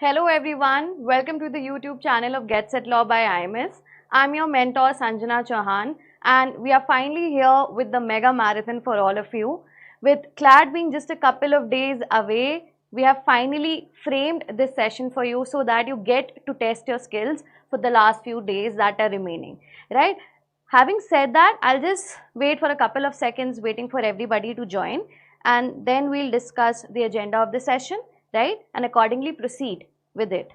Hello everyone, welcome to the YouTube channel of Get.Set.Law by IMS. I'm your mentor Sanjana Chauhan and we are finally here with the mega marathon for all of you. With CLAT being just a couple of days away, we have finally framed this session for you so that you get to test your skills for the last few days that are remaining, right? Having said that, I'll just wait for a couple of seconds waiting for everybody to join and then we'll discuss the agenda of the session, right? And accordingly proceed with it.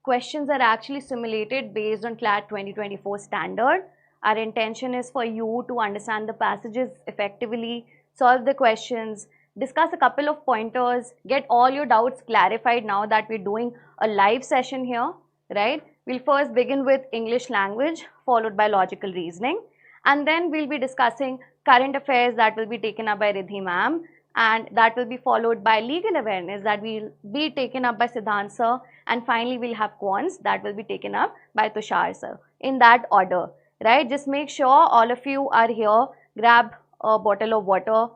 Questions are actually simulated based on CLAT 2024 standard. Our intention is for you to understand the passages effectively, solve the questions, discuss a couple of pointers, get all your doubts clarified now that we're doing a live session here, right? We'll first begin with English language, followed by logical reasoning, and then we'll be discussing current affairs that will be taken up by Riddhi ma'am, and that will be followed by legal awareness that will be taken up by Siddhant sir, and finally we'll have quants that will be taken up by Tushar sir, in that order, right? Just make sure all of you are here, grab a bottle of water,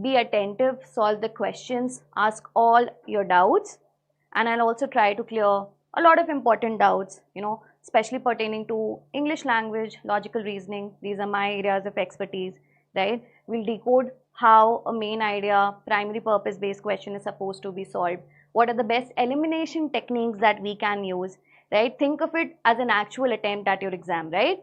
be attentive, solve the questions, ask all your doubts, and I'll also try to clear a lot of important doubts, especially pertaining to English language, logical reasoning. These are my areas of expertise, right? We'll decode how a main idea, primary purpose based question is supposed to be solved. What are the best elimination techniques that we can use, right? Think of it as an actual attempt at your exam, right?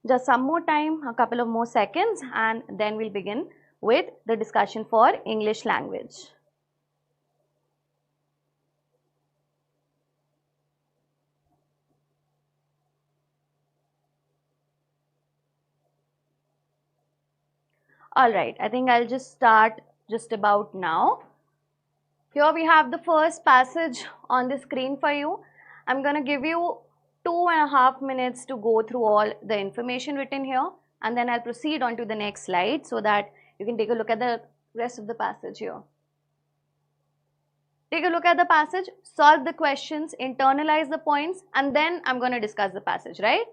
Just some more time, a couple of more seconds, and then we'll begin with the discussion for English language. All right, I think I'll just start just about now. Here we have the first passage on the screen for you. I'm going to give you 2.5 minutes to go through all the information written here, and then I'll proceed on to the next slide so that you can take a look at the rest of the passage here. Take a look at the passage, solve the questions, internalize the points, and then I'm going to discuss the passage, right?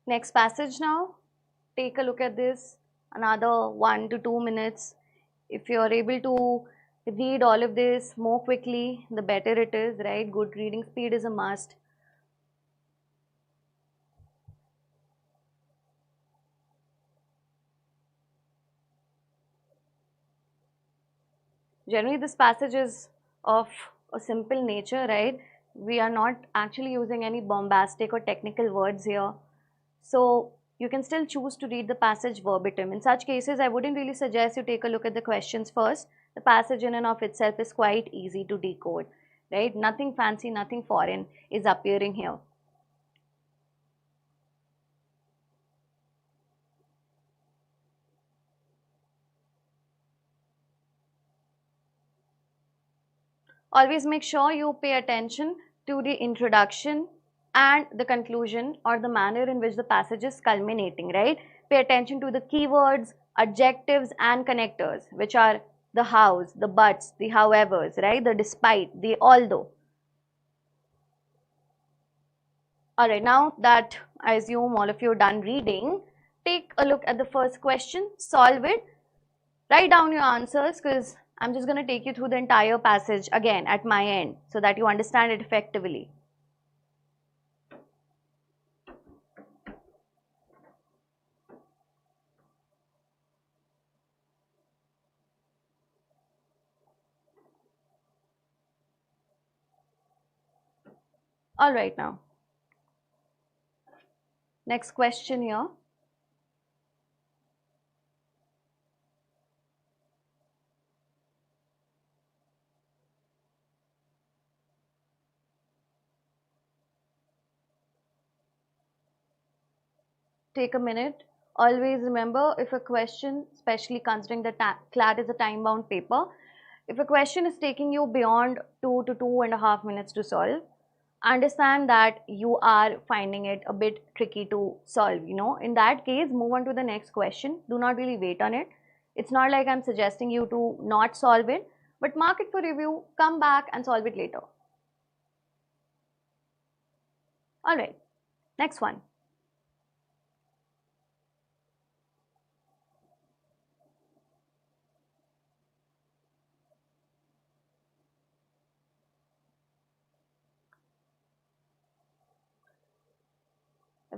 Next passage now. Take a look at this, another 1 to 2 minutes. If you're able to read all of this more quickly, the better it is, right? Good reading speed is a must. Generally, this passage is of a simple nature, right? We are not actually using any bombastic or technical words here. So you can still choose to read the passage verbatim. In such cases, I wouldn't really suggest you take a look at the questions first. The passage in and of itself is quite easy to decode, right? Nothing fancy, nothing foreign is appearing here. Always make sure you pay attention to the introduction and the conclusion, or the manner in which the passage is culminating, right? Pay attention to the keywords, adjectives and connectors, which are the hows, the buts, the howevers, right? The despite, the although. Alright, now that I assume all of you are done reading, take a look at the first question, solve it, write down your answers, because I'm just going to take you through the entire passage again at my end so that you understand it effectively. All right, now. Next question here. Take a minute, Always remember, if a question, especially considering the CLAT is a time-bound paper, if a question is taking you beyond 2 to 2.5 minutes to solve, understand that you are finding it a bit tricky to solve. In that case, move on to the next question. Do not really wait on it. It's not like I'm suggesting you to not solve it, but mark it for review, come back and solve it later. Alright, next one.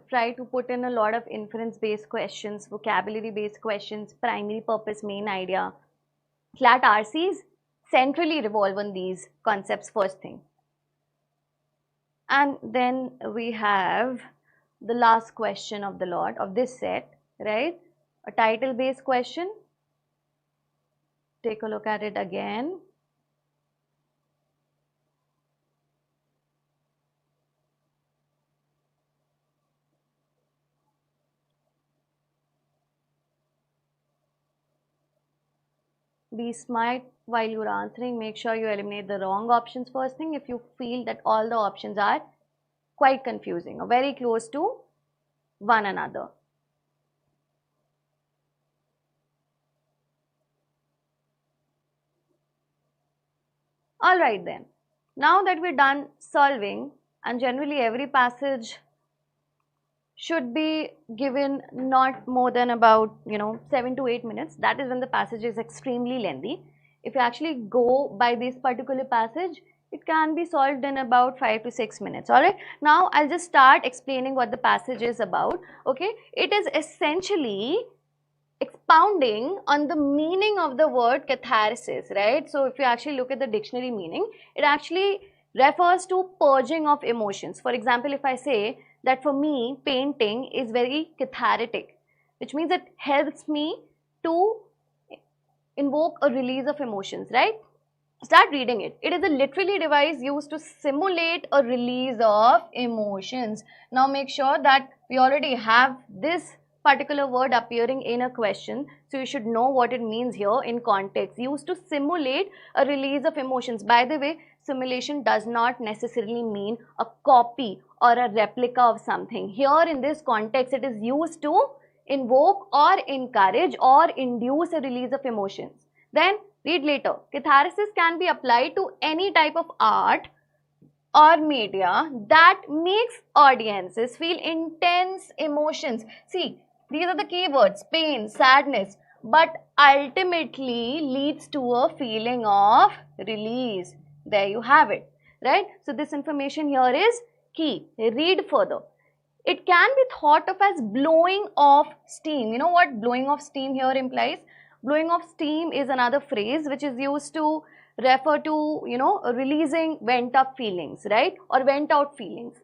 Try to put in a lot of inference-based questions, vocabulary-based questions, primary purpose, main idea. CLAT RCs centrally revolve on these concepts first thing. And then we have the last question of the lot of this set, right? A title-based question. Take a look at it again. Be smart while you're answering. Make sure you eliminate the wrong options first thing if you feel that all the options are quite confusing or very close to one another. Alright then, now that we're done solving, and generally every passage should be given not more than about 7 to 8 minutes. That is when the passage is extremely lengthy. If you actually go by this particular passage, it can be solved in about 5 to 6 minutes. Alright, now I'll just start explaining what the passage is about. Okay, it is essentially expounding on the meaning of the word catharsis, right? So if you actually look at the dictionary meaning, it actually refers to purging of emotions. For example, if I say that for me, painting is very cathartic, which means it helps me to invoke a release of emotions, right? Start reading it. It is a literary device used to simulate a release of emotions. Now make sure that we already have this particular word appearing in a question, so you should know what it means here in context. Used to simulate a release of emotions. By the way, simulation does not necessarily mean a copy or a replica of something. Here in this context, it is used to invoke or encourage or induce a release of emotions. Then read later. Catharsis can be applied to any type of art or media that makes audiences feel intense emotions. See, these are the keywords: pain, sadness, but ultimately leads to a feeling of release. There you have it, right? So this information here is key. Read further. It can be thought of as blowing off steam. You know what blowing off steam here implies? Blowing off steam is another phrase which is used to refer to, releasing went up feelings, right? Or went out feelings.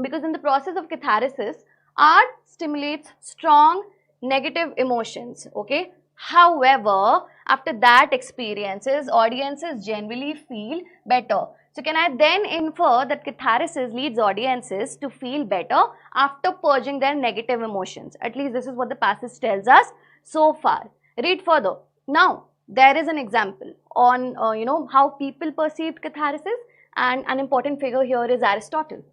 Because in the process of catharsis, art stimulates strong negative emotions, okay? However, after that experiences, audiences generally feel better. So can I then infer that catharsis leads audiences to feel better after purging their negative emotions? At least this is what the passage tells us so far. Read further. Now, there is an example on, how people perceived catharsis, and an important figure here is Aristotle.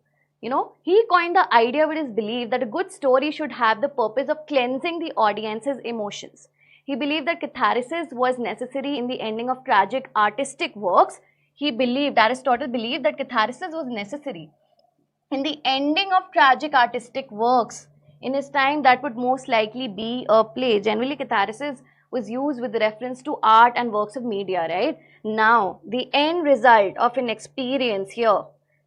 He coined the idea with his belief that a good story should have the purpose of cleansing the audience's emotions. He believed that catharsis was necessary in the ending of tragic artistic works. Aristotle believed that catharsis was necessary in the ending of tragic artistic works. In his time, that would most likely be a play. Generally, catharsis was used with reference to art and works of media, right? Now, the end result of an experience here,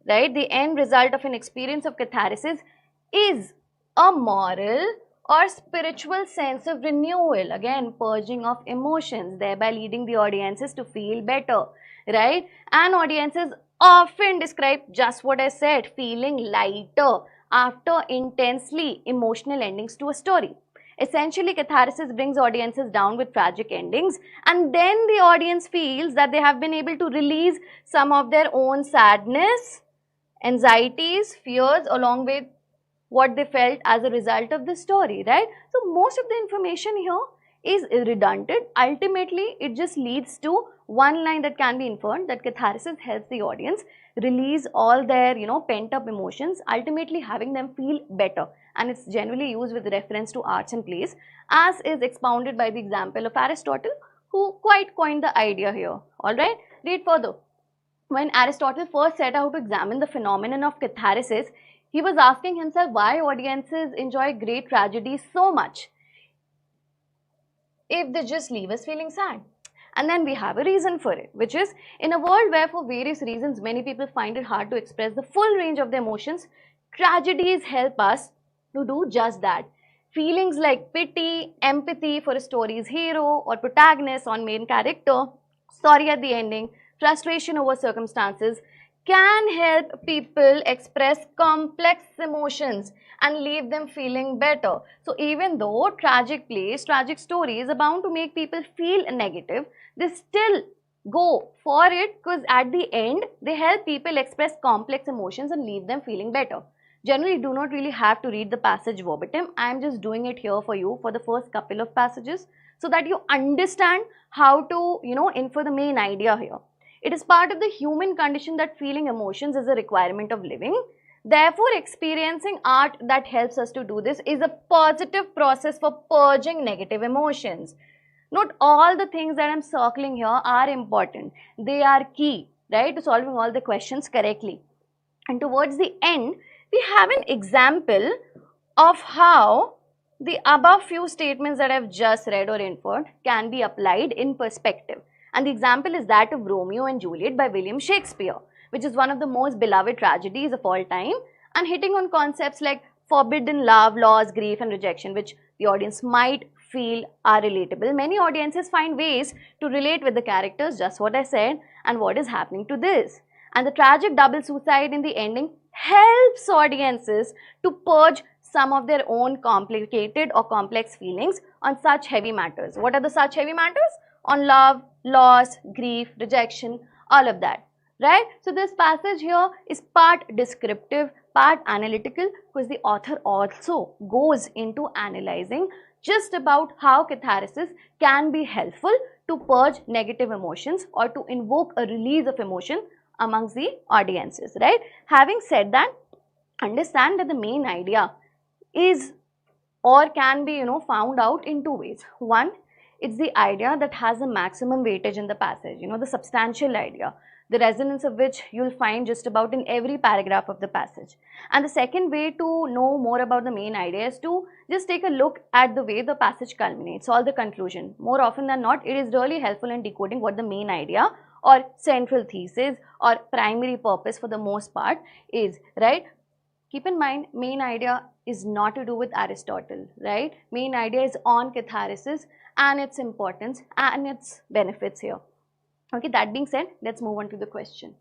right? The end result of an experience of catharsis is a moral or spiritual sense of renewal. Again, purging of emotions, thereby leading the audiences to feel better, right? And audiences often describe just what I said, feeling lighter after intensely emotional endings to a story. Essentially, catharsis brings audiences down with tragic endings, and then the audience feels that they have been able to release some of their own sadness, anxieties, fears, along with what they felt as a result of the story, right? So most of the information here is redundant. Ultimately, it just leads to one line that can be inferred, that catharsis helps the audience release all their, pent up emotions, ultimately having them feel better. And it's generally used with reference to arts and plays, as is expounded by the example of Aristotle, who quite coined the idea here. Alright, read further. When Aristotle first set out to examine the phenomenon of catharsis, he was asking himself why audiences enjoy great tragedies so much if they just leave us feeling sad. And then we have a reason for it, which is, in a world where for various reasons many people find it hard to express the full range of their emotions, tragedies help us to do just that. Feelings like pity, empathy for a story's hero or protagonist or main character, sorry at the ending, frustration over circumstances, can help people express complex emotions and leave them feeling better. So even though tragic plays, tragic stories are bound to make people feel negative, they still go for it because at the end, they help people express complex emotions and leave them feeling better. Generally, you do not really have to read the passage verbatim. I am just doing it here for you for the first couple of passages so that you understand how to, infer the main idea here. It is part of the human condition that feeling emotions is a requirement of living. Therefore, experiencing art that helps us to do this is a positive process for purging negative emotions. Not all the things that I am circling here are important. They are key, right, to solving all the questions correctly. And towards the end, we have an example of how the above few statements that I have just read or inferred can be applied in perspective. And the example is that of Romeo and Juliet by William Shakespeare, which is one of the most beloved tragedies of all time, and hitting on concepts like forbidden love, loss, grief and rejection, which the audience might feel are relatable. Many audiences find ways to relate with the characters, just what I said, and what is happening to this. And the tragic double suicide in the ending helps audiences to purge some of their own complicated or complex feelings on such heavy matters. What are the such heavy matters? On love, loss, grief, rejection, all of that, right? So this passage here is part descriptive, part analytical, because the author also goes into analyzing just about how catharsis can be helpful to purge negative emotions or to invoke a release of emotion amongst the audiences, right? Having said that, understand that the main idea is or can be, found out in two ways. One, it's the idea that has a maximum weightage in the passage, the substantial idea, the resonance of which you'll find just about in every paragraph of the passage. And the second way to know more about the main idea is to just take a look at the way the passage culminates, all the conclusion. More often than not, it is really helpful in decoding what the main idea or central thesis or primary purpose for the most part is, right? Keep in mind, main idea is not to do with Aristotle, right? Main idea is on catharsis and its importance and its benefits here. Okay, that being said, let's move on to the question.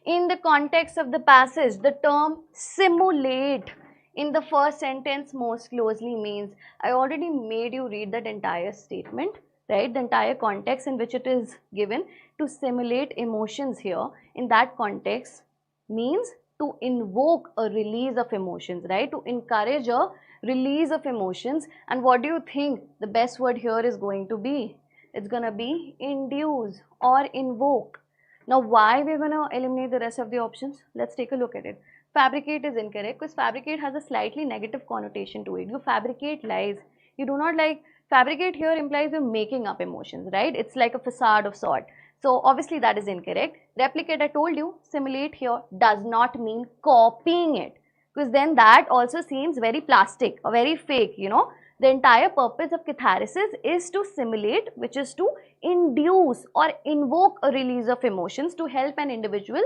In the context of the passage, the term simulate in the first sentence most closely means, I already made you read that entire statement, right? The entire context in which it is given to simulate emotions here in that context means to invoke a release of emotions, right? To encourage a release of emotions. And what do you think the best word here is going to be? It's going to be induce or invoke. Now, why we're going to eliminate the rest of the options? Let's take a look at it. Fabricate is incorrect because fabricate has a slightly negative connotation to it. You fabricate lies. You do not like, fabricate here implies you're making up emotions, right? It's like a facade of sort. So obviously that is incorrect. Replicate, I told you, simulate here does not mean copying it, because then that also seems very plastic or very fake, The entire purpose of catharsis is to simulate, which is to induce or invoke a release of emotions to help an individual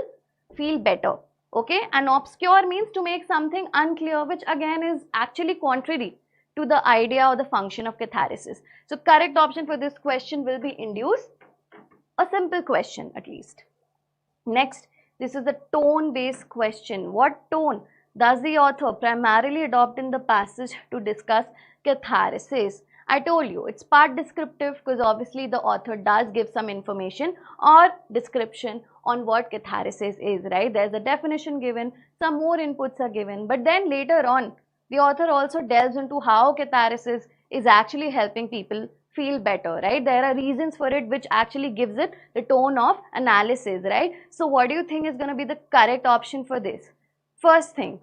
feel better. Okay, and obscure means to make something unclear, which again is actually contrary to the idea or the function of catharsis. So correct option for this question will be induce. A simple question at least. Next, this is a tone-based question. What tone does the author primarily adopt in the passage to discuss catharsis? I told you it's part descriptive because obviously the author does give some information or description on what catharsis is, right? There's a definition given, some more inputs are given, but then later on The author also delves into how catharsis is actually helping people feel better, right? There are reasons for it which actually gives it the tone of analysis, right? So what do you think is going to be the correct option for this? First thing,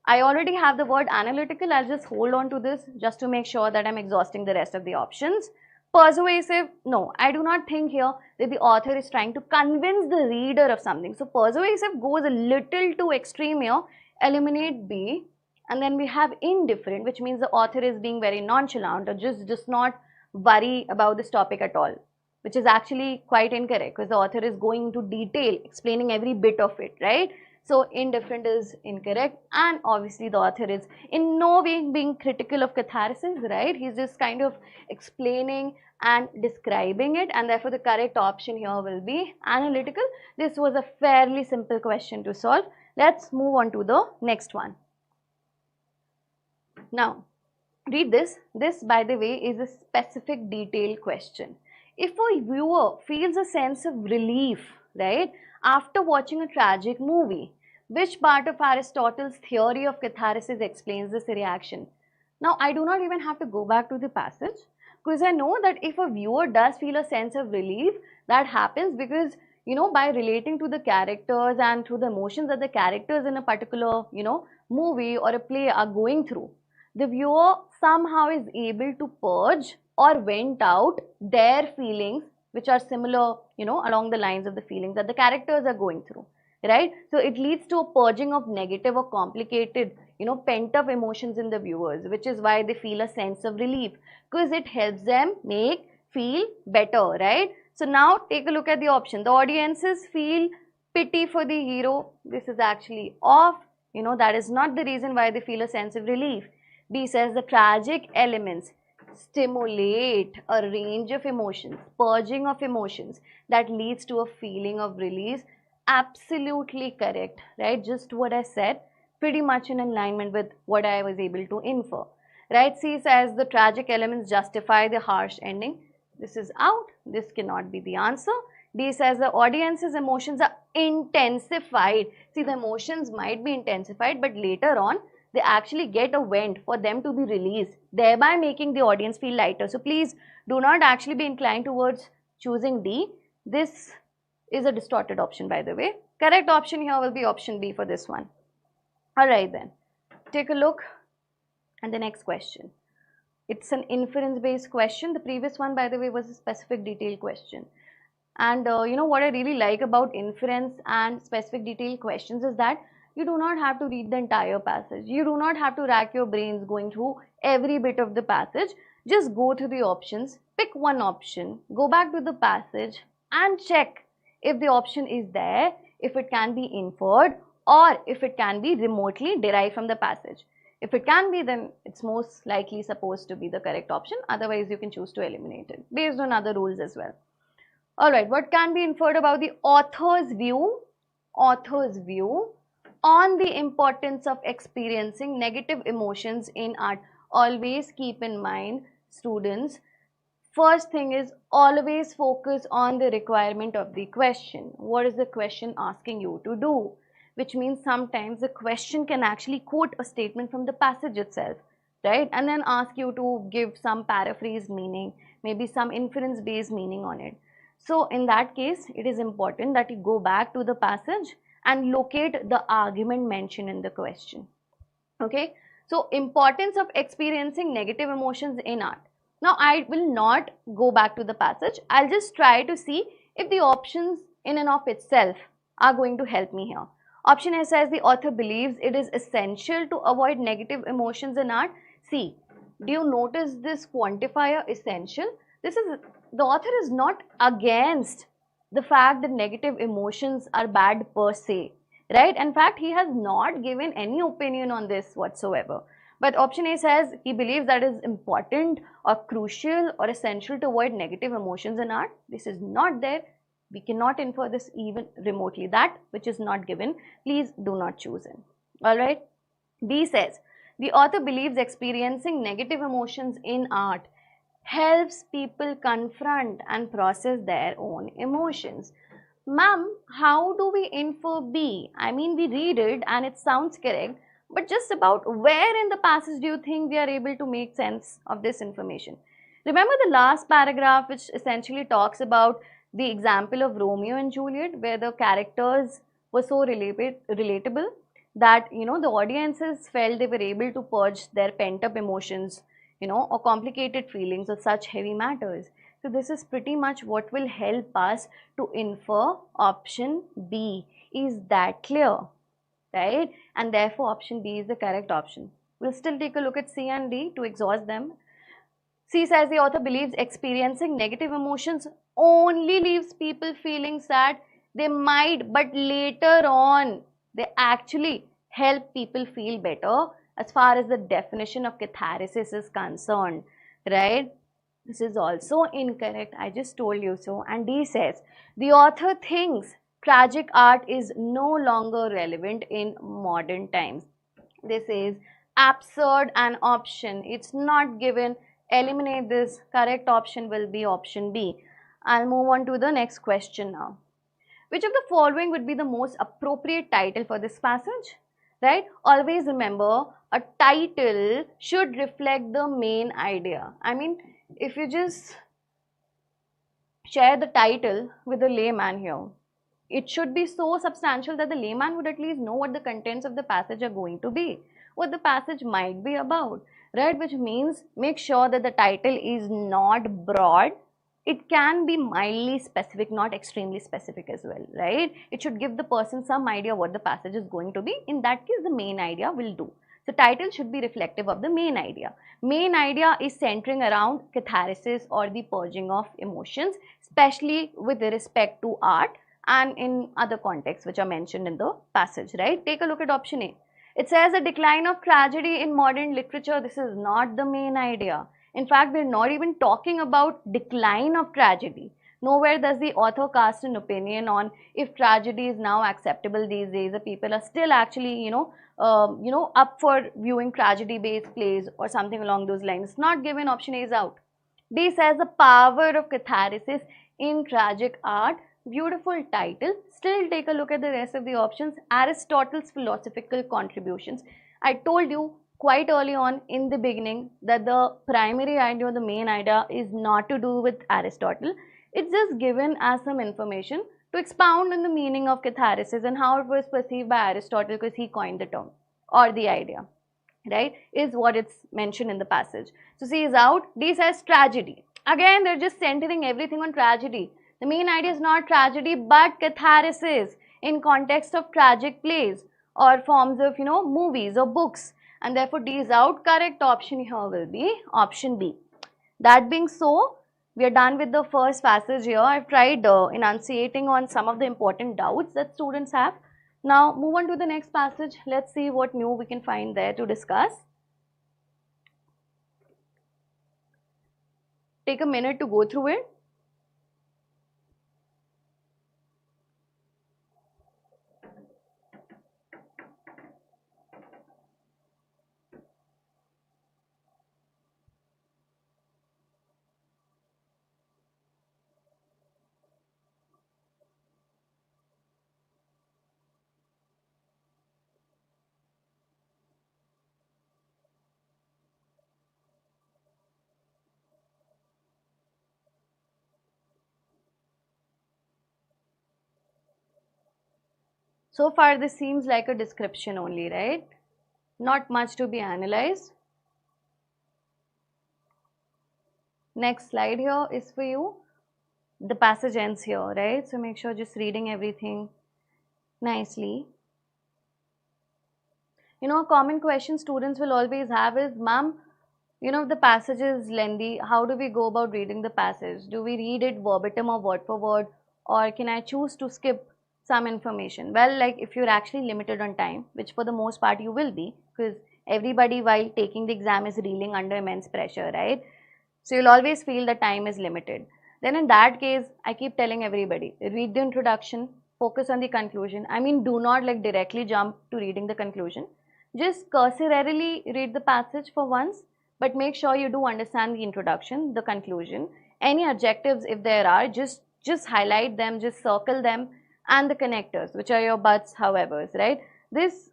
I already have the word analytical. I'll just hold on to this just to make sure that I'm exhausting the rest of the options. Persuasive, no, I do not think here that the author is trying to convince the reader of something. So persuasive goes a little too extreme here. Eliminate B. And then we have indifferent, which means the author is being very nonchalant or just does not worry about this topic at all, which is actually quite incorrect because the author is going into detail explaining every bit of it, right? So indifferent is incorrect, and obviously the author is in no way being critical of catharsis, right? He's just kind of explaining and describing it, and therefore the correct option here will be analytical. This was a fairly simple question to solve. Let's move on to the next one. Now, read this. This, by the way, is a specific detail question. If a viewer feels a sense of relief, right, after watching a tragic movie, which part of Aristotle's theory of catharsis explains this reaction? Now, I do not even have to go back to the passage because I know that if a viewer does feel a sense of relief, that happens because, you know, by relating to the characters and through the emotions that the characters in a particular, you know, movie or a play are going through, the viewer somehow is able to purge or vent out their feelings which are similar, you know, along the lines of the feelings that the characters are going through, right? So it leads to a purging of negative or complicated, you know, pent up emotions in the viewers, which is why they feel a sense of relief because it helps them feel better, right? So now take a look at the option. The audiences feel pity for the hero. This is actually off. You know, that is not the reason why they feel a sense of relief. B says the tragic elements stimulate a range of emotions, purging of emotions that leads to a feeling of release. Absolutely correct, right? Just what I said, pretty much in alignment with what I was able to infer, right? C says the tragic elements justify the harsh ending. This is out. This cannot be the answer. D says the audience's emotions are intensified. See, the emotions might be intensified, but later on, they actually get a vent for them to be released, thereby making the audience feel lighter. So please do not actually be inclined towards choosing D. This is a distorted option, by the way. Correct option here will be option B for this one. Alright then, take a look at the next question. It's an inference based question. The previous one, by the way, was a specific detail question. And you know what I really like about inference and specific detail questions is that you do not have to read the entire passage. You do not have to rack your brains going through every bit of the passage. Just go through the options, pick one option, go back to the passage and check if the option is there, if it can be inferred or if it can be remotely derived from the passage. If it can be, then it's most likely supposed to be the correct option. Otherwise, you can choose to eliminate it based on other rules as well. Alright, what can be inferred about the author's view? Author's view on the importance of experiencing negative emotions in art. Always keep in mind, students, first thing is always focus on the requirement of the question. What is the question asking you to do? Which means sometimes the question can actually quote a statement from the passage itself, right? And then ask you to give some paraphrased meaning, maybe some inference based meaning on it. So in that case, it is important that you go back to the passage and locate the argument mentioned in the question. Okay, so importance of experiencing negative emotions in art. Now I will not go back to the passage. I'll just try to see if the options in and of itself are going to help me here. Option A says the author believes it is essential to avoid negative emotions in art. See, do you notice this quantifier essential? This is, the author is not against the fact that negative emotions are bad per se, right? In fact, he has not given any opinion on this whatsoever. But option A says he believes that is important or crucial or essential to avoid negative emotions in art. This is not there. We cannot infer this even remotely. That which is not given, please do not choose it. Alright. B says the author believes experiencing negative emotions in art helps people confront and process their own emotions. Ma'am, how do we infer B? I mean, we read it and it sounds correct, but just about where in the passage do you think we are able to make sense of this information. Remember the last paragraph, which essentially talks about the example of Romeo and Juliet, where the characters were so relatable that, you know, the audiences felt they were able to purge their pent-up emotions, you know, or complicated feelings of such heavy matters. So this is pretty much what will help us to infer option B. Is that clear? Right? And therefore option B is the correct option. We'll still take a look at C and D to exhaust them. C says the author believes experiencing negative emotions only leaves people feeling sad. They might, but later on, they actually help people feel better as far as the definition of catharsis is concerned, right? This is also incorrect. I just told you so. And D says the author thinks tragic art is no longer relevant in modern times. This is absurd and option. It's not given. Eliminate this. Correct option will be option B. I'll move on to the next question now. Which of the following would be the most appropriate title for this passage? Right? Always remember, a title should reflect the main idea. I mean, if you just share the title with a layman here, it should be so substantial that the layman would at least know what the contents of the passage are going to be, what the passage might be about, right? Which means make sure that the title is not broad. It can be mildly specific, not extremely specific as well, right? It should give the person some idea what the passage is going to be. In that case, the main idea will do. So title should be reflective of the main idea. Main idea is centering around catharsis or the purging of emotions, especially with respect to art and in other contexts which are mentioned in the passage, right? Take a look at option A. It says a decline of tragedy in modern literature. This is not the main idea. In fact, we're not even talking about decline of tragedy. Nowhere does the author cast an opinion on if tragedy is now acceptable these days. The people are still actually, up for viewing tragedy-based plays or something along those lines. It's not given. Option A is out. D says the power of catharsis in tragic art. Beautiful title. Still take a look at the rest of the options. Aristotle's philosophical contributions. I told you quite early on in the beginning that the primary idea or the main idea is not to do with Aristotle. It's just given as some information to expound on the meaning of catharsis and how it was perceived by Aristotle, because he coined the term or the idea, right, is what it's mentioned in the passage. So C is out. D says tragedy. Again, they're just centering everything on tragedy. The main idea is not tragedy but catharsis in context of tragic plays or forms of, movies or books. And therefore D is out. Correct option here will be option B. That being so, we are done with the first passage here. I've tried enunciating on some of the important doubts that students have. Now move on to the next passage. Let's see what new we can find there to discuss. Take a minute to go through it. So far this seems like a description only, right? Not much to be analyzed. Next slide here is for you. The passage ends here, right? So make sure just reading everything nicely. A common question students will always have is, ma'am, the passage is lengthy. How do we go about reading the passage? Do we read it verbatim or word for word? Or can I choose to skip some information? Well, like if you're actually limited on time, which for the most part you will be, because everybody while taking the exam is reeling under immense pressure, right? So you'll always feel the time is limited. Then in that case, I keep telling everybody, read the introduction, focus on the conclusion. I mean, do not like directly jump to reading the conclusion. Just cursorily read the passage for once, but make sure you do understand the introduction, the conclusion. Any adjectives, if there are, just highlight them, just circle them, and the connectors, which are your buts, howevers, right? This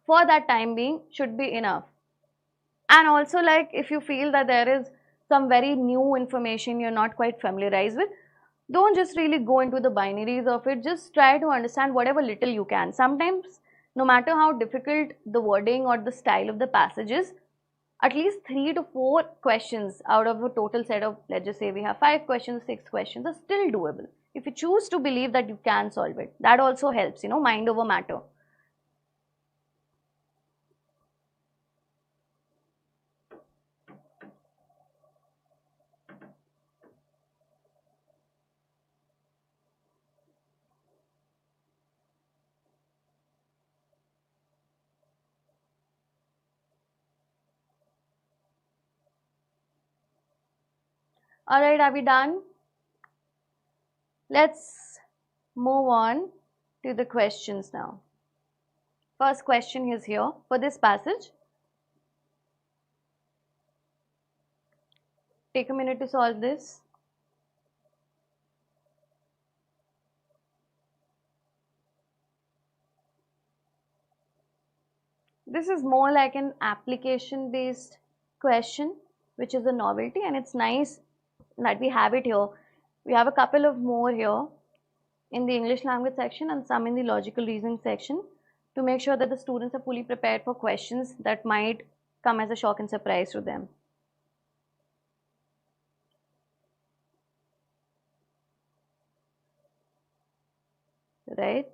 for that time being should be enough. And also, like, if you feel that there is some very new information you're not quite familiarized with, don't just really go into the binaries of it. Just try to understand whatever little you can. Sometimes, no matter how difficult the wording or the style of the passage is, at least 3 to 4 questions out of a total set of, let's just say we have 5 questions, 6 questions, are still doable. If you choose to believe that you can solve it, that also helps, mind over matter. Alright, are we done? Let's move on to the questions now. First question is here for this passage. Take a minute to solve this. This is more like an application based question, which is a novelty, and it's nice that we have it here. We have a couple of more here in the English language section and some in the logical reasoning section, to make sure that the students are fully prepared for questions that might come as a shock and surprise to them. Right?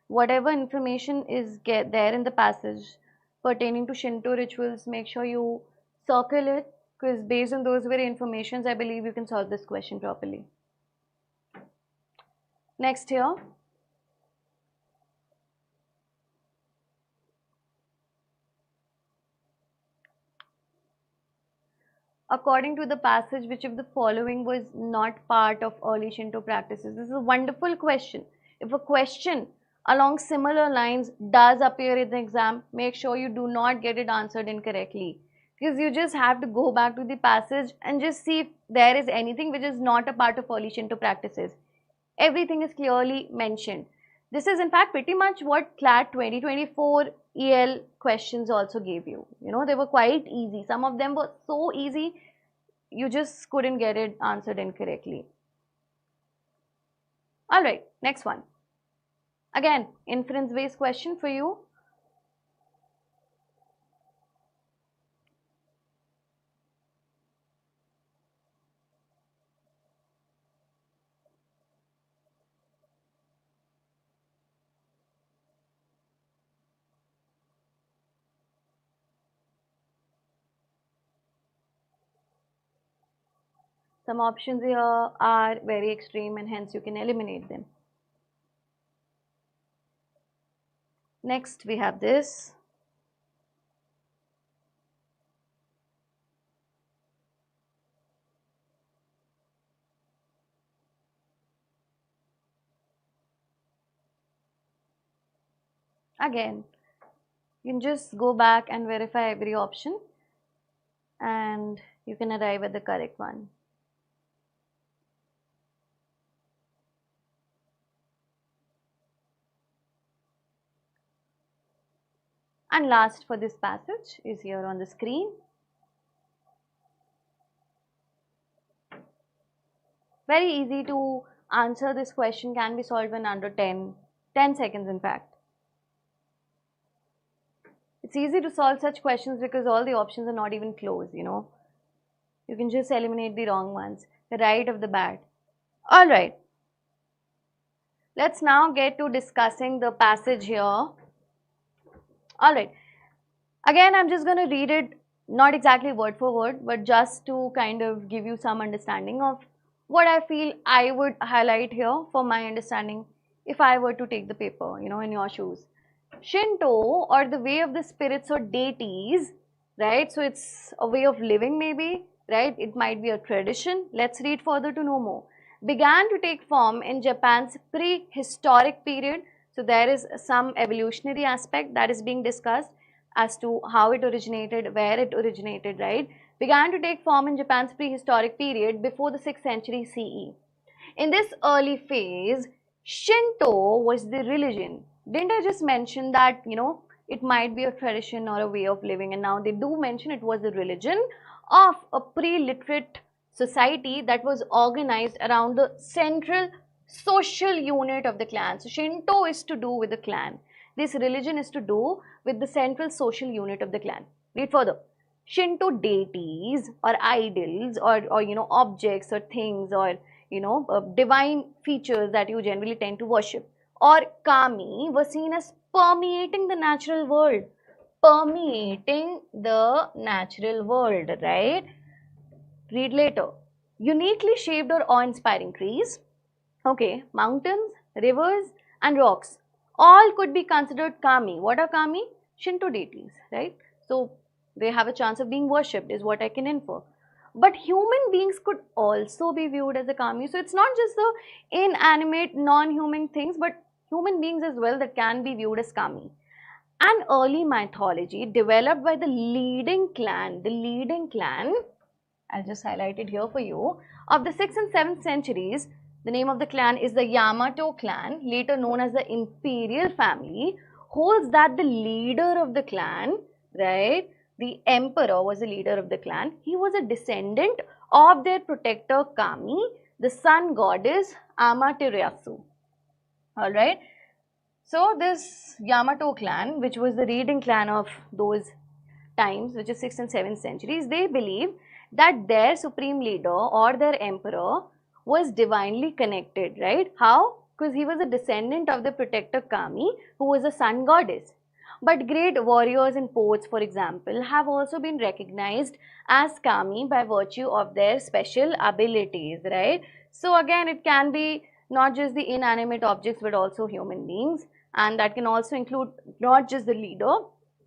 Whatever information is there in the passage pertaining to Shinto rituals, make sure you circle it, because based on those very informations, I believe you can solve this question properly. Next here. According to the passage, which of the following was not part of early Shinto practices? This is a wonderful question. If a question along similar lines does appear in the exam, make sure you do not get it answered incorrectly, because you just have to go back to the passage and just see if there is anything which is not a part of early Shinto practices. Everything is clearly mentioned. This is in fact pretty much what CLAT 2024 EL questions also gave you. They were quite easy. Some of them were so easy, you just couldn't get it answered incorrectly. Alright, next one. Again, inference based question for you. Some options here are very extreme and hence you can eliminate them. Next we have this. Again, you can just go back and verify every option and you can arrive at the correct one. And last for this passage is here on the screen. Very easy to answer this question, can be solved in under 10 seconds in fact. It's easy to solve such questions because all the options are not even close, You can just eliminate the wrong ones right off the bat. Alright. Let's now get to discussing the passage here. Alright. Again, I'm just going to read it, not exactly word for word, but just to kind of give you some understanding of what I feel I would highlight here for my understanding if I were to take the paper, in your shoes. Shinto, or the way of the spirits or deities, right? So it's a way of living maybe, right? It might be a tradition. Let's read further to know more. Began to take form in Japan's prehistoric period. So there is some evolutionary aspect that is being discussed as to how it originated, where it originated, right? Began to take form in Japan's prehistoric period before the 6th century CE. In this early phase, Shinto was the religion. Didn't I just mention that, it might be a tradition or a way of living, and now they do mention it was the religion of a pre-literate society that was organized around the central social unit of the clan. So Shinto is to do with the clan. This religion is to do with the central social unit of the clan. Read further. Shinto deities or idols or objects or things or divine features that you generally tend to worship or kami were seen as permeating the natural world. Permeating the natural world, right? Read later. Uniquely shaped or awe-inspiring trees, okay, mountains, rivers and rocks all could be considered kami. What are kami? Shinto deities, right? So they have a chance of being worshipped is what I can infer. But human beings could also be viewed as a kami. So it's not just the inanimate, non-human things, but human beings as well that can be viewed as kami. An early mythology developed by the leading clan, I'll just highlight it here for you, of the 6th and 7th centuries. The name of the clan is the Yamato clan, later known as the imperial family, holds that the leader of the clan, right, the emperor was the leader of the clan. He was a descendant of their protector Kami, the sun goddess Amaterasu. Alright. So this Yamato clan, which was the leading clan of those times, which is 6th and 7th centuries, they believe that their supreme leader or their emperor was divinely connected, right? How? Because he was a descendant of the protector Kami, who was a sun goddess. But great warriors and poets, for example, have also been recognized as kami by virtue of their special abilities, right? So again, it can be not just the inanimate objects, but also human beings. And that can also include not just the leader,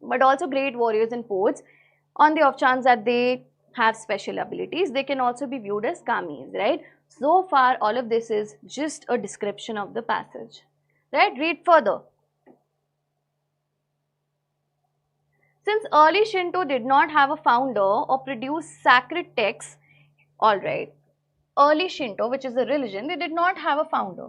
but also great warriors and poets. On the off chance that they have special abilities, they can also be viewed as kamis, right? So far, all of this is just a description of the passage, right? Read further. Since early Shinto did not have a founder or produce sacred texts, alright, early Shinto, which is a religion, they did not have a founder.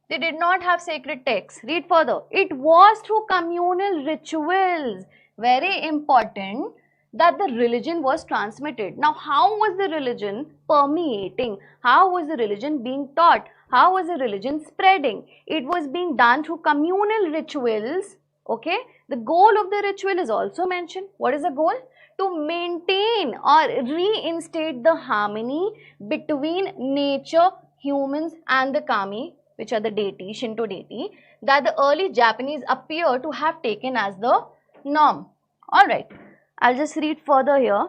They did not have sacred texts. Read further. It was through communal rituals, very important, that the religion was transmitted. Now, how was the religion permeating? How was the religion being taught? How was the religion spreading? It was being done through communal rituals, okay? The goal of the ritual is also mentioned. What is the goal? To maintain or reinstate the harmony between nature, humans and the kami, which are the deity, Shinto deity, that the early Japanese appear to have taken as the norm. Alright, I'll just read further here.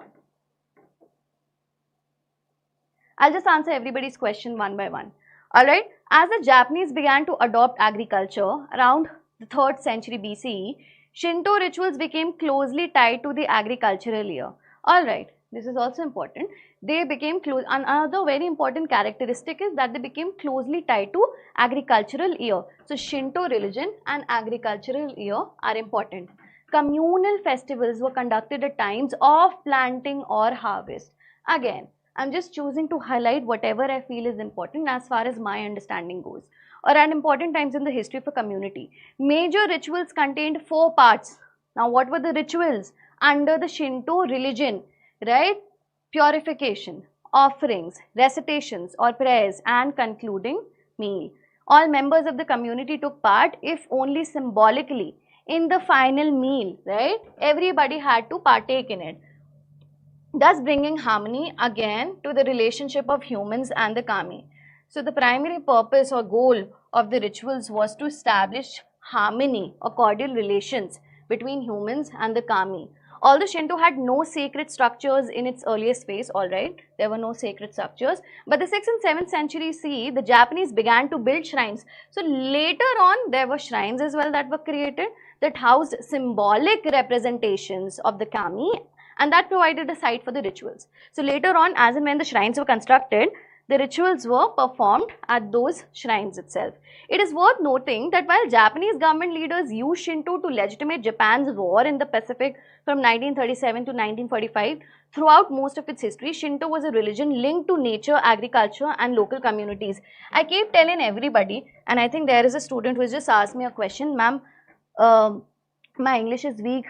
I'll just answer everybody's question one by one. Alright, as the Japanese began to adopt agriculture around the 3rd century BCE, Shinto rituals became closely tied to the agricultural year. Alright, this is also important. They became close. Another very important characteristic is that they became closely tied to agricultural year. So Shinto religion and agricultural year are important. Communal festivals were conducted at times of planting or harvest. Again, I'm just choosing to highlight whatever I feel is important as far as my understanding goes, or at important times in the history of a community. Major rituals contained 4 parts. Now, what were the rituals under the Shinto religion, right? Purification, offerings, recitations or prayers and concluding meal. All members of the community took part, if only symbolically, in the final meal, right? Everybody had to partake in it, thus bringing harmony again to the relationship of humans and the kami. So the primary purpose or goal of the rituals was to establish harmony or cordial relations between humans and the kami. Although Shinto had no sacred structures in its earliest phase, alright, there were no sacred structures, but the 6th and 7th century CE, the Japanese began to build shrines. So later on, there were shrines as well that were created that housed symbolic representations of the kami, and that provided a site for the rituals. So later on, as and when the shrines were constructed, the rituals were performed at those shrines itself. It is worth noting that while Japanese government leaders used Shinto to legitimate Japan's war in the Pacific from 1937 to 1945, throughout most of its history, Shinto was a religion linked to nature, agriculture and local communities. I keep telling everybody, and I think there is a student who has just asked me a question, ma'am, My English is weak.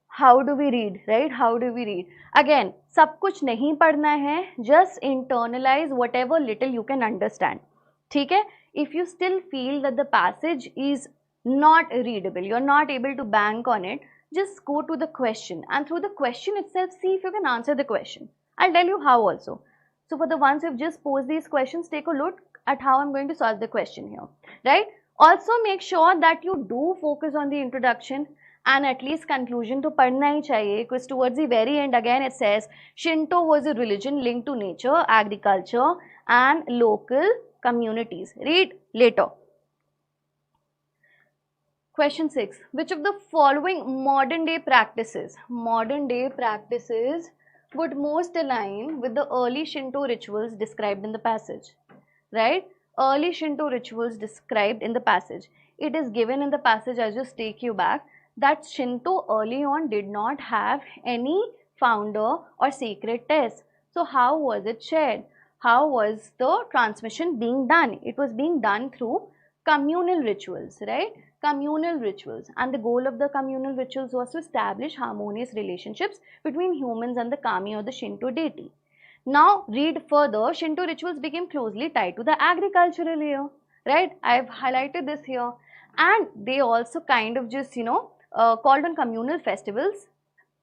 How do we read, right? How do we read? Again, सब कुछ नहीं पढ़ना है. Just internalize whatever little you can understand. ठीक है? If you still feel that the passage is not readable, you're not able to bank on it, just go to the question, and through the question itself, see if you can answer the question. I'll tell you how also. So for the ones who've just posed these questions, take a look at how I'm going to solve the question here, right? Also make sure that you do focus on the introduction and at least conclusion to padhna hi chahiye, because towards the very end again it says Shinto was a religion linked to nature, agriculture and local communities. Read later. Question 6. Which of the following modern day practices would most align with the early Shinto rituals described in the passage? Right? Early Shinto rituals described in the passage. It is given in the passage, I'll just take you back, that Shinto early on did not have any founder or sacred text. So how was it shared? How was the transmission being done? It was being done through communal rituals, right? Communal rituals, and the goal of the communal rituals was to establish harmonious relationships between humans and the kami or the Shinto deity. Now read further, Shinto rituals became closely tied to the agricultural year, right? I've highlighted this here, and they also kind of just, called on communal festivals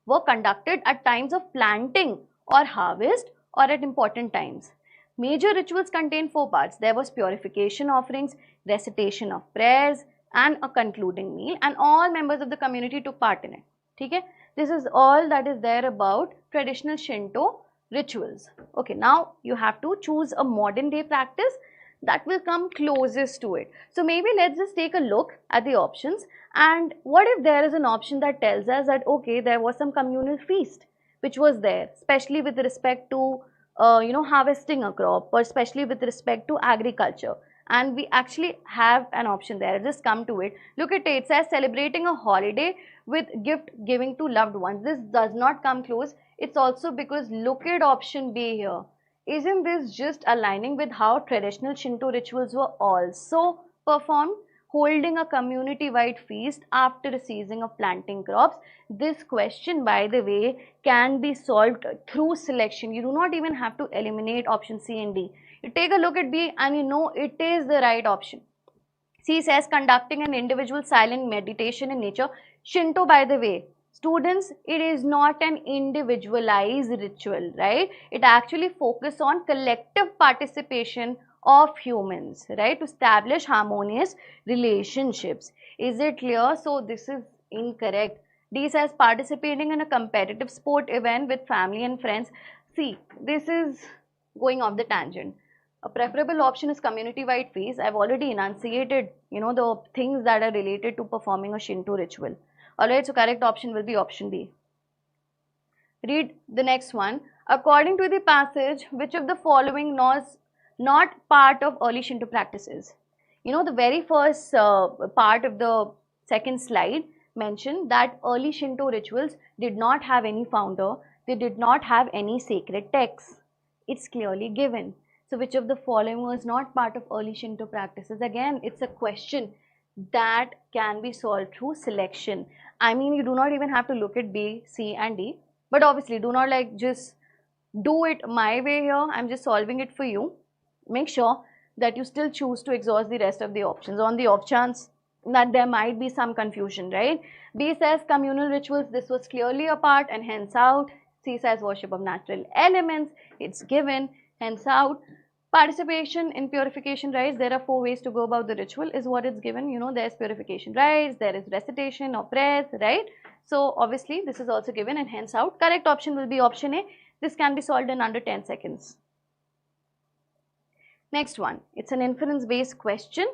were conducted at times of planting or harvest or at important times. Major rituals contained 4 parts. There was purification offerings, recitation of prayers, and a concluding meal, and all members of the community took part in it. Okay? This is all that is there about traditional Shinto rituals. Okay, now you have to choose a modern day practice that will come closest to it. So maybe let's just take a look at the options, and what if there is an option that tells us that okay, there was some communal feast which was there, especially with respect to harvesting a crop, or especially with respect to agriculture, and we actually have an option there. Just come to it. Look at it. It says celebrating a holiday with gift giving to loved ones. This does not come close. It's also because look at option B here. Isn't this just aligning with how traditional Shinto rituals were also performed? Holding a community-wide feast after the season of planting crops. This question, by the way, can be solved through selection. You do not even have to eliminate option C and D. You take a look at B and you know it is the right option. C says conducting an individual silent meditation in nature. Shinto, by the way, students, it is not an individualized ritual, right? It actually focuses on collective participation of humans, right, to establish harmonious relationships. Is it clear? So this is incorrect. D says participating in a competitive sport event with family and friends. See, this is going off the tangent. A preferable option is community-wide feast. I've already enunciated, the things that are related to performing a Shinto ritual. Alright, so correct option will be option B. Read the next one. According to the passage, which of the following was not part of early Shinto practices? The very first part of the second slide mentioned that early Shinto rituals did not have any founder. They did not have any sacred texts. It's clearly given. So which of the following was not part of early Shinto practices? Again, it's a question that can be solved through selection. I mean, you do not even have to look at B, C and D. But obviously, do not just do it my way here. I'm just solving it for you. Make sure that you still choose to exhaust the rest of the options on the off chance that there might be some confusion, right? B says communal rituals. This was clearly a part and hence out. C says worship of natural elements. It's given, hence out. Participation in purification rites. There are 4 ways to go about the ritual is what it's given. There's purification rites, there is recitation or prayers, right? So obviously this is also given and hence out. Correct option will be option A. This can be solved in under 10 seconds. Next one, it's an inference based question.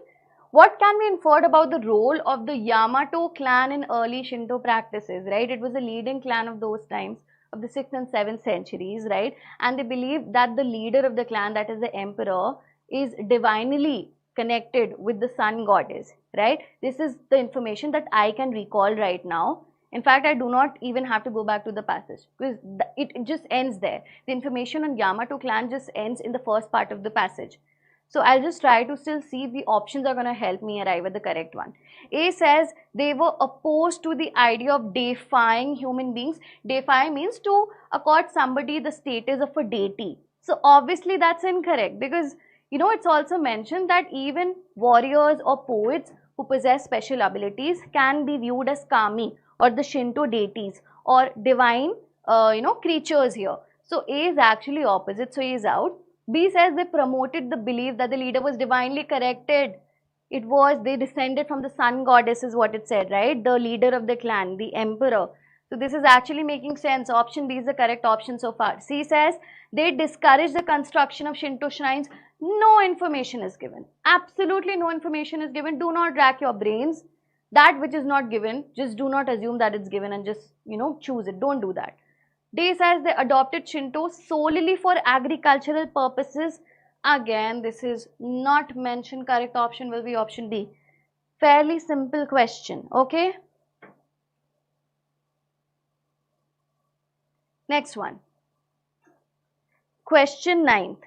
What can be inferred about the role of the Yamato clan in early Shinto practices, right? It was a leading clan of those times, of the 6th and 7th centuries, right? And they believed that the leader of the clan, that is the emperor, is divinely connected with the sun goddess, right? This is the information that I can recall right now. In fact, I do not even have to go back to the passage because it just ends there. The information on Yamato clan just ends in the first part of the passage. So I'll just try to still see if the options are going to help me arrive at the correct one. A says they were opposed to the idea of deifying human beings. Deify means to accord somebody the status of a deity. So obviously that's incorrect, because you know it's also mentioned that even warriors or poets who possess special abilities can be viewed as kami, or the Shinto deities, or divine creatures here. So A is actually opposite, so A is out. B says they promoted the belief that the leader was divinely corrected. It was, they descended from the sun goddess is what it said, right? The leader of the clan, the emperor. So this is actually making sense. Option B is the correct option so far. C says they discourage the construction of Shinto shrines. No information is given. Absolutely no information is given. Do not rack your brains. That which is not given, just do not assume that it's given and just, choose it. Don't do that. D says they adopted Shinto solely for agricultural purposes. Again, this is not mentioned. Correct option will be option D. Fairly simple question, okay? Next one. Question 9.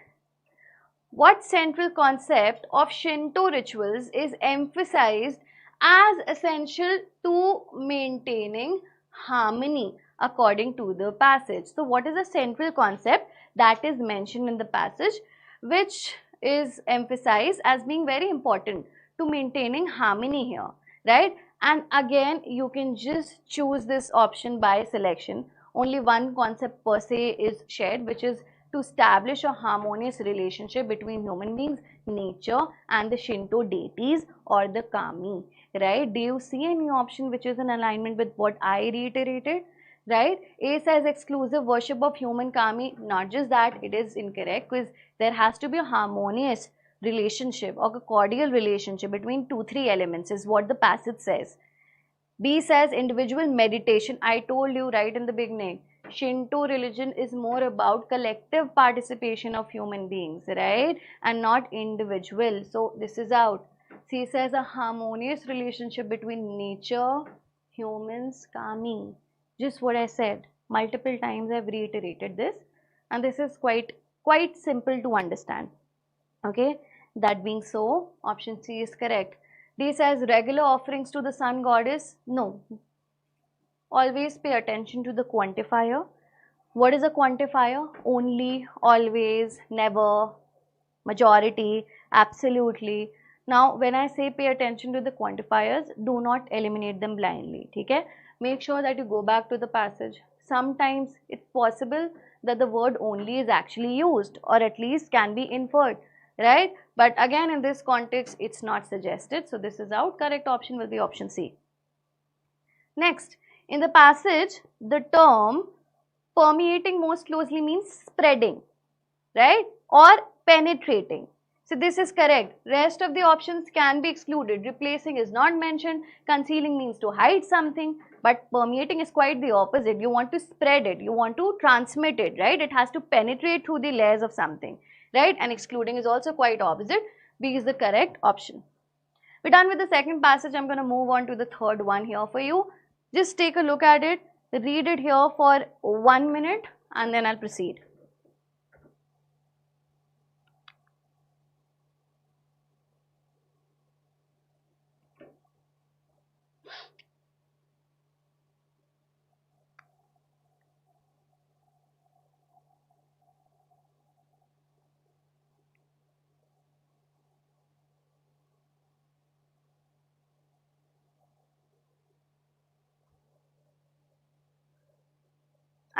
What central concept of Shinto rituals is emphasized as essential to maintaining harmony according to the passage? So what is the central concept that is mentioned in the passage which is emphasized as being very important to maintaining harmony here, right? And again, you can just choose this option by selection. Only one concept per se is shared, which is to establish a harmonious relationship between human beings, nature, and the Shinto deities or the kami, right? Do you see any option which is in alignment with what I reiterated, right? A says exclusive worship of human kami. Not just that, it is incorrect, because there has to be a harmonious relationship or a cordial relationship between 2-3 elements is what the passage says. B says individual meditation. I told you right in the beginning, Shinto religion is more about collective participation of human beings, right? And not individual. So this is out. C says a harmonious relationship between nature, humans, kami. Just what I said. Multiple times I've reiterated this, and this is quite simple to understand. Okay, that being so, option C is correct. D says regular offerings to the sun goddess. No. Always pay attention to the quantifier. What is a quantifier? Only, always, never, majority, absolutely. Now, when I say pay attention to the quantifiers, do not eliminate them blindly. Okay? Make sure that you go back to the passage. Sometimes it's possible that the word only is actually used, or at least can be inferred, right? But again, in this context, it's not suggested. So this is out. Correct option will be option C. Next, in the passage, the term permeating most closely means spreading, right? Or penetrating. So this is correct. Rest of the options can be excluded. Replacing is not mentioned. Concealing means to hide something. But permeating is quite the opposite. You want to spread it. You want to transmit it, right? It has to penetrate through the layers of something, right? And excluding is also quite opposite. B is the correct option. We're done with the second passage. I'm going to move on to the third one here for you. Just take a look at it. Read it here for 1 minute and then I'll proceed.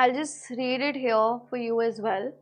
I'll just read it here for you as well.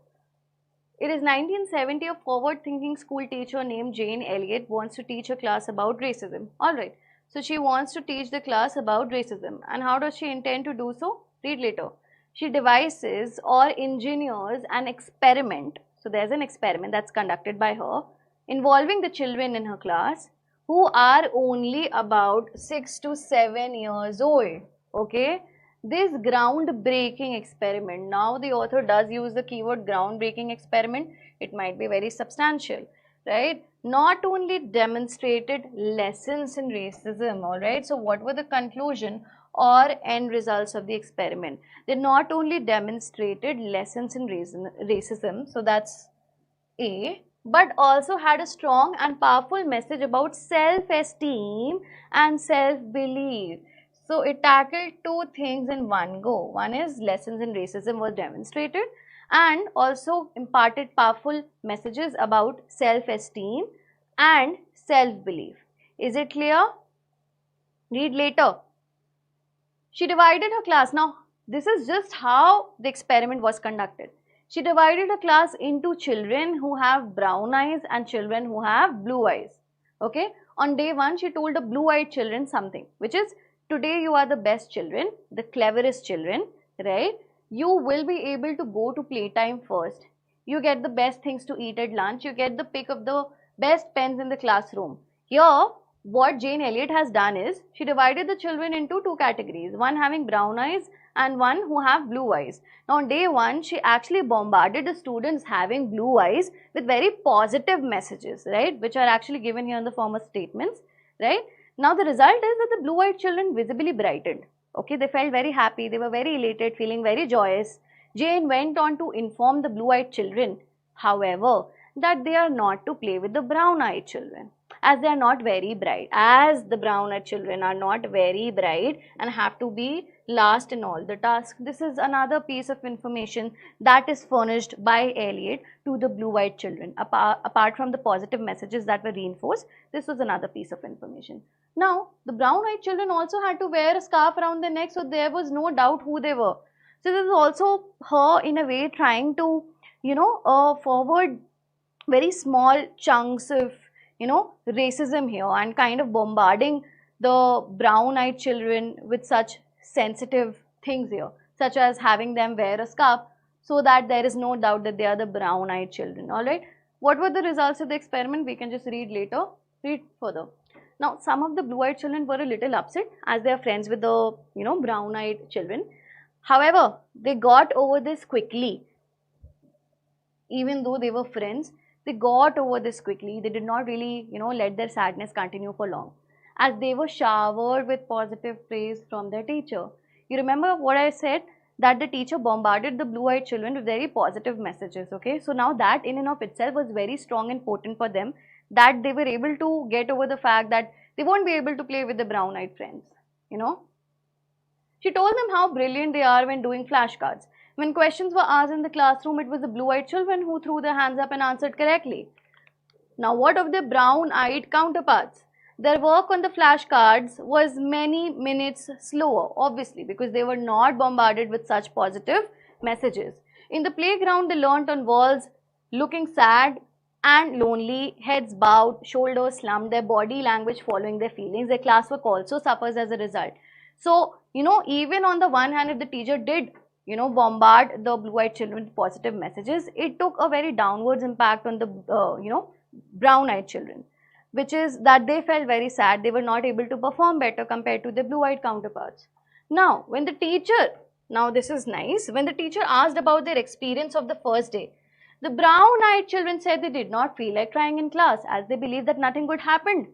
It is 1970. A forward-thinking school teacher named Jane Elliott wants to teach a class about racism. Alright, so she wants to teach the class about racism. And how does she intend to do so? Read later. She devises or engineers an experiment. So there's an experiment that's conducted by her involving the children in her class who are only about 6 to 7 years old. Okay. This groundbreaking experiment, now the author does use the keyword groundbreaking experiment, it might be very substantial, right? Not only demonstrated lessons in racism, alright, so what were the conclusion or end results of the experiment? They not only demonstrated lessons in racism, so that's A, but also had a strong and powerful message about self-esteem and self-belief. So it tackled two things in one go. One is lessons in racism was demonstrated and also imparted powerful messages about self-esteem and self-belief. Is it clear? Read later. She divided her class. Now, this is just how the experiment was conducted. She divided her class into children who have brown eyes and children who have blue eyes. Okay. On day one, she told the blue-eyed children something, which is, today you are the best children, the cleverest children, right? You will be able to go to playtime first. You get the best things to eat at lunch. You get the pick of the best pens in the classroom. Here, what Jane Elliott has done is, she divided the children into two categories, one having brown eyes and one who have blue eyes. Now on day one, she actually bombarded the students having blue eyes with very positive messages, right, which are actually given here in the form of statements, right. Now the result is that the blue-eyed children visibly brightened. Okay, they felt very happy, they were very elated, feeling very joyous. Jane went on to inform the blue-eyed children, however, that they are not to play with the brown-eyed children, as they are not very bright, as the brown-eyed children are not very bright and have to be last in all the tasks. This is another piece of information that is furnished by Elliott to the blue-eyed children. Apart from the positive messages that were reinforced, this was another piece of information. Now, the brown-eyed children also had to wear a scarf around their neck, so there was no doubt who they were. So this is also her in a way trying to, forward very small chunks of, racism here and kind of bombarding the brown-eyed children with such sensitive things here, such as having them wear a scarf so that there is no doubt that they are the brown-eyed children. Alright, what were the results of the experiment? We can just read later, read further. Now, some of the blue-eyed children were a little upset as they are friends with the, brown-eyed children. However, they got over this quickly. Even though they were friends, they got over this quickly. They did not really, let their sadness continue for long, as they were showered with positive praise from their teacher. You remember what I said? That the teacher bombarded the blue-eyed children with very positive messages, okay? So now that in and of itself was very strong and potent for them, that they were able to get over the fact that they won't be able to play with the brown-eyed friends, She told them how brilliant they are when doing flashcards. When questions were asked in the classroom, it was the blue-eyed children who threw their hands up and answered correctly. Now, what of their brown-eyed counterparts? Their work on the flashcards was many minutes slower, obviously, because they were not bombarded with such positive messages. In the playground, they learnt on walls, looking sad and lonely, heads bowed, shoulders slumped, their body language following their feelings. Their classwork also suffers as a result. So, even on the one hand, if the teacher did bombard the blue-eyed children with positive messages, it took a very downwards impact on the, brown-eyed children, which is that they felt very sad. They were not able to perform better compared to their blue-eyed counterparts. Now, when the teacher, now this is nice, when the teacher asked about their experience of the first day, the brown-eyed children said they did not feel like crying in class, as they believed that nothing good happened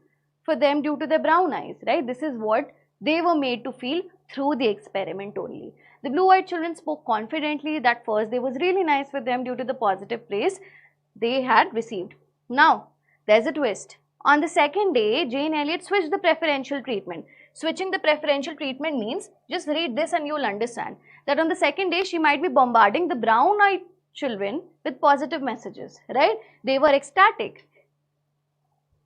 for them due to their brown eyes, right? This is what they were made to feel through the experiment only. The blue-eyed children spoke confidently that first day was really nice for them due to the positive praise they had received. Now, there's a twist. On the second day, Jane Elliott switched the preferential treatment. Switching the preferential treatment means, just read this and you'll understand, that on the second day, she might be bombarding the brown-eyed children with positive messages, right? They were ecstatic.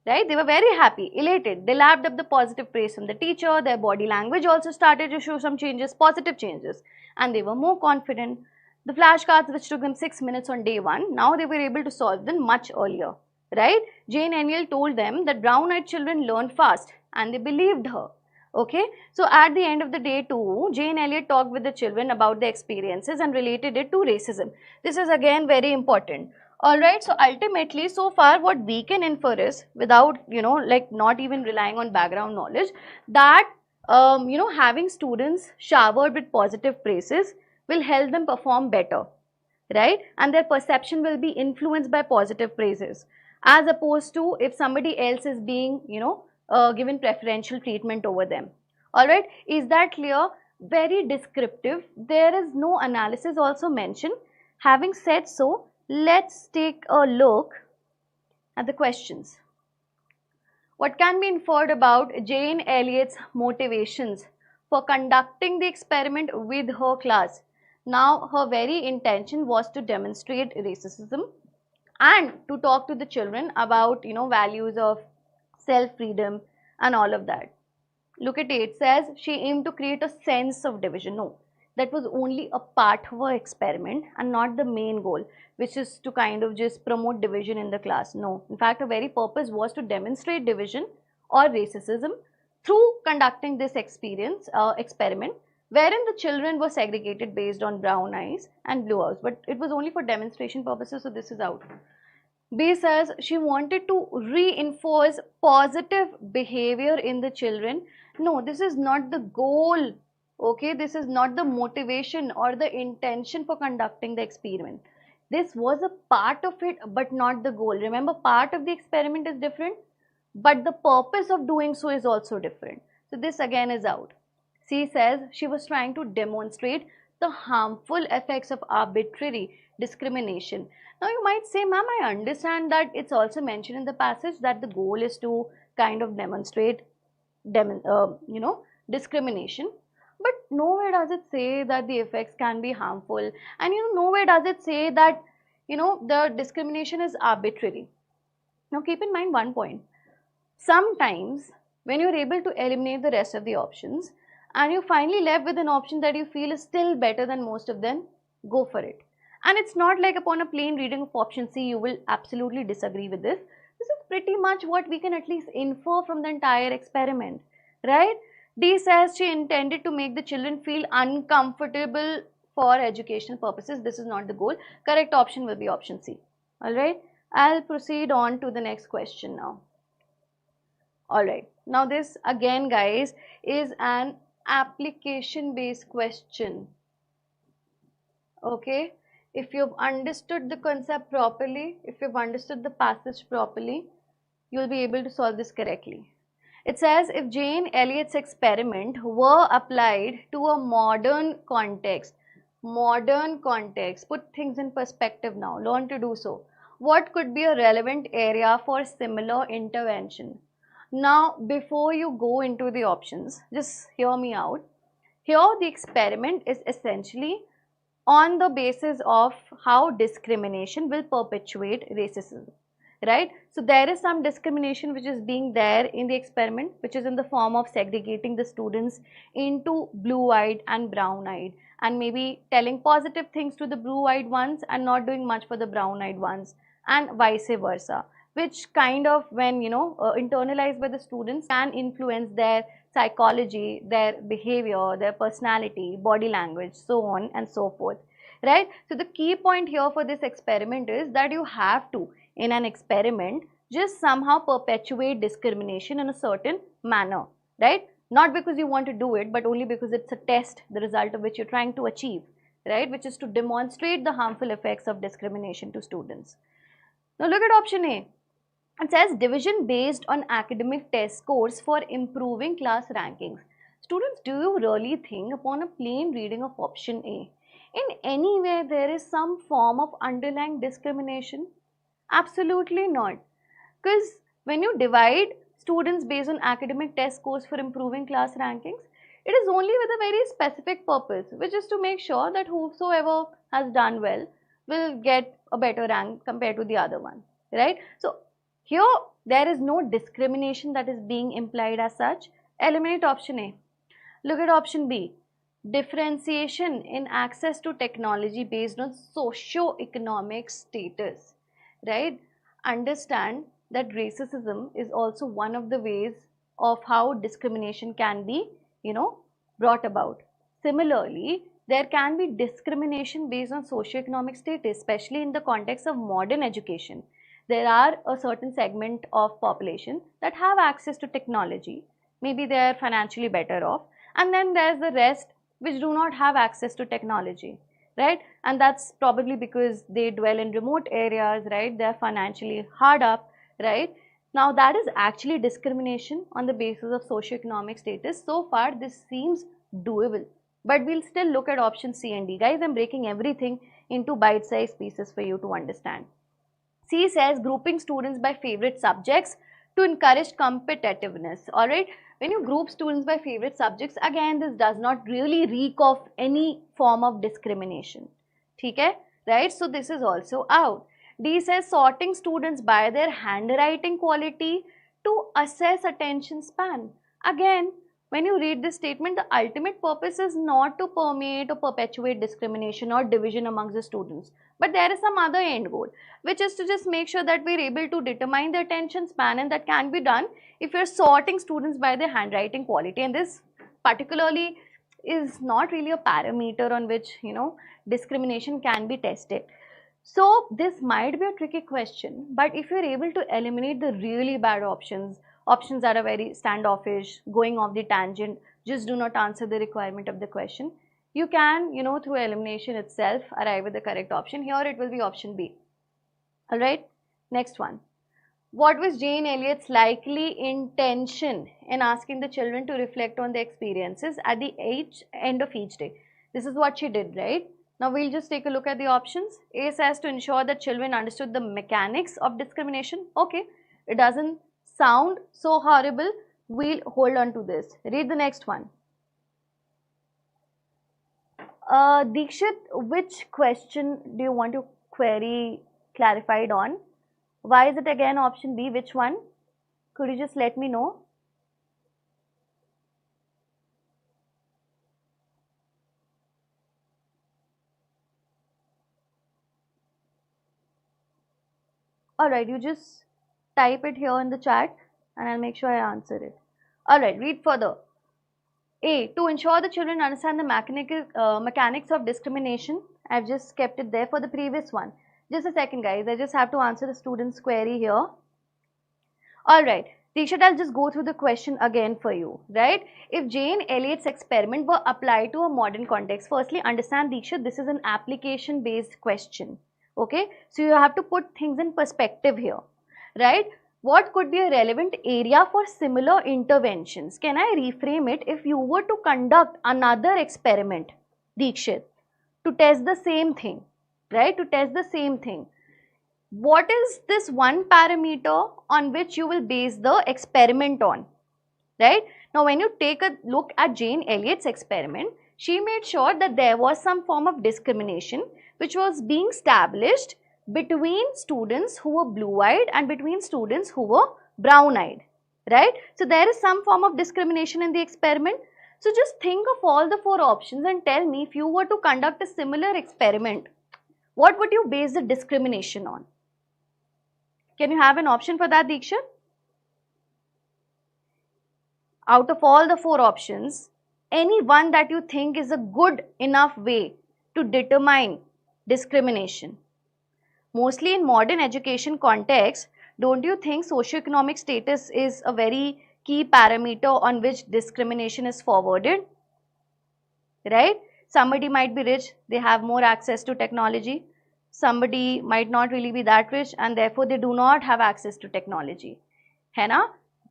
Right? They were very happy, elated. They lapped up the positive praise from the teacher. Their body language also started to show some changes, positive changes. And they were more confident. The flashcards, which took them 6 minutes on day one, now they were able to solve them much earlier. Right? Jane Elliott told them that brown-eyed children learn fast and they believed her. Okay? So at the end of the day too, Jane Elliott talked with the children about their experiences and related it to racism. This is again very important. Alright, so ultimately, so far what we can infer is, without, not even relying on background knowledge, that, having students showered with positive praises will help them perform better, right? And their perception will be influenced by positive praises, as opposed to if somebody else is being, given preferential treatment over them. Alright, is that clear? Very descriptive. There is no analysis also mentioned. Having said so, let's take a look at the questions. What can be inferred about Jane Elliott's motivations for conducting the experiment with her class? Now, her very intention was to demonstrate racism and to talk to the children about, values of self-freedom and all of that. Look at it. It says she aimed to create a sense of division. No, that was only a part of her experiment and not the main goal, which is to kind of just promote division in the class. No, in fact, her very purpose was to demonstrate division or racism through conducting this experiment, wherein the children were segregated based on brown eyes and blue eyes. But it was only for demonstration purposes, so this is out. B says she wanted to reinforce positive behavior in the children. No, this is not the goal. Okay, this is not the motivation or the intention for conducting the experiment. This was a part of it, but not the goal. Remember, part of the experiment is different, but the purpose of doing so is also different. So this again is out. C says she was trying to demonstrate the harmful effects of arbitrary discrimination. Now you might say, ma'am, I understand that it's also mentioned in the passage that the goal is to kind of demonstrate, discrimination. But nowhere does it say that the effects can be harmful, and nowhere does it say that the discrimination is arbitrary. Now keep in mind one point. Sometimes when you're able to eliminate the rest of the options and you're finally left with an option that you feel is still better than most of them, go for it. And it's not like upon a plain reading of option C you will absolutely disagree with this. This is pretty much what we can at least infer from the entire experiment, right? D says she intended to make the children feel uncomfortable for educational purposes. This is not the goal. Correct option will be option C. Alright, I'll proceed on to the next question now. Alright, now this again guys is an application based question. Okay, if you've understood the concept properly, if you've understood the passage properly, you'll be able to solve this correctly. It says if Jane Elliott's experiment were applied to a modern context, put things in perspective now, learn to do so. What could be a relevant area for similar intervention? Now, before you go into the options, just hear me out. Here the experiment is essentially on the basis of how discrimination will perpetuate racism. Right? So there is some discrimination which is being there in the experiment, which is in the form of segregating the students into blue-eyed and brown-eyed, and maybe telling positive things to the blue-eyed ones and not doing much for the brown-eyed ones, and vice versa, which kind of, when internalized by the students, can influence their psychology, their behavior, their personality, body language, so on and so forth. Right? So the key point here for this experiment is that you have to, in an experiment, just somehow perpetuate discrimination in a certain manner, right? Not because you want to do it, but only because it's a test, the result of which you're trying to achieve, right? Which is to demonstrate the harmful effects of discrimination to students. Now look at option A. It says division based on academic test scores for improving class rankings. Students, do you really think upon a plain reading of option A, in any way there is some form of underlying discrimination? Absolutely not. Because when you divide students based on academic test scores for improving class rankings, it is only with a very specific purpose, which is to make sure that whosoever has done well will get a better rank compared to the other one, right? So here there is no discrimination that is being implied as such. Eliminate option A. Look at option B. Differentiation in access to technology based on socio-economic status. Right? Understand that racism is also one of the ways of how discrimination can be, brought about. Similarly, there can be discrimination based on socioeconomic status, especially in the context of modern education. There are a certain segment of population that have access to technology. Maybe they are financially better off. And then there's the rest which do not have access to technology. Right? And that's probably because they dwell in remote areas, right? They're financially hard up, right? Now that is actually discrimination on the basis of socioeconomic status. So far this seems doable, but we'll still look at option C and D. Guys, I'm breaking everything into bite-sized pieces for you to understand. C says grouping students by favorite subjects to encourage competitiveness. Alright, when you group students by favorite subjects, again this does not really reek of any form of discrimination. Okay? Right? So this is also out. D says sorting students by their handwriting quality to assess attention span. Again, when you read this statement, the ultimate purpose is not to permeate or perpetuate discrimination or division amongst the students. But there is some other end goal, which is to just make sure that we are able to determine the attention span, and that can be done if you are sorting students by their handwriting quality. And this particularly is not really a parameter on which, discrimination can be tested. So this might be a tricky question, but if you're able to eliminate the really bad options that are very standoffish, going off the tangent, just do not answer the requirement of the question, you can, through elimination itself arrive at the correct option. Here it will be option B. Alright, next one. What was Jane Elliott's likely intention in asking the children to reflect on their experiences at the end of each day? This is what she did, right? Now we'll just take a look at the options. A says to ensure that children understood the mechanics of discrimination. Okay, it doesn't sound so horrible. We'll hold on to this. Read the next one. Dikshit, which question do you want to query clarified on? Why is it again option B? Which one? Could you just let me know? Alright, you just type it here in the chat and I'll make sure I answer it. Alright, read further. A, to ensure the children understand the mechanics of discrimination. I've just kept it there for the previous one. Just a second, guys. I just have to answer the student's query here. Alright, Dikshit, I'll just go through the question again for you, right? If Jane Elliott's experiment were applied to a modern context, firstly, understand, Dikshit, this is an application-based question. Okay, so you have to put things in perspective here, right? What could be a relevant area for similar interventions? Can I reframe it? If you were to conduct another experiment, Dikshit, to test the same thing, right? To test the same thing. What is this one parameter on which you will base the experiment on, right? Now, when you take a look at Jane Elliott's experiment, she made sure that there was some form of discrimination which was being established between students who were blue-eyed and between students who were brown-eyed, right? So, there is some form of discrimination in the experiment. So, just think of all the 4 options and tell me, if you were to conduct a similar experiment, what would you base the discrimination on? Can you have an option for that, Diksha? Out of all the 4 options, any one that you think is a good enough way to determine discrimination. Mostly in modern education context, don't you think socioeconomic status is a very key parameter on which discrimination is forwarded? Right? Somebody might be rich, they have more access to technology. Somebody might not really be that rich and therefore they do not have access to technology. Hai na?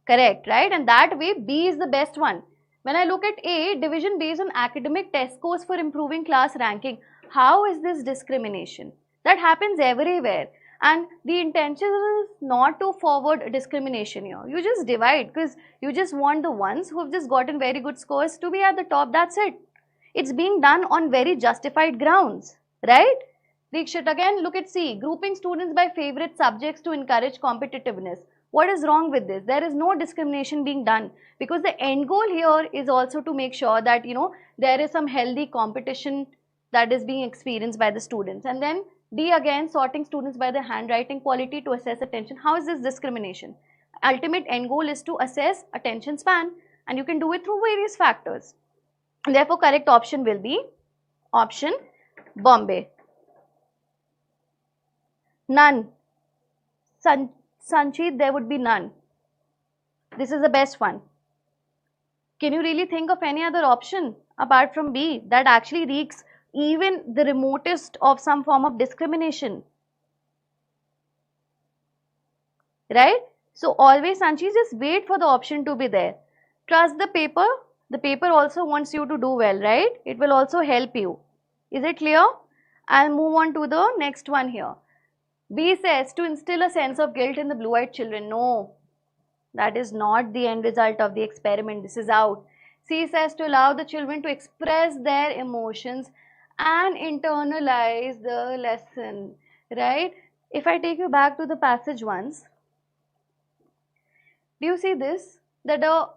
Correct, right? And that way B is the best one. When I look at A, division based on academic test scores for improving class ranking, how is this discrimination? That happens everywhere. And the intention is not to forward discrimination here. You just divide because you just want the ones who have just gotten very good scores to be at the top. That's it. It's being done on very justified grounds, right? Dikshit, again, look at C. Grouping students by favorite subjects to encourage competitiveness. What is wrong with this? There is no discrimination being done because the end goal here is also to make sure that, there is some healthy competition that is being experienced by the students. And then D again, sorting students by their handwriting quality to assess attention. How is this discrimination? Ultimate end goal is to assess attention span, and you can do it through various factors. And therefore, correct option will be option Bombay. None. Sanchit, there would be none. This is the best one. Can you really think of any other option apart from B that actually reeks even the remotest of some form of discrimination? Right? So always, Sanchit, just wait for the option to be there. Trust the paper. The paper also wants you to do well, right? It will also help you. Is it clear? I'll move on to the next one here. B says to instill a sense of guilt in the blue-eyed children. No, that is not the end result of the experiment. This is out. C says to allow the children to express their emotions and internalize the lesson, right? If I take you back to the passage once, do you see this? That the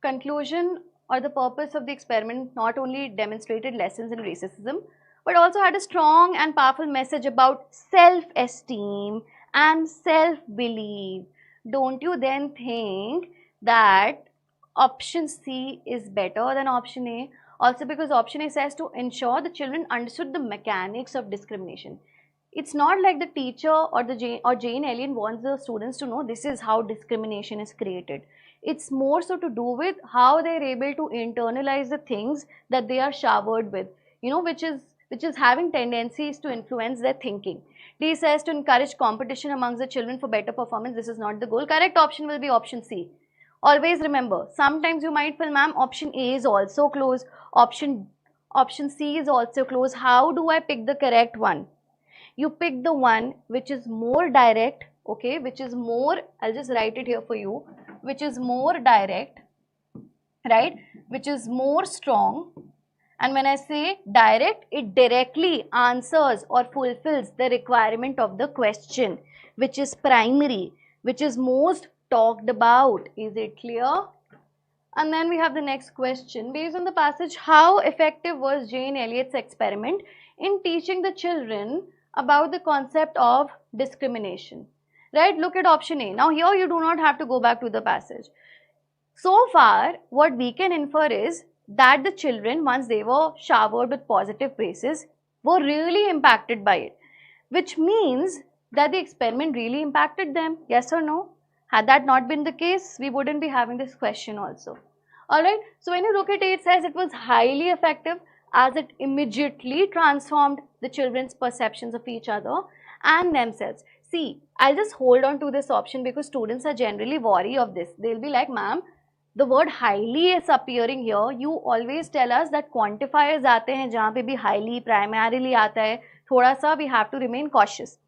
conclusion or the purpose of the experiment not only demonstrated lessons in racism, but also had a strong and powerful message about self-esteem and self-belief. Don't you then think that option C is better than option A? Also because option A says to ensure the children understood the mechanics of discrimination. It's not like the teacher or Jane Elliott wants the students to know this is how discrimination is created. It's more so to do with how they're able to internalize the things that they are showered with, you know, which is having tendencies to influence their thinking. D says to encourage competition amongst the children for better performance. This is not the goal. Correct option will be option C. Always remember, sometimes you might feel, ma'am, option A is also close, option C is also close. How do I pick the correct one? You pick the one which is more direct, okay, which is more, I'll just write it here for you, which is more direct, right, which is more strong. And when I say direct, it directly answers or fulfills the requirement of the question, which is primary, which is most talked about. Is it clear? And then we have the next question. Based on the passage, how effective was Jane Elliott's experiment in teaching the children about the concept of discrimination? Right? Look at option A. Now here you do not have to go back to the passage. So far, what we can infer is that the children, once they were showered with positive praises, were really impacted by it, which means that the experiment really impacted them. Yes or no? Had that not been the case, we wouldn't be having this question also. Alright, so when you look at it, it says it was highly effective as it immediately transformed the children's perceptions of each other and themselves. See, I'll just hold on to this option because students are generally wary of this. They'll be like, ma'am, the word highly is appearing here. You always tell us that quantifiers आते हैं जहाँ पे भी highly, primarily आता है. थोड़ा सा we have to remain cautious.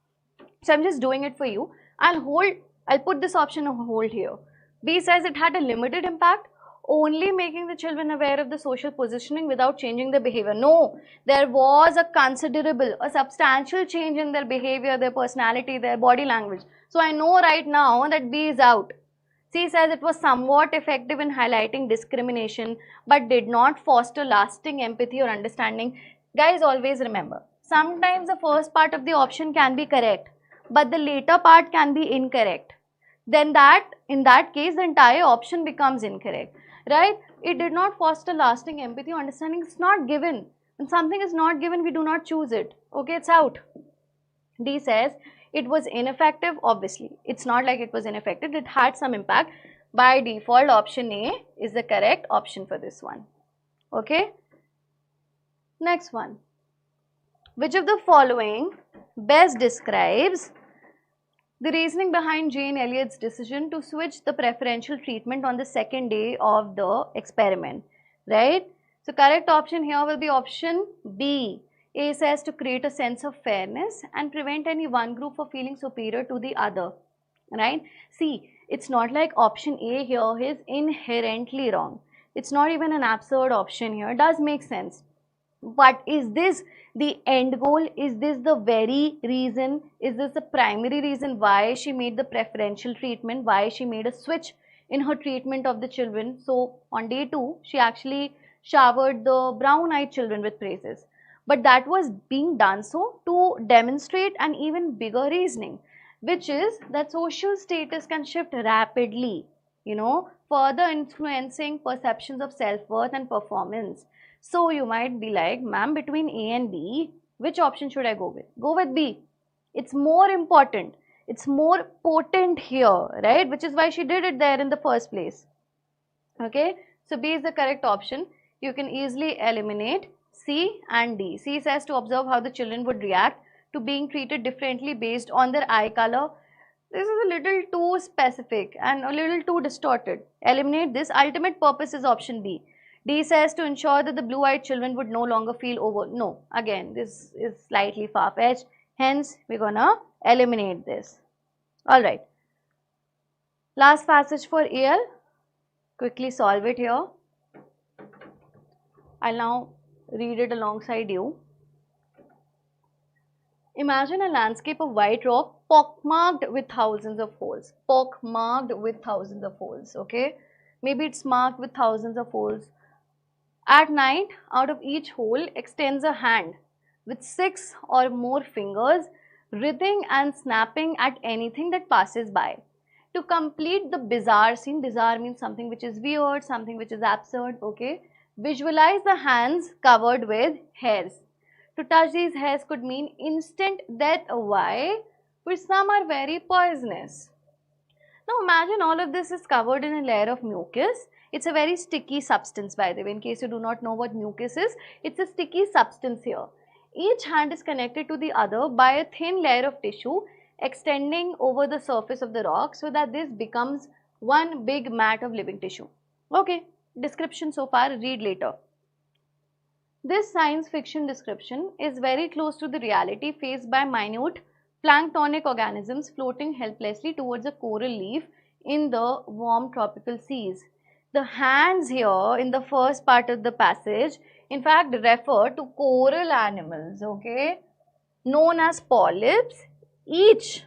So I'm just doing it for you. I'll put this option on hold here. B says it had a limited impact, only making the children aware of the social positioning without changing their behavior. No, there was a substantial change in their behavior, their personality, their body language. So I know right now that B is out. C says it was somewhat effective in highlighting discrimination but did not foster lasting empathy or understanding. Guys, always remember, sometimes the first part of the option can be correct, but the later part can be incorrect. Then in that case, the entire option becomes incorrect, right? It did not foster lasting empathy or understanding. It's not given. When something is not given, we do not choose it. Okay, it's out. D says it was ineffective. Obviously, it's not like it was ineffective. It had some impact. By default, option A is the correct option for this one. Okay. Next one. Which of the following best describes the reasoning behind Jane Elliott's decision to switch the preferential treatment on the second day of the experiment, right? So correct option here will be option B. A says to create a sense of fairness and prevent any one group from feeling superior to the other, right? See, it's not like option A here is inherently wrong. It's not even an absurd option here. It does make sense. But is this the end goal? Is this the very reason? Is this the primary reason why she made the preferential treatment? Why she made a switch in her treatment of the children? So on day 2, she actually showered the brown-eyed children with praises. But that was being done so to demonstrate an even bigger reasoning, which is that social status can shift rapidly, you know, further influencing perceptions of self-worth and performance. So you might be like, ma'am, between A and B, which option should I go with? Go with B. It's more important. It's more potent here, right? Which is why she did it there in the first place. Okay. So B is the correct option. You can easily eliminate C and D. C says to observe how the children would react to being treated differently based on their eye color. This is a little too specific and a little too distorted. Eliminate this. Ultimate purpose is option B. D says to ensure that the blue-eyed children would no longer feel over. No, again, this is slightly far-fetched. Hence, we're gonna eliminate this. Alright. Last passage for EL. Quickly solve it here. I'll now read it alongside you. Imagine a landscape of white rock pockmarked with thousands of holes. Pockmarked with thousands of holes, okay? Maybe it's marked with thousands of holes. At night, out of each hole extends a hand with 6 or more fingers, writhing and snapping at anything that passes by. To complete the bizarre scene, bizarre means something which is weird, something which is absurd, okay? Visualize the hands covered with hairs. To touch these hairs could mean instant death. Why? For some are very poisonous. Now imagine all of this is covered in a layer of mucus. It's a very sticky substance, by the way, in case you do not know what mucus is. It's a sticky substance here. Each hand is connected to the other by a thin layer of tissue extending over the surface of the rock so that this becomes one big mat of living tissue. Okay, description so far, read later. This science fiction description is very close to the reality faced by minute planktonic organisms floating helplessly towards a coral leaf in the warm tropical seas. The hands here in the first part of the passage in fact refer to coral animals, okay, known as polyps, each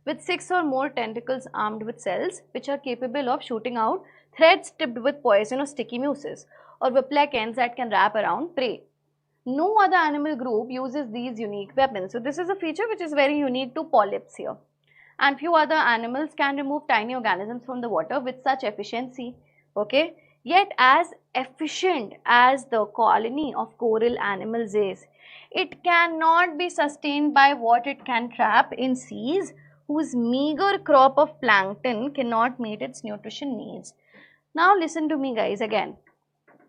with 6 or more tentacles armed with cells which are capable of shooting out threads tipped with poisonous sticky mucus or whip-like ends that can wrap around prey. No other animal group uses these unique weapons. So this is a feature which is very unique to polyps here. And few other animals can remove tiny organisms from the water with such efficiency. Okay. Yet as efficient as the colony of coral animals is, it cannot be sustained by what it can trap in seas whose meager crop of plankton cannot meet its nutrition needs. Now listen to me guys again.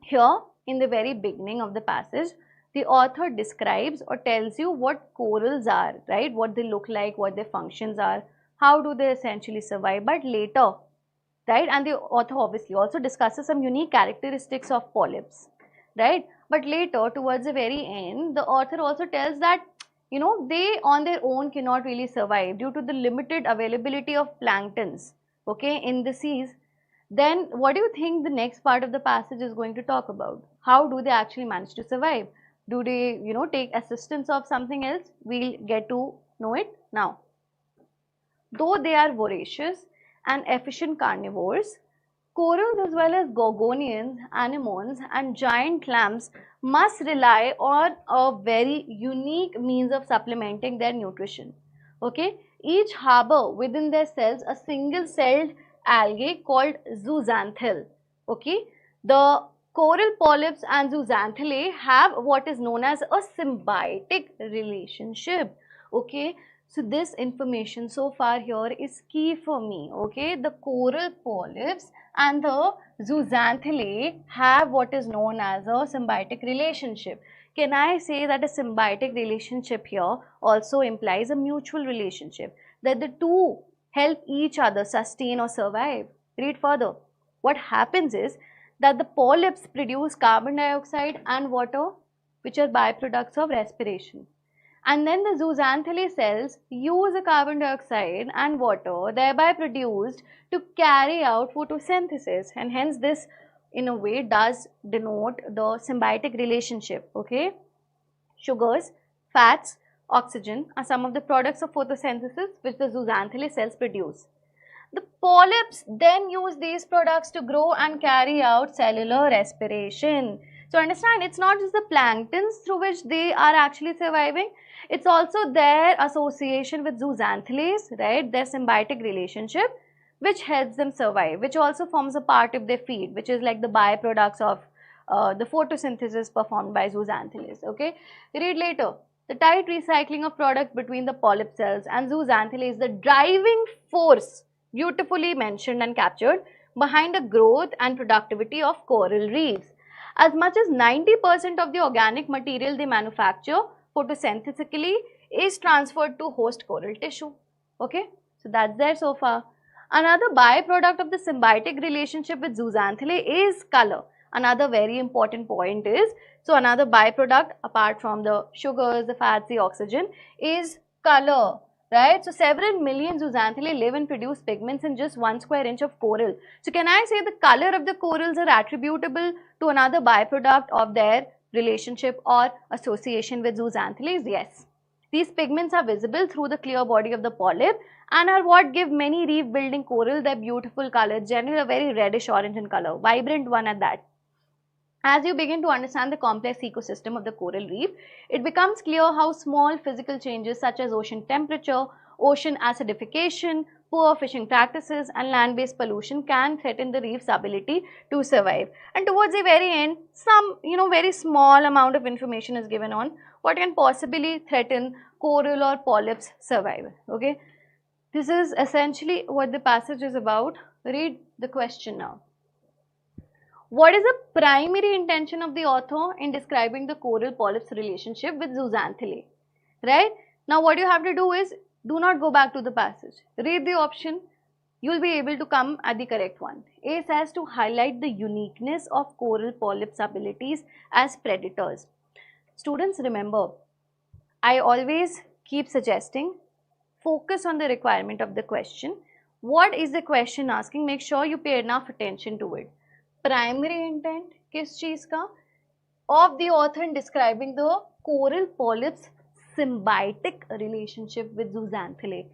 Here in the very beginning of the passage, the author describes or tells you what corals are, right? What they look like, what their functions are, how do they essentially survive. But later, right, and the author obviously also discusses some unique characteristics of polyps, right? But later, towards the very end, the author also tells that, you know, they on their own cannot really survive due to the limited availability of planktons, okay, in the seas. Then what do you think the next part of the passage is going to talk about? How do they actually manage to survive? Do they, you know, take assistance of something else? We'll get to know it now. Though they are voracious and efficient carnivores, corals as well as gorgonians, anemones and giant clams must rely on a very unique means of supplementing their nutrition. Okay, each harbor within their cells a single-celled algae called zooxanthelle. Okay, the coral polyps and zooxanthellae have what is known as a symbiotic relationship. Okay, so this information so far here is key for me. Okay, the coral polyps and the zooxanthellae have what is known as a symbiotic relationship. Can I say that a symbiotic relationship here also implies a mutual relationship, that the two help each other sustain or survive? Read further. What happens is that the polyps produce carbon dioxide and water, which are byproducts of respiration. And then the zooxanthellae cells use the carbon dioxide and water thereby produced to carry out photosynthesis, and hence this in a way does denote the symbiotic relationship. Okay, sugars, fats, oxygen are some of the products of photosynthesis which the zooxanthellae cells produce. The polyps then use these products to grow and carry out cellular respiration. So understand, it's not just the planktons through which they are actually surviving, it's also their association with zooxanthellae, right, their symbiotic relationship which helps them survive, which also forms a part of their feed, which is like the byproducts of the photosynthesis performed by zooxanthellae. Okay, read later. The tight recycling of products between the polyp cells and zooxanthellae is the driving force, beautifully mentioned and captured, behind the growth and productivity of coral reefs. As much as 90% of the organic material they manufacture photosynthetically is transferred to host coral tissue. Okay, so that's there so far. Another byproduct of the symbiotic relationship with zooxanthellae is color. another very important point is, so another byproduct apart from the sugars, the fats, the oxygen is color, right? So several million zooxanthellae live and produce pigments in just 1 square inch of coral. So can I say the color of the corals are attributable to another byproduct of their relationship or association with zooxanthellae? Yes. These pigments are visible through the clear body of the polyp and are what give many reef building coral their beautiful color, generally a very reddish orange in color, vibrant one at that. As you begin to understand the complex ecosystem of the coral reef, it becomes clear how small physical changes such as ocean temperature, ocean acidification, poor fishing practices and land-based pollution can threaten the reef's ability to survive. And towards the very end, some very small amount of information is given on what can possibly threaten coral or polyps survival. Okay, this is essentially what the passage is about. Read the question now. What is the primary intention of the author in describing the coral polyps relationship with zooxanthellae? Right? Now what you have to do is, do not go back to the passage. Read the option. You will be able to come at the correct one. A says to highlight the uniqueness of coral polyps' abilities as predators. Students, remember, I always keep suggesting, focus on the requirement of the question. What is the question asking? Make sure you pay enough attention to it. Primary intent किस चीज का? Of the author in describing the coral polyps symbiotic relationship with zooxanthellae,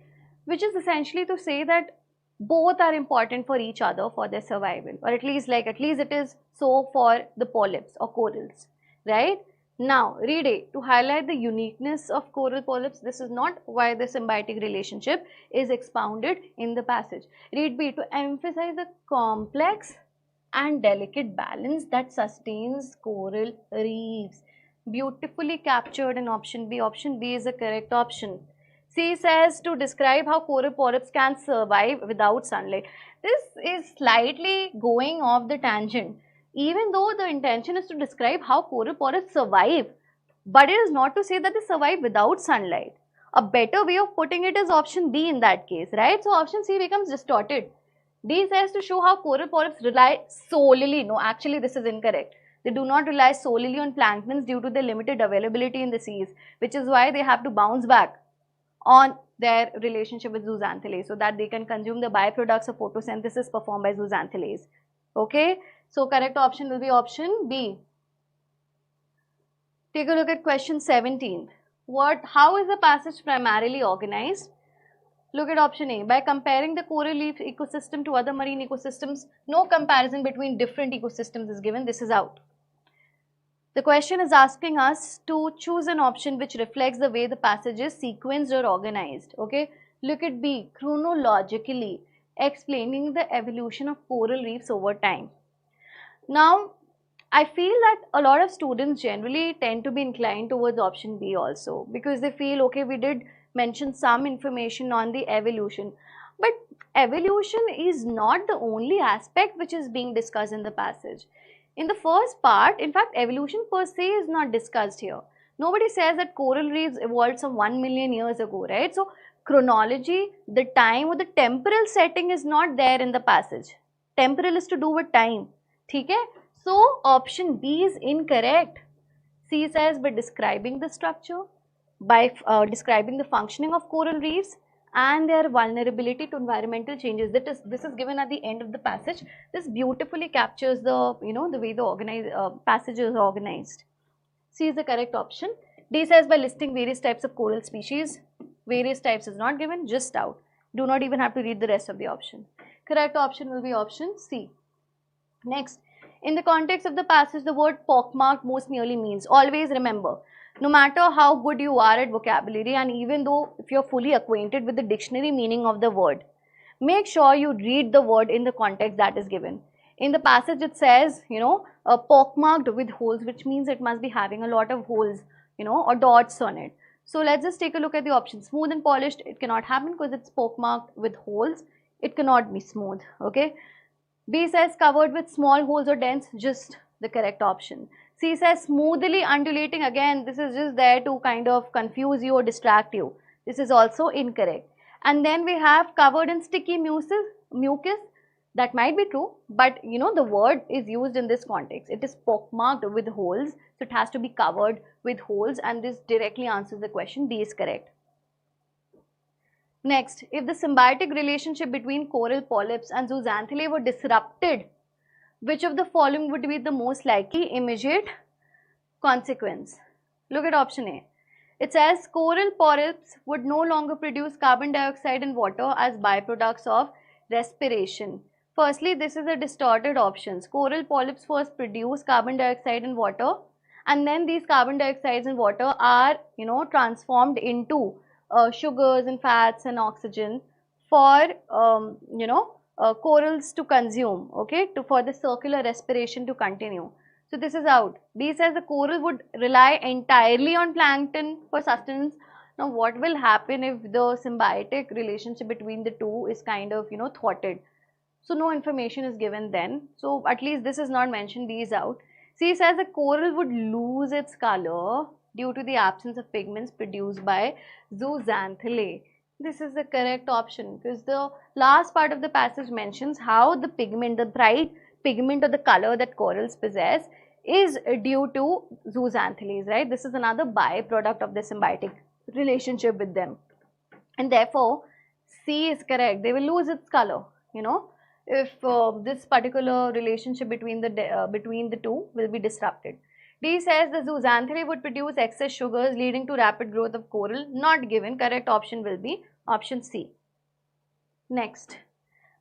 which is essentially to say that both are important for each other for their survival, or at least it is so for the polyps or corals, right? Now read A, to highlight the uniqueness of coral polyps. This is not why the symbiotic relationship is expounded in the passage. Read B, to emphasize the complex and delicate balance that sustains coral reefs. Beautifully captured in option B. Option B is the correct option. C says to describe how coral polyps can survive without sunlight. This is slightly going off the tangent, even though the intention is to describe how coral polyps survive, but it is not to say that they survive without sunlight. A better way of putting it is option B in that case, right? So option C becomes distorted. D says to show how coral polyps rely solely, no, actually this is incorrect. They do not rely solely on planktons due to their limited availability in the seas, which is why they have to bounce back on their relationship with zooxanthellae so that they can consume the byproducts of photosynthesis performed by zooxanthellae. Okay, so correct option will be option B. Take a look at question 17. How is the passage primarily organized? Look at option A. By comparing the coral reef ecosystem to other marine ecosystems, no comparison between different ecosystems is given. This is out. The question is asking us to choose an option which reflects the way the passage is sequenced or organized. Okay. Look at B. Chronologically explaining the evolution of coral reefs over time. Now, I feel that a lot of students generally tend to be inclined towards option B also, because they feel, okay, we did mention some information on the evolution, but evolution is not the only aspect which is being discussed in the passage. In the first part, in fact, evolution per se is not discussed here. Nobody says that coral reefs evolved some 1 million years ago, right? So chronology, the time or the temporal setting is not there in the passage. Temporal is to do with time. Okay? So option B is incorrect. C says by describing the structure, by describing the functioning of coral reefs and their vulnerability to environmental changes. This is given at the end of the passage. This beautifully captures the the way the passage is organized. C is the correct option. D says by listing various types of coral species. Various types is not given, just out. Do not even have to read the rest of the option. Correct option will be option C. Next, in the context of the passage, the word pockmarked most nearly means, always remember, no matter how good you are at vocabulary and even though if you are fully acquainted with the dictionary meaning of the word, make sure you read the word in the context that is given. In the passage it says, pockmarked with holes, which means it must be having a lot of holes, or dots on it. So let's just take a look at the option. Smooth and polished, it cannot happen because it's pockmarked with holes. It cannot be smooth, okay. B says covered with small holes or dents, just the correct option. C says smoothly undulating, again this is just there to kind of confuse you or distract you. This is also incorrect. And then we have covered in sticky mucus. That might be true, but you know, the word is used in this context. It is pockmarked with holes, so it has to be covered with holes, and this directly answers the question. D is correct. Next, if the symbiotic relationship between coral polyps and zooxanthellae were disrupted, which of the following would be the most likely immediate consequence? Look at option A. It says coral polyps would no longer produce carbon dioxide and water as byproducts of respiration. Firstly, this is a distorted option. Coral polyps first produce carbon dioxide and water, and then these carbon dioxides and water are, you know, transformed into sugars and fats and oxygen for, corals to consume, okay, for the circular respiration to continue. So this is out. B says the coral would rely entirely on plankton for sustenance. Now what will happen if the symbiotic relationship between the two is kind of, you know, thwarted? So no information is given then. So at least this is not mentioned. D is out. C says the coral would lose its color due to the absence of pigments produced by zooxanthellae. This is the correct option because the last part of the passage mentions how the pigment, the bright pigment or the color that corals possess is due to zooxanthellae, right? This is another byproduct of the symbiotic relationship with them, and therefore C is correct. They will lose its color, you know, if this particular relationship between the two will be disrupted. D says the zooxanthellae would produce excess sugars leading to rapid growth of coral. Not given. Correct option will be option C. Next,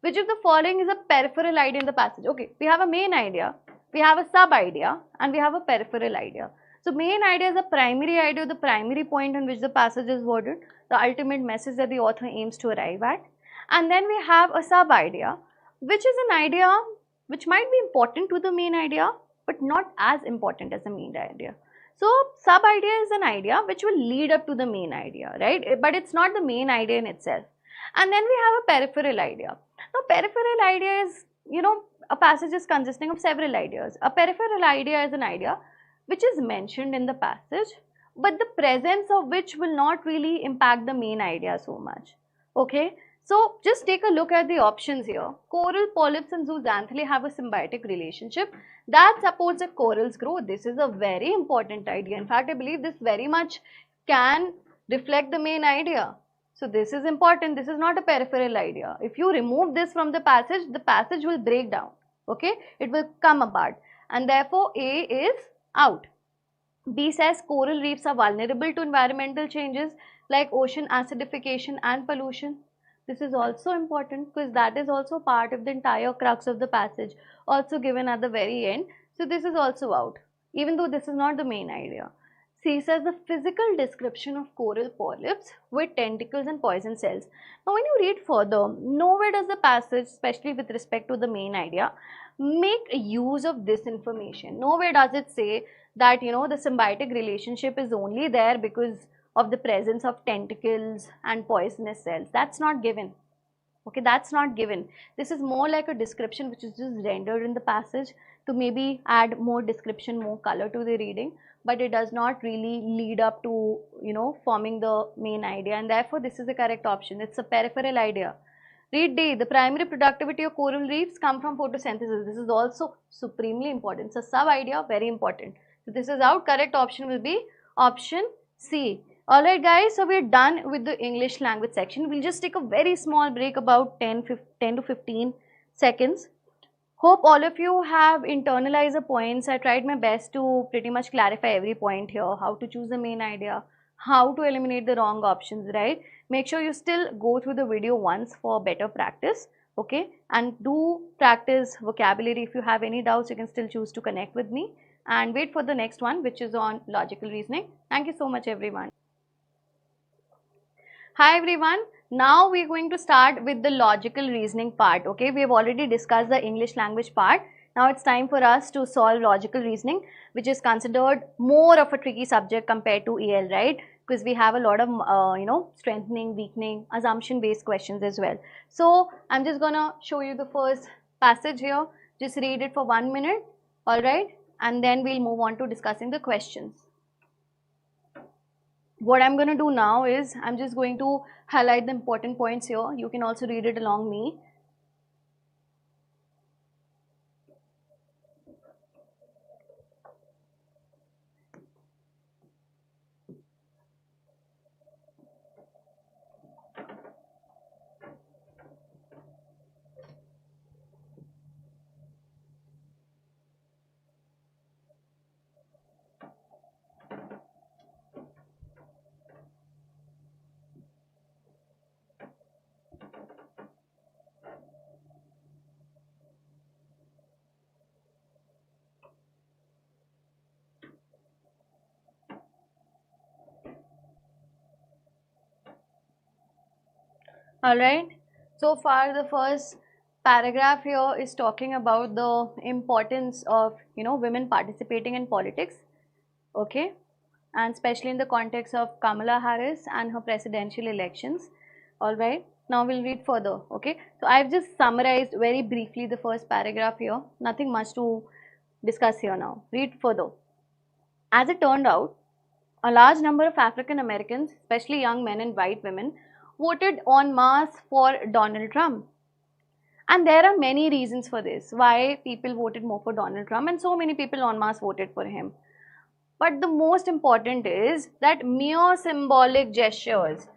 which of the following is a peripheral idea in the passage? Okay, we have a main idea, we have a sub idea, and we have a peripheral idea. So main idea is a primary idea, the primary point on which the passage is worded, the ultimate message that the author aims to arrive at. And then we have a sub idea, which is an idea which might be important to the main idea, but not as important as the main idea. So sub idea is an idea which will lead up to the main idea, right? But it's not the main idea in itself. And then we have a peripheral idea. Now peripheral idea is, you know, a passage is consisting of several ideas. A peripheral idea is an idea which is mentioned in the passage, but the presence of which will not really impact the main idea so much. Okay, so just take a look at the options here. Coral polyps and zooxanthellae have a symbiotic relationship that supports that corals grow. This is a very important idea. In fact, I believe this very much can reflect the main idea. So this is important. This is not a peripheral idea. If you remove this from the passage will break down. Okay, it will come apart, and therefore A is out. B says coral reefs are vulnerable to environmental changes like ocean acidification and pollution. This is also important because that is also part of the entire crux of the passage, also given at the very end. So this is also out, even though this is not the main idea. C says the physical description of coral polyps with tentacles and poison cells. Now when you read further, nowhere does the passage, especially with respect to the main idea, make use of this information. Nowhere does it say that, you know, the symbiotic relationship is only there because of the presence of tentacles and poisonous cells. That's not given. Okay, that's not given. This is more like a description which is just rendered in the passage to maybe add more description, more color to the reading, but it does not really lead up to, you know, forming the main idea, and therefore this is the correct option. It's a peripheral idea. Read D. The primary productivity of coral reefs come from photosynthesis. This is also supremely important. It's a sub idea, very important. So this is out. Correct option will be option C. Alright guys, so we're done with the English language section. We'll just take a very small break, about 10 to 15 seconds. Hope all of you have internalized the points. I tried my best to pretty much clarify every point here, how to choose the main idea, how to eliminate the wrong options, right? Make sure you still go through the video once for better practice, okay? And do practice vocabulary. If you have any doubts, you can still choose to connect with me and wait for the next one, which is on logical reasoning. Thank you so much, everyone. Hi everyone, now we are going to start with the logical reasoning part. Okay, we have already discussed the English language part. Now it's time for us to solve logical reasoning, which is considered more of a tricky subject compared to EL, right? Because we have a lot of strengthening, weakening, assumption based questions as well. So I'm just gonna show you the first passage here. Just read it for 1 minute, all right, and then we'll move on to discussing the questions. What I'm going to do now is I'm just going to highlight the important points here. You can also read it along me. Alright, so far the first paragraph here is talking about the importance of women participating in politics, okay, and especially in the context of Kamala Harris and her presidential elections. Alright, now we'll read further, okay. So I've just summarized very briefly the first paragraph here, nothing much to discuss here now. Read further. As it turned out, a large number of African Americans, especially young men and white women, voted en masse for Donald Trump. And there are many reasons for this, why people voted more for Donald Trump, and so many people en masse voted for him. But the most important is that mere symbolic gestures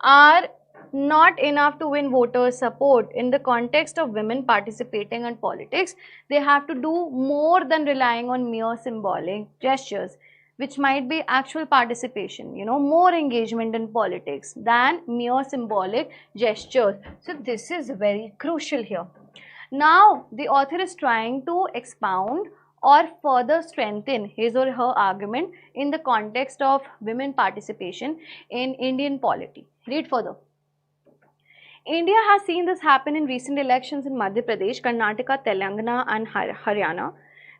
are not enough to win voters' support. In the context of women participating in politics, they have to do more than relying on mere symbolic gestures, which might be actual participation, more engagement in politics than mere symbolic gestures. So this is very crucial here. Now, the author is trying to expound or further strengthen his or her argument in the context of women participation in Indian polity. Read further. India has seen this happen in recent elections in Madhya Pradesh, Karnataka, Telangana and Haryana.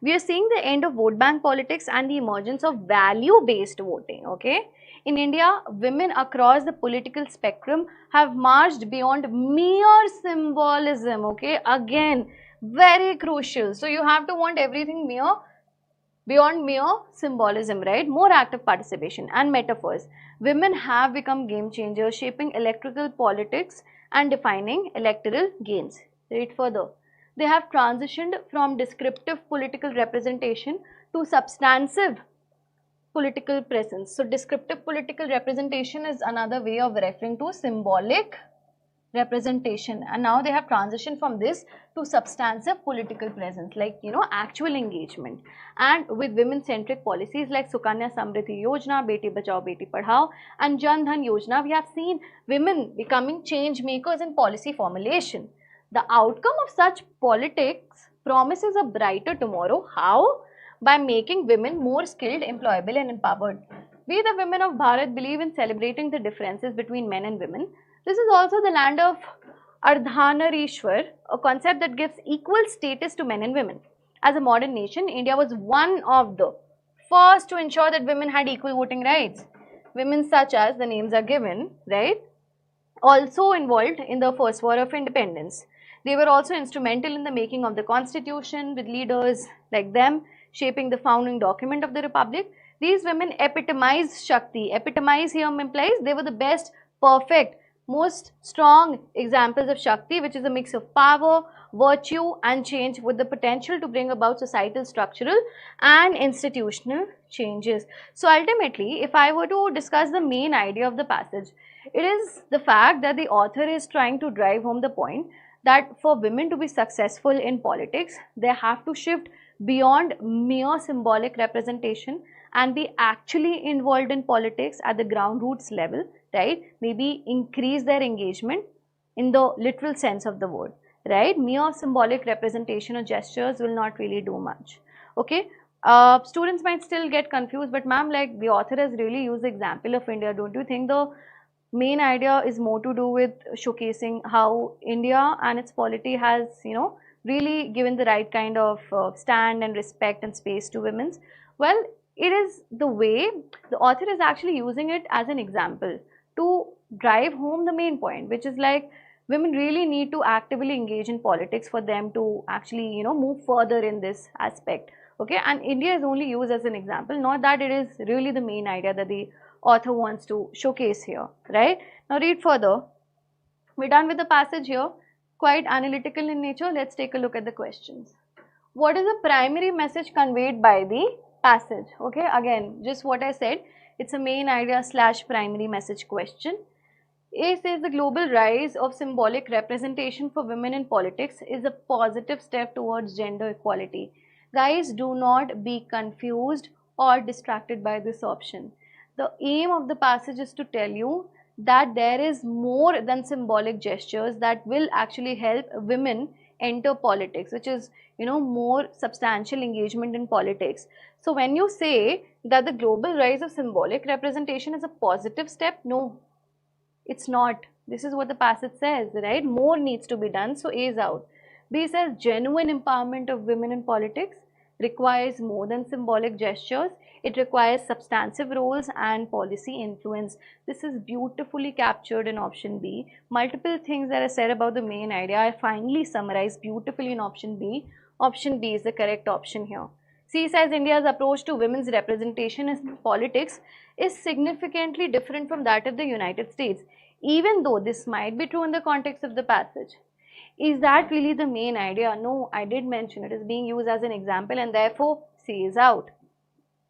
We are seeing the end of vote bank politics and the emergence of value-based voting, okay? In India, women across the political spectrum have marched beyond mere symbolism, okay? Again, very crucial. So, you have to want everything beyond mere symbolism, right? More active participation and metaphors. Women have become game changers, shaping electoral politics and defining electoral gains. Read further. They have transitioned from descriptive political representation to substantive political presence. So, descriptive political representation is another way of referring to symbolic representation, and now they have transitioned from this to substantive political presence, like actual engagement, and with women-centric policies like Sukanya Samriddhi Yojana, Beti Bachao Beti Padhao and Jan Dhan Yojana. We have seen women becoming change makers in policy formulation. The outcome of such politics promises a brighter tomorrow. How? By making women more skilled, employable and empowered. We the women of Bharat believe in celebrating the differences between men and women. This is also the land of Ardhanarishwar, a concept that gives equal status to men and women. As a modern nation, India was one of the first to ensure that women had equal voting rights. Women such as the names are given, right, also involved in the First War of Independence. They were also instrumental in the making of the constitution, with leaders like them shaping the founding document of the republic. These women epitomize Shakti. Epitomize here implies they were the best, perfect, most strong examples of Shakti, which is a mix of power, virtue and change with the potential to bring about societal, structural and institutional changes. So ultimately, if I were to discuss the main idea of the passage, it is the fact that the author is trying to drive home the point that for women to be successful in politics, they have to shift beyond mere symbolic representation and be actually involved in politics at the ground roots level, right? Maybe increase their engagement in the literal sense of the word, right? Mere symbolic representation or gestures will not really do much, okay? Students might still get confused, but ma'am, like the author has really used the example of India. Don't you think the main idea is more to do with showcasing how India and its polity has, really given the right kind of stand and respect and space to women's? Well, it is the way the author is actually using it as an example to drive home the main point, which is like women really need to actively engage in politics for them to actually, move further in this aspect, okay? And India is only used as an example, not that it is really the main idea that the author wants to showcase here, right? Now read further. We're done with the passage here, quite analytical in nature. Let's take a look at the questions. What is the primary message conveyed by the passage? Okay, again, just what I said, it's a main idea / primary message question. A says the global rise of symbolic representation for women in politics is a positive step towards gender equality. Guys, do not be confused or distracted by this option. The aim of the passage is to tell you that there is more than symbolic gestures that will actually help women enter politics, which is, more substantial engagement in politics. So when you say that the global rise of symbolic representation is a positive step, no, it's not. This is what the passage says, right? More needs to be done, so A is out. B says genuine empowerment of women in politics requires more than symbolic gestures. It requires substantive roles and policy influence. This is beautifully captured in option B. Multiple things that are said about the main idea are finally summarized beautifully in option B. Option B is the correct option here. C says India's approach to women's representation in politics is significantly different from that of the United States, even though this might be true in the context of the passage. Is that really the main idea? No, I did mention it is being used as an example, and therefore C is out.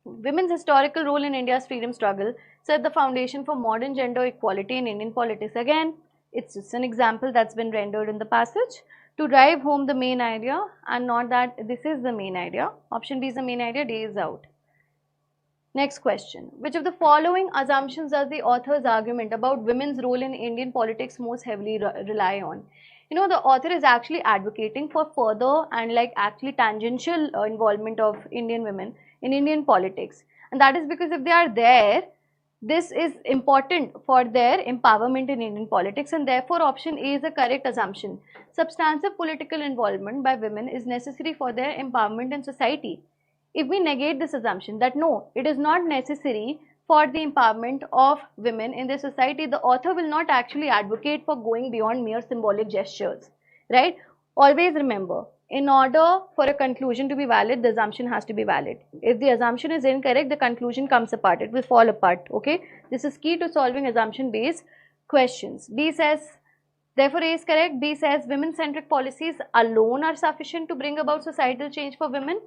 Women's historical role in India's freedom struggle set the foundation for modern gender equality in Indian politics. Again, it's just an example that's been rendered in the passage to drive home the main idea, and not that this is the main idea. Option B is the main idea, D is out. Next question. Which of the following assumptions does the author's argument about women's role in Indian politics most heavily rely on? You know, the author is actually advocating for further and actually tangential involvement of Indian women in Indian politics. And that is because if they are there, this is important for their empowerment in Indian politics, and therefore option A is the correct assumption. Substantive political involvement by women is necessary for their empowerment in society. If we negate this assumption that no, it is not necessary for the empowerment of women in the society, the author will not actually advocate for going beyond mere symbolic gestures, right? Always remember, in order for a conclusion to be valid, the assumption has to be valid. If the assumption is incorrect, the conclusion comes apart. It will fall apart, okay? This is key to solving assumption-based questions. B says, therefore A is correct. B says, women-centric policies alone are sufficient to bring about societal change for women.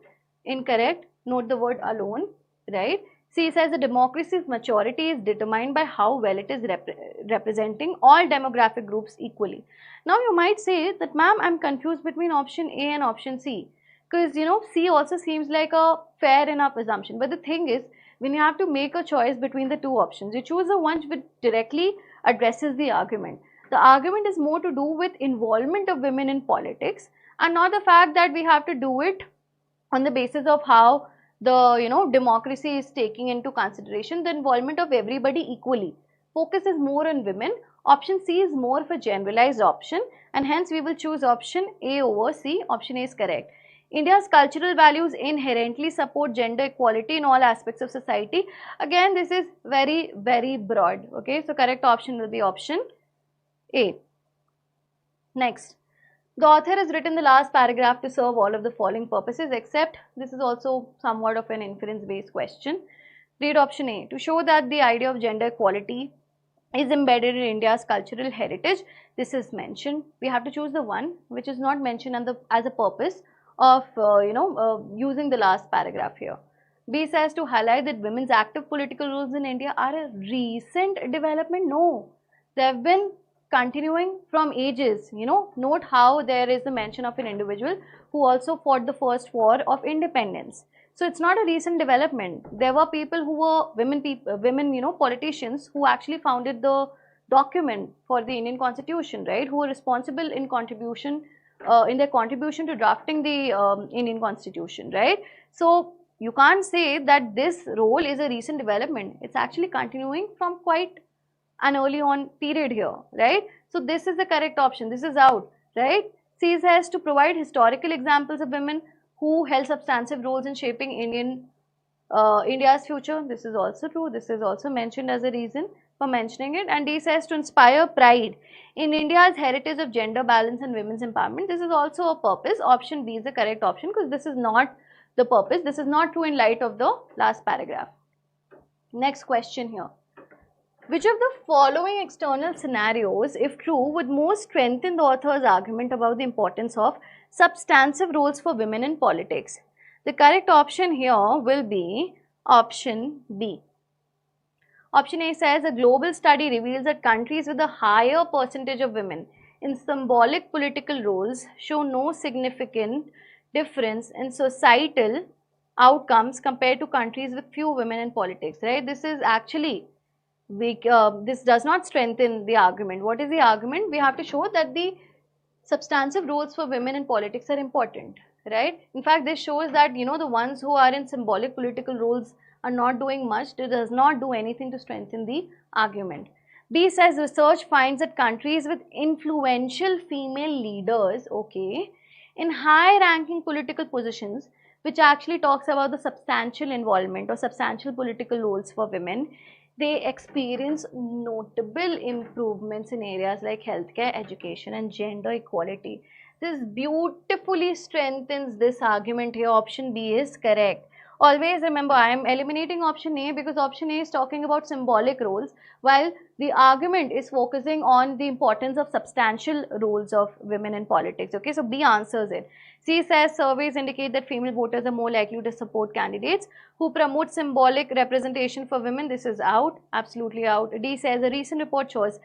Incorrect. Note the word alone, right? C says the democracy's maturity is determined by how well it is representing all demographic groups equally. Now you might say that, ma'am, I'm confused between option A and option C, because C also seems like a fair enough assumption. But the thing is, when you have to make a choice between the two options, you choose the one which directly addresses the argument. The argument is more to do with involvement of women in politics, and not the fact that we have to do it on the basis of how the democracy is taking into consideration the involvement of everybody equally. Focus is more on women. Option C is more of a generalized option, and hence we will choose option A over C. Option A is correct. India's cultural values inherently support gender equality in all aspects of society. Again, this is very, very broad. Okay, so correct option will be option A. Next. The author has written the last paragraph to serve all of the following purposes, except this is also somewhat of an inference-based question. Read option A. To show that the idea of gender equality is embedded in India's cultural heritage, this is mentioned. We have to choose the one which is not mentioned as a purpose of using the last paragraph here. B says to highlight that women's active political roles in India are a recent development. No, they have been continuing from ages. Note how there is a mention of an individual who also fought the first war of independence. So it's not a recent development. There were people who were women, politicians who actually founded the document for the Indian Constitution, right? Who were responsible in their contribution to drafting the Indian Constitution, right? So you can't say that this role is a recent development. It's actually continuing from quite an early on period here, right? So this is the correct option. This is out, right? C says to provide historical examples of women who held substantive roles in shaping India's future. This is also true. This is also mentioned as a reason for mentioning it. And D says to inspire pride in India's heritage of gender balance and women's empowerment. This is also a purpose. Option B is the correct option, because this is not the purpose. This is not true in light of the last paragraph. Next question here. Which of the following external scenarios, if true, would most strengthen the author's argument about the importance of substantive roles for women in politics? The correct option here will be option B. Option A says a global study reveals that countries with a higher percentage of women in symbolic political roles show no significant difference in societal outcomes compared to countries with few women in politics, right? This is actually this does not strengthen the argument. What is the argument? We have to show that the substantive roles for women in politics are important, right? In fact, this shows that the ones who are in symbolic political roles are not doing much. It does not do anything to strengthen the argument. B says research finds that countries with influential female leaders, okay, in high ranking political positions, which actually talks about the substantial involvement or substantial political roles for women, they experience notable improvements in areas like healthcare, education, and gender equality. This beautifully strengthens this argument here. Option B is correct. Always remember, I am eliminating option A because option A is talking about symbolic roles, while the argument is focusing on the importance of substantial roles of women in politics. Okay, so B answers it. C says surveys indicate that female voters are more likely to support candidates who promote symbolic representation for women. This is out, absolutely out. D says a recent report shows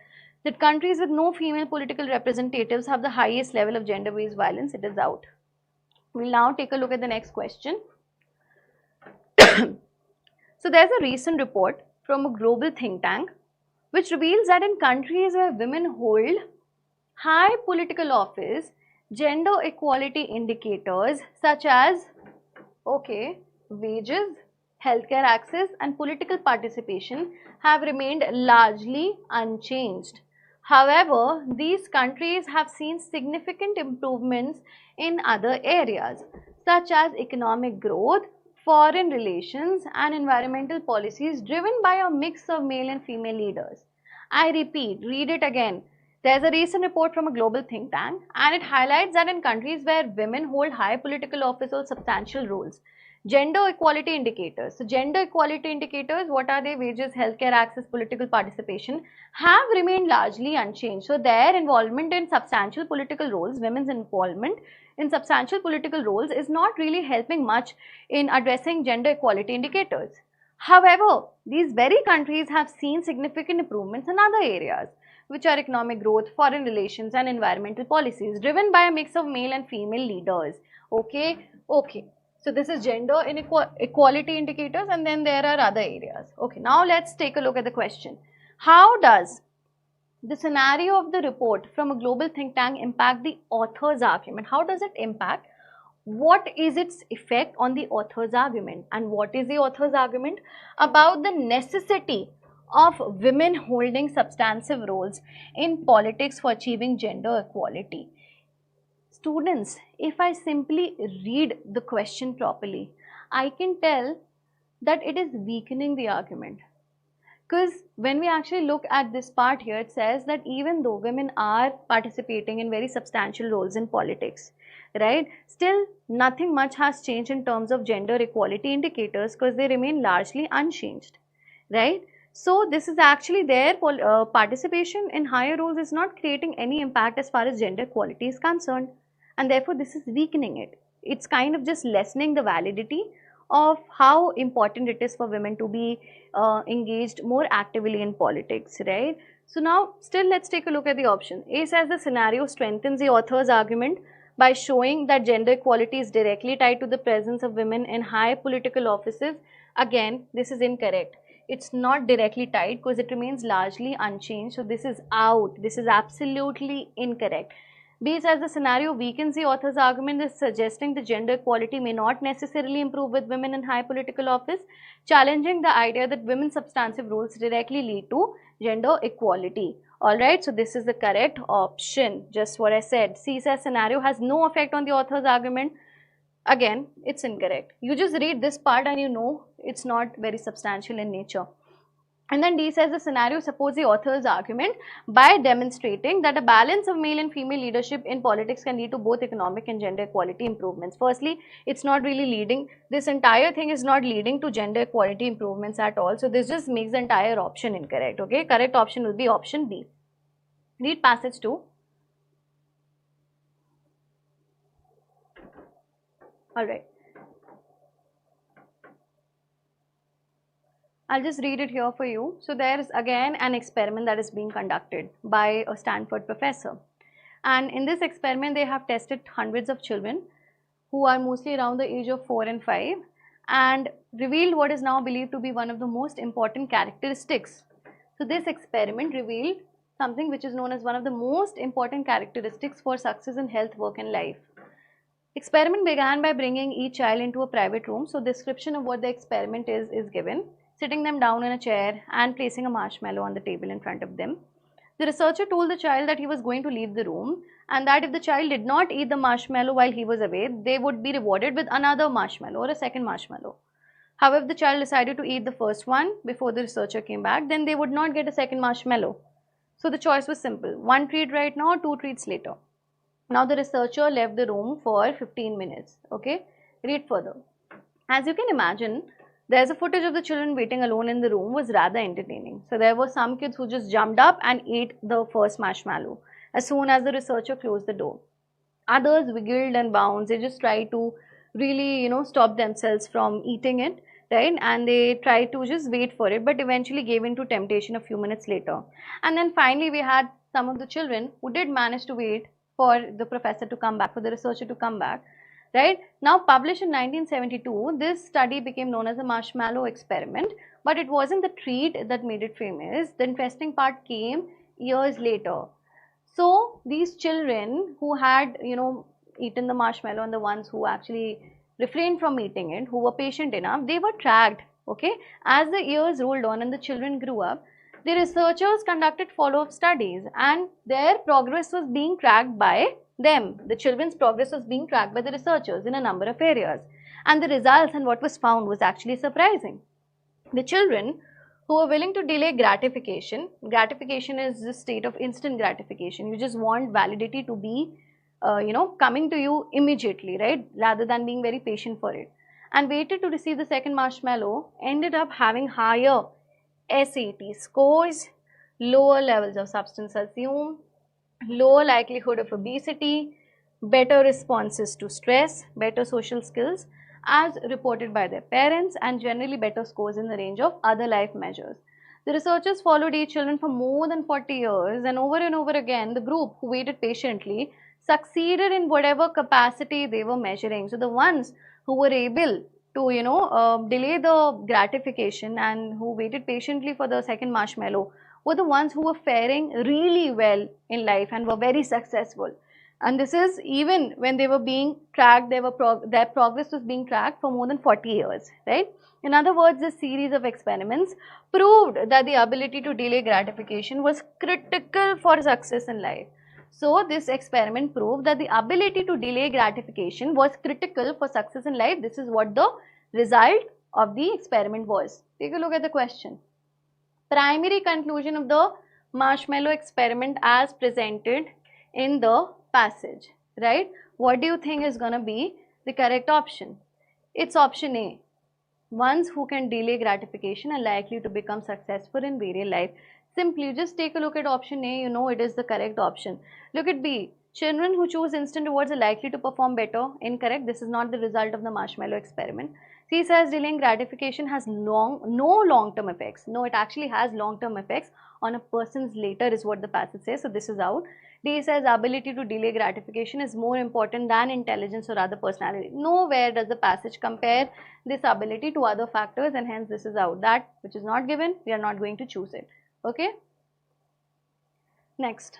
that countries with no female political representatives have the highest level of gender-based violence. It is out. We'll now take a look at the next question. So there's a recent report from a global think tank which reveals that in countries where women hold high political office, gender equality indicators such as, okay, wages, healthcare access, and political participation have remained largely unchanged. However, these countries have seen significant improvements in other areas such as economic growth, foreign relations, and environmental policies driven by a mix of male and female leaders. I repeat, read it again. There's a recent report from a global think tank and it highlights that in countries where women hold high political office or substantial roles, gender equality indicators. So gender equality indicators, what are they? Wages, healthcare access, political participation have remained largely unchanged. So their involvement in substantial political roles, women's involvement in substantial political roles is not really helping much in addressing gender equality indicators. However, these very countries have seen significant improvements in other areas, which are economic growth, foreign relations, and environmental policies driven by a mix of male and female leaders. Okay, okay. So this is gender equality indicators, and then there are other areas. Okay, now let's take a look at the question. How does the scenario of the report from a global think tank impact the author's argument? How does it impact? What is its effect on the author's argument? And what is the author's argument? About the necessity of women holding substantive roles in politics for achieving gender equality. Students, if I simply read the question properly, I can tell that it is weakening the argument. Because when we actually look at this part here, it says that even though women are participating in very substantial roles in politics, right, still nothing much has changed in terms of gender equality indicators because they remain largely unchanged, right? So this is actually their participation in higher roles is not creating any impact as far as gender equality is concerned, and therefore this is weakening it. It's kind of just lessening the validity of how important it is for women to be engaged more actively in politics, right? So now still let's take a look at the option. A says the scenario strengthens the author's argument by showing that gender equality is directly tied to the presence of women in high political offices. Again, this is incorrect. It's not directly tied because it remains largely unchanged. So this is out. This is absolutely incorrect. B says the scenario weakens the author's argument, is suggesting the gender equality may not necessarily improve with women in high political office, challenging the idea that women's substantive roles directly lead to gender equality. Alright, so this is the correct option, just what I said. C says scenario has no effect on the author's argument. Again, it's incorrect. You just read this part and you know it's not very substantial in nature. And then D says the scenario supports the author's argument by demonstrating that a balance of male and female leadership in politics can lead to both economic and gender equality improvements. Firstly, it's not really leading, this entire thing is not leading to gender equality improvements at all. So this just makes the entire option incorrect. Okay, correct option will be option B. Read passage 2. Alright. I'll just read it here for you. So there is again an experiment that is being conducted by a Stanford professor. And in this experiment, they have tested hundreds of children who are mostly around the age of 4 and 5 and revealed what is now believed to be one of the most important characteristics. So this experiment revealed something which is known as one of the most important characteristics for success in health, work and life. Experiment began by bringing each child into a private room. So description of what the experiment is given. sitting them down in a chair and placing a marshmallow on the table in front of them. The researcher told the child that he was going to leave the room and that if the child did not eat the marshmallow while he was away, they would be rewarded with another marshmallow or a second marshmallow. However, if the child decided to eat the first one before the researcher came back, then they would not get a second marshmallow. So the choice was simple, one treat right now, two treats later. Now the researcher left the room for 15 minutes. Okay, read further. As you can imagine, there's a footage of the children waiting alone in the room was rather entertaining. So there were some kids who just jumped up and ate the first marshmallow as soon as the researcher closed the door. Others wiggled and bounced. They just tried to really, stop themselves from eating it, right? And they tried to just wait for it, but eventually gave in to temptation a few minutes later. And then finally, we had some of the children who did manage to wait for the professor to come back, for the researcher to come back. Right? Now published in 1972, this study became known as the marshmallow experiment, but it wasn't the treat that made it famous. The interesting part came years later. So these children who had, eaten the marshmallow and the ones who actually refrained from eating it, who were patient enough, they were tracked. Okay? As the years rolled on and the children grew up, the researchers conducted follow-up studies and their progress was being tracked by them. The children's progress was being tracked by the researchers in a number of areas, and the results and what was found was actually surprising. The children who were willing to delay gratification is the state of instant gratification. You just want validity to be coming to you immediately, right, rather than being very patient for it, and waited to receive the second marshmallow, ended up having higher SAT scores, lower levels of substance assumed, lower likelihood of obesity, better responses to stress, better social skills as reported by their parents, and generally better scores in the range of other life measures. The researchers followed these children for more than 40 years, and over again the group who waited patiently succeeded in whatever capacity they were measuring. So the ones who were able to delay the gratification and who waited patiently for the second marshmallow were the ones who were faring really well in life and were very successful. And this is even when they were being tracked, their progress was being tracked for more than 40 years, right? In other words, this series of experiments proved that the ability to delay gratification was critical for success in life. So this experiment proved that the ability to delay gratification was critical for success in life. This is what the result of the experiment was. Take a look at the question. Primary conclusion of the marshmallow experiment as presented in the passage, right? What do you think is going to be the correct option? It's option A. Ones who can delay gratification are likely to become successful in various life. Simply just take a look at option A, it is the correct option. Look at B. Children who choose instant rewards are likely to perform better. Incorrect. This is not the result of the marshmallow experiment. C says delaying gratification has no long-term effects. No, it actually has long-term effects on a person's later is what the passage says. So this is out. D says ability to delay gratification is more important than intelligence or other personality. Nowhere does the passage compare this ability to other factors, and hence this is out. That which is not given, we are not going to choose it. Okay. Next,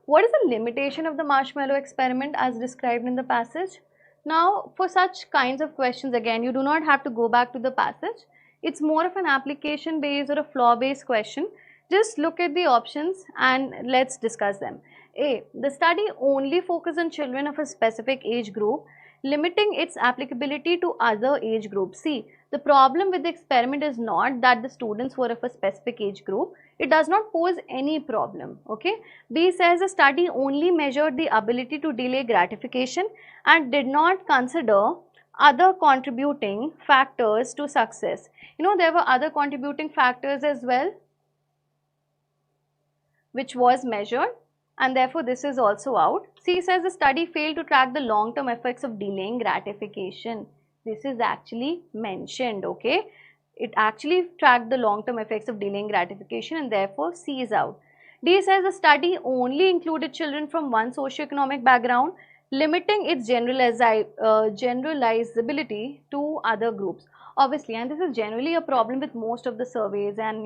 what is the limitation of the marshmallow experiment as described in the passage? Now, for such kinds of questions, again, you do not have to go back to the passage. It's more of an application based or a flaw based question. Just look at the options and let's discuss them. A. The study only focused on children of a specific age group, limiting its applicability to other age groups. C. The problem with the experiment is not that the students were of a specific age group. It does not pose any problem. Okay. B says the study only measured the ability to delay gratification and did not consider other contributing factors to success. There were other contributing factors as well, which was measured, and therefore this is also out. C says the study failed to track the long-term effects of delaying gratification. This is actually mentioned, okay. It actually tracked the long-term effects of delaying gratification, and therefore C is out. D says the study only included children from one socioeconomic background, limiting its generalizability to other groups. obviously, and this is generally a problem with most of the surveys and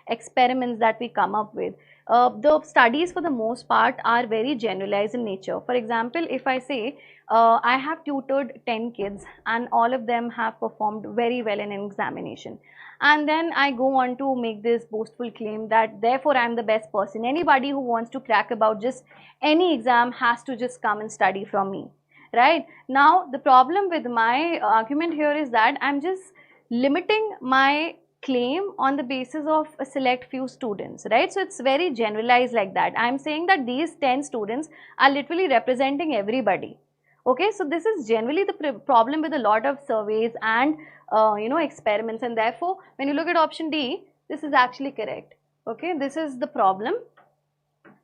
experiments that we come up with. The studies for the most part are very generalized in nature. For example, if I say I have tutored 10 kids and all of them have performed very well in an examination, and then I go on to make this boastful claim that therefore I am the best person. Anybody who wants to crack about just any exam has to just come and study from me, right? Now the problem with my argument here is that I'm just limiting my claim on the basis of a select few students, right? So it's very generalized like that. I'm saying that these 10 students are literally representing everybody. Okay, so this is generally the problem with a lot of surveys and experiments, and therefore when you look at option D, this is actually correct. Okay, this is the problem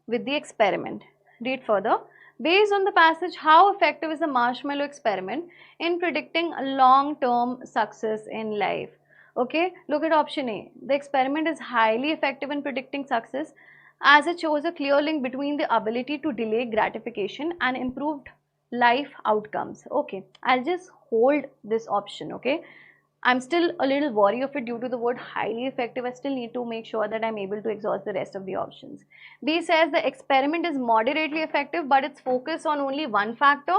with the experiment. Read further. Based on the passage, how effective is the marshmallow experiment in predicting long-term success in life? Okay, look at option A. The experiment is highly effective in predicting success as it shows a clear link between the ability to delay gratification and improved life outcomes. Okay, I'll just hold this option. Okay, I'm still a little wary of it due to the word highly effective. I still need to make sure that I'm able to exhaust the rest of the options. B says the experiment is moderately effective, but its focus on only one factor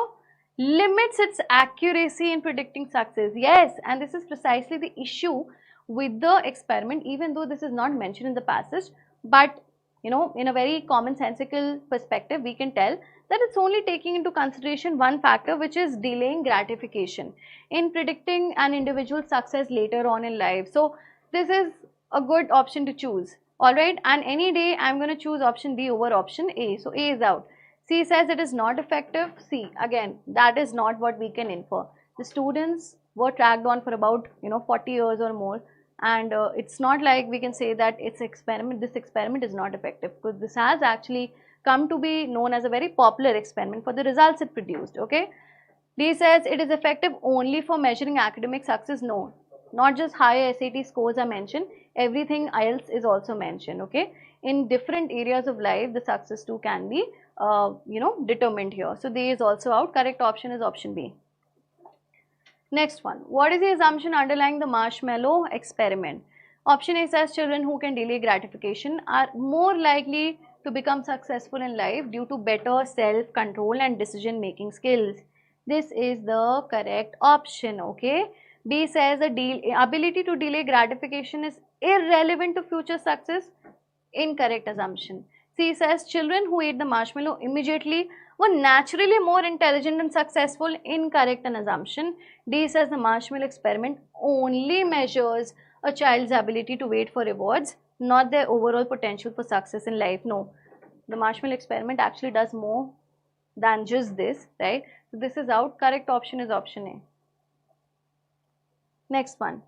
limits its accuracy in predicting success. Yes, and this is precisely the issue with the experiment, even though this is not mentioned in the passage, but in a very commonsensical perspective, we can tell that it's only taking into consideration one factor, which is delaying gratification in predicting an individual's success later on in life. So this is a good option to choose. All right, and any day I'm going to choose option B over option A. So A is out. C says it is not effective. C, again, that is not what we can infer. The students were tracked on for about 40 years or more, and it's not like we can say that this experiment is not effective, because this has actually come to be known as a very popular experiment for the results it produced. Okay, D says it is effective only for measuring academic success. No, not just high SAT scores are mentioned, everything else is also mentioned. Okay, in different areas of life the success too can be determined here. So D is also out. Correct option is option B. Next one, what is the assumption underlying the marshmallow experiment? Option A says children who can delay gratification are more likely to become successful in life due to better self-control and decision-making skills. This is the correct option. Okay. B says the ability to delay gratification is irrelevant to future success. Incorrect assumption. C says children who ate the marshmallow immediately were naturally more intelligent and successful. Incorrect an assumption. D says the marshmallow experiment only measures a child's ability to wait for rewards, not their overall potential for success in life. No, the marshmallow experiment actually does more than just this, right? So this is out. Correct option is option A. Next one.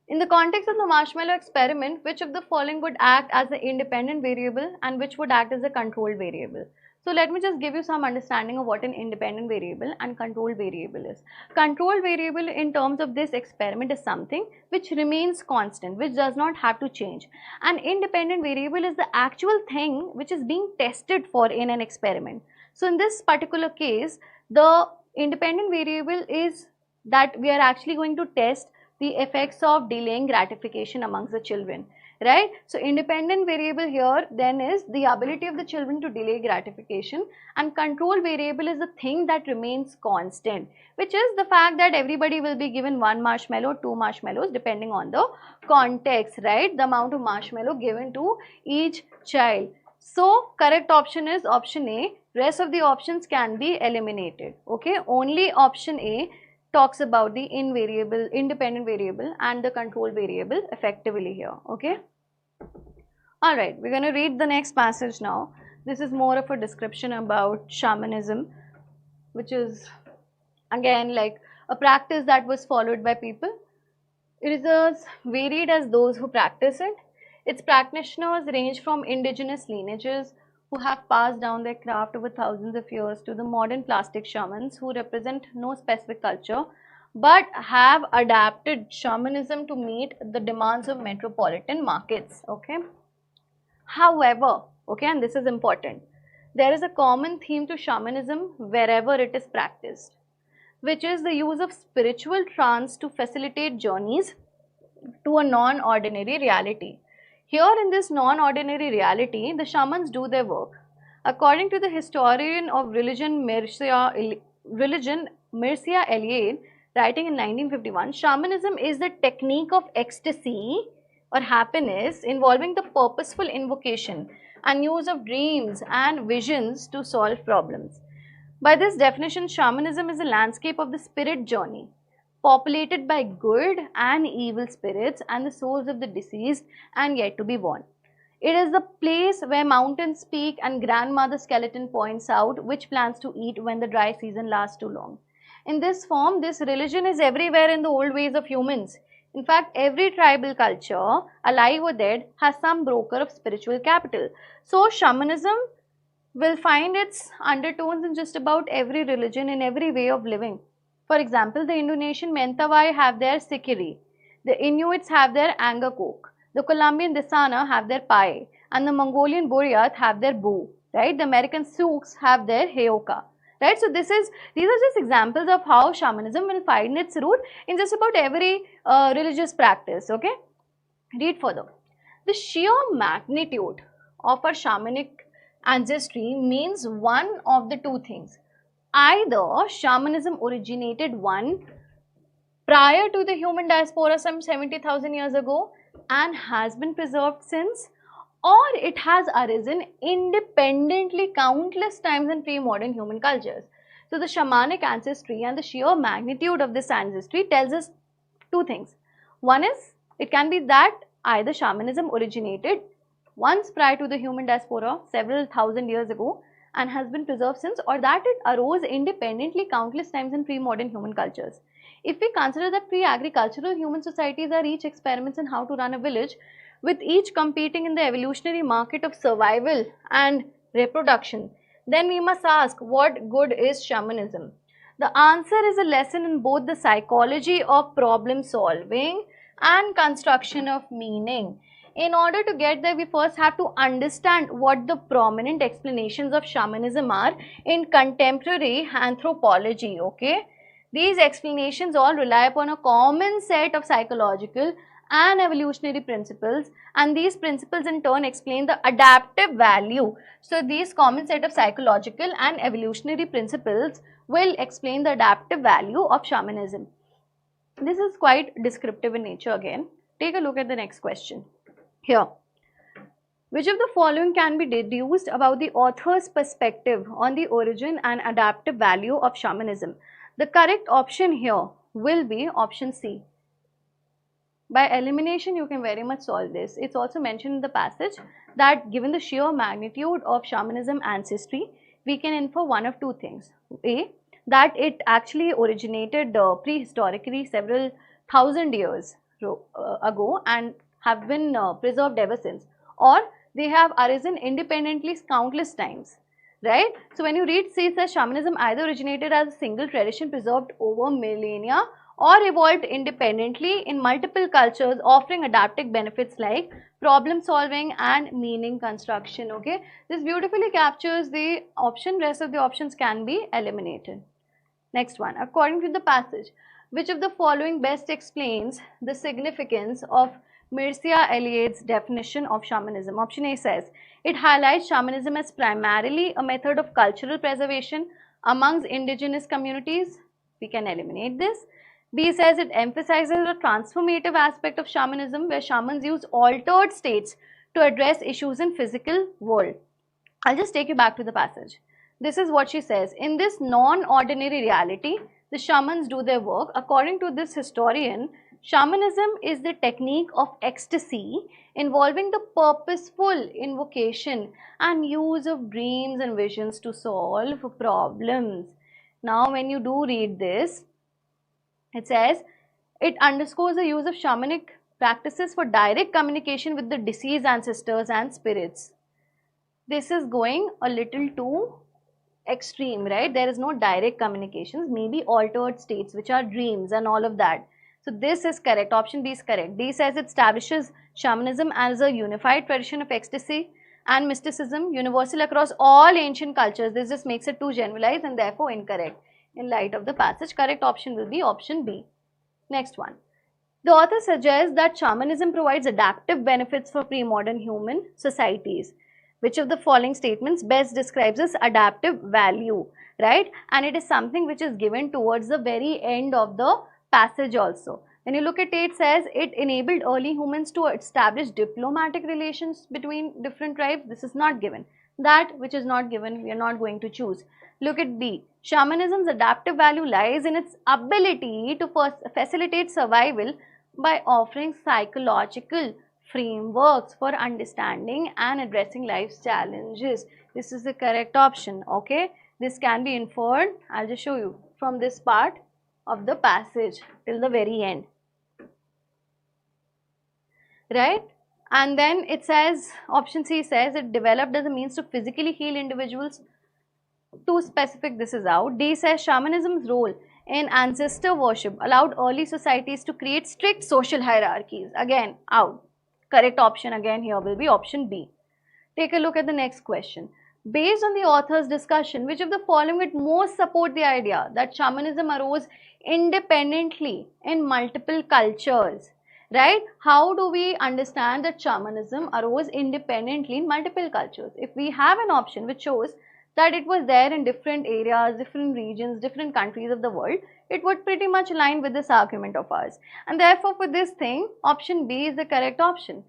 In the context of the marshmallow experiment, which of the following would act as the independent variable and which would act as a controlled variable? So let me just give you some understanding of what an independent variable and controlled variable is. Controlled variable in terms of this experiment is something which remains constant, which does not have to change. An independent variable is the actual thing which is being tested for in an experiment. So in this particular case, the independent variable is that we are actually going to test the effects of delaying gratification amongst the children, right? So independent variable here then is the ability of the children to delay gratification, and control variable is the thing that remains constant, which is the fact that everybody will be given 1 marshmallow, 2 marshmallows depending on the context, right? The amount of marshmallow given to each child. So correct option is option A. Rest of the options can be eliminated. Okay, only option A talks about the independent variable and the control variable effectively here. Okay. Alright, we're going to read the next passage now. This is more of a description about shamanism, which is again like a practice that was followed by people. It is as varied as those who practice it. Its practitioners range from indigenous lineages who have passed down their craft over thousands of years to the modern plastic shamans who represent no specific culture but have adapted shamanism to meet the demands of metropolitan markets. Okay. However, okay, and this is important, there is a common theme to shamanism wherever it is practiced. which is the use of spiritual trance to facilitate journeys to a non-ordinary reality. Here in this non-ordinary reality, the shamans do their work. According to the historian of religion Mircea Eliade, writing in 1951, shamanism is the technique of ecstasy or happiness involving the purposeful invocation and use of dreams and visions to solve problems. By this definition, shamanism is a landscape of the spirit journey, populated by good and evil spirits and the souls of the deceased and yet to be born. It is the place where mountains speak and grandmother skeleton points out which plants to eat when the dry season lasts too long. In this form, this religion is everywhere in the old ways of humans. In fact, every tribal culture, alive or dead, has some broker of spiritual capital. So, shamanism will find its undertones in just about every religion, in every way of living. For example, the Indonesian Mentawai have their sikiri, the Inuits have their angakok, the Colombian Desana have their pai, and the Mongolian Buryat have their bu, right? The American Sioux have their heyoka, right? So these are just examples of how shamanism will find its root in just about every religious practice, okay? Read further. The sheer magnitude of our shamanic ancestry means one of the two things. Either shamanism originated prior to the human diaspora some 70,000 years ago and has been preserved since, or it has arisen independently countless times in pre-modern human cultures. So the shamanic ancestry and the sheer magnitude of this ancestry tells us two things. One is, it can be that either shamanism originated once prior to the human diaspora several thousand years ago and has been preserved since, or that it arose independently countless times in pre-modern human cultures. If we consider that pre-agricultural human societies are each experiments in how to run a village, with each competing in the evolutionary market of survival and reproduction, then we must ask, what good is shamanism? The answer is a lesson in both the psychology of problem solving and construction of meaning. In order to get there, we first have to understand what the prominent explanations of shamanism are in contemporary anthropology, okay? These explanations all rely upon a common set of psychological and evolutionary principles, and these principles in turn explain the adaptive value. So these common set of psychological and evolutionary principles will explain the adaptive value of shamanism. This is quite descriptive in nature again. Take a look at the next question. Here, which of the following can be deduced about the author's perspective on the origin and adaptive value of shamanism? The correct option here will be option C. By elimination, you can very much solve this. It's also mentioned in the passage that given the sheer magnitude of shamanism ancestry, we can infer one of two things. A, that it actually originated prehistorically several thousand years ago and have been preserved ever since, or they have arisen independently countless times, right? So when you read C, it says shamanism either originated as a single tradition preserved over millennia or evolved independently in multiple cultures, offering adaptive benefits like problem solving and meaning construction, okay? This beautifully captures the option, rest of the options can be eliminated. Next one, according to the passage, which of the following best explains the significance of Mircea Eliade's definition of shamanism? Option A says, it highlights shamanism as primarily a method of cultural preservation amongst indigenous communities. We can eliminate this. B says it emphasizes a transformative aspect of shamanism where shamans use altered states to address issues in physical world. I'll just take you back to the passage. This is what she says. In this non-ordinary reality, the shamans do their work. According to this historian, shamanism is the technique of ecstasy involving the purposeful invocation and use of dreams and visions to solve problems. Now, when you do read this, it says, it underscores the use of shamanic practices for direct communication with the deceased ancestors and spirits. This is going a little too extreme, right? There is no direct communications, maybe altered states, which are dreams and all of that. So this is correct. Option B is correct. D says it establishes shamanism as a unified tradition of ecstasy and mysticism universal across all ancient cultures. This just makes it too generalized and therefore incorrect. in light of the passage. Correct option will be option B. Next one. The author suggests that shamanism provides adaptive benefits for pre-modern human societies. Which of the following statements best describes this adaptive value, right? And it is something which is given towards the very end of the passage also. When you look at it, it says it enabled early humans to establish diplomatic relations between different tribes. This is not given. That which is not given, we are not going to choose. Look at B. Shamanism's adaptive value lies in its ability to facilitate survival by offering psychological frameworks for understanding and addressing life's challenges. This is the correct option, okay? This can be inferred, I'll just show you, from this part of the passage till the very end, right? And then it says, option C says it developed as a means to physically heal individuals. Too specific, this is out. D says shamanism's role in ancestor worship allowed early societies to create strict social hierarchies. Again, out. Correct option again here will be option B. Take a look at the next question. Based on the author's discussion, which of the following would most support the idea that shamanism arose independently in multiple cultures? Right? How do we understand that shamanism arose independently in multiple cultures? If we have an option which shows that it was there in different areas, different regions, different countries of the world, it would pretty much align with this argument of ours. And therefore, for this thing, option B is the correct option.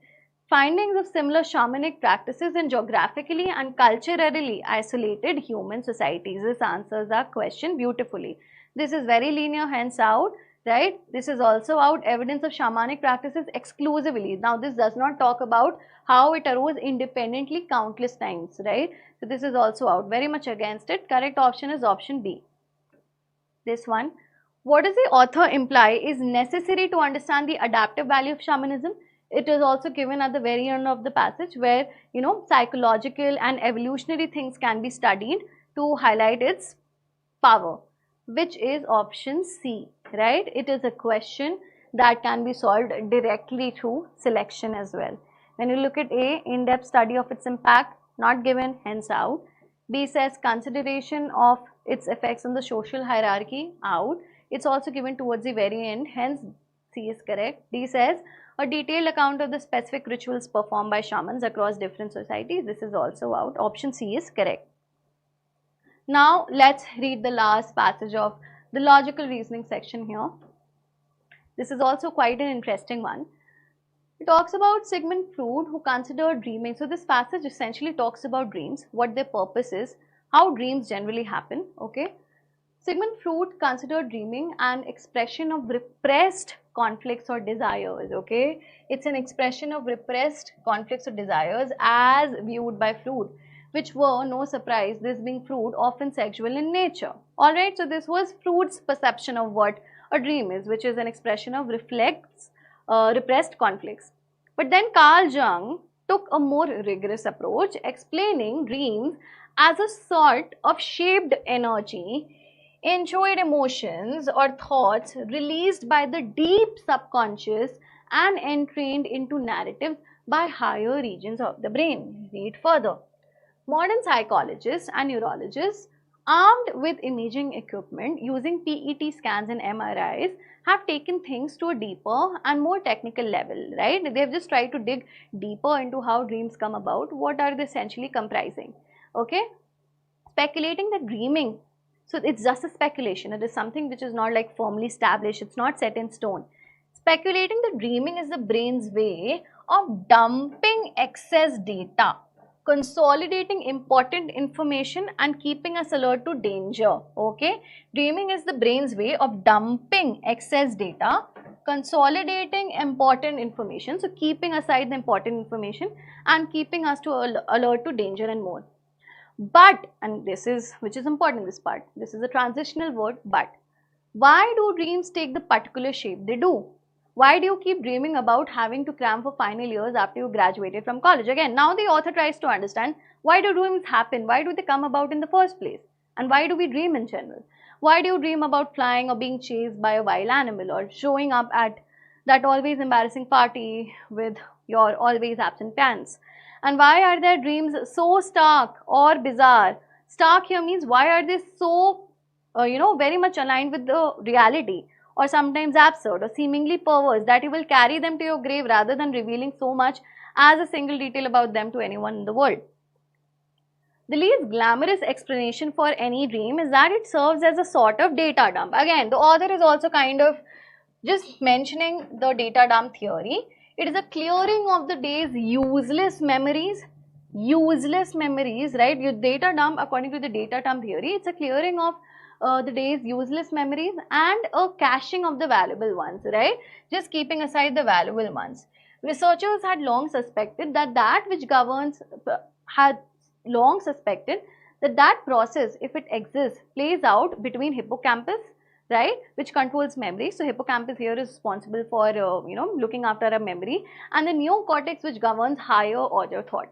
Findings of similar shamanic practices in geographically and culturally isolated human societies. This answers our question beautifully. This is very linear, hence out, right? This is also out. Evidence of shamanic practices exclusively. Now, this does not talk about how it arose independently countless times, right? So, this is also out. Very much against it. Correct option is option B. This one. What does the author imply is necessary to understand the adaptive value of shamanism? It is also given at the very end of the passage where, you know, psychological and evolutionary things can be studied to highlight its power, which is option C, right? It is a question that can be solved directly through selection as well. When you look at A, in-depth study of its impact, not given, hence out. B says consideration of its effects on the social hierarchy, out. It's also given towards the very end, hence C is correct. D says a detailed account of the specific rituals performed by shamans across different societies. This is also out. Option C is correct. Now, let's read the last passage of the logical reasoning section here. This is also quite an interesting one. It talks about Sigmund Freud, who considered dreaming. So, this passage essentially talks about dreams, what their purpose is, how dreams generally happen, okay. Sigmund Freud considered dreaming an expression of repressed conflicts or desires, okay. It's an expression of repressed conflicts or desires as viewed by Freud, which were, no surprise, this being Freud, often sexual in nature. Alright, so this was Freud's perception of what a dream is, which is an expression of repressed conflicts. But then Carl Jung took a more rigorous approach, explaining dreams as a sort of shaped energy, enjoyed emotions or thoughts released by the deep subconscious and entrained into narratives by higher regions of the brain. Read further. Modern psychologists and neurologists, armed with imaging equipment using PET scans and MRIs, have taken things to a deeper and more technical level, right? They have just tried to dig deeper into how dreams come about. What are they essentially comprising? Okay? Speculating that dreaming, so it's just a speculation. It is something which is not like firmly established. It's not set in stone. Speculating that dreaming is the brain's way of dumping excess data, consolidating important information and keeping us alert to danger, okay. Dreaming is the brain's way of dumping excess data, consolidating important information, so keeping aside the important information and keeping us to alert to danger and more. But, and this is, which is important, this part, this is a transitional word, but. Why do dreams take the particular shape they do? Why do you keep dreaming about having to cram for final years after you graduated from college? Again, now the author tries to understand, why do dreams happen? Why do they come about in the first place? And why do we dream in general? Why do you dream about flying or being chased by a wild animal or showing up at that always embarrassing party with your always absent parents? And why are their dreams so stark or bizarre? Stark here means why are they so very much aligned with the reality, or sometimes absurd or seemingly perverse, that you will carry them to your grave rather than revealing so much as a single detail about them to anyone in the world. The least glamorous explanation for any dream is that it serves as a sort of data dump. Again, the author is also kind of just mentioning the data dump theory. It is a clearing of the day's useless memories, right? Your data dump, according to the data dump theory, it's a clearing of the day's useless memories and a caching of the valuable ones, right? Just keeping aside the valuable ones. Researchers had long suspected that that process, if it exists, plays out between hippocampus, right, which controls memory. So hippocampus here is responsible for looking after a memory, and the neocortex, which governs higher order thought.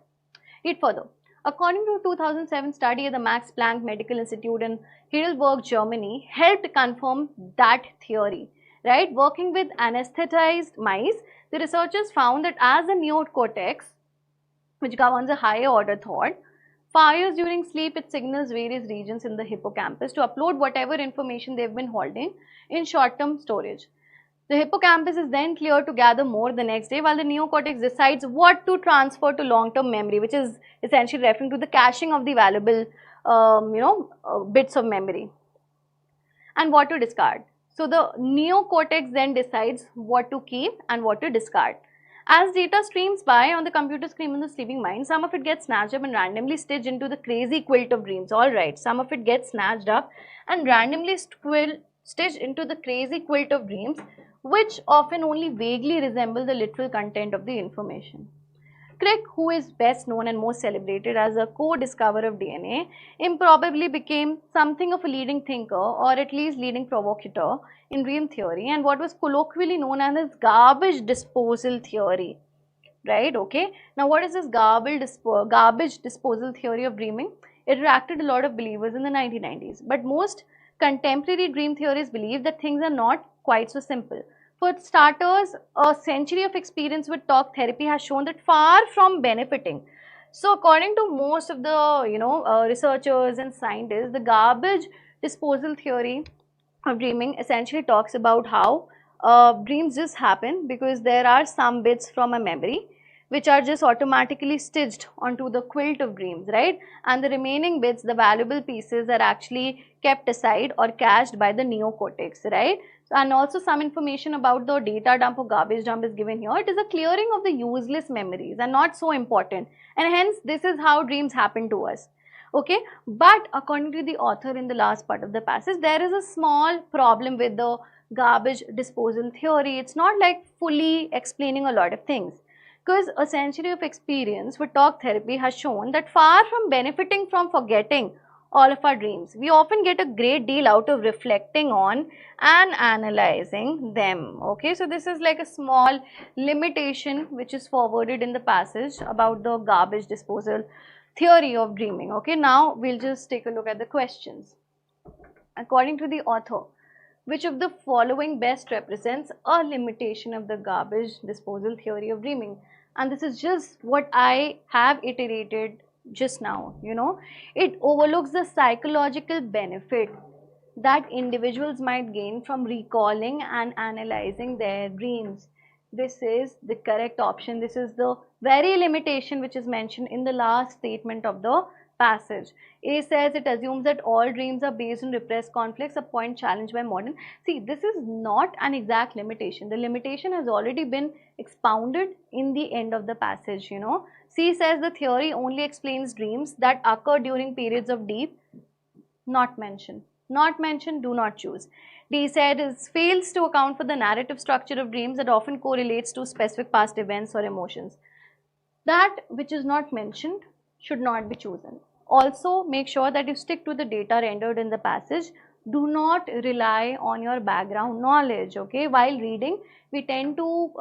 Read further. According to a 2007 study at the Max Planck Medical Institute in Heidelberg, Germany, helped confirm that theory, right? Working with anesthetized mice, the researchers found that as the neocortex, which governs a higher order thought, fires during sleep, it signals various regions in the hippocampus to upload whatever information they've been holding in short-term storage. The hippocampus is then cleared to gather more the next day, while the neocortex decides what to transfer to long-term memory, which is essentially referring to the caching of the valuable, bits of memory, and what to discard. So the neocortex then decides what to keep and what to discard. As data streams by on the computer screen in the sleeping mind, some of it gets snatched up and randomly stitched into the crazy quilt of dreams. Alright, some of it gets snatched up and randomly stitched into the crazy quilt of dreams, which often only vaguely resemble the literal content of the information. Crick, who is best known and most celebrated as a co-discoverer of DNA, improbably became something of a leading thinker, or at least leading provocateur in dream theory, and what was colloquially known as garbage disposal theory, right? Okay. Now, what is this garbage disposal theory of dreaming? It attracted a lot of believers in the 1990s, but most contemporary dream theorists believe that things are not quite so simple. For starters, a century of experience with talk therapy has shown that far from benefiting. So, according to most of the researchers and scientists, the garbage disposal theory of dreaming essentially talks about how dreams just happen because there are some bits from a memory which are just automatically stitched onto the quilt of dreams, right? And the remaining bits, the valuable pieces, are actually kept aside or cached by the neocortex, right? And also some information about the data dump or garbage dump is given here. It is a clearing of the useless memories and not so important, and hence this is how dreams happen to us. Okay, but according to the author in the last part of the passage, there is a small problem with the garbage disposal theory. It's not like fully explaining a lot of things, because a century of experience with talk therapy has shown that far from benefiting from forgetting all of our dreams, we often get a great deal out of reflecting on and analyzing them. Okay, so this is like a small limitation which is forwarded in the passage about the garbage disposal theory of dreaming. Okay, now we'll just take a look at the questions. According to the author, which of the following best represents a limitation of the garbage disposal theory of dreaming? And this is just what I have iterated just now. It overlooks the psychological benefit that individuals might gain from recalling and analyzing their dreams. This is the correct option. This is the very limitation which is mentioned in the last statement of the passage. A says it assumes that all dreams are based on repressed conflicts, a point challenged by modern. See, this is not an exact limitation. The limitation has already been expounded in the end of the passage. C says the theory only explains dreams that occur during periods of deep, not mentioned. Not mentioned, do not choose. D said it fails to account for the narrative structure of dreams that often correlates to specific past events or emotions. That which is not mentioned should not be chosen. Also, make sure that you stick to the data rendered in the passage. Do not rely on your background knowledge. Okay, while reading, we tend to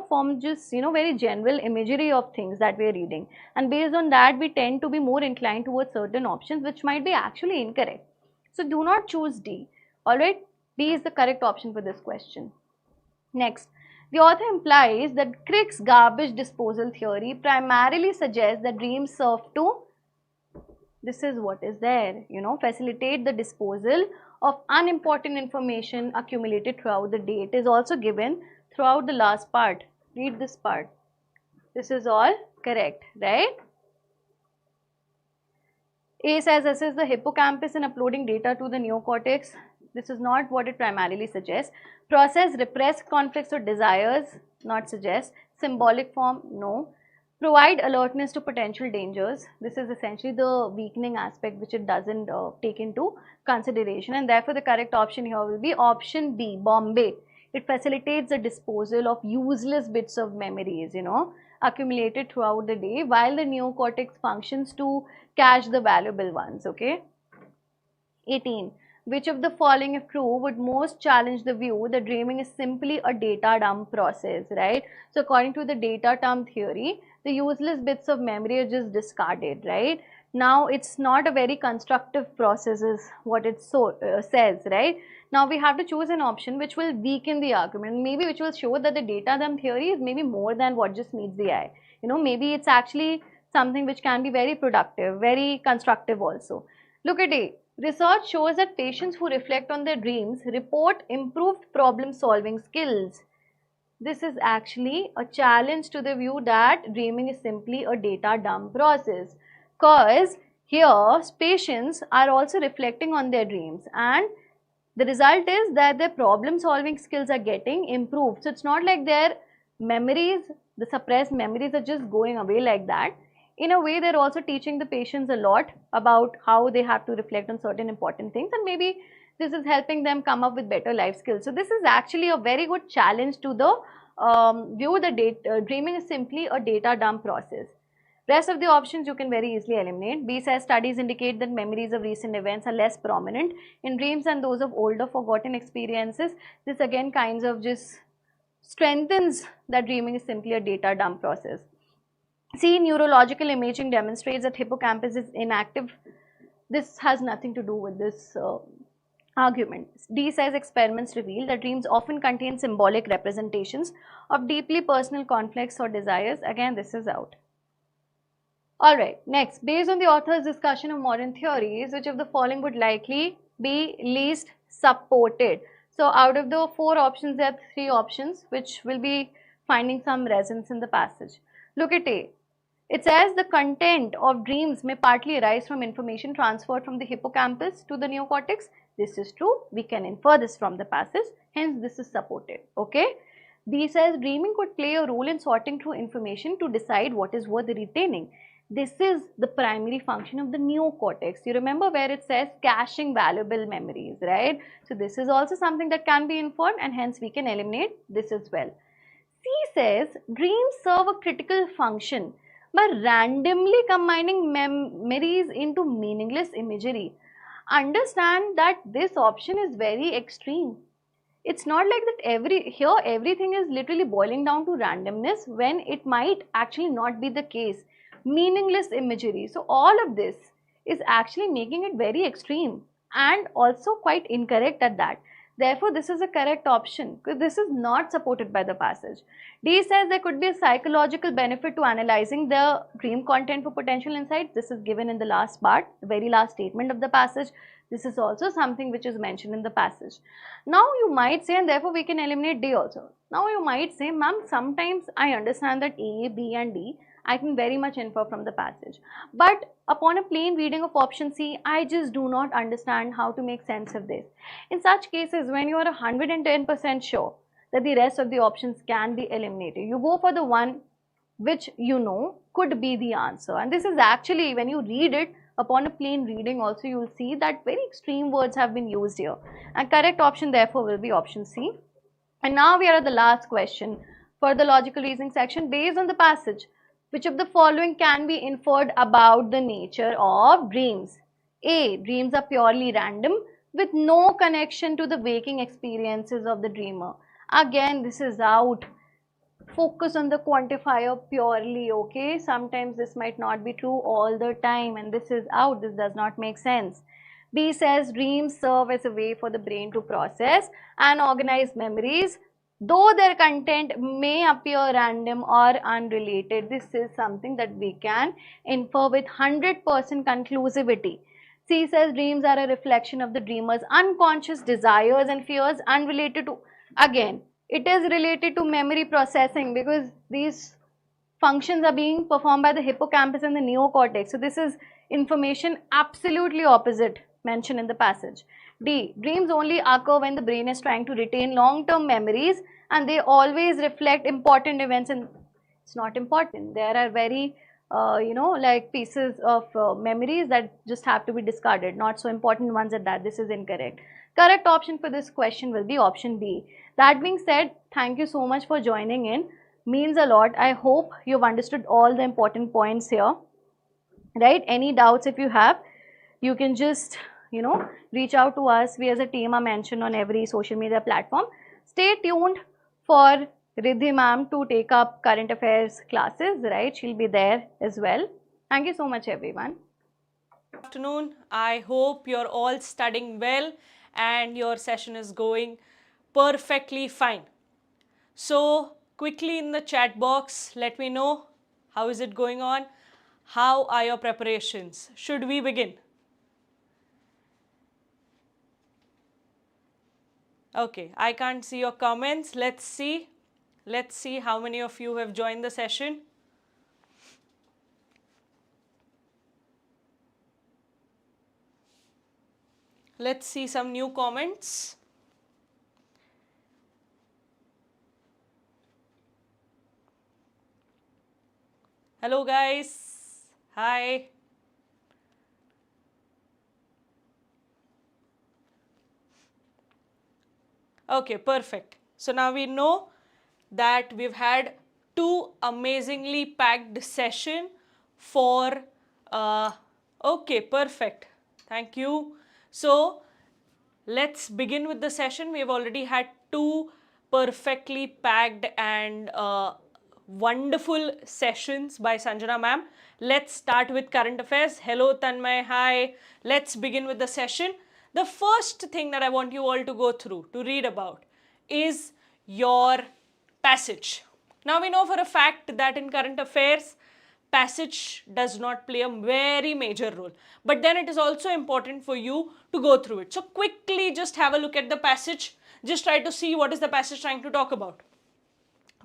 form just very general imagery of things that we are reading, and based on that we tend to be more inclined towards certain options which might be actually incorrect. So do not choose D. Alright, B is the correct option for this question. Next, the author implies that Crick's garbage disposal theory primarily suggests that dreams serve to, this is what is there, facilitate the disposal of unimportant information accumulated throughout the day. It is also given throughout the last part. Read this part. This is all correct, right? A says assess the hippocampus in uploading data to the neocortex. This is not what it primarily suggests. Process repressed conflicts or desires, not suggest. Symbolic form, no. Provide alertness to potential dangers. This is essentially the weakening aspect which it doesn't take into consideration, and therefore the correct option here will be option B, Bombay. It facilitates the disposal of useless bits of memories, accumulated throughout the day, while the neocortex functions to catch the valuable ones, okay. 18. Which of the following, if true, would most challenge the view that dreaming is simply a data dump process, right? So according to the data dump theory, the useless bits of memory are just discarded, right? Now it's not a very constructive process is what it says, right? Now we have to choose an option which will weaken the argument, maybe which will show that the data dump theory is maybe more than what just meets the eye. Maybe it's actually something which can be very productive, very constructive also. Look at A. Research shows that patients who reflect on their dreams report improved problem solving skills. This is actually a challenge to the view that dreaming is simply a data dump process, because here patients are also reflecting on their dreams, and the result is that their problem solving skills are getting improved. So it's not like their memories, the suppressed memories are just going away like that. In a way, they're also teaching the patients a lot about how they have to reflect on certain important things, and maybe this is helping them come up with better life skills. So this is actually a very good challenge to the view that dreaming is simply a data dump process. Rest of the options you can very easily eliminate. B says studies indicate that memories of recent events are less prominent in dreams than those of older forgotten experiences. This again kinds of just strengthens that dreaming is simply a data dump process. C, neurological imaging demonstrates that hippocampus is inactive. This has nothing to do with this argument. D says experiments reveal that dreams often contain symbolic representations of deeply personal conflicts or desires. Again, this is out. Alright, next, based on the author's discussion of modern theories, which of the following would likely be least supported? So out of the 4 options, there are 3 options which will be finding some resonance in the passage. Look at A. It says the content of dreams may partly arise from information transferred from the hippocampus to the neocortex. This is true. We can infer this from the passage. Hence, this is supported. Okay. B says dreaming could play a role in sorting through information to decide what is worth retaining. This is the primary function of the neocortex. You remember where it says caching valuable memories, right? So, this is also something that can be inferred, and hence we can eliminate this as well. C says dreams serve a critical function by randomly combining memories into meaningless imagery. Understand that this option is very extreme. It's not like that everything is literally boiling down to randomness, when it might actually not be the case. Meaningless imagery. So all of this is actually making it very extreme and also quite incorrect at that. Therefore, this is a correct option because this is not supported by the passage. D says there could be a psychological benefit to analyzing the dream content for potential insights. This is given in the last part, the very last statement of the passage. This is also something which is mentioned in the passage. Now you might say, and therefore we can eliminate D also. Now you might say, ma'am, sometimes I understand that A, B and D I can very much infer from the passage. But upon a plain reading of option C, I just do not understand how to make sense of this. In such cases, when you are 110% sure that the rest of the options can be eliminated, you go for the one which you know could be the answer. And this is actually, when you read it, upon a plain reading also, you will see that very extreme words have been used here. And correct option therefore will be option C. And now we are at the last question for the logical reasoning section. Based on the passage, which of the following can be inferred about the nature of dreams? A. Dreams are purely random with no connection to the waking experiences of the dreamer. Again, this is out. Focus on the quantifier purely, okay? Sometimes this might not be true all the time, and this is out. This does not make sense. B says dreams serve as a way for the brain to process and organize memories, though their content may appear random or unrelated. This is something that we can infer with 100% conclusivity. C says dreams are a reflection of the dreamer's unconscious desires and fears unrelated to, again, it is related to memory processing because these functions are being performed by the hippocampus and the neocortex. So this is information absolutely opposite mentioned in the passage. D, dreams only occur when the brain is trying to retain long-term memories and they always reflect important events, and it's not important. There are very like pieces of memories that just have to be discarded, not so important ones at that. This is incorrect. Correct option for this question will be option B. That being said, thank you so much for joining in. Means a lot. I hope you've understood all the important points here, right? Any doubts if you have, you can just, reach out to us. We as a team are mentioned on every social media platform. Stay tuned for Riddhi ma'am to take up current affairs classes, right? She'll be there as well. Thank you so much, everyone. Good afternoon. I hope you're all studying well and your session is going perfectly fine. So quickly in the chat box, let me know how is it going on. How are your preparations? Should we begin? Okay, I can't see your comments. Let's see. Let's see how many of you have joined the session. Let's see some new comments. Hello guys. Hi. Okay, perfect. So now we know that we've had two amazingly packed session for, okay, perfect. Thank you. So let's begin with the session. We've already had two perfectly packed and wonderful sessions by Sanjana ma'am. Let's start with current affairs. Hello Tanmay, hi. Let's begin with the session. The first thing that I want you all to go through, to read about, is your passage. Now we know for a fact that in current affairs, passage does not play a very major role. But then it is also important for you to go through it. So quickly just have a look at the passage. Just try to see what is the passage trying to talk about.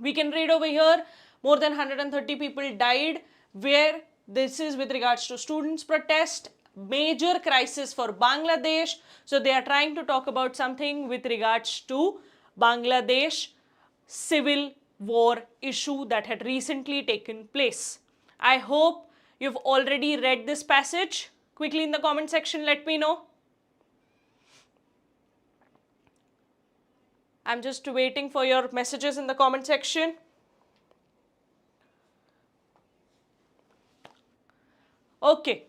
We can read over here, more than 130 people died, where this is with regards to students' protest, major crisis for Bangladesh. So they are trying to talk about something with regards to Bangladesh civil war issue that had recently taken place. I hope you've already read this passage. Quickly in the comment section, let me know. I'm just waiting for your messages in the comment section. Okay,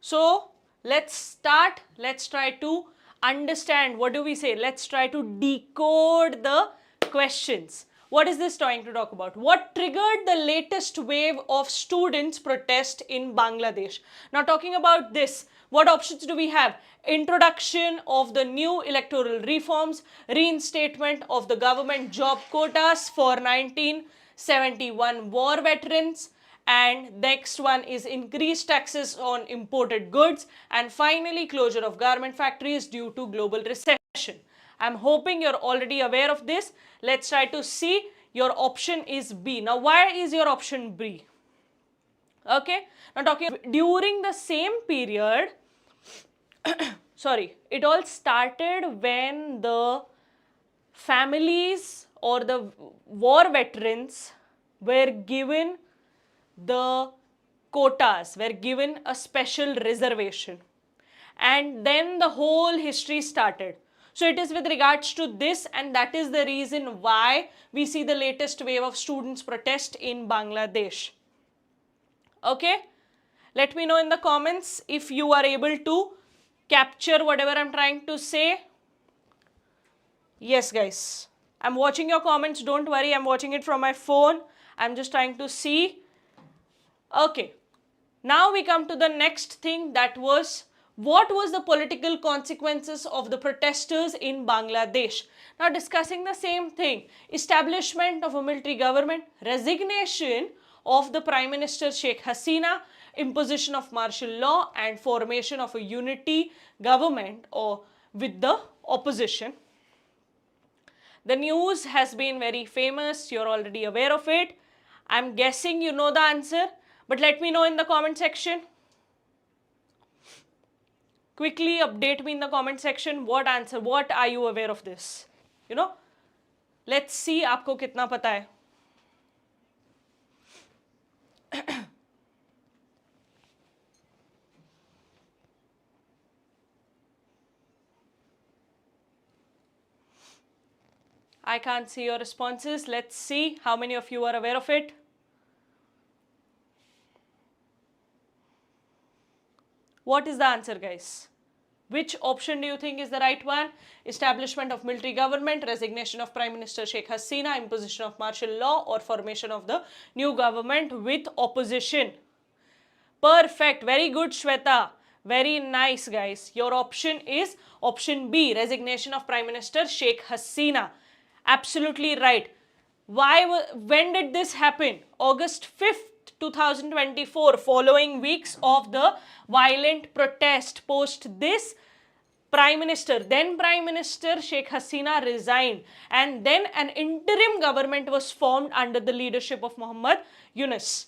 so let's start. Let's try to understand. What do we say? Let's try to decode the questions. What is this trying to talk about? What triggered the latest wave of students' protest in Bangladesh? Now talking about this, what options do we have? Introduction of the new electoral reforms, reinstatement of the government job quotas for 1971 war veterans, and next one is increased taxes on imported goods, and finally closure of garment factories due to global recession. I'm hoping you're already aware of this. Let's try to see. Your option is B. Now why is your option B? Okay, now talking during the same period, sorry, it all started when the families or the war veterans were given the quotas, were given a special reservation, and then the whole history started. So it is with regards to this, and that is the reason why we see the latest wave of students' protest in Bangladesh. Okay, let me know in the comments if you are able to capture whatever I'm trying to say. Yes guys, I'm watching your comments, don't worry, I'm watching it from my phone. I'm just trying to see. Okay, now we come to the next thing, that was what was the political consequences of the protesters in Bangladesh. Now discussing the same thing, establishment of a military government, resignation of the Prime Minister Sheikh Hasina, imposition of martial law and formation of a unity government or with the opposition. The news has been very famous, you're already aware of it. I'm guessing you know the answer, but let me know in the comment section. Quickly update me in the comment section what answer, what are you aware of this? You know, let's see आपको कितना पता है. I can't see your responses. Let's see how many of you are aware of it. What is the answer, guys? Which option do you think is the right one? Establishment of military government, resignation of Prime Minister Sheikh Hasina, imposition of martial law, or formation of the new government with opposition? Perfect. Very good, Shweta. Very nice, guys. Your option is option B, resignation of Prime Minister Sheikh Hasina. Absolutely right. When did this happen? August 5th, 2024, following weeks of the violent protest. Post this, then Prime Minister Sheikh Hasina resigned, and then an interim government was formed under the leadership of Muhammad Yunus.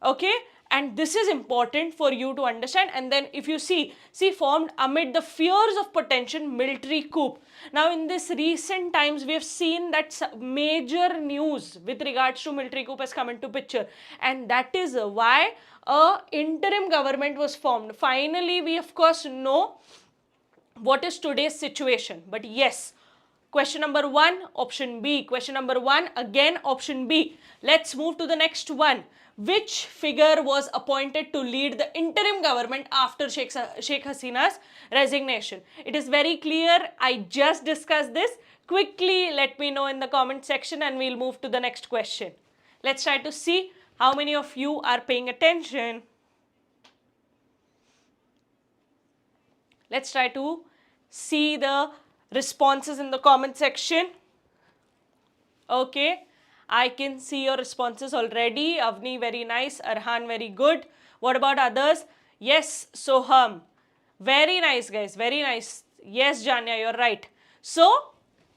Okay, and this is important for you to understand. And then if you see formed amid the fears of potential military coup. Now in this recent times we have seen that major news with regards to military coup has come into picture, and that is why a interim government was formed. Finally, we of course know what is today's situation. But yes, question number 1, option B. Question number 1, again option B. Let's move to the next one. Which figure was appointed to lead the interim government after Sheikh Hasina's resignation? It is very clear. I just discussed this. Quickly let me know in the comment section and we'll move to the next question. Let's try to see how many of you are paying attention. Let's try to see the responses in the comment section. Okay, I can see your responses already. Avni, very nice. Arhan, very good. What about others? Yes, Soham. Very nice, guys. Very nice. Yes, Janya, you're right. So,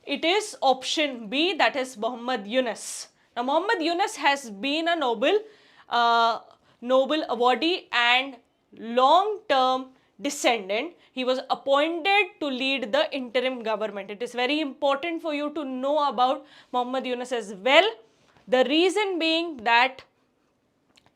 it is option B, that is Muhammad Yunus. Now, Muhammad Yunus has been a Nobel awardee and long-term descendant. He was appointed to lead the interim government. It is very important for you to know about Muhammad Yunus as well. The reason being that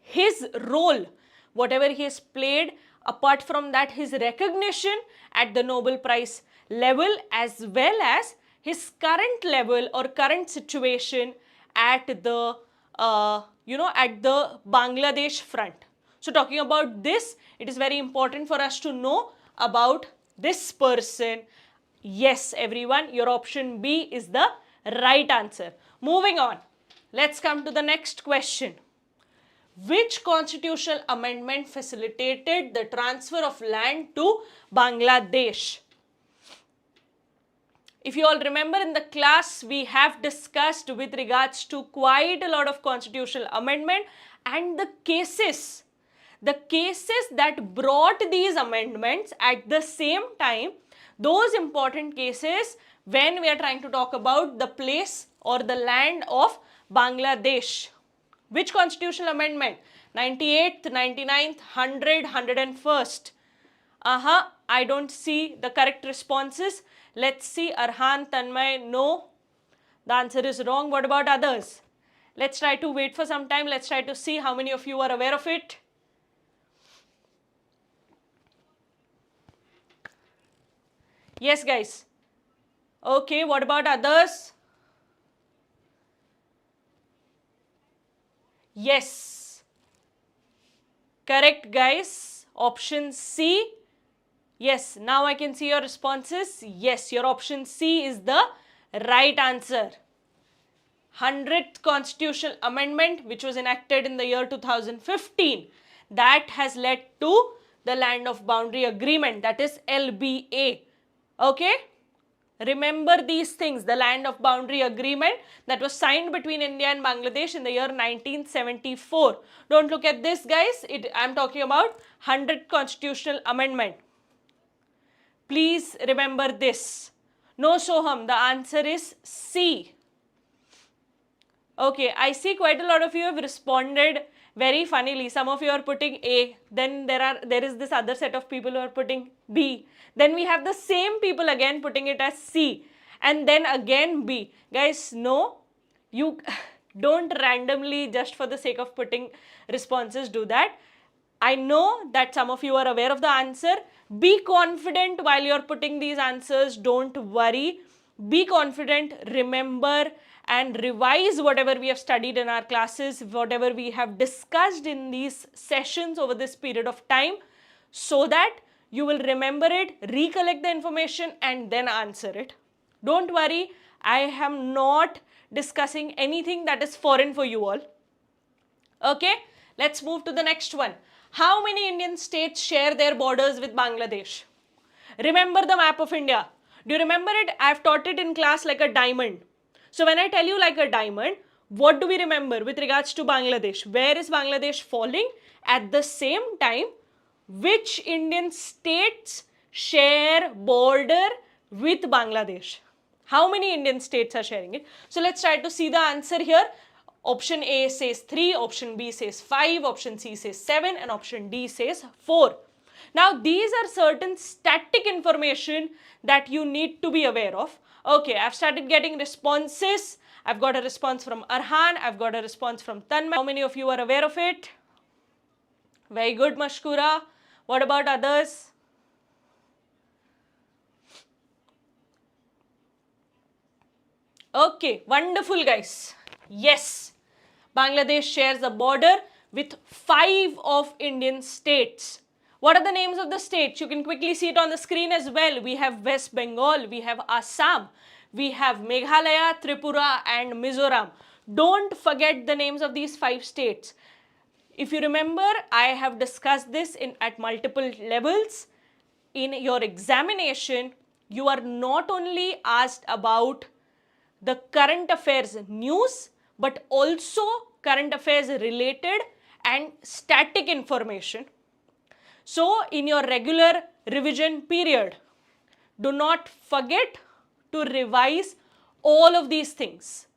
his role, whatever he has played, apart from that, his recognition at the Nobel Prize level, as well as his current level or current situation at the at the Bangladesh front. So talking about this, it is very important for us to know about this person. Yes, everyone, your option B is the right answer. Moving on, let's come to the next question. Which constitutional amendment facilitated the transfer of land to Bangladesh? If you all remember, in the class we have discussed with regards to quite a lot of constitutional amendment and the cases that brought these amendments at the same time, those important cases when we are trying to talk about the place or the land of Bangladesh. Which constitutional amendment? 98th, 99th, 100, 101st. I don't see the correct responses. Let's see. Arhan, Tanmay, no. The answer is wrong. What about others? Let's try to wait for some time. Let's try to see how many of you are aware of it. Yes, guys. Okay, what about others? Yes. Correct, guys. Option C. Yes, now I can see your responses. Yes, your option C is the right answer. 100th Constitutional Amendment, which was enacted in the year 2015, that has led to the Land of Boundary Agreement, that is LBA. Okay? Remember these things. The land of boundary agreement that was signed between India and Bangladesh in the year 1974. Don't look at this, guys. I'm talking about 100th constitutional amendment. Please remember this. No Soham, the answer is C. Okay, I see quite a lot of you have responded very funnily. Some of you are putting A, then there is this other set of people who are putting B. Then we have the same people again putting it as C, and then again B. Guys, no, you don't randomly, just for the sake of putting responses, do that. I know that some of you are aware of the answer. Be confident while you're putting these answers. Don't worry. Be confident, remember and revise whatever we have studied in our classes, whatever we have discussed in these sessions over this period of time, so that you will remember it, recollect the information and then answer it. Don't worry, I am not discussing anything that is foreign for you all. Okay, let's move to the next one. How many Indian states share their borders with Bangladesh? Remember the map of India. Do you remember it? I've taught it in class like a diamond. So when I tell you like a diamond, what do we remember with regards to Bangladesh? Where is Bangladesh falling? At the same time, which Indian states share border with Bangladesh? How many Indian states are sharing it? So let's try to see the answer here. Option A says 3, option B says 5, option C says 7 and option D says 4. Now these are certain static information that you need to be aware of. Okay, I've started getting responses. I've got a response from Arhan, I've got a response from Tanmay. How many of you are aware of it? Very good, Mashkura. What about others? Okay, wonderful guys. Yes, Bangladesh shares a border with 5 of Indian states. What are the names of the states? You can quickly see it on the screen as well. We have West Bengal, we have Assam, we have Meghalaya, Tripura and Mizoram. Don't forget the names of these 5 states. If you remember, I have discussed this at multiple levels. In your examination, you are not only asked about the current affairs news, but also current affairs related and static information. So in your regular revision period, do not forget to revise all of these things.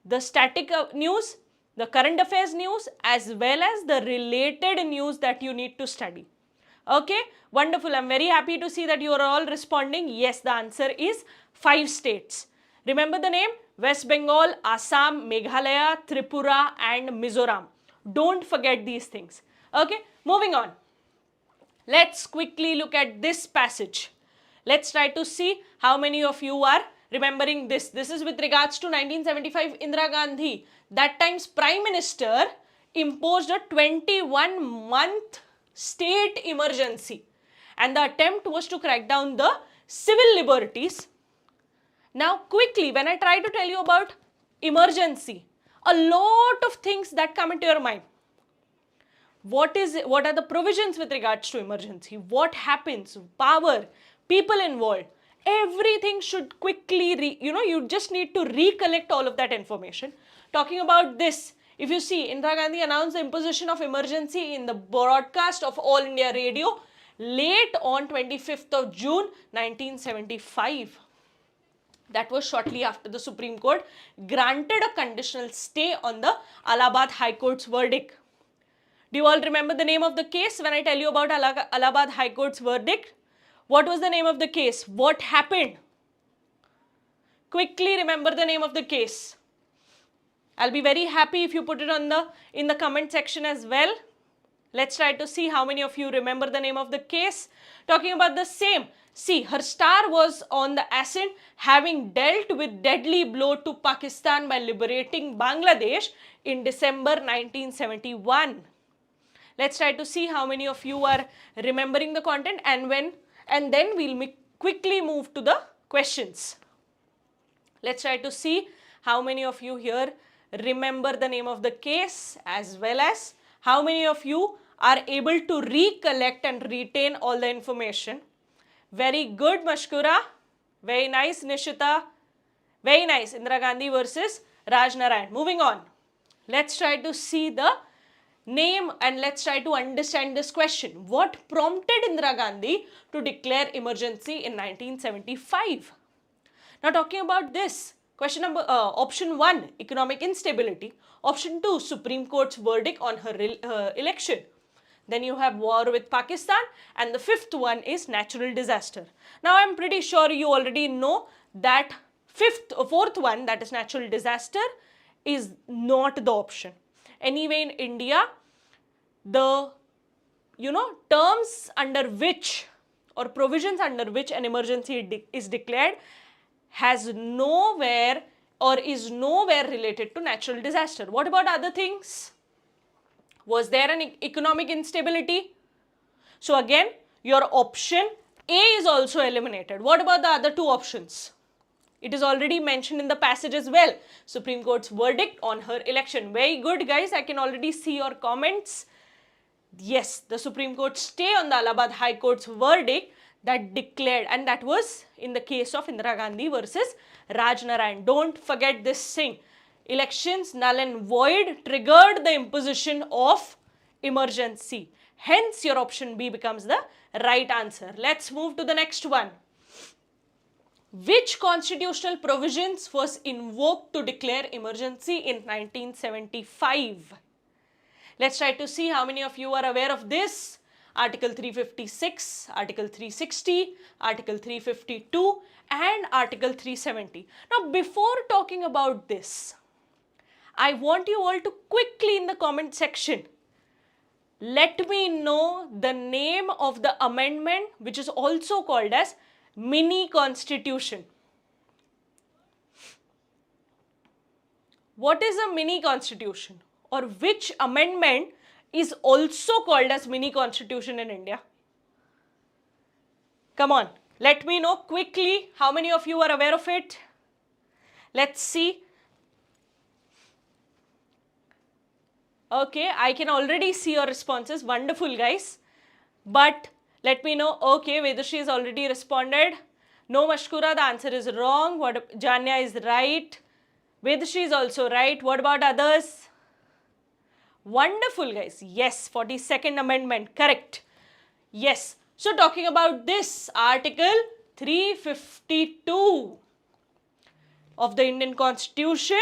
The static news, the current affairs news, as well as the related news that you need to study. Okay, wonderful. I'm very happy to see that you are all responding. Yes, the answer is 5 states. Remember the name? West Bengal, Assam, Meghalaya, Tripura and Mizoram. Don't forget these things. Okay, moving on. Let's quickly look at this passage. Let's try to see how many of you are remembering this. This is with regards to 1975 Indira Gandhi. That time's Prime Minister imposed a 21-month state emergency. And the attempt was to crack down the civil liberties. Now quickly, when I try to tell you about emergency, a lot of things that come into your mind. What are the provisions with regards to emergency? What happens? Power, people involved. Everything should quickly, you just need to recollect all of that information. Talking about this, if you see, Indira Gandhi announced the imposition of emergency in the broadcast of All India Radio late on 25th of June 1975. That was shortly after the Supreme Court granted a conditional stay on the Allahabad High Court's verdict. Do you all remember the name of the case when I tell you about Allahabad High Court's verdict? What was the name of the case? What happened? Quickly remember the name of the case. I'll be very happy if you put it in the comment section as well. Let's try to see how many of you remember the name of the case. Talking about the same. See, her star was on the ascent, having dealt with deadly blow to Pakistan by liberating Bangladesh in December 1971. Let's try to see how many of you are remembering the content, and then we'll quickly move to the questions. Let's try to see how many of you here remember the name of the case, as well as how many of you are able to recollect and retain all the information. Very good, Mashkura. Very nice, Nishita. Very nice. Indira Gandhi versus Raj Narayan. Moving on. Let's try to see the name and let's try to understand this question. What prompted Indira Gandhi to declare emergency in 1975? Now talking about this, question number, option 1, economic instability. Option 2, Supreme Court's verdict on her election. Then you have war with Pakistan, and the 5th one is natural disaster. Now I'm pretty sure you already know that 4th one, that is natural disaster, is not the option. Anyway, in India, the terms under which or provisions under which an emergency is declared has nowhere or is nowhere related to natural disaster. What about other things? Was there an economic instability? So again, your option A is also eliminated. What about the other 2 options? It is already mentioned in the passage as well. Supreme Court's verdict on her election. Very good, guys. I can already see your comments. Yes, the Supreme Court stay on the Allahabad High Court's verdict that declared, and that was in the case of Indira Gandhi versus Raj Narayan. Don't forget this thing. Elections null and void triggered the imposition of emergency. Hence, your option B becomes the right answer. Let's move to the next one. Which constitutional provisions was invoked to declare emergency in 1975? Let's try to see how many of you are aware of this. Article 356, Article 360, Article 352 and Article 370. Now before talking about this, I want you all to quickly in the comment section let me know the name of the amendment which is also called as mini constitution. What is a mini constitution, or which amendment is also called as mini constitution in India? Come on, let me know quickly how many of you are aware of it. Let's see. Okay, I can already see your responses. Wonderful, guys. But let me know. Okay, Vedashri has already responded. No, Mashkura, the answer is wrong. What Janya is right. Vedashri is also right. What about others? Wonderful, guys. Yes, 42nd Amendment. Correct. Yes. So, talking about this, Article 352 of the Indian Constitution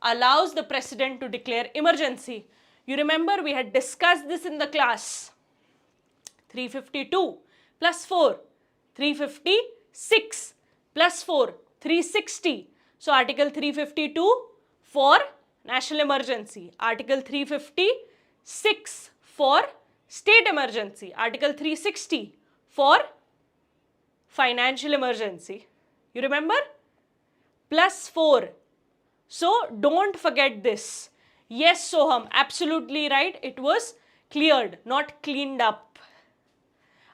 allows the President to declare emergency. You remember we had discussed this in the class. 352 plus 4, 356 plus 4, 360. So, Article 352 for national emergency. Article 356 for state emergency. Article 360 for financial emergency. You remember? Plus 4. So, don't forget this. Yes, Soham, absolutely right. It was cleared, not cleaned up.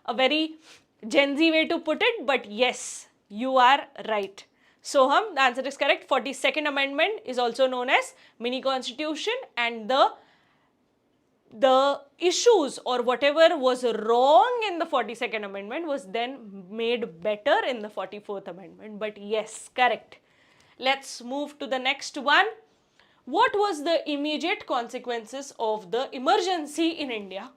A very Gen Z way to put it, but yes, you are right. Soham, the answer is correct. 42nd Amendment is also known as mini constitution, and the issues or whatever was wrong in the 42nd Amendment was then made better in the 44th Amendment. But yes, correct. Let's move to the next one. What was the immediate consequences of the emergency in India?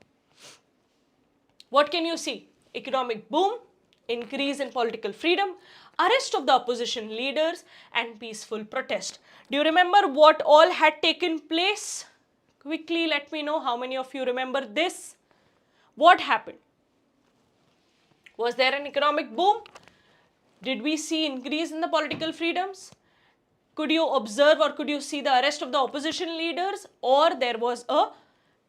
What can you see? Economic boom, increase in political freedom, arrest of the opposition leaders and peaceful protest. Do you remember what all had taken place? Quickly let me know how many of you remember this. What happened? Was there an economic boom? Did we see increase in the political freedoms? Could you observe or could you see the arrest of the opposition leaders, or there was a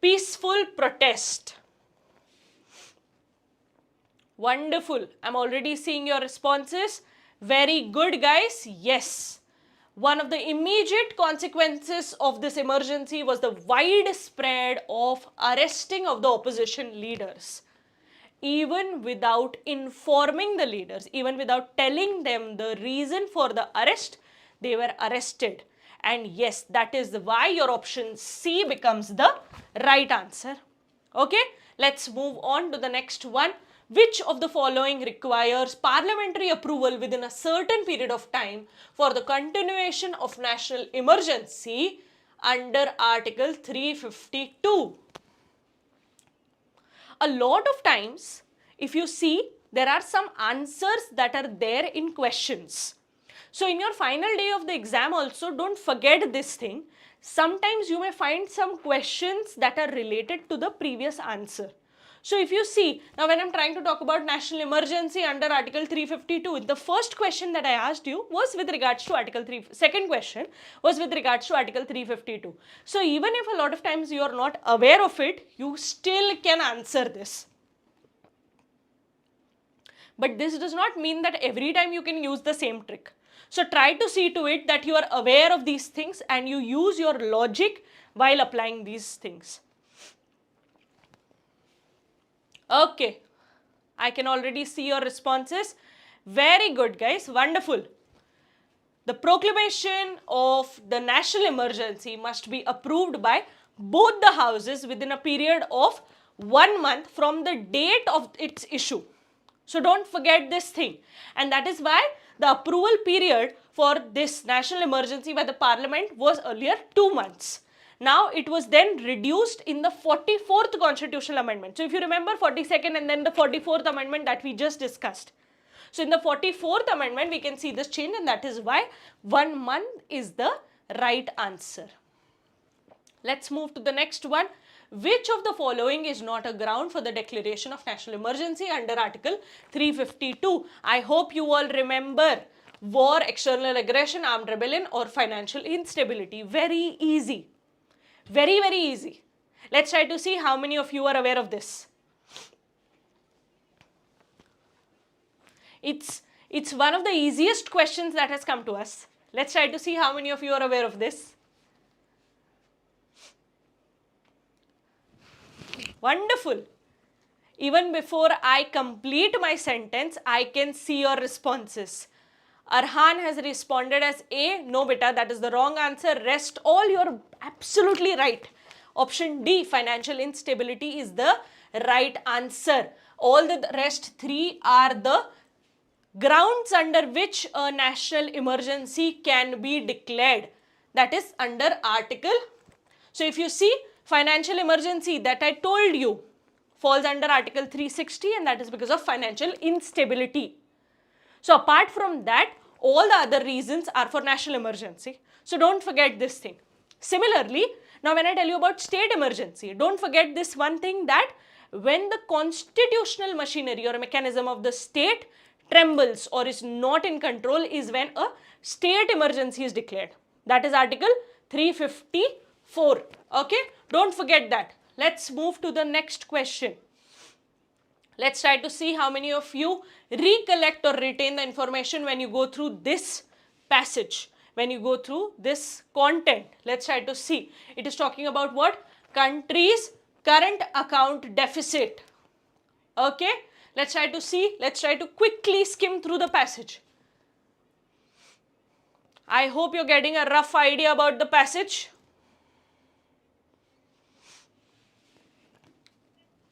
peaceful protest? Wonderful. I'm already seeing your responses. Very good, guys. Yes. One of the immediate consequences of this emergency was the widespread of arresting of the opposition leaders. Even without informing the leaders, even without telling them the reason for the arrest, they were arrested. And yes, that is why your option C becomes the right answer. Okay, let's move on to the next one. Which of the following requires parliamentary approval within a certain period of time for the continuation of national emergency under Article 352? A lot of times, if you see, there are some answers that are there in questions. So in your final day of the exam also, don't forget this thing. Sometimes you may find some questions that are related to the previous answer. So if you see, now when I'm trying to talk about national emergency under Article 352, the first question that I asked you was with regards to Article 3, second question was with regards to Article 352. So even if a lot of times you are not aware of it, you still can answer this. But this does not mean that every time you can use the same trick. So try to see to it that you are aware of these things and you use your logic while applying these things. Okay, I can already see your responses. Very good, guys, wonderful. The proclamation of the national emergency must be approved by both the houses within a period of 1 month from the date of its issue. So don't forget this thing, and that is why the approval period for this national emergency by the parliament was earlier 2 months. Now it was then reduced in the 44th constitutional amendment. So if you remember 42nd and then the 44th amendment that we just discussed. So in the 44th amendment we can see this change, and that is why 1 month is the right answer. Let's move to the next one. Which of the following is not a ground for the declaration of national emergency under Article 352? I hope you all remember war, external aggression, armed rebellion or financial instability. Very easy. Very, very easy. Let's try to see how many of you are aware of this. It's one of the easiest questions that has come to us. Let's try to see how many of you are aware of this. Wonderful. Even before I complete my sentence, I can see your responses. Arhan has responded as A. No, beta, that is the wrong answer. Rest all, you're absolutely right. Option D, financial instability, is the right answer. All the rest three are the grounds under which a national emergency can be declared. That is under article. So if you see, financial emergency that I told you falls under Article 360, and that is because of financial instability. So apart from that, all the other reasons are for national emergency. So don't forget this thing. Similarly, now when I tell you about state emergency, don't forget this one thing, that when the constitutional machinery or mechanism of the state trembles or is not in control is when a state emergency is declared. That is Article 354. Okay, don't forget that. Let's move to the next question. Let's try to see how many of you recollect or retain the information when you go through this passage, when you go through this content. Let's try to see. It is talking about what? Country's current account deficit. Okay, let's try to see. Let's try to quickly skim through the passage. I hope you're getting a rough idea about the passage.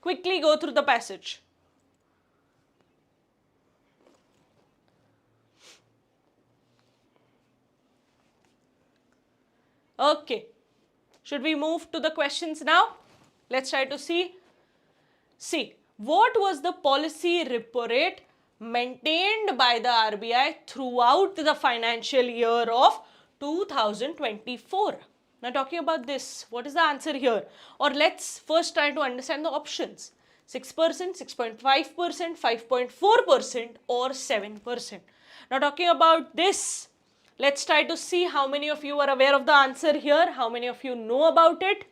Quickly go through the passage. Okay, should we move to the questions now? Let's try to see. See, what was the policy repo rate maintained by the RBI throughout the financial year of 2024? Now talking about this, what is the answer here? Or let's first try to understand the options. 6%, 6.5%, 5.4% or 7%. Now talking about this, let's try to see how many of you are aware of the answer here, how many of you know about it.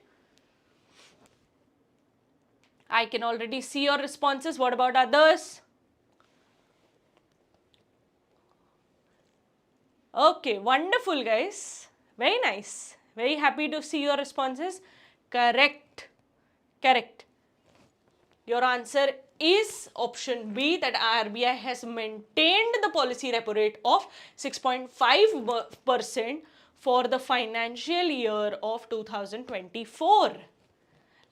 I can already see your responses. What about others? Okay, wonderful guys. Very nice. Very happy to see your responses. Correct. Correct. Your answer is option B, that RBI has maintained the policy repo rate of 6.5% for the financial year of 2024.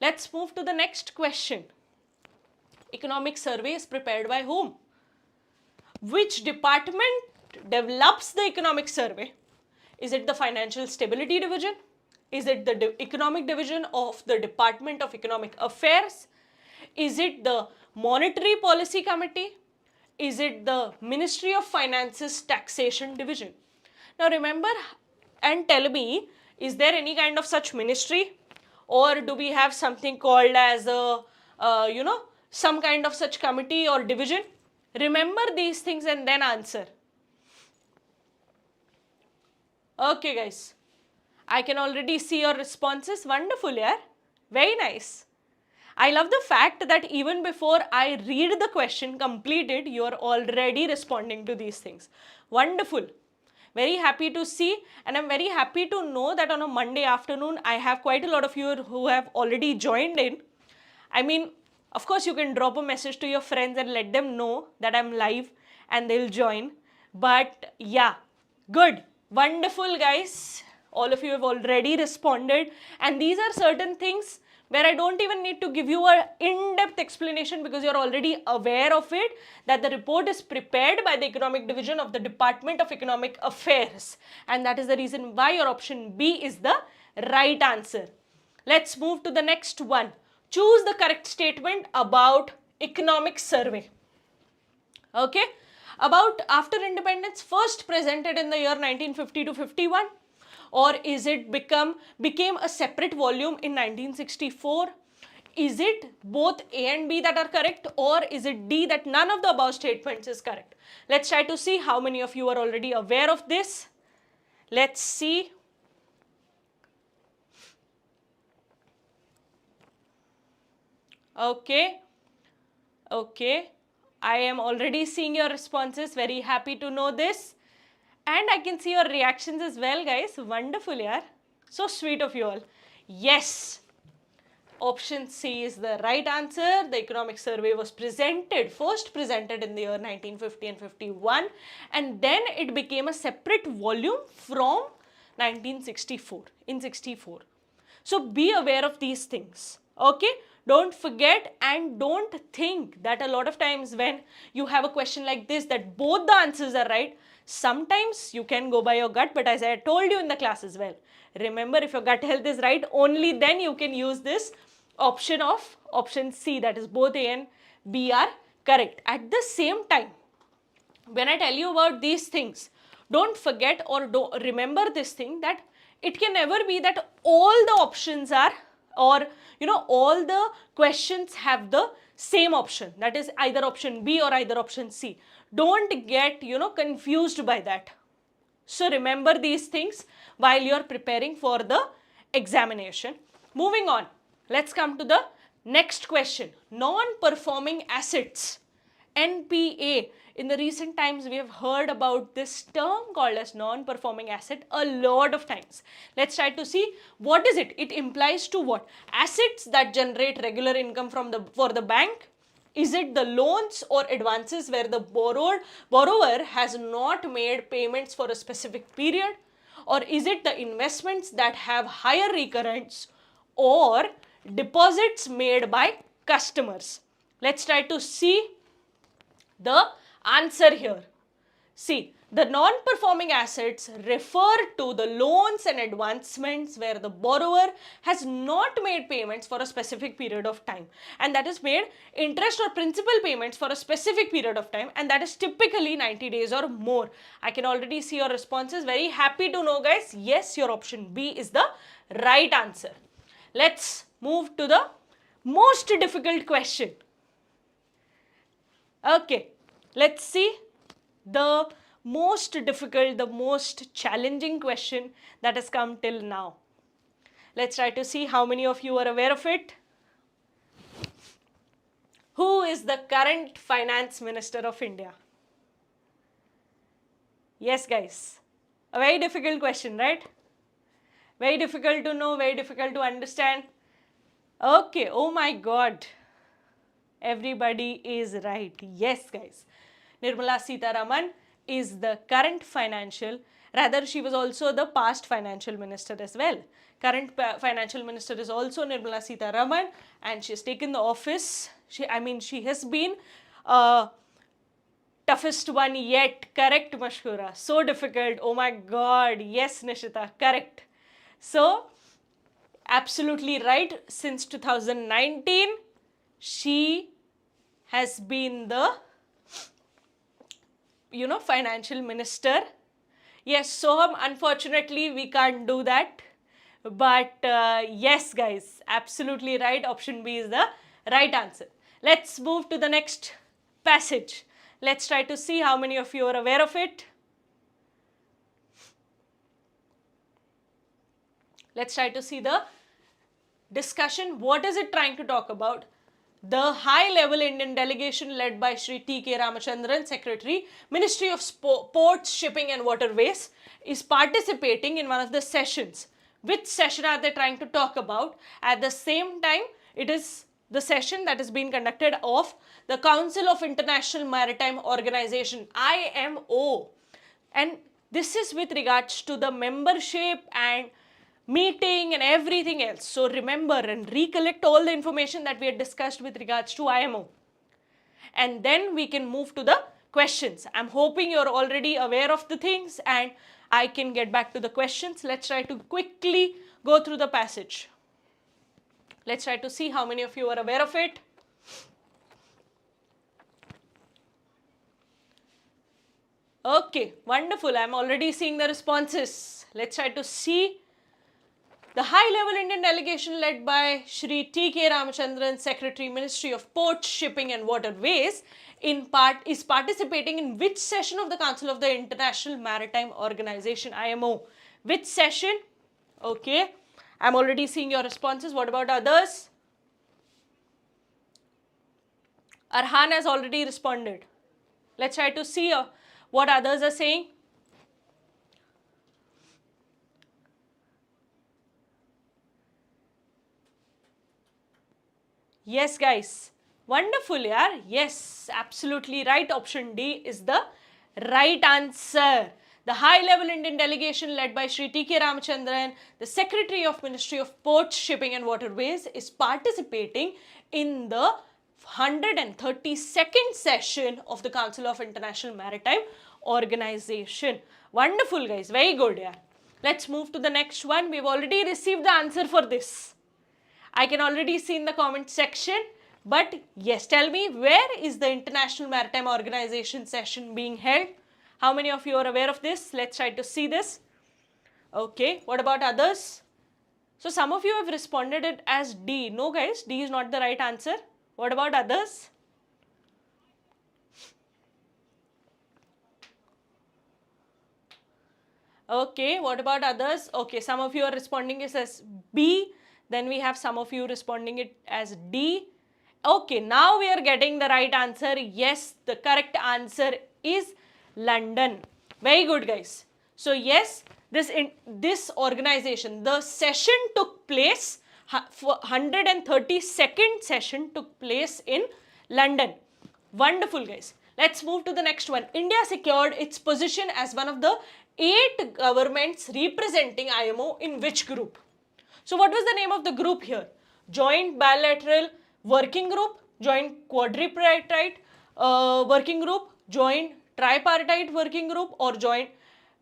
Let's move to the next question. Economic survey is prepared by whom? Which department develops the economic survey? Is it the Financial Stability Division? Is it the Economic Division of the Department of Economic Affairs? Is it the Monetary Policy Committee? Is it the Ministry of Finance's Taxation Division? Now remember and tell me, is there any kind of such ministry, or do we have something called as a, some kind of such committee or division? Remember these things and then answer. Okay guys, I can already see your responses. Wonderful, yeah? Very nice. I love the fact that even before I read the question completed, you are already responding to these things. Wonderful. Very happy to see, and I'm very happy to know that on a Monday afternoon, I have quite a lot of you who have already joined in. I mean, of course, you can drop a message to your friends and let them know that I'm live and they'll join. But yeah, good. Wonderful, guys. All of you have already responded, and these are certain things where I don't even need to give you an in-depth explanation because you're already aware of it, that the report is prepared by the Economic Division of the Department of Economic Affairs, and that is the reason why your option B is the right answer. Let's move to the next one. Choose the correct statement about economic survey. Okay, about after independence, first presented in the year 1950 to 51, or is it became a separate volume in 1964? Is it both A and B that are correct, or is it D that none of the above statements is correct? Let's try to see how many of you are already aware of this. Let's see. Okay. Okay. I am already seeing your responses. Very happy to know this. And I can see your reactions as well, guys. Wonderful, yaar. So sweet of you all. Yes. Option C is the right answer. The economic survey was first presented in the year 1950 and 51. And then it became a separate volume from 1964, in 64. So be aware of these things. Okay. Don't forget, and don't think that a lot of times when you have a question like this that both the answers are right. Sometimes you can go by your gut, but as I told you in the class as well, remember, if your gut health is right, only then you can use this option of option C, that is both A and B are correct. At the same time, when I tell you about these things, don't forget or remember this thing, that it can never be that all the options are, or all the questions have the same option, that is either option B or either option C. Don't get confused by that. So remember these things while you're preparing for the examination. Moving on, let's come to the next question. Non-performing assets, NPA. In the recent times, we have heard about this term called as non-performing asset a lot of times. Let's try to see what is it. It implies to what? Assets that generate regular income for the bank. Is it the loans or advances where the borrower has not made payments for a specific period? Or is it the investments that have higher recurrence, or deposits made by customers? Let's try to see the answer here. See, the non-performing assets refer to the loans and advancements where the borrower has not made payments for a specific period of time, and that is made interest or principal payments for a specific period of time, and that is typically 90 days or more. I can already see your responses. Very happy to know, guys. Yes, your option B is the right answer. Let's move to the most difficult question. Okay, let's see the most difficult, the most challenging question that has come till now. Let's try to see how many of you are aware of it. Who is the current finance minister of India? Yes, guys. A very difficult question, right? Very difficult to know, very difficult to understand. Okay, oh my God. Everybody is right. Yes, guys. Nirmala Sitharaman is the current she was also the past financial minister as well. Current financial minister is also Nirmala Sitharaman, and she has taken the office. She has been toughest one yet. Correct, Mashkura. So difficult. Oh my God. Yes, Nishita. Correct. So, absolutely right. Since 2019, she has been the, financial minister. Yes, Soham, unfortunately, we can't do that. But yes, guys, absolutely right. Option B is the right answer. Let's move to the next passage. Let's try to see how many of you are aware of it. Let's try to see the discussion. What is it trying to talk about? The high-level Indian delegation led by Shri T.K. Ramachandran, Secretary, Ministry of Ports, Shipping and Waterways, is participating in one of the sessions. Which session are they trying to talk about? At the same time, it is the session that is being conducted of the Council of International Maritime Organization, IMO. And this is with regards to the membership and meeting and everything else. So remember and recollect all the information that we had discussed with regards to IMO. And then we can move to the questions. I'm hoping you're already aware of the things and I can get back to the questions. Let's try to quickly go through the passage. Let's try to see how many of you are aware of it. Okay, wonderful. I'm already seeing the responses. Let's try to see. The high-level Indian delegation led by Shri T.K. Ramachandran, Secretary, Ministry of Ports, Shipping and Waterways, is participating in which session of the Council of the International Maritime Organization, IMO? Which session? Okay, I'm already seeing your responses. What about others? Arhan has already responded. Let's try to see what others are saying. Yes, guys. Wonderful, yaar. Yes, absolutely right. Option D is the right answer. The high-level Indian delegation led by Shri T.K. Ramachandran, the Secretary of Ministry of Ports, Shipping and Waterways, is participating in the 132nd session of the Council of International Maritime Organization. Wonderful, guys. Very good, yeah. Let's move to the next one. We've already received the answer for this. I can already see in the comment section. But yes, tell me, where is the International Maritime Organization session being held? How many of you are aware of this? Let's try to see this. Okay, what about others? So some of you have responded it as D. No, guys, D is not the right answer. What about others? Okay, what about others? Okay, some of you are responding it as B. Then we have some of you responding it as D. Okay, now we are getting the right answer. Yes, the correct answer is London. Very good, guys. So yes, this organization, the session took place, 132nd session took place in London. Wonderful, guys. Let's move to the next one. India secured its position as one of the 8 governments representing IMO in which group? So what was the name of the group here? Joint Bilateral Working Group, Joint Quadripartite Working Group, Joint Tripartite Working Group or Joint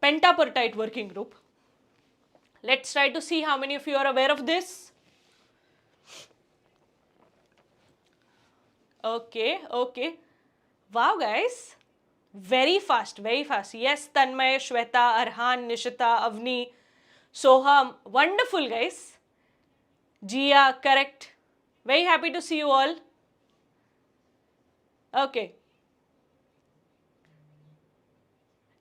Pentapartite Working Group? Let's try to see how many of you are aware of this. Okay, okay. Wow, guys. Very fast, very fast. Yes, Tanmay, Shweta, Arhan, Nishita, Avni, Soham. Wonderful, guys. Jia, correct. Very happy to see you all. Okay.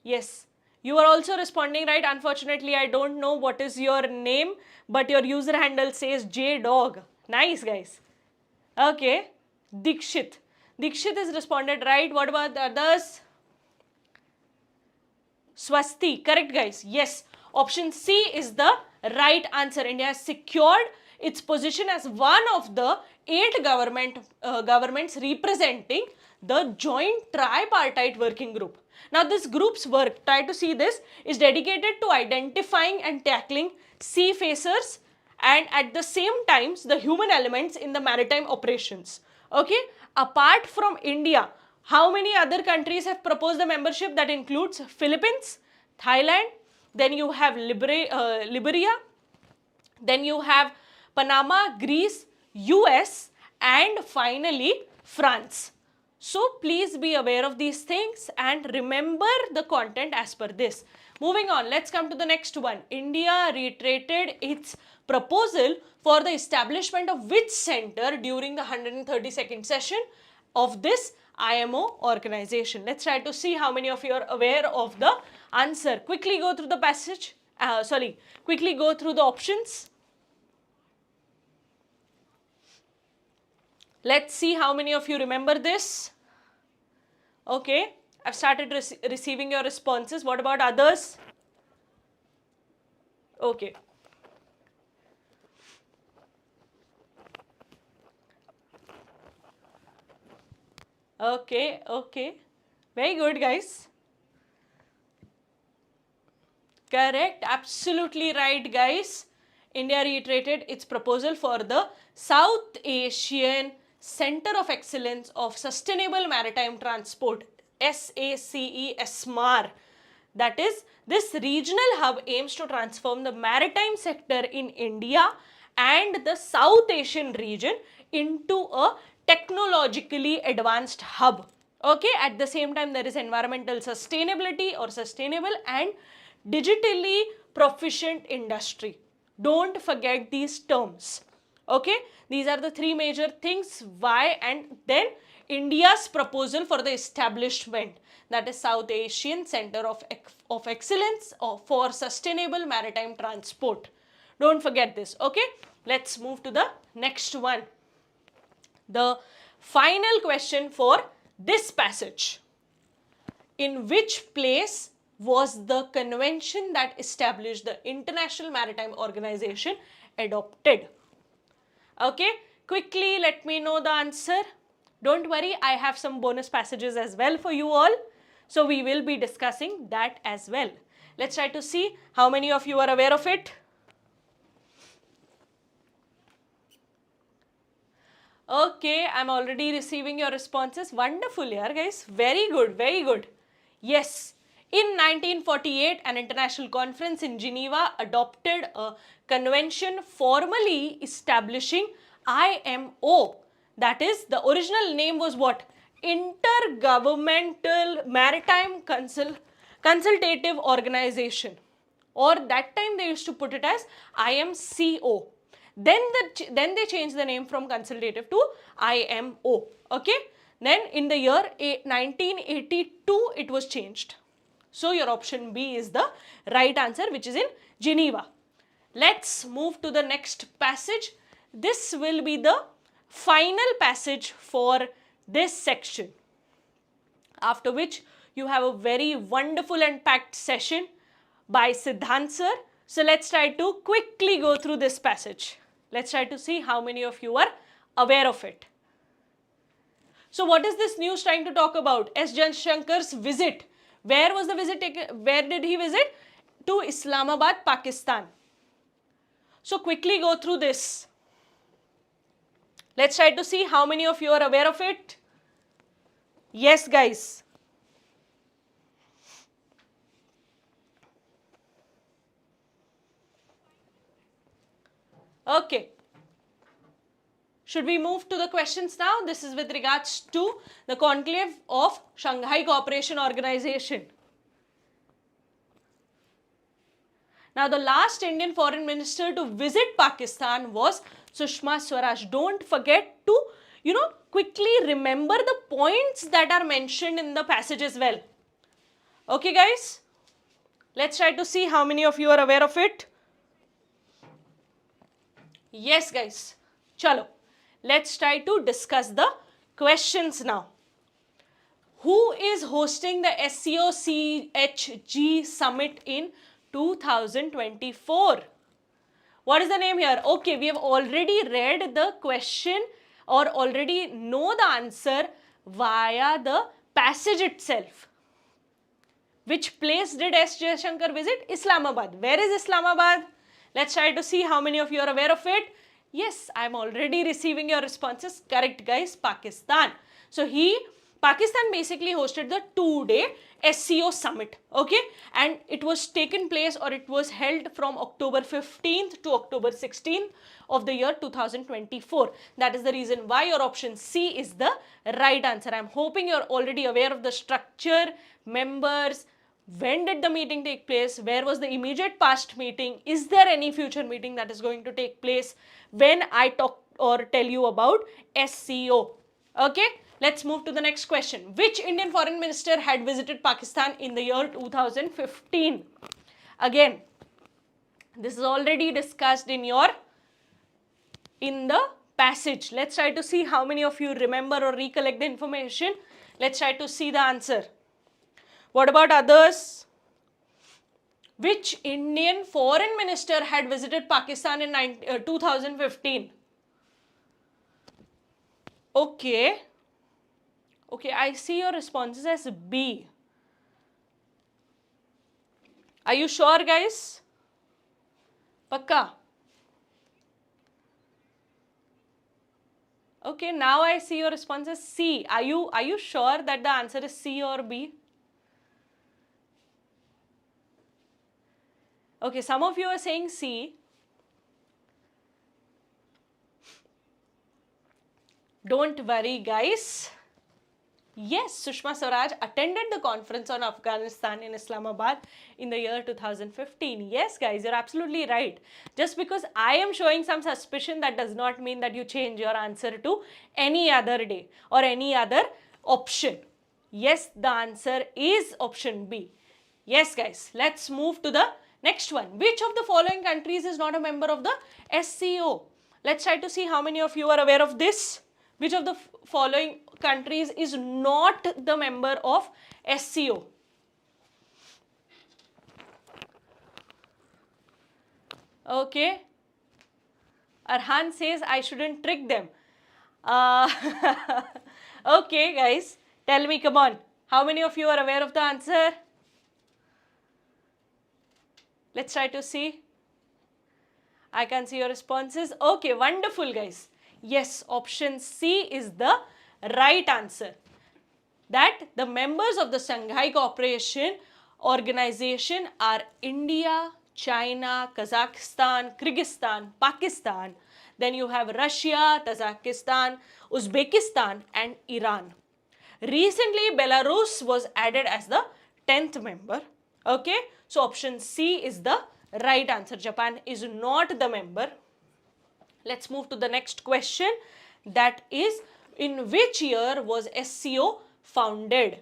Yes, you are also responding right. Unfortunately, I don't know what is your name, but your user handle says JDog. Nice, guys. Okay. Dikshit. Dikshit has responded right. What about the others? Swasti. Correct, guys. Yes. Option C is the right answer. India has secured its position as one of the 8 governments representing the Joint Tripartite Working Group. Now, this group's work, try to see this, is dedicated to identifying and tackling seafarers and at the same times the human elements in the maritime operations. Okay, apart from India, how many other countries have proposed the membership? That includes Philippines, Thailand, then you have Liberia, then you have Panama, Greece, US, and finally France. So please be aware of these things and remember the content as per this. Moving on, let's come to the next one. India reiterated its proposal for the establishment of which center during the 132nd session of this IMO organization. Let's try to see how many of you are aware of the answer. Quickly go through the passage. Quickly go through the options. Let's see how many of you remember this. Okay, I've started receiving your responses. What about others? Okay. Okay. Very good, guys. Correct, absolutely right, guys. India reiterated its proposal for the South Asian Center of Excellence of Sustainable Maritime Transport, SACE-SMAR. That is, this regional hub aims to transform the maritime sector in India and the South Asian region into a technologically advanced hub. Okay, at the same time there is environmental sustainability or sustainable and digitally proficient industry. Don't forget these terms. Okay, these are the three major things why, and then India's proposal for the establishment, that is South Asian Center of Excellence for Sustainable Maritime Transport. Don't forget this. Okay, let's move to the next one. The final question for this passage. In which place was the convention that established the International Maritime Organization adopted? Okay, quickly let me know the answer. Don't worry, I have some bonus passages as well for you all. So we will be discussing that as well. Let's try to see how many of you are aware of it. Okay, I'm already receiving your responses. Wonderful, yeah, guys. Very good, very good. Yes, in 1948, an international conference in Geneva adopted a convention formally establishing IMO. That is, the original name was what? Intergovernmental Maritime Consultative Organization. Or that time they used to put it as IMCO. Then they changed the name from consultative to IMO. Okay. Then in the year 1982 it was changed. So your option B is the right answer, which is in Geneva. Let's move to the next passage. This will be the final passage for this section. After which you have a very wonderful and packed session by Siddhant sir. So let's try to quickly go through this passage. Let's try to see how many of you are aware of it. So what is this news trying to talk about? S. Jaishankar's visit. Where was the visit taken? Where did he visit? To Islamabad, Pakistan. So quickly go through this. Let's try to see how many of you are aware of it. Yes, guys. Okay. Should we move to the questions now? This is with regards to the conclave of Shanghai Cooperation Organization. Now, the last Indian foreign minister to visit Pakistan was Sushma Swaraj. Don't forget to, quickly remember the points that are mentioned in the passage as well. Okay, guys? Let's try to see how many of you are aware of it. Yes, guys. Chalo. Let's try to discuss the questions now. Who is hosting the SCOCHG summit in 2024? What is the name here? Okay, we have already read the question or already know the answer via the passage itself. Which place did S. Jaishankar visit? Islamabad. Where is Islamabad? Let's try to see how many of you are aware of it. Yes, I'm already receiving your responses. Correct, guys. Pakistan. So Pakistan basically hosted the 2-day SCO summit, okay, and it was taken place, or it was held from October 15th to October 16th of the year 2024. That is the reason why your option C is the right answer. I'm hoping you're already aware of the structure, members, when did the meeting take place, where was the immediate past meeting, is there any future meeting that is going to take place when I talk or tell you about SCO. Okay, let's move to the next question. Which Indian foreign minister had visited Pakistan in the year 2015? Again, this is already discussed in the passage. Let's try to see how many of you remember or recollect the information. Let's try to see the answer. What about others? Which Indian foreign minister had visited Pakistan in 2015? Okay. Okay, I see your responses as B. Are you sure, guys? Pakka? Okay, now I see your response as C. Are you sure that the answer is C or B? Okay, some of you are saying C. Don't worry, guys. Yes, Sushma Swaraj attended the conference on Afghanistan in Islamabad in the year 2015. Yes, guys, you're absolutely right. Just because I am showing some suspicion, that does not mean that you change your answer to any other day or any other option. Yes, the answer is option B. Yes, guys, let's move to the next one. Which of the following countries is not a member of the SCO? Let's try to see how many of you are aware of this. Which of the following countries is not the member of SCO? Okay. Arhan says I shouldn't trick them. Okay, guys. Tell me, come on. How many of you are aware of the answer? Let's try to see. I can see your responses. Okay, wonderful, guys. Yes, option C is the right answer. That the members of the Shanghai Cooperation Organization are India, China, Kazakhstan, Kyrgyzstan, Pakistan. Then you have Russia, Tajikistan, Uzbekistan and Iran. Recently, Belarus was added as the 10th member. Okay, so option C is the right answer. Japan is not the member. Let's move to the next question. That is, in which year was SCO founded?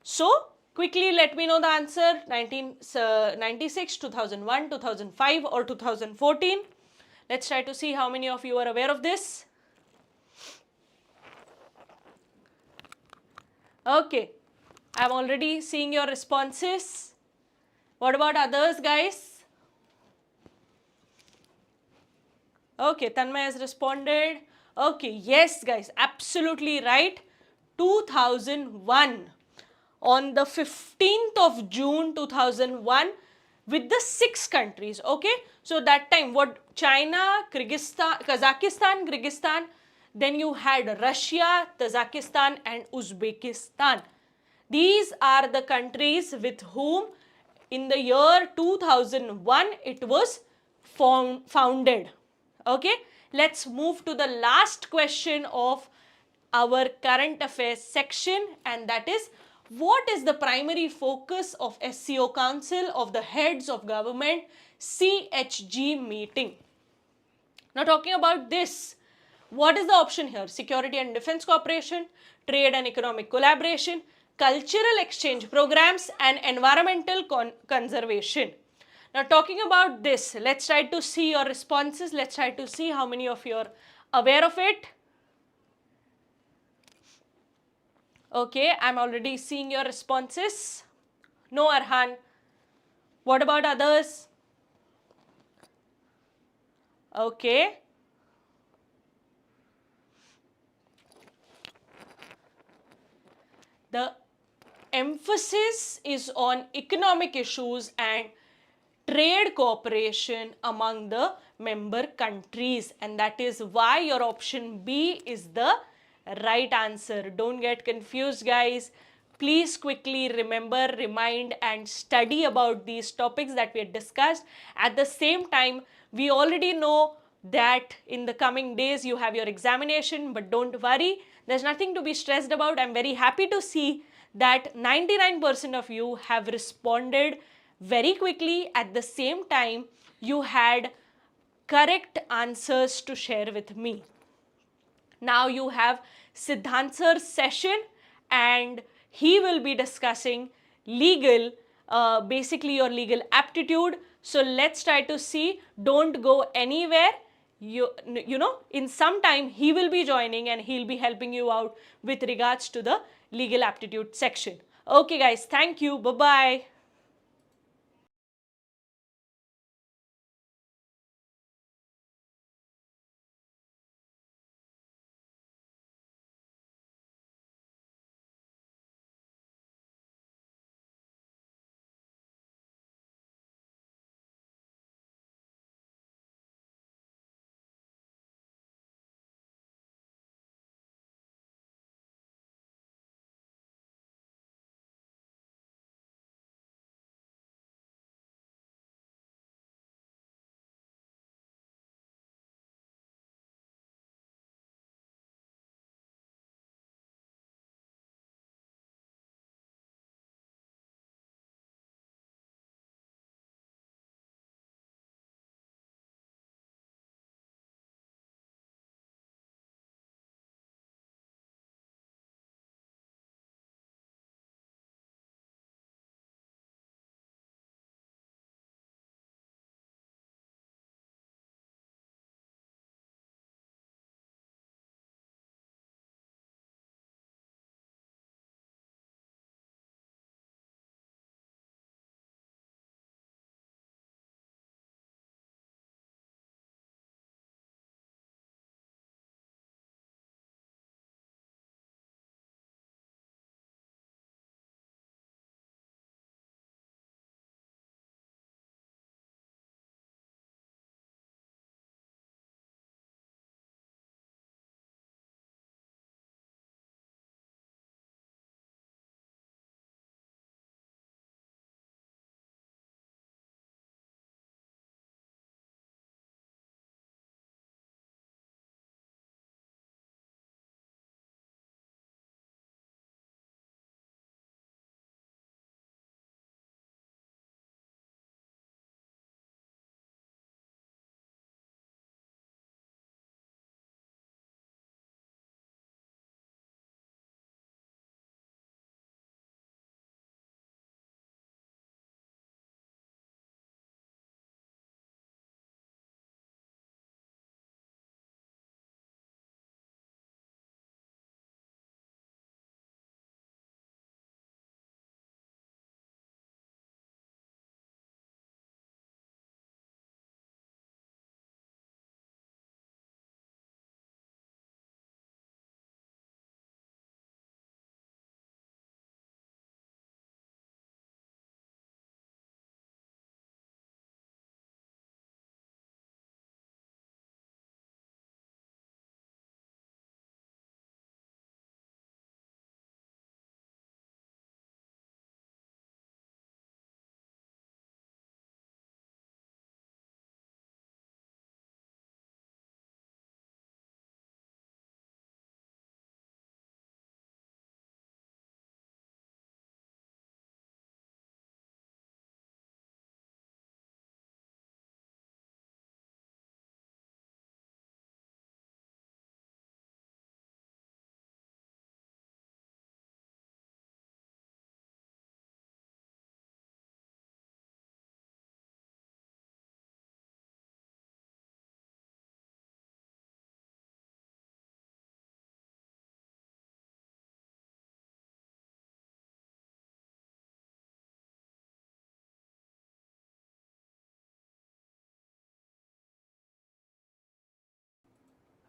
So, quickly let me know the answer. 1996, 2001, 2005 or 2014. Let's try to see how many of you are aware of this. Okay, I'm already seeing your responses. What about others, guys? Okay, Tanmay has responded. Okay, yes, guys, absolutely right. 2001. On the 15th of June 2001 with the 6 countries. Okay, so that time what China, Kyrgyzstan, Kazakhstan, Kyrgyzstan, then you had Russia, Tajikistan and Uzbekistan. These are the countries with whom in the year 2001 it was founded. Okay, let's move to the last question of our current affairs section, and that is, what is the primary focus of SCO Council of the Heads of Government CHG meeting? Now talking about this, what is the option here? Security and defense cooperation, trade and economic collaboration, cultural exchange programs and environmental conservation. Now talking about this, let's try to see your responses. Let's try to see how many of you are aware of it. Okay, I'm already seeing your responses. No, Arhan. What about others? Okay. The emphasis is on economic issues and trade cooperation among the member countries, and that is why your option B is the right answer. Don't get confused, guys. Please quickly remember, remind and study about these topics that we had discussed. At the same time, we already know that in the coming days you have your examination, but don't worry, there's nothing to be stressed about. I'm very happy to see that 99% of you have responded very quickly. At the same time, you had correct answers to share with me. Now you have Siddhant sir's session, and he will be discussing legal, basically your legal aptitude. So let's try to see. Don't go anywhere. You know, in some time he will be joining and he'll be helping you out with regards to the legal aptitude section. Okay guys, thank you. Bye-bye.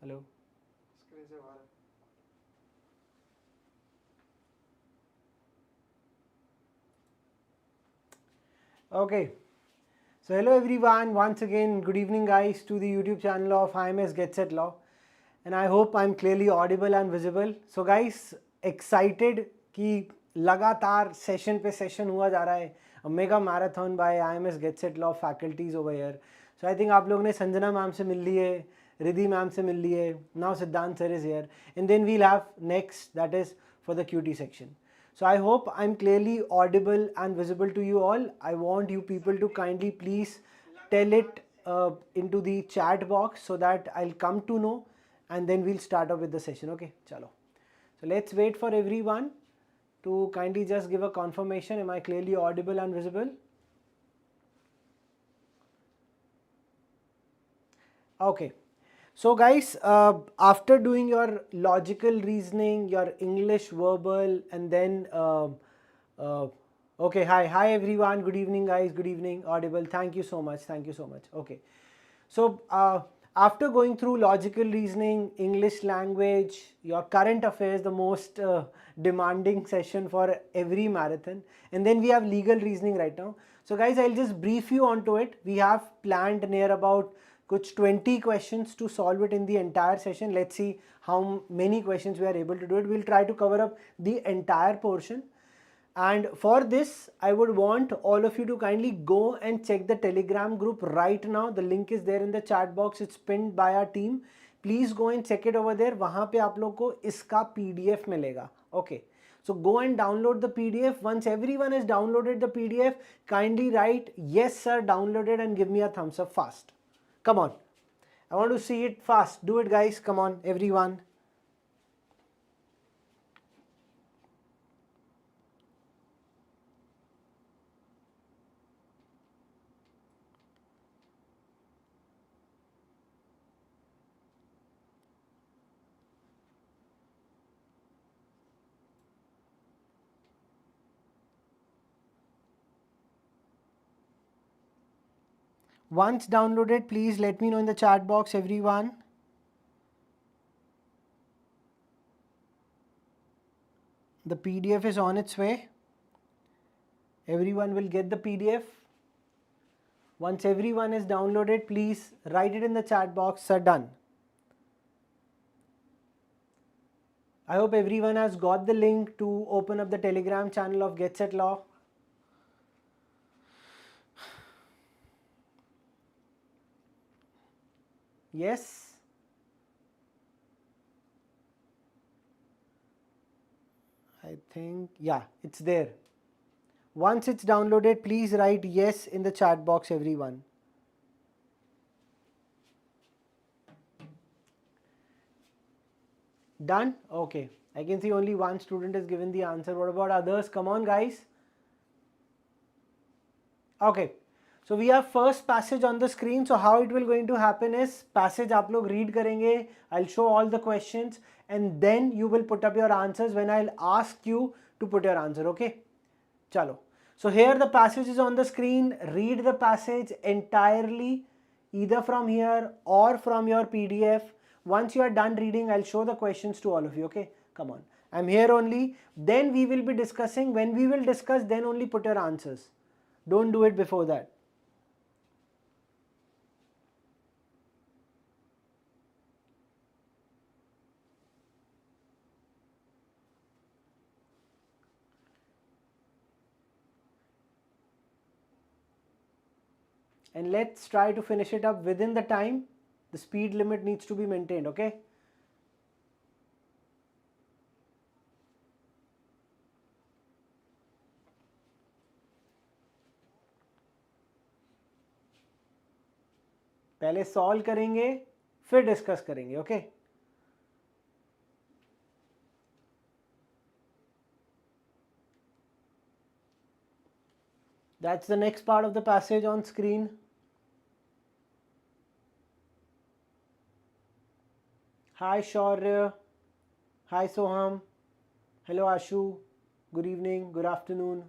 Hello Okay, So hello everyone, once again good evening guys to the YouTube channel of IMS Get.Set.Law, and I hope I'm clearly audible and visible. So guys, excited कि लगातार session पे session हुआ जा रहा है, a mega marathon by IMS Get.Set.Law faculties over here. So I think आप लोगों ने संजना मैम से मिल ली है, रिद्धि मैम से मिल ली है, now Siddhant sir is here, and then we'll have next, that is for the QT section. So I hope I'm clearly audible and visible to you all. I want you people to kindly please tell it into the chat box so that I'll come to know, and then we'll start off with the session. Okay, chalo. So let's wait for everyone to kindly just give a confirmation. Am I clearly audible and visible? Okay. So guys, after doing your logical reasoning, your English verbal, and then okay, hi everyone, good evening guys, good evening, audible, thank you so much. Okay, so after going through logical reasoning, English language, your current affairs, the most demanding session for every marathon, and then we have legal reasoning right now. So guys, I'll just brief you onto it. We have planned near about कुछ 20 questions to solve it in the entire session. Let's see how many questions we are able to do it. We'll try to cover up the entire portion. And for this, I would want all of you to kindly go and check the Telegram group right now. The link is there in the chat box. It's pinned by our team. Please go and check it over there. वहाँ पे आप लोग को इसका PDF मिलेगा. Okay. So go and download the PDF. Once everyone has downloaded the PDF, kindly write yes sir downloaded and give me a thumbs up fast. Come on. I want to see it fast. Do it guys. Come on everyone. Once downloaded, please let me know in the chat box everyone. The PDF is on its way. Everyone will get the PDF. Once everyone is downloaded, please write it in the chat box. Sir, done. I hope everyone has got the link to open up the Telegram channel of Get.Set.Law. Yes. I think, yeah, it's there. Once it's downloaded, please write yes in the chat box, everyone. Done? Okay. I can see only one student has given the answer. What about others? Come on, guys. Okay. So we have first passage on the screen. So how it will going to happen is passage आप लोग read करेंगे. I'll show all the questions and then you will put up your answers when I'll ask you to put your answer. Okay. Chalo. So here the passage is on the screen. Read the passage entirely, either from here or from your PDF. Once you are done reading, I'll show the questions to all of you. Okay, come on. I'm here only. Then we will be discussing. When we will discuss, then only put your answers. Don't do it before that. And let's try to finish it up within the time. The speed limit needs to be maintained, okay? पहले solve करेंगे फिर discuss करेंगे, okay? That's the next part of the passage on screen. Hi Shaurya. Hi Soham. Hello Ashu. Good evening, good afternoon.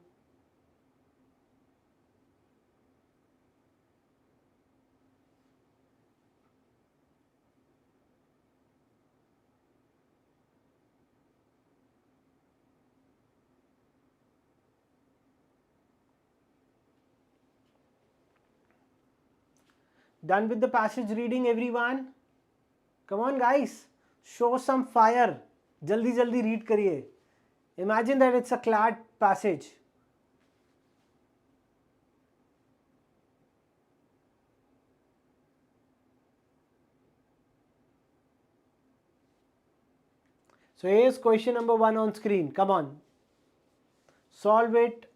Done with the passage reading, everyone? Come on, guys. Show some fire. Jaldi jaldi read kariye. Imagine that it's a CLAT passage. So here's question number 1 on screen. Come on. Solve it.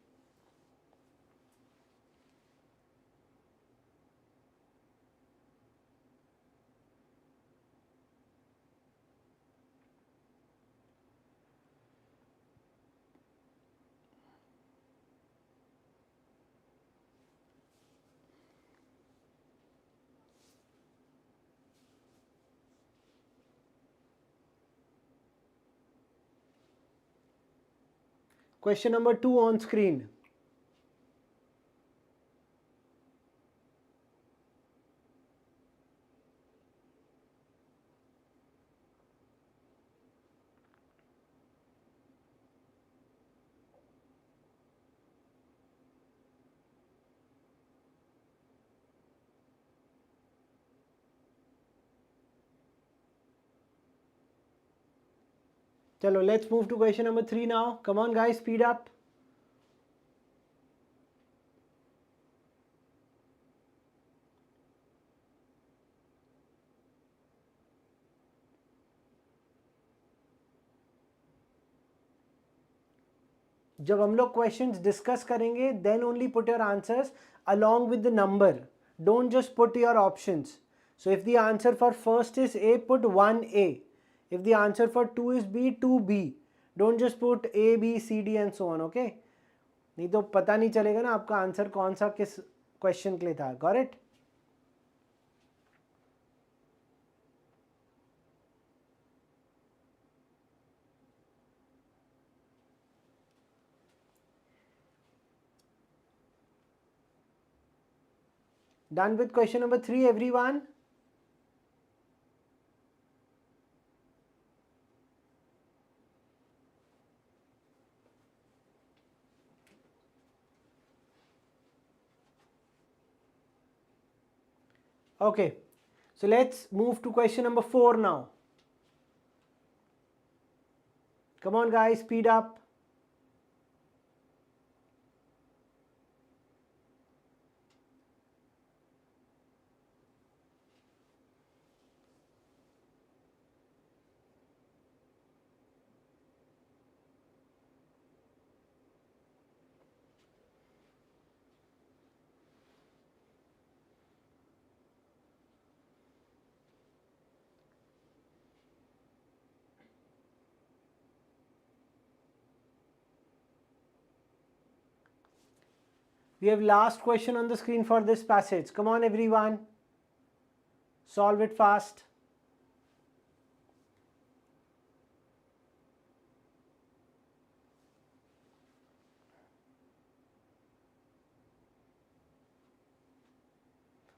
Question number 2 on screen. Chalo, let's move to question number 3 now. Come on, guys, speed up. जब हम लोग questions discuss करेंगे then only put your answers along with the number. Don't just put your options. So if the answer for first is A, put 1A. If the answer for 2 is B, 2B. Don't just put A, B, C, D and so on, okay? नहीं तो पता नहीं चलेगा ना आपका answer कौन सा किस क्वेश्चन के लिए था. Got it? Done with question number 3, everyone? Okay, so let's move to question number 4 now. Come on, guys, speed up. We have last question on the screen for this passage. Come on, everyone. Solve it fast.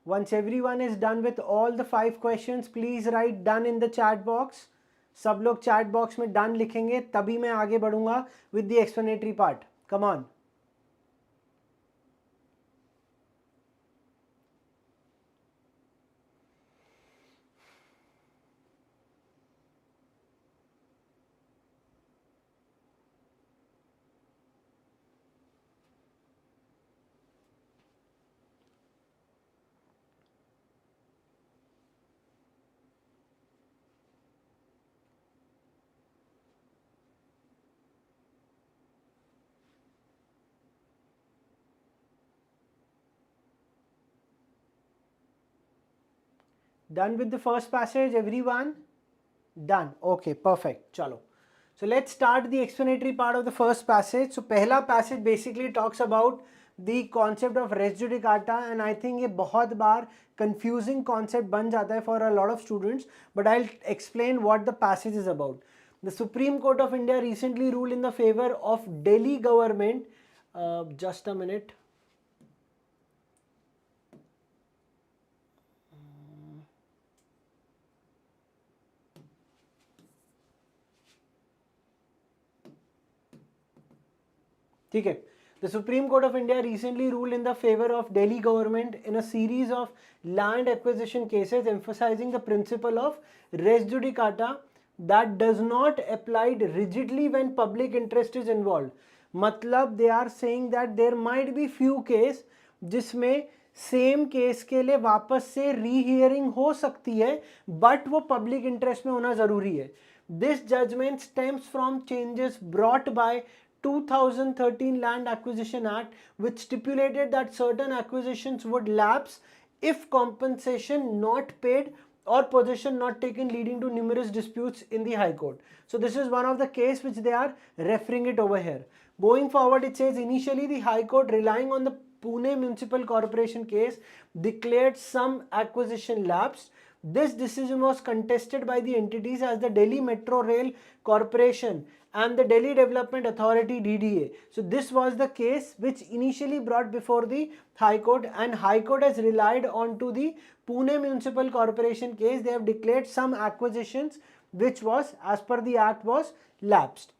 Once everyone is done with all the 5 questions, please write done in the chat box. सब लोग chat box में done लिखेंगे तभी मैं आगे बढ़ूंगा with the explanatory part. Come on. Done with the first passage, everyone? Done. Okay, perfect. Chalo. So let's start the explanatory part of the first passage. So पहला passage basically talks about the concept of res judicata, and I think ये बहुत बार confusing concept बन जाता है for a lot of students, but I'll explain what the passage is about. The Supreme Court of India recently ruled in the favor of Delhi government. Just a minute. ठीक है. The Supreme Court of India recently ruled in the favor of Delhi government in a series of land acquisition cases, emphasizing the principle of res judicata that does not apply rigidly when public interest is involved. मतलब they are saying that there might be few case जिसमें same case के लिए वापस से रीहियरिंग हो सकती है, but वो पब्लिक इंटरेस्ट में होना जरूरी है. This judgement stems from changes brought by 2013 Land Acquisition Act, which stipulated that certain acquisitions would lapse if compensation not paid or possession not taken, leading to numerous disputes in the High Court. So this is one of the case which they are referring it over here. Going forward, it says initially the High Court, relying on the Pune Municipal Corporation case, declared some acquisition lapsed. This decision was contested by the entities as the Delhi Metro Rail Corporation and the Delhi Development Authority DDA. So this was the case which initially brought before the High Court, and High Court has relied on to the Pune Municipal Corporation case. They have declared some acquisitions which was, as per the act, was lapsed.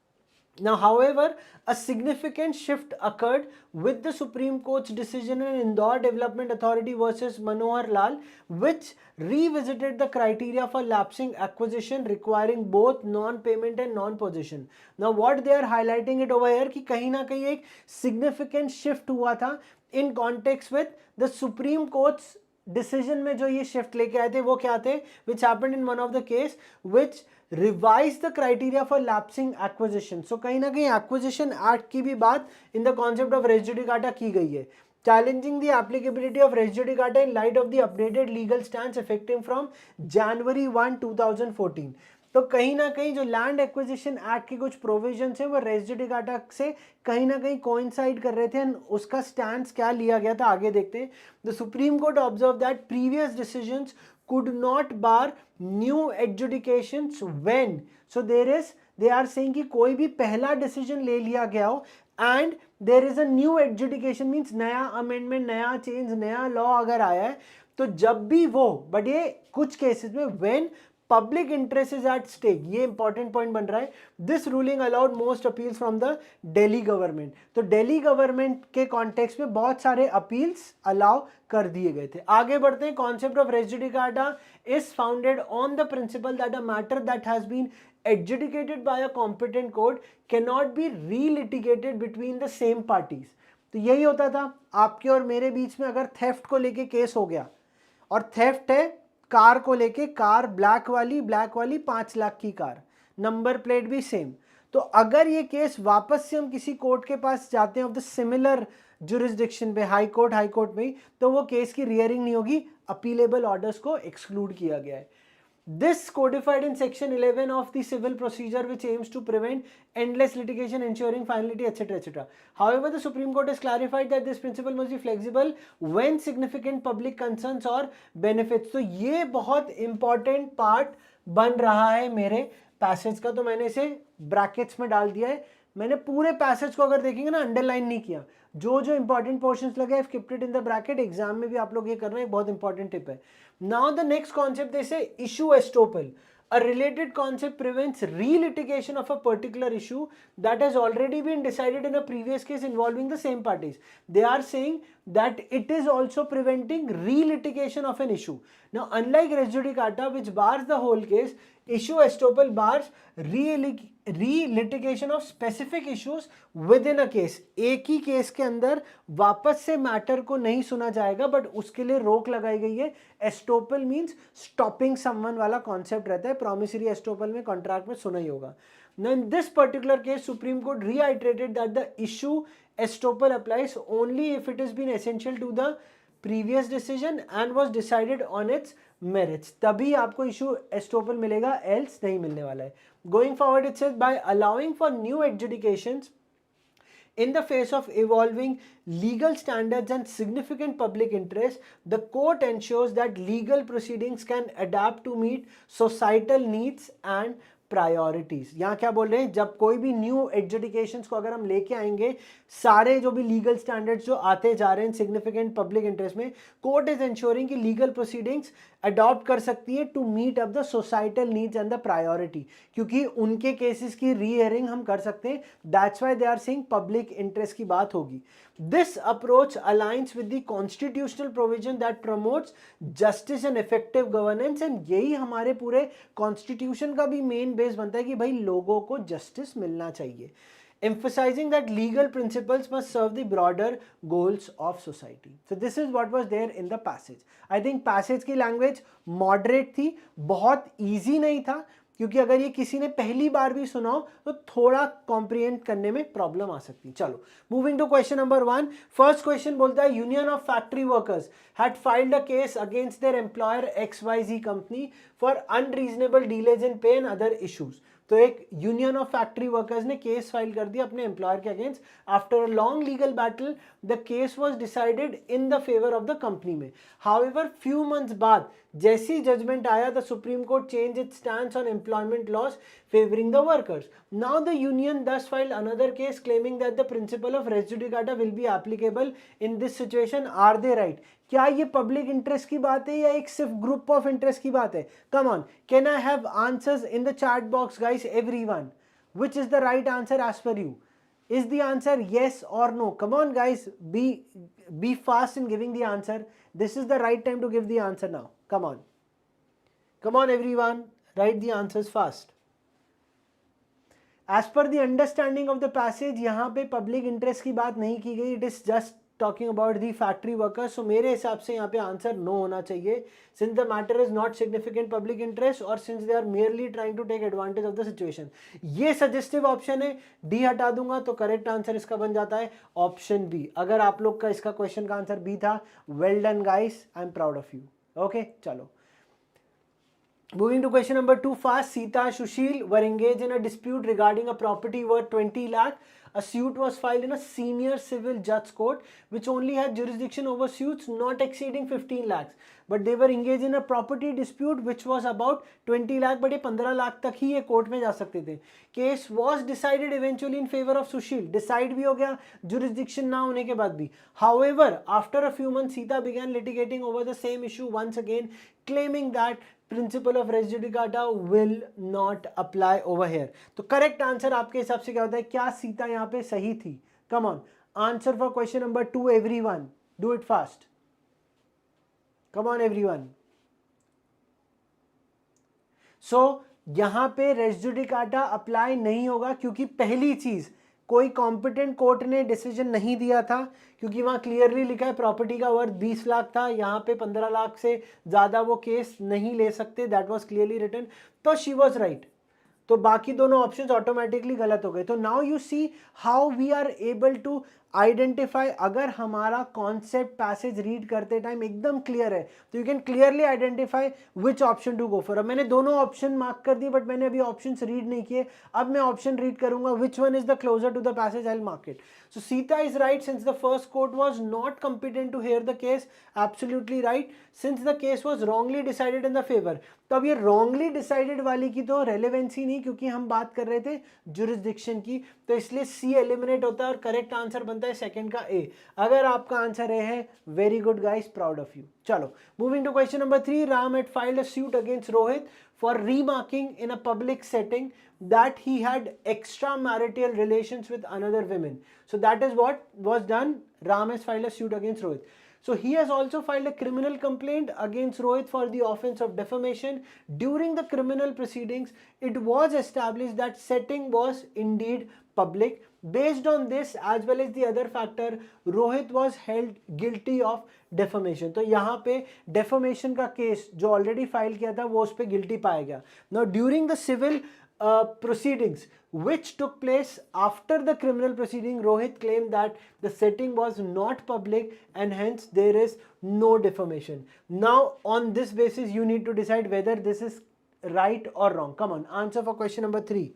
Now, however, a significant shift occurred with the Supreme Court's decision in Indore Development Authority versus Manohar Lal, which revisited the criteria for lapsing acquisition requiring both non-payment and non-possession. Now, what they are highlighting it over here कि कहीं ना कहीं एक significant shift हुआ था in context with the Supreme Court's decision में जो ये shift लेके आए थे वो क्या थे, which happened in one of the case which revise the criteria for lapsing acquisition. So कहीं ना कहीं एक्विजिशन एक्ट की भी बात in the concept of res judicata की गई है. Challenging the applicability of res judicata in light of the updated legal stance effective from January 1, 2014. तो कहीं ना कहीं जो लैंड एक्विजिशन एक्ट की कुछ प्रोविजंस है वो रेस जुडिकाटा से कहीं ना कहीं कोइंसाइड कर रहे थे. उसका स्टैंड क्या लिया गया था आगे देखते हैं. The Supreme court observe that previous decisions could not bar new adjudications when, so they are saying कि कोई भी पहला decision ले लिया गया हो and there is a new adjudication means नया amendment, नया change, नया law अगर आया है तो जब भी वो, बट ये कुछ cases में when public interest is at stake, ये important point बन रहा है. This ruling allowed most appeals from the Delhi government. तो Delhi government के context में बहुत सारे appeals allow कर दिए गए थे. आगे बढ़ते हैं. Concept of res judicata is founded on the principle that a matter that has been adjudicated by a competent court cannot be relitigated between the same parties. तो यही होता था आपके और मेरे बीच में अगर theft को लेके केस हो गया और theft है कार को लेके, कार ब्लैक वाली 5 लाख की कार, नंबर प्लेट भी सेम. तो अगर ये केस वापस से हम किसी कोर्ट के पास जाते हैं ऑफ द सिमिलर जुरिस्डिक्शन पे, हाई कोर्ट में, तो वो केस की रियरिंग नहीं होगी, अपीलेबल ऑर्डर्स को एक्सक्लूड किया गया है. This codified in section 11 of the civil procedure which aims to prevent endless litigation, ensuring finality, etc., etc. However, the Supreme Court has clarified that this principle must be flexible when significant public concerns or benefits. तो ये बहुत important part बन रहा है मेरे passage का, तो मैंने इसे ब्रैकेट्स में डाल दिया है. मैंने पूरे पैसेज को अगर देखेंगे ना अंडरलाइन नहीं किया, जो जो इंपॉर्टेंट पोर्शंस लगे I kept it in the bracket. Exam में भी आप लोग ये करना है, बहुत इंपॉर्टेंट टिप है. Now the next concept they say issue estoppel. A related concept prevents relitigation of a particular issue that has already been decided in a previous case involving the same parties. They are saying that it is also preventing relitigation of an issue. Now, unlike res judicata, which bars the whole case, issue estoppel bars relitigation of specific issues within a case. एक ही case के अंदर वापस से matter को नहीं सुना जाएगा, but उसके लिए रोक लगाई गई है. एस्टोपल मीन्स स्टॉपिंग समवन वाला कॉन्सेप्ट रहता है. प्रॉमिसरी एस्टोपल में कॉन्ट्रैक्ट में सुना ही होगा. Now in this particular case, Supreme Court reiterated that the issue estoppel applies only if it has been essential to the previous decision and was decided on its merits. तभी आपको issue estoppel मिलेगा, else नहीं मिलने वाला है. Going forward, it says by allowing for new adjudications in the face of evolving legal standards and significant public interest, the court ensures that legal proceedings can adapt to meet societal needs and priorities. यहाँ क्या बोल रहे हैं, जब कोई भी new एडजुडिकेशंस को अगर हम लेके आएंगे, सारे जो भी लीगल स्टैंडर्ड्स जो आते जा रहे हैं सिग्निफिकेंट पब्लिक इंटरेस्ट में, कोर्ट इज इंश्योरिंग कि लीगल प्रोसीडिंग्स अडॉप्ट कर सकती है to meet up the societal needs and the priority, क्योंकि उनके केसेस की रीहियरिंग हम कर सकते हैं। That's why they are saying public interest की बात होगी। This approach aligns with the constitutional provision that promotes justice and effective governance, and यही हमारे पूरे कॉन्स्टिट्यूशन का भी मेन बेस बनता है कि भाई लोगों को जस्टिस मिलना चाहिए। emphasizing that legal principles must serve the broader goals of society. So this is what was there in the passage. I think passage की language moderate थी, बहुत easy नहीं था, क्योंकि अगर ये किसी ने पहली बार भी सुना हो तो थोड़ा कॉम्प्रिहेंड करने में प्रॉब्लम आ सकती है। चलो, moving to question number 1। First question बोलता है union of factory workers had filed a case against their employer XYZ company for unreasonable delays in pay and other issues. तो एक यूनियन ऑफ फैक्ट्री वर्कर्स ने case file कर दिया अपने employer के against. After a long legal battle the case was decided in the favour of the company में। However few months बाद जैसी जजमेंट आया, the Supreme Court change its stand on employment laws favouring the workers. Now the union thus filed another case claiming that the principle of res judicata will be applicable in this situation. Are they right? क्या ये public interest की बात है या एक सिर्फ group of interest की बात है? Come on, can I have answers in the chat box guys, everyone? Which is the right answer as per you? Is the answer yes or no? Come on guys, be fast in giving the answer. This is the right time to give the answer now. Come on everyone, write the answers fast. As per the understanding of the passage, यहाँ पे public interest की बात नहीं की गई, it is just talking about the factory workers. So मेरे हिसाब से यहाँ पे आंसर no होना चाहिए, since the matter is not significant public interest और since they are merely trying to take advantage of the situation. ये suggestive option है, D हटा दूंगा तो करेक्ट आंसर इसका बन जाता है ऑप्शन बी। अगर आप लोग का इसका क्वेश्चन का आंसर बी था, well done guys, I am proud of you. Okay, चलो, moving to question number 2 fast. Sita Sushil were engaged in a dispute regarding a property worth 20 lakh. A suit was filed in a senior civil judge court which only had jurisdiction over suits not exceeding 15 lakhs. But they were engaged in a property dispute which was about 20 lakh, but ये 15 लाख तक ही ये court में जा सकते थे। Case was decided eventually in favor of Sushil. Decide भी हो गया jurisdiction ना होने के बाद भी। However, after a few months, Sita began litigating over the same issue once again, claiming that principle of res judicata will not apply over here. तो correct answer आपके हिसाब से क्या होता है? क्या सीता यहाँ पे सही थी? Come on, answer for question number 2 everyone, do it fast. Come on everyone. So यहां पे रेस जुडिकाटा अप्लाई नहीं होगा, क्योंकि पहली चीज कोई कॉम्पिटेंट कोर्ट ने डिसीजन नहीं दिया था, क्योंकि वहां क्लियरली लिखा है प्रॉपर्टी का वर्थ 20 लाख था, यहां पे 15 लाख से ज्यादा वो केस नहीं ले सकते, दैट वाज क्लियरली रिटन। तो शी वाज राइट। तो बाकी दोनों ऑप्शंस ऑटोमेटिकली गलत हो गए। तो now you see how we are able to identify. अगर हमारा कॉन्सेप्ट पैसेज रीड करते टाइम एकदम क्लियर है तो you can clearly identify which option to go for. अब मैंने दोनों ऑप्शन मार्क कर दिए, बट मैंने अभी ऑप्शंस रीड नहीं किए। अब मैं ऑप्शन रीड करूंगा, which one is the closer to the passage, I will mark it. So Sita is right since the first court was not competent to hear the case. Absolutely right. Since the case was wrongly decided in the favor. तो अब ये wrongly decided वाली की तो relevancy नहीं, क्योंकि हम बात कर रहे थे jurisdiction की, तो इसलिए C एलिमिनेट होता है और करेक्ट आंसर बनता है सेकंड का A। अगर आपका आंसर A है, very good guys, proud of you. चलो, moving to question number 3। Ram had filed a suit against Rohit for remarking in a public setting that he had extramarital relations with another woman. So that is what was done. Ram has filed a suit against Rohit. So he has also filed a criminal complaint against Rohit for the offense of defamation. During the criminal proceedings, it was established that setting was indeed public. Based on this as well as the other factor, Rohit was held guilty of defamation. तो यहाँ पे defamation का case जो already file किया था वो उस पर गिल्टी पाया गया। Now during the civil proceedings which took place after the criminal proceeding, Rohit claimed that the setting was not public and hence there is no defamation. Now on this basis you need to decide whether this is right or wrong. Come on, answer for question number 3.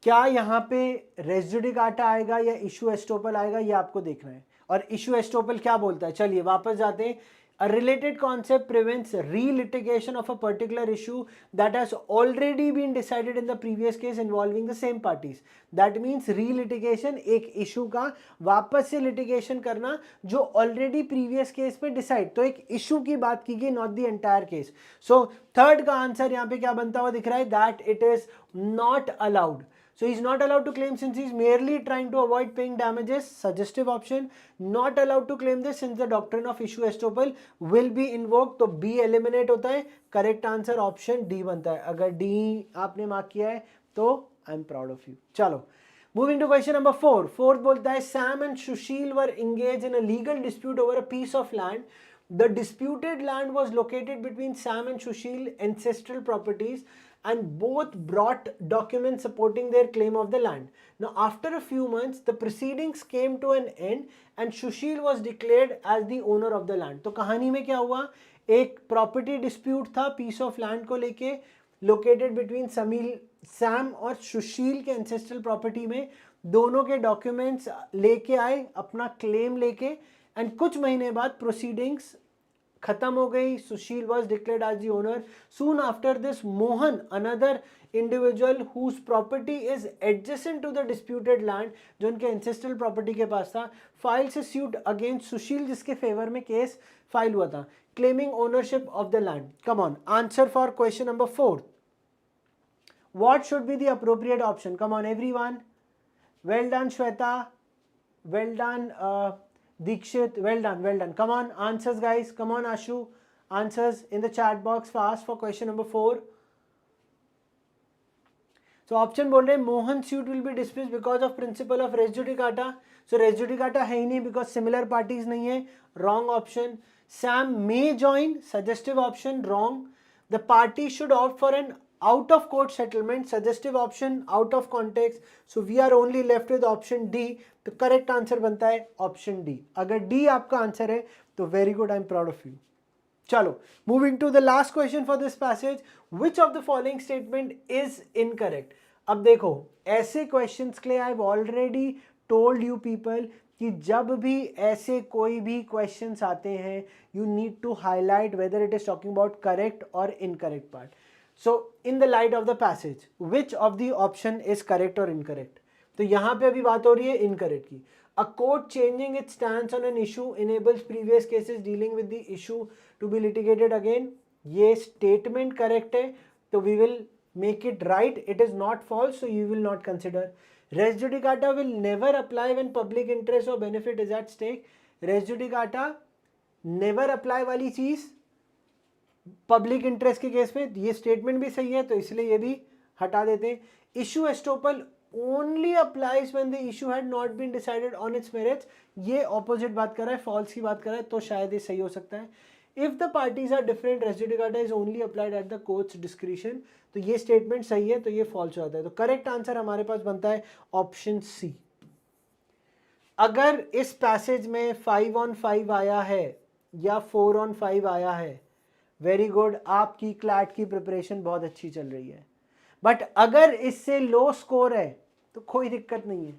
क्या यहाँ पे race judicata आएगा या issue estoppel आएगा, ये आपको देखना है। और इशू एस्टोपल क्या बोलता है, चलिए वापस जाते हैं। A related concept prevents re-litigation of a particular issue that has already been decided in the previous case involving the same parties. That means re-litigation, एक issue का वापस से litigation करना जो already previous case पे decide, तो एक issue की बात की गई, not the entire case. So third का answer यहाँ पे क्या बनता हुआ दिख रहा है, that it is not allowed. So he's not allowed to claim since he's merely trying to avoid paying damages. Suggestive option. Not allowed to claim this since the doctrine of issue estoppel will be invoked. तो B eliminate होता है. Correct answer option D बनता है. अगर D आपने mark किया है तो I'm proud of you. चलो. Moving to question number 4. Fourth बोलता है Sam and Sushil were engaged in a legal dispute over a piece of land. The disputed land was located between Sam and Sushil ancestral properties, and both brought documents supporting their claim of the land. Now, after a few months, the proceedings came to an end and Sushil was declared as the owner of the land. तो कहानी में क्या हुआ, एक property dispute था piece of land को लेके, located between Sam और सुशील के ancestral property में, दोनों के documents लेके आए अपना claim लेके, and कुछ महीने बाद proceedings खत्म हो गई. सुशील was declared as the owner. Soon after this, Mohan, another individual whose property is adjacent to the disputed land, जो उनके ancestral property के पास था, files a suit against सुशील जिसके favor में case file हुआ था, claiming ownership of the land. Come on, answer for question number 4. What should be the appropriate option? Come on, everyone. Well done, Shweta. Well done, Dikshit, well done. Come on, answers guys. Come on, Ashu. Answers in the chat box fast for question number 4. So option बोल रहे हैं Mohan suit will be dismissed because of principle of res judicata. So res judicata है ही नहीं because similar parties नहीं है. Wrong option. Sam may join. Suggestive option. Wrong. The party should opt for an out of court settlement. Suggestive option. Out of context. So we are only left with option D. तो correct answer बनता है option D. अगर D आपका answer है तो very good, I am proud of you. चलो, moving to the last question for this passage. Which of the following statement is incorrect? अब देखो, ऐसे क्वेश्चंस के लिए I have already told you people कि जब भी ऐसे कोई भी क्वेश्चंस आते हैं, you need to highlight whether it is talking about correct और incorrect part. So in the light of the passage, which of the option is correct और इनकरेक्ट? तो यहां पे अभी बात हो रही है इनकरेक्ट की. A court changing its stance on an issue enables previous cases dealing with the issue to be litigated again. ये स्टेटमेंट करेक्ट है तो we will make it right. It is not false, so you will not consider. Res judicata will never apply when public interest और benefit is at stake. Res judicata never apply वाली चीज public interest के case में, ये statement भी सही है तो इसलिए ये भी हटा देते हैं. Issue estoppel only applies when the issue had not been decided on its merits. ये opposite बात कर रहा है, false की बात कर रहा है, तो शायद ये सही हो सकता है. If the parties are different, res judicata is only applied at the court's discretion. तो ये statement सही है तो ये false हो जाता है. तो correct answer हमारे पास बनता है option C. अगर इस passage में 5 on 5 आया है या 4 on 5 आया है, very good, आपकी CLAT की preparation बहुत अच्छी चल रही है. बट अगर इससे लो स्कोर है तो कोई दिक्कत नहीं है,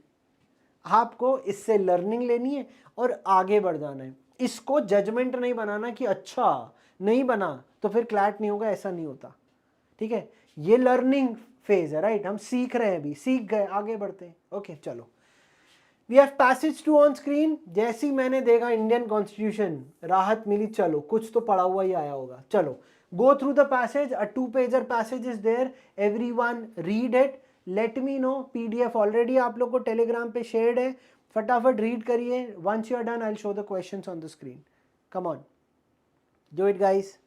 आपको इससे लर्निंग लेनी है और आगे बढ़ जाना है. इसको जजमेंट नहीं बनाना कि अच्छा नहीं बना तो फिर क्लैट नहीं होगा, ऐसा नहीं होता. ठीक है, ये लर्निंग फेज है, राइट. हम सीख रहे हैं, अभी सीख गए, आगे बढ़ते हैं. ओके, चलो. We have passage 2 on screen. जैसे ही मैंने देखा इंडियन कॉन्स्टिट्यूशन, राहत मिली. चलो, कुछ तो पढ़ा हुआ ही आया होगा. चलो, go through the passage. A 2-pager passage is there. Everyone read it. Let me know. PDF already आप लोग को टेलीग्राम पे shared है. फटाफट रीड करिए. Once you are done, I'll show the questions on the screen. Come on, do it, guys.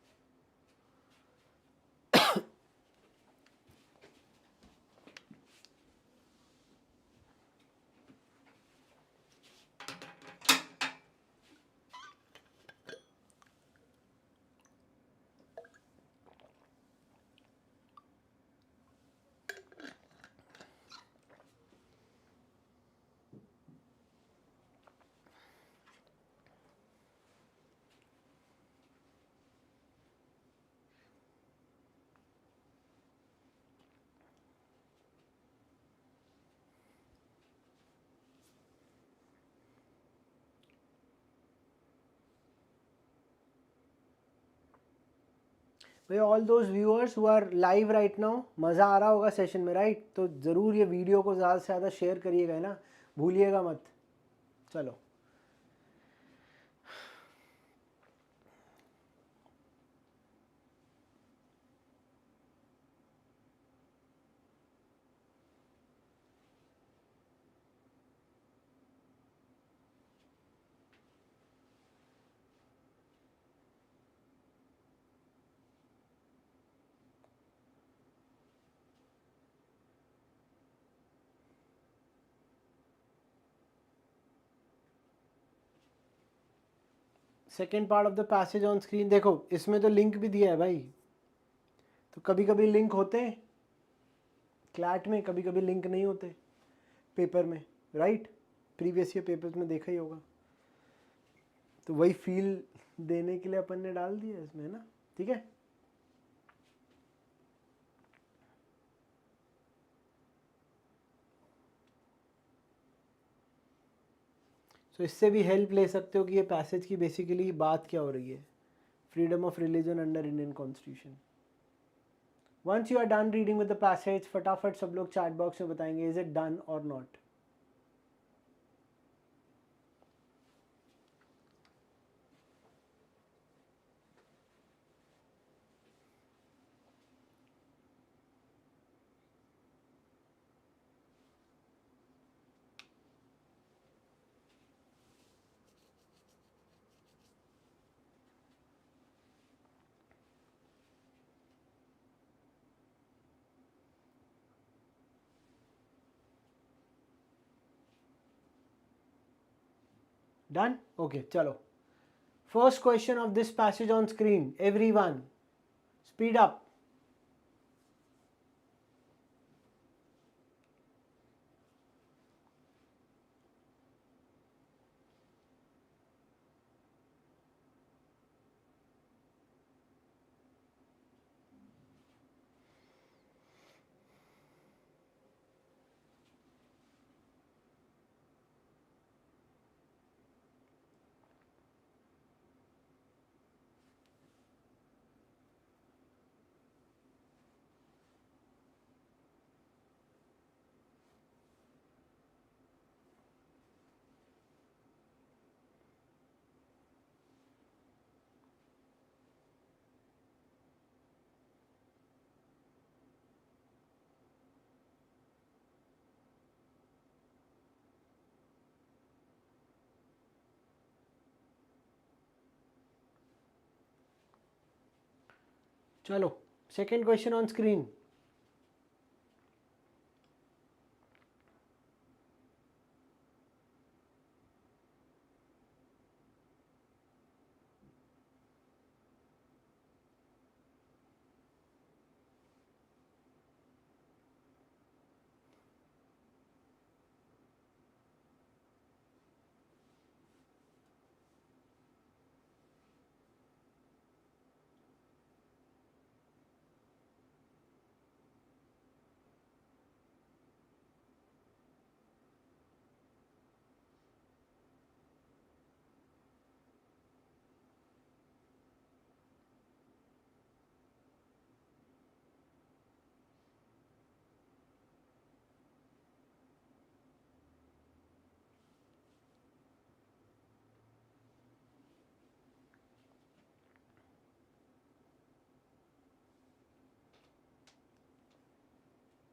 भाई all those viewers who are live right now, मज़ा आ रहा होगा सेशन में राइट? तो ज़रूर ये वीडियो को ज़्यादा से ज़्यादा शेयर करिएगा ना, भूलिएगा मत। चलो second part of the passage on screen, देखो इसमें तो लिंक भी दिया है भाई। तो कभी कभी लिंक होते हैं क्लैट में, कभी कभी लिंक नहीं होते पेपर में, राइट? प्रीवियस ईयर पेपर्स में देखा ही होगा। तो वही फील देने के लिए अपन ने डाल दिया इसमें, है ना? ठीक है। तो इससे भी हेल्प ले सकते हो कि ये पैसेज की बेसिकली बात क्या हो रही है। Freedom of religion under Indian constitution. Once you are done reading with the passage, फटाफट सब लोग चैट बॉक्स में बताएंगे इज इट डन और नॉट। डन? ओके चलो, first question of this passage on screen, everyone speed up. चलो second question on screen.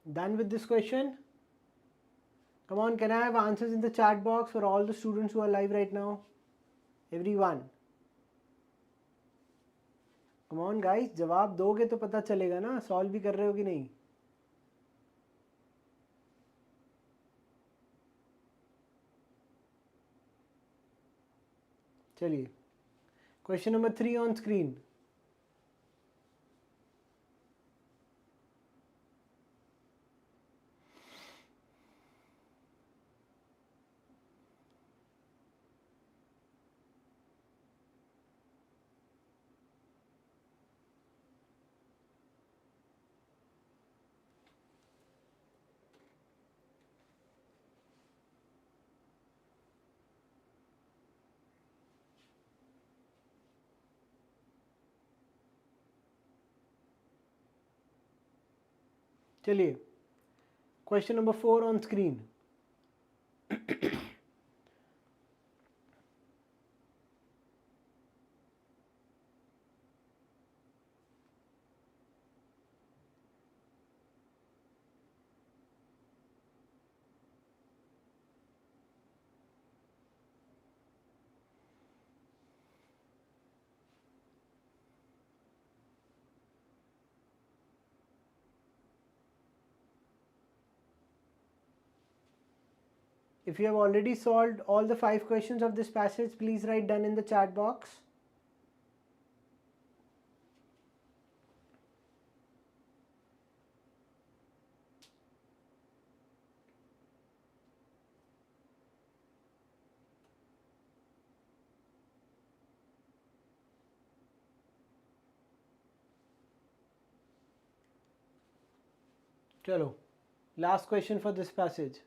Done with this question? Come on, can I have answers in the chat box for all the students who are live right now? Everyone. Come on guys, जवाब दोगे तो पता चलेगा ना solve भी कर रहे हो कि नहीं। चलिए, क्वेश्चन नंबर 3 ऑन स्क्रीन। चलिए question number 4 on screen. If you have already solved all the 5 questions of this passage, please write done in the chat box. Chalo, last question for this passage.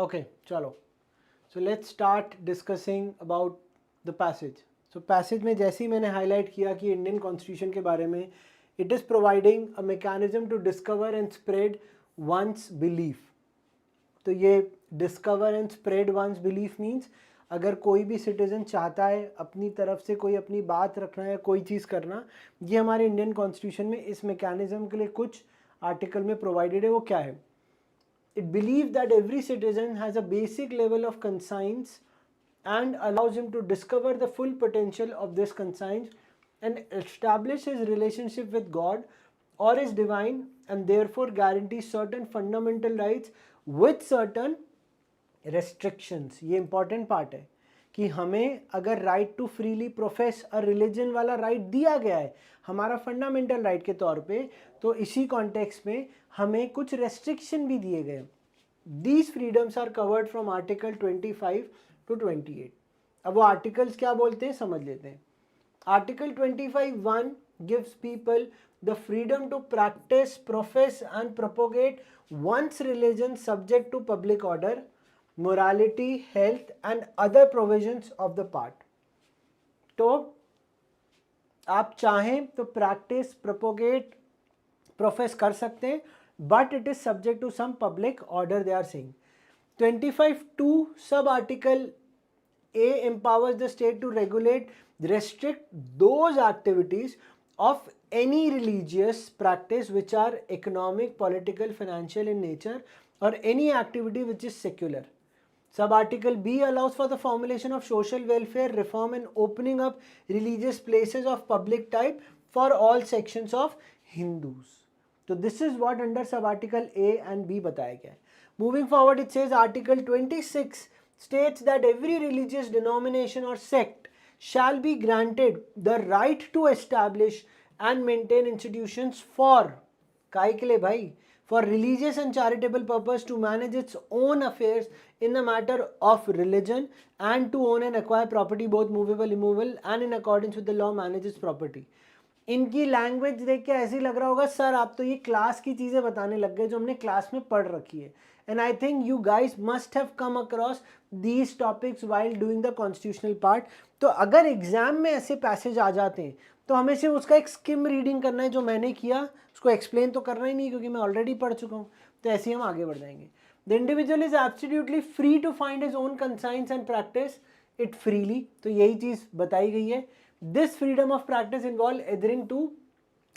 Okay, chalo. So let's start discussing about the passage. So passage में जैसे ही मैंने highlight किया कि Indian Constitution के बारे में, it is providing a mechanism to discover and spread one's belief. तो ये discover and spread one's belief means अगर कोई भी citizen चाहता है अपनी तरफ से कोई अपनी बात रखना या कोई चीज़ करना, ये हमारे Indian Constitution में इस mechanism के लिए कुछ article में provided है. वो क्या है? It believes that every citizen has a basic level of conscience and allows him to discover the full potential of this conscience and establish his relationship with God or his divine, and therefore guarantees certain fundamental rights with certain restrictions. ये important part है कि हमें अगर right to freely profess a religion वाला right दिया गया है हमारा fundamental right के तौर पे, तो इसी context में हमें कुछ restriction भी दिए गए. These freedoms are covered from article 25 to 28. अब वो articles क्या बोलते हैं समझ लेते हैं. Article 25(1) gives people the freedom to practice, profess and propagate one's religion subject to public order, morality, health and other provisions of the part. तो आप चाहें तो practice, propagate, profess कर सकते हैं, but it is subject to some public order they are saying. 25(2) sub-article A empowers the state to regulate, restrict those activities of any religious practice which are economic, political, financial in nature, or any activity which is secular. Sub-article B allows for the formulation of social welfare, reform and opening up religious places of public type for all sections of Hindus. So this is what under sub-article A and B बताया गया है. Moving forward, it says article 26 states that every religious denomination or sect shall be granted the right to establish and maintain institutions for काहे के लिए भाई? For religious and charitable purpose, to manage its own affairs in the matter of religion, and to own and acquire property both movable, immovable, and in accordance with the law manage its property. इनकी language देख के ऐसे लग रहा होगा sir आप तो ये क्लास की चीज़ें बताने लग गए जो हमने क्लास में पढ़ रखी है. And I think you guys must have come across these topics while doing the constitutional part. तो अगर एग्जाम में ऐसे पैसेज आ जाते हैं तो हमें सिर्फ उसका एक स्किम रीडिंग करना है जो मैंने किया, उसको एक्सप्लेन तो करना ही नहीं क्योंकि मैं ऑलरेडी पढ़ चुका हूँ. तो ऐसे ही हम आगे बढ़ जाएंगे. The individual is absolutely free to find his own conscience and practise it freely. तो यही चीज़ बताई गई है. This freedom of practice involves adhering to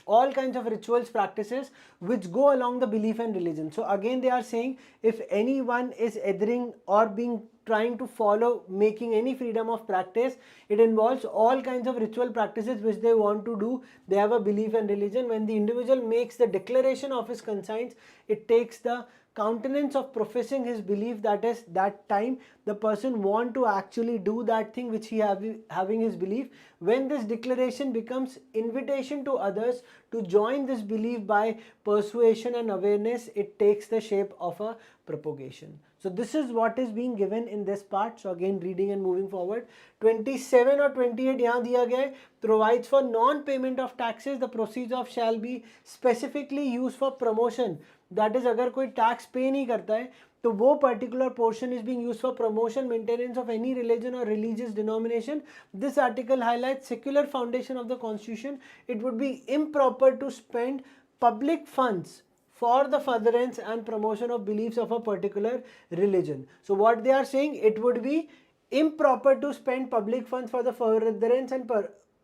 all kinds of rituals, practices which go along the belief and religion. So again they are saying if anyone is adhering or being trying to follow, making any freedom of practice, it involves all kinds of ritual practices which they want to do. They have a belief and religion. When the individual makes the declaration of his conscience, it takes the countenance of professing his belief, that is that time the person want to actually do that thing which he having his belief. When this declaration becomes invitation to others to join this belief by persuasion and awareness, it takes the shape of a propagation. So this is what is being given in this part. So again reading and moving forward, 27 or 28 यहाँ दिया गया है, provides for non-payment of taxes, the proceeds of shall be specifically used for promotion. That is अगर कोई tax pay नहीं करता है तो वो particular portion is being used for promotion, maintenance of any religion or religious denomination. This article highlights secular foundation of the constitution. It would be improper to spend public funds for the furtherance and promotion of beliefs of a particular religion. So what they are saying, it would be improper to spend public funds for the furtherance and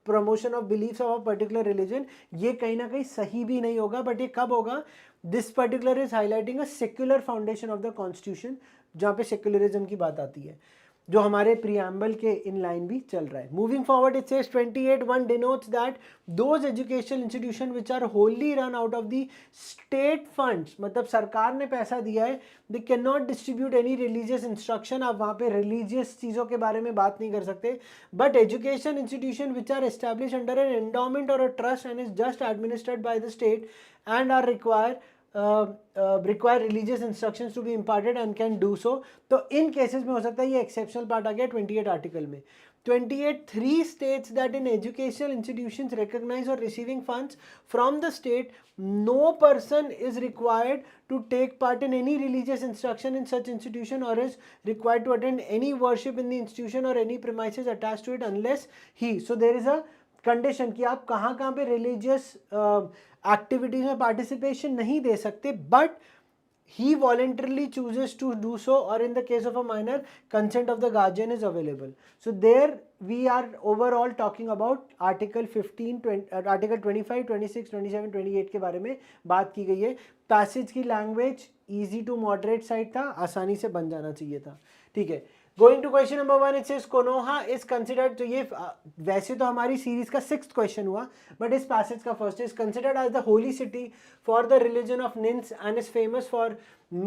promotion of beliefs of a particular religion. ये कहीं ना कहीं सही भी नहीं होगा, but ये कब होगा? This particular is highlighting a secular foundation of the constitution, जहाँ पे secularism की बात आती है, जो हमारे preamble के in line भी चल रहा है. Moving forward, it says 28(1) denotes that those educational institutions which are wholly run out of the state funds, मतलब सरकार ने पैसा दिया है, they cannot distribute any religious instruction. आप वहाँ पे religious चीज़ों के बारे में बात नहीं कर सकते. But education institutions which are established under an endowment or a trust and is just administered by the state and are require religious instructions to be imparted and can do so. तो इन cases में हो सकता है ये exceptional part आ गया 28 article में. 28(3) states that in educational institutions recognized or receiving funds from the state, no person is required to take part in any religious instruction in such institution or is required to attend any worship in the institution or any premises attached to it unless he. So there is a condition कि आप कहाँ कहाँ पे religious activities में participation नहीं दे सकते, but he voluntarily chooses to do so, or in the case of a minor, consent of the guardian is available. So there we are overall talking about article 15, article 25, 26, 27, 28 के बारे में बात की गई है. पैसेज की language easy to moderate side था, आसानी से बन जाना चाहिए था. ठीक है. Going to question number 1, it says Konoha is considered, तो ये वैसे तो हमारी सीरीज का 6th क्वेश्चन हुआ, बट इस पैसेज का first is considered as the holy city for the religion of Nins and is famous for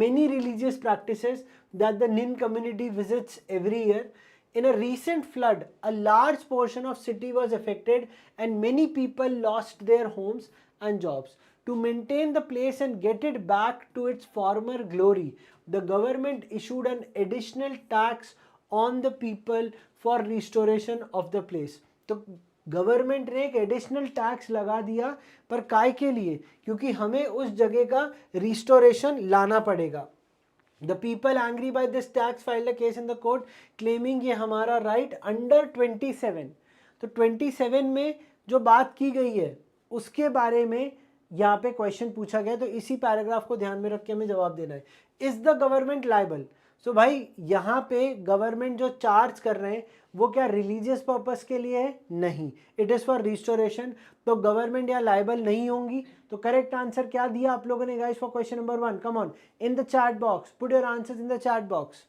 many religious practices that the Nin community visits every year. In a recent flood, a large portion of city was affected and many people lost their homes and jobs. To maintain the place and get it back to its former glory, the government issued an additional tax on the people for restoration of the place. तो government ने एक additional tax लगा दिया, पर काय के लिए? क्योंकि हमें उस जगह का रिस्टोरेशन लाना पड़ेगा. The people angry by this tax filed a case in the court claiming ये हमारा right under 27. तो 27 में जो बात की गई है उसके बारे में यहाँ पे क्वेश्चन पूछा गया, तो इसी पैराग्राफ को ध्यान में रख के हमें जवाब देना है. Is the government liable? So भाई यहाँ पे गवर्नमेंट जो चार्ज कर रहे हैं वो क्या रिलीजियस पर्पस के लिए है? नहीं, इट इज़ फॉर रिस्टोरेशन. तो गवर्नमेंट यहाँ लायबल नहीं होंगी. तो करेक्ट आंसर क्या दिया आप लोगों ने guys for question number 1? Come on, in the chat box, put your answers in the chat box.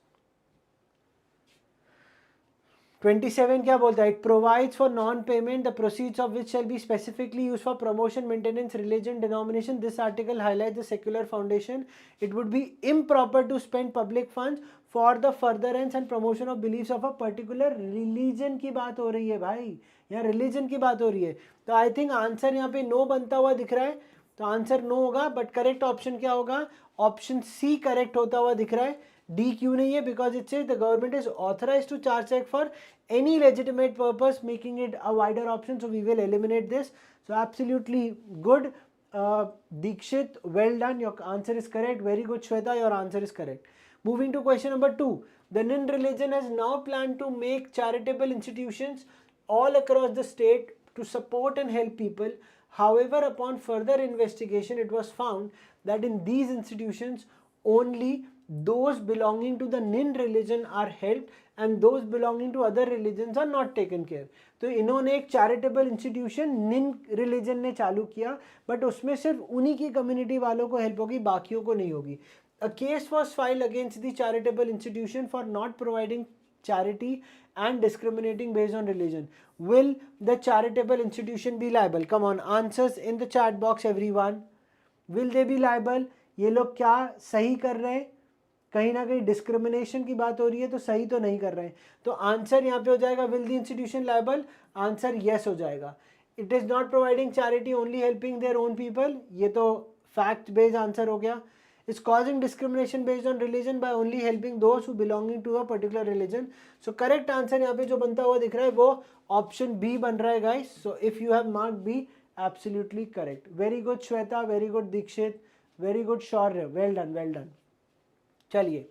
27 क्या बोलता है? It provides for non payment the proceeds of which shall be specifically use for promotion, maintenance, religion, denomination. This article highlight the secular foundation. It would be improper to spend public funds for the furtherance and promotion of believes of a particular religion की बात हो रही है भाई, यहाँ religion की बात हो रही है. तो आई थिंक आंसर यहाँ पे नो बनता हुआ दिख रहा है, तो आंसर नो होगा. बट करेक्ट ऑप्शन क्या होगा? ऑप्शन सी करेक्ट होता हुआ दिख रहा है. डी क्यों नहीं है? Because it says the government is authorised to charge tax for any legitimate purpose, making it a wider option, so we will eliminate this. So absolutely good, Dikshit, well done, your answer is correct. Very good, Shweta, your answer is correct. Moving to question number 2, the Nin religion has now planned to make charitable institutions all across the state to support and help people. However, upon further investigation, it was found that in these institutions only those belonging to the Nin religion are helped and those belonging to other religions are not taken care. तो इन्होंने एक charitable institution निन religion ने चालू किया, but उसमें सिर्फ उन्हीं की कम्युनिटी वालों को हेल्प होगी, बाकियों को नहीं होगी. A case was filed against the charitable institution for not providing charity and discriminating based on religion. Will the charitable institution be liable? Come on, answers in the chat box everyone. Will they be liable? ये लोग क्या सही कर रहे हैं? कहीं ना कहीं डिस्क्रिमिनेशन की बात हो रही है, तो सही तो नहीं कर रहे हैं. तो आंसर यहाँ पे हो जाएगा will the institution liable. Answer yes हो जाएगा. It is not providing charity, only helping their own people. ये तो फैक्ट बेस्ड आंसर हो गया. Is causing discrimination based on religion by only helping those who belonging to a particular religion. So correct answer यहाँ पे जो बनता हुआ दिख रहा है वो ऑप्शन बी बन रहा है guys. So if you have mark B, absolutely correct. Very good Shweta, very good Dikshit, very good Shaurya, well done, well done. चलिए,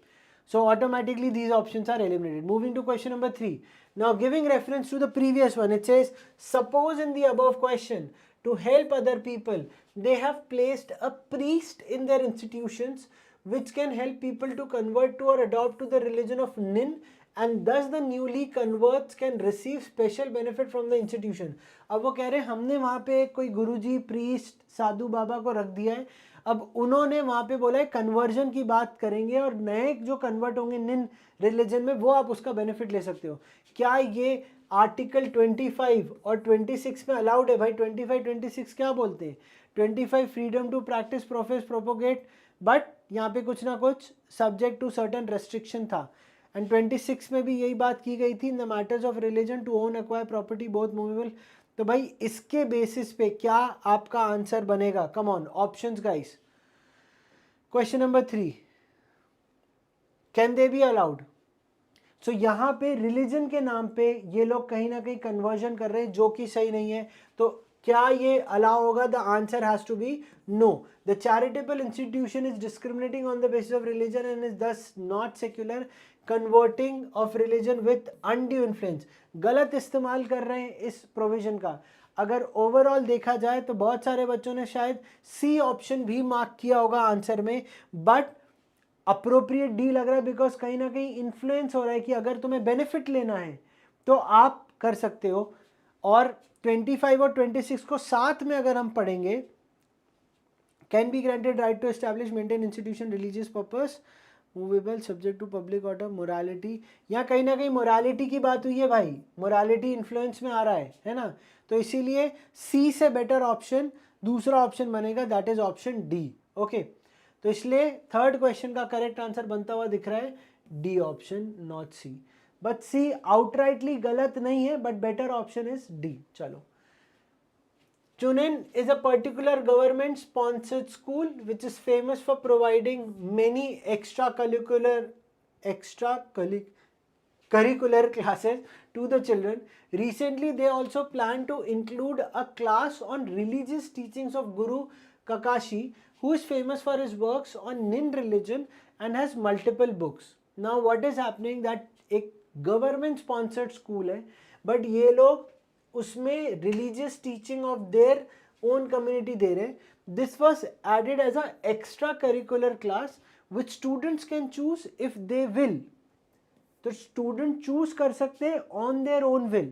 so automatically these options are eliminated. Moving to question number 3. Now giving reference to the previous one, it says, suppose in the above question, to help other people, they have placed a priest in their institutions which can help people to convert to or adopt to the religion of Nin, and thus the newly converts can receive special benefit from the institution. अब वो कह रहे हैं हमने वहाँ पे कोई गुरुजी, priest, साधु बाबा को रख दिया है. अब उन्होंने वहाँ पे बोला है कन्वर्जन की बात करेंगे और नए जो कन्वर्ट होंगे निन रिलीजन में वो आप उसका बेनिफिट ले सकते हो. क्या ये आर्टिकल 25 और 26 में अलाउड है? भाई 25, 26 क्या बोलते हैं? 25 freedom to practise, profess, propagate, but यहाँ पे कुछ ना कुछ सब्जेक्ट टू सर्टन रेस्ट्रिक्शन था. एंड 26 में भी यही बात की गई थी, in the matters of religion to own acquire property both movable. तो भाई इसके बेसिस पे क्या आपका आंसर बनेगा? Come on, options guys. Question number 3, can they be allowed? So यहाँ पे रिलीजन के नाम पे ये लोग कहीं ना कहीं कन्वर्जन कर रहे हैं जो कि सही नहीं है. तो क्या ये अलाउ होगा? The answer has to be no. The charitable institution is discriminating on the basis of religion and is thus not secular. Converting of religion with undue influence, गलत इस्तेमाल कर रहे हैं इस प्रोविजन का. अगर ओवरऑल देखा जाए तो बहुत सारे बच्चों ने शायद सी ऑप्शन भी मार्क किया होगा आंसर में, बट अप्रोप्रिएट डी लग रहा है बिकॉज कहीं ना कहीं इन्फ्लुएंस हो रहा है कि अगर तुम्हें बेनिफिट लेना है तो आप कर सकते हो. और 25 और 26 को साथ में अगर हम पढ़ेंगे, can be granted right to establish maintain institution religious purpose, movable, subject to public order, morality. यहाँ कहीं ना कहीं मोरालिटी की बात हुई है भाई, मोरालिटी इन्फ्लुएंस में आ रहा है ना. तो इसीलिए सी से बेटर ऑप्शन दूसरा ऑप्शन बनेगा, that is option D. Okay, तो इसलिए थर्ड क्वेश्चन का करेक्ट आंसर बनता हुआ दिख रहा है D option, not C. But C outrightly गलत नहीं है, but better option is D. चलो, Chunin is a particular government sponsored school which is famous for providing many extracurricular classes to the children. Recently they also plan to include a class on religious teachings of Guru Kakashi, who is famous for his works on Nin religion and has multiple books. Now what is happening that एक government sponsored school है, but ये लोग उसमें religious teaching of their own community दे रहे हैं. This was added as a extra curricular class which students can choose if they will. तो student choose कर सकते हैं on their own will.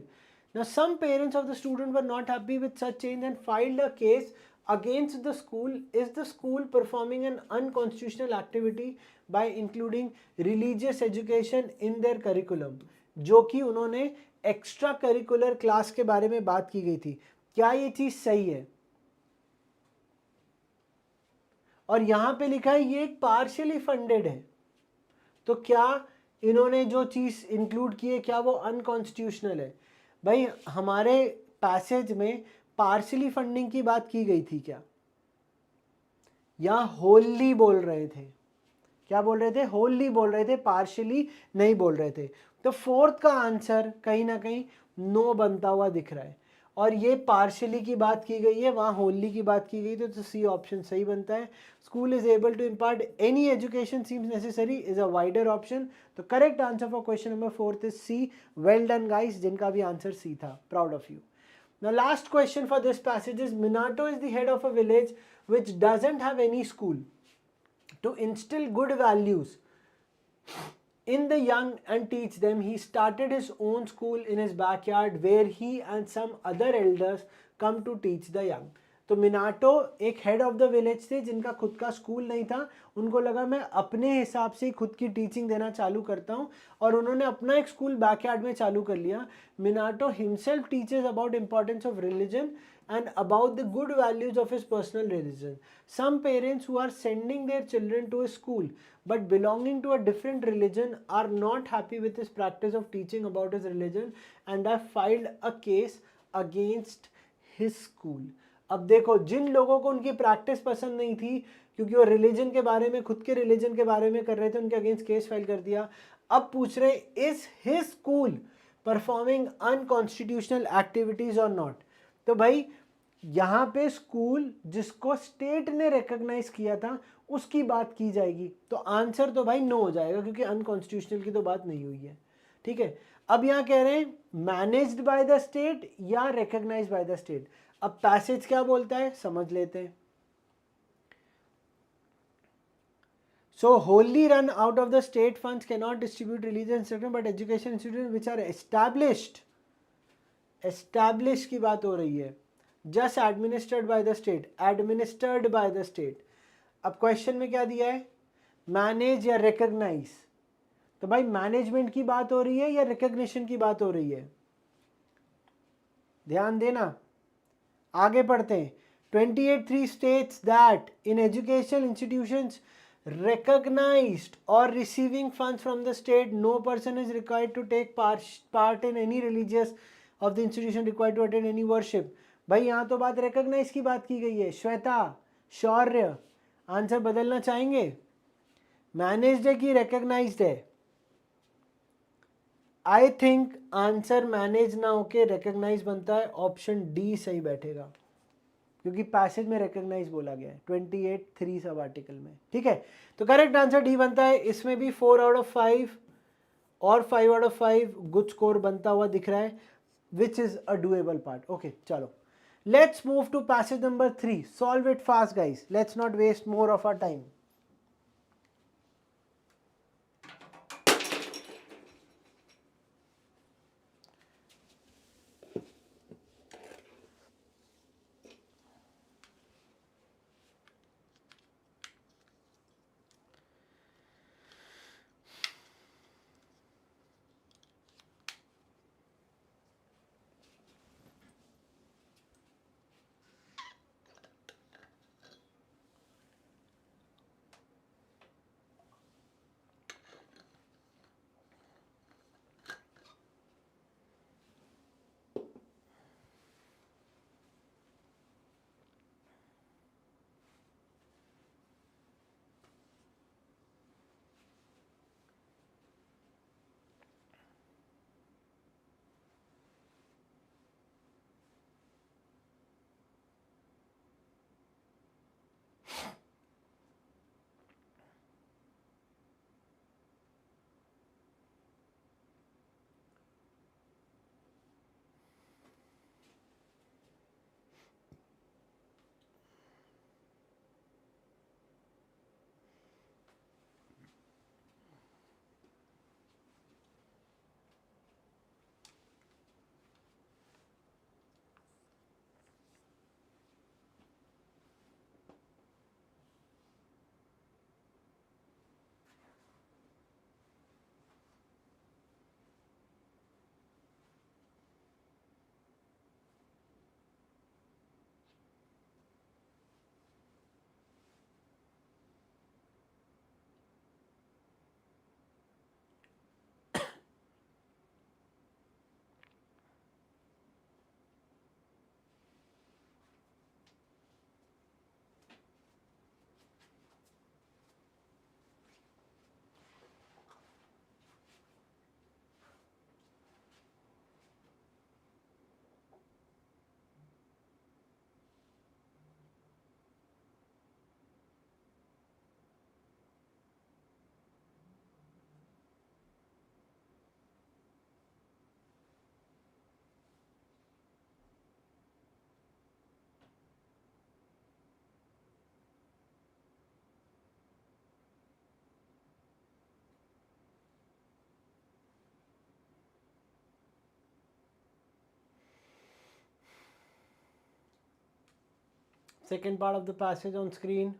Now some parents of the student were not happy with such change and filed a case against the school. Is the school performing an unconstitutional activity by including religious education in their curriculum? जो कि उन्होंने extra curricular class के बारे में बात की गई थी. क्या ये चीज सही है? और यहां पे लिखा है ये पार्शियली फंडेड है. तो क्या इन्होंने जो चीज इंक्लूड की है क्या वो अनकॉन्स्टिट्यूशनल है? भाई हमारे पैसेज में पार्शियली फंडिंग की बात की गई थी क्या, या होली बोल रहे थे? क्या बोल रहे थे? होली बोल रहे थे, पार्शियली नहीं बोल रहे थे. तो फोर्थ का आंसर कहीं ना कहीं नो बनता हुआ दिख रहा है. और ये पार्शियली की बात की गई है, वहाँ होली की बात की गई, तो सी ऑप्शन सही बनता है. School is able to impart any education seems necessary is a wider option. तो correct answer for question number 4 is C. Well done guys, जिनका भी आंसर सी था, proud of you. Now last question for this passage is, Minato is the head of a village which doesn't have any school. To instill good values, in the young and teach them. He started his own school in his backyard where he and some other elders come to teach the young. तो Minato एक head of the village थे जिनका खुद का school नहीं था. उनको लगा मैं अपने हिसाब से खुद की टीचिंग देना चालू करता हूँ और उन्होंने अपना एक स्कूल बैकयार्ड में चालू कर लिया. Minato himself teaches about importance of religion and about the good values of his personal religion. Some parents who are sending their children to a school but belonging to a different religion are not happy with his practice of teaching about his religion and have filed a case against his school. अब देखो, जिन लोगों को उनकी practice पसंद नहीं थी क्योंकि वो रिलीजन के बारे में, खुद के रिलीजन के बारे में कर रहे थे, उनके अगेंस्ट केस फाइल कर दिया. अब पूछ रहे is his school performing unconstitutional activities और नॉट. तो भाई यहाँ पे स्कूल जिसको स्टेट ने रिकॉग्नाइज किया था उसकी बात की जाएगी. तो आंसर तो भाई नो हो जाएगा क्योंकि अनकॉन्स्टिट्यूशनल की तो बात नहीं हुई है. ठीक है, अब यहाँ कह रहे हैं मैनेज्ड बाय द स्टेट या रिकॉग्नाइज बाय द स्टेट. अब पैसेज क्या बोलता है समझ लेते हैं. So wholly run out of the state funds cannot distribute religious institutions but education institutions which are established की बात हो रही है. Just administered by the state, administered by the state. अब क्वेश्चन में क्या दिया है, मैनेज या रिकॉग्नाइज. तो भाई मैनेजमेंट की बात हो रही है या रिकॉग्निशन की बात हो रही है, ध्यान देना. आगे पढ़ते हैं. 28(3) states that in educational institutions recognized or receiving funds from the state, no person is required to take part in any religious of the institution, required to attend any worship. भाई यहाँ तो बात रिकॉग्नाइज की बात की गई है. श्वेता, शौर्य, answer बदलना चाहेंगे. मैनेज्ड है कि रिकॉग्नाइज्ड है? आई थिंक आंसर मैनेज ना होके रिकॉग्नाइज बनता है. ऑप्शन डी सही बैठेगा क्योंकि पैसेज में रिकॉग्नाइज बोला गया है 28(3) सब आर्टिकल में. ठीक है, तो करेक्ट आंसर डी बनता है. इसमें भी 4 आउट ऑफ 5 और 5 आउट ऑफ 5 गुड स्कोर बनता हुआ दिख रहा है, which is a doable part. Okay, चलो let's move to passage number 3. Solve it fast guys, let's not waste more of our time. second part of the passage on screen.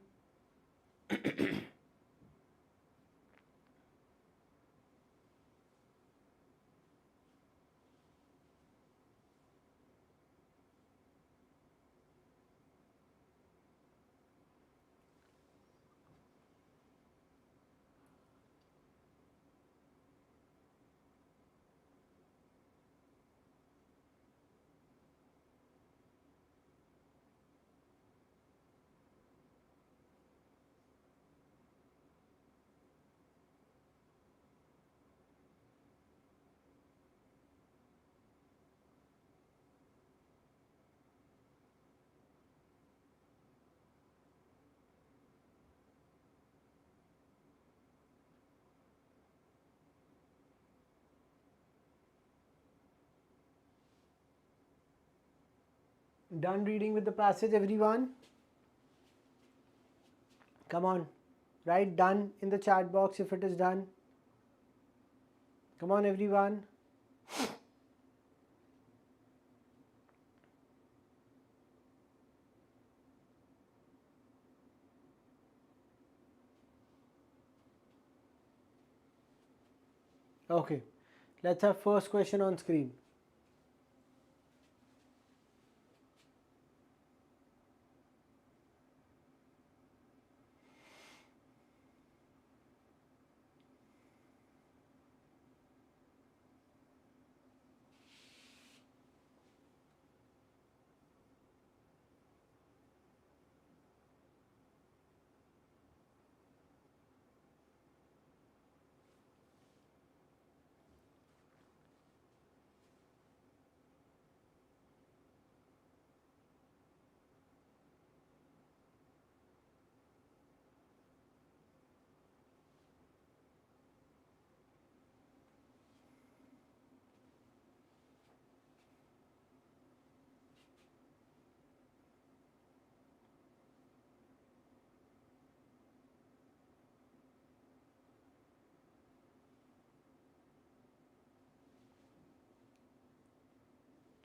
Done reading with the passage, everyone? Come on, write done in the chat box if it is done. Come on, everyone. Okay, let's have first question on screen.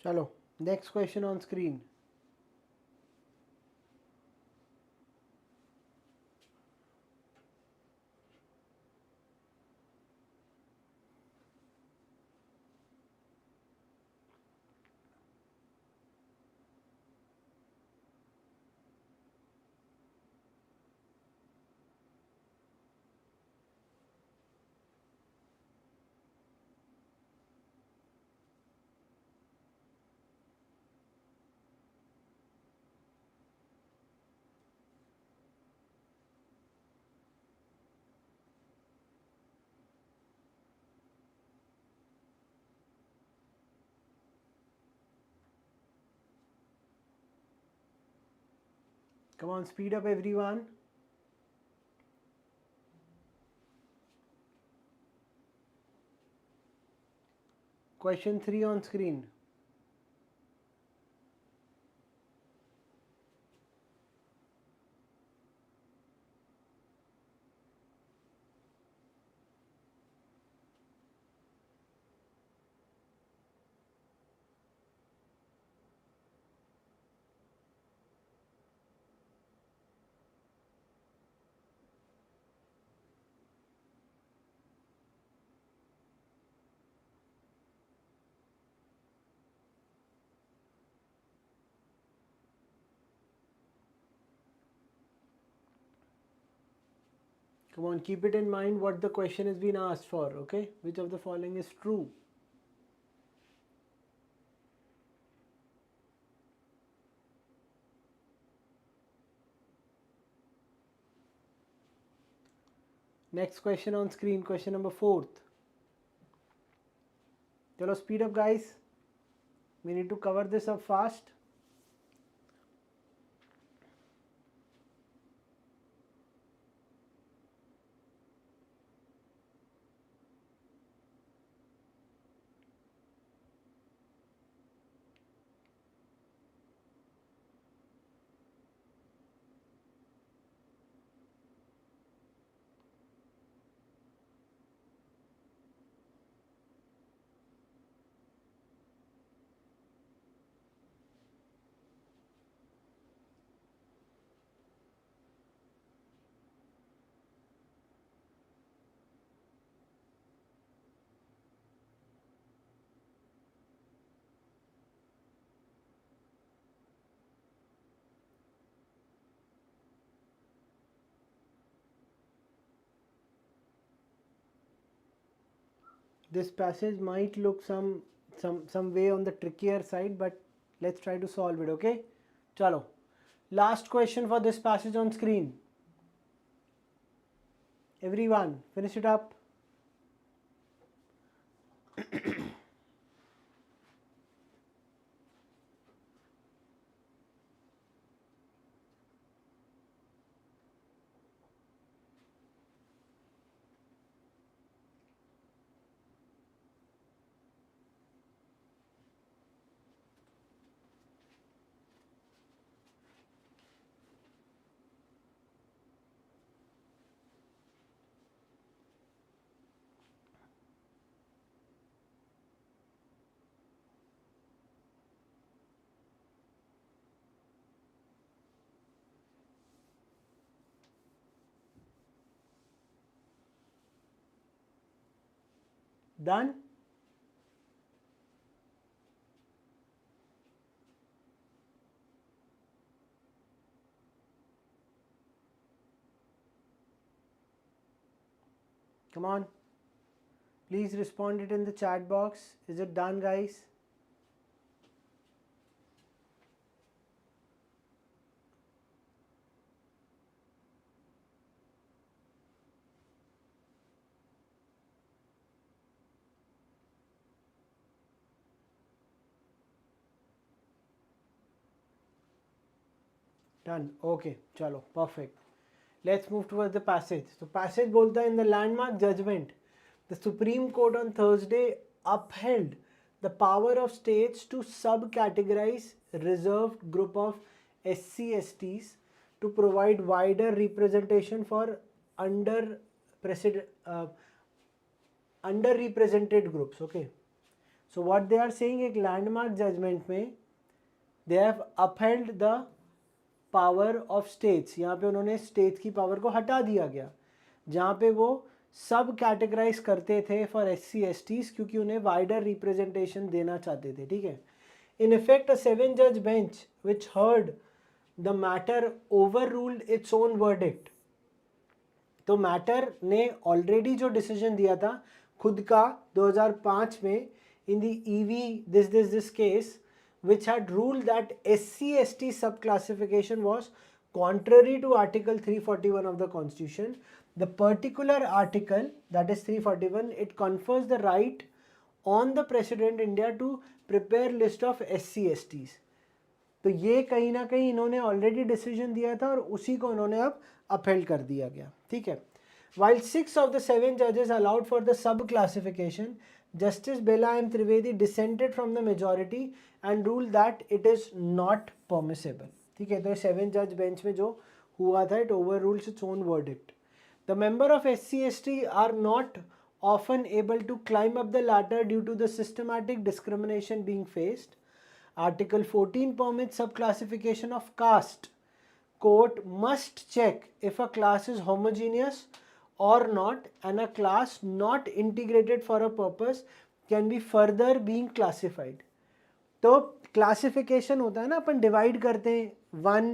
Chalo, next question on screen. Come on, speed up, everyone. Question 3 on screen. Come on, keep it in mind what the question has been asked for, okay? Which of the following is true? Next question on screen, question number 4. Chalo, speed up, guys. We need to cover this up fast. This passage might look some way on the trickier side, but let's try to solve it. Okay, chalo. Last question for this passage on screen. Everyone, finish it up. Done? Come on. Please respond it in the chat box. Is it done, guys? Done. Okay, chalo, perfect. Let's move towards the passage. So passage bolta in the landmark judgment, the Supreme Court on Thursday upheld the power of states to subcategorize reserved group of SC/STs to provide wider representation for underrepresented groups. Okay. So what they are saying, एक landmark judgment में they have upheld the power of states, यहाँ पे उन्होंने states की power को हटा दिया गया, जहाँ पे वो सब कैटेगराइज करते थे फॉर SC/STs क्योंकि उन्हें वाइडर रिप्रेजेंटेशन देना चाहते थे. ठीक है. इन इफेक्ट अ 7 जज bench which heard the matter over ruled its own verdict. तो मैटर ने ऑलरेडी जो डिसीजन दिया था खुद का 2005 में in the EV this case, which had ruled that SC/ST subclassification was contrary to Article 341 of the Constitution. The particular article, that is 341, it confers the right on the President India to prepare list of SC/STs. तो ये कहीं ना कहीं इन्होंने already decision दिया था और उसी को इन्होंने अब अपहेल्ड कर दिया गया. ठीक है. While 6 of the 7 judges allowed for the sub-classification, Justice Bela M. Trivedi dissented from the majority and ruled that it is not permissible. ठीक है. तो 7 judge bench में जो हुआ था, it overrules its own verdict. The member of SC/ST are not often able to climb up the ladder due to the systematic discrimination being faced. Article 14 permits subclassification of caste. Court must check if a class is homogeneous or not, and a class not integrated for a purpose can be further being classified. तो classification होता है ना, अपन divide करते हैं 1,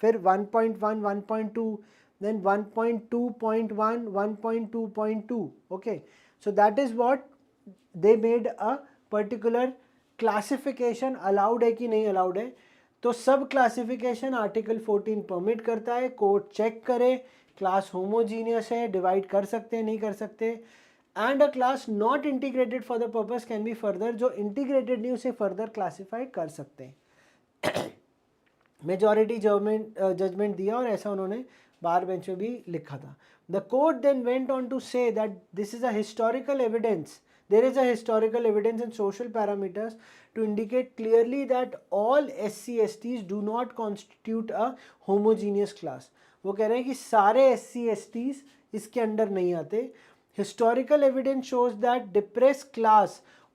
फिर 1.1, 1.2, then 1.2.1, 1.2.2. okay, so that is what they made a particular classification. allowed है कि नहीं allowed है, तो सब क्लासिफिकेशन आर्टिकल 14 परमिट करता है. कोर्ट चेक करे क्लास होमोजीनियस है, डिवाइड कर सकते हैं नहीं कर सकते, and a class not integrated for the purpose can be further, जो इंटीग्रेटेड नहीं उसे फर्दर क्लासिफाई कर सकते हैं. मेजॉरिटी जजमेंट दिया और ऐसा उन्होंने बार बेंच में भी लिखा था. The court then went on to say that this is a historical evidence, there is a historical evidence and social parameters to indicate clearly that all SC/STs do not constitute a homogeneous class. वो कह रहे हैं कि सारे SC/STs इसके under नहीं आते. Historical evidence shows that depressed class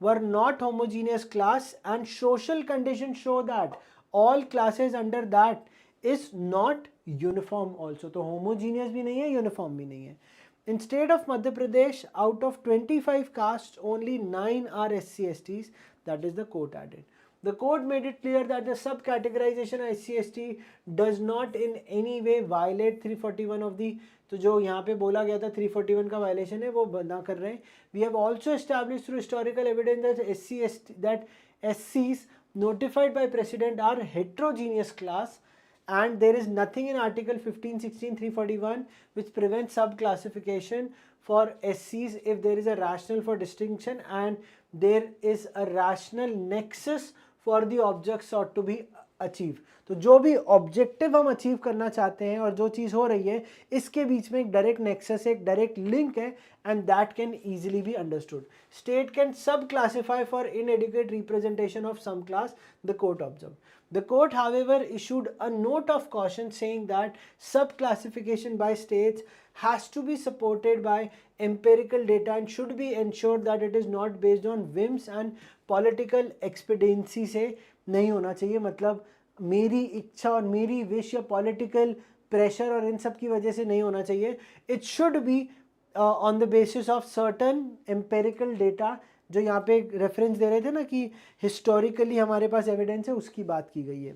were not homogeneous class and social conditions show that all classes under that is not uniform also. तो homogeneous भी नहीं है, uniform भी नहीं है. In state of Madhya Pradesh, out of 25 castes, only 9 are SC/STs. That is the court added. The court made it clear that the sub-categorization of SC/ST does not in any way violate 341 of the, तो जो यहाँ पे बोला गया था 341 का violation है वो ना कर रहे हैं. We have also established through historical evidence that SCs notified by President are heterogeneous class, and there is nothing in Article 15, 16, 341 which prevents sub-classification for SCs if there is a rationale for distinction and there is a rational nexus for the object sought to be achieved. तो जो भी objective हम achieve करना चाहते हैं और जो चीज़ हो रही है इसके बीच में एक डायरेक्ट नेक्सस, एक डायरेक्ट लिंक है, and that can easily be understood. State can sub classify for inadequate representation of some class, the court observe. The court, however, issued a note of caution saying that sub-classification by states has to be supported by empirical data and should be ensured that it is not based on whims and political expediency से नहीं होना चाहिए. मतलब मेरी इच्छा और मेरी wish या पॉलिटिकल प्रेशर और इन सब की वजह से नहीं होना चाहिए. It should be on the basis of certain empirical data, जो यहाँ पे रेफरेंस दे रहे थे ना कि हिस्टोरिकली हमारे पास एविडेंस है, उसकी बात की गई है.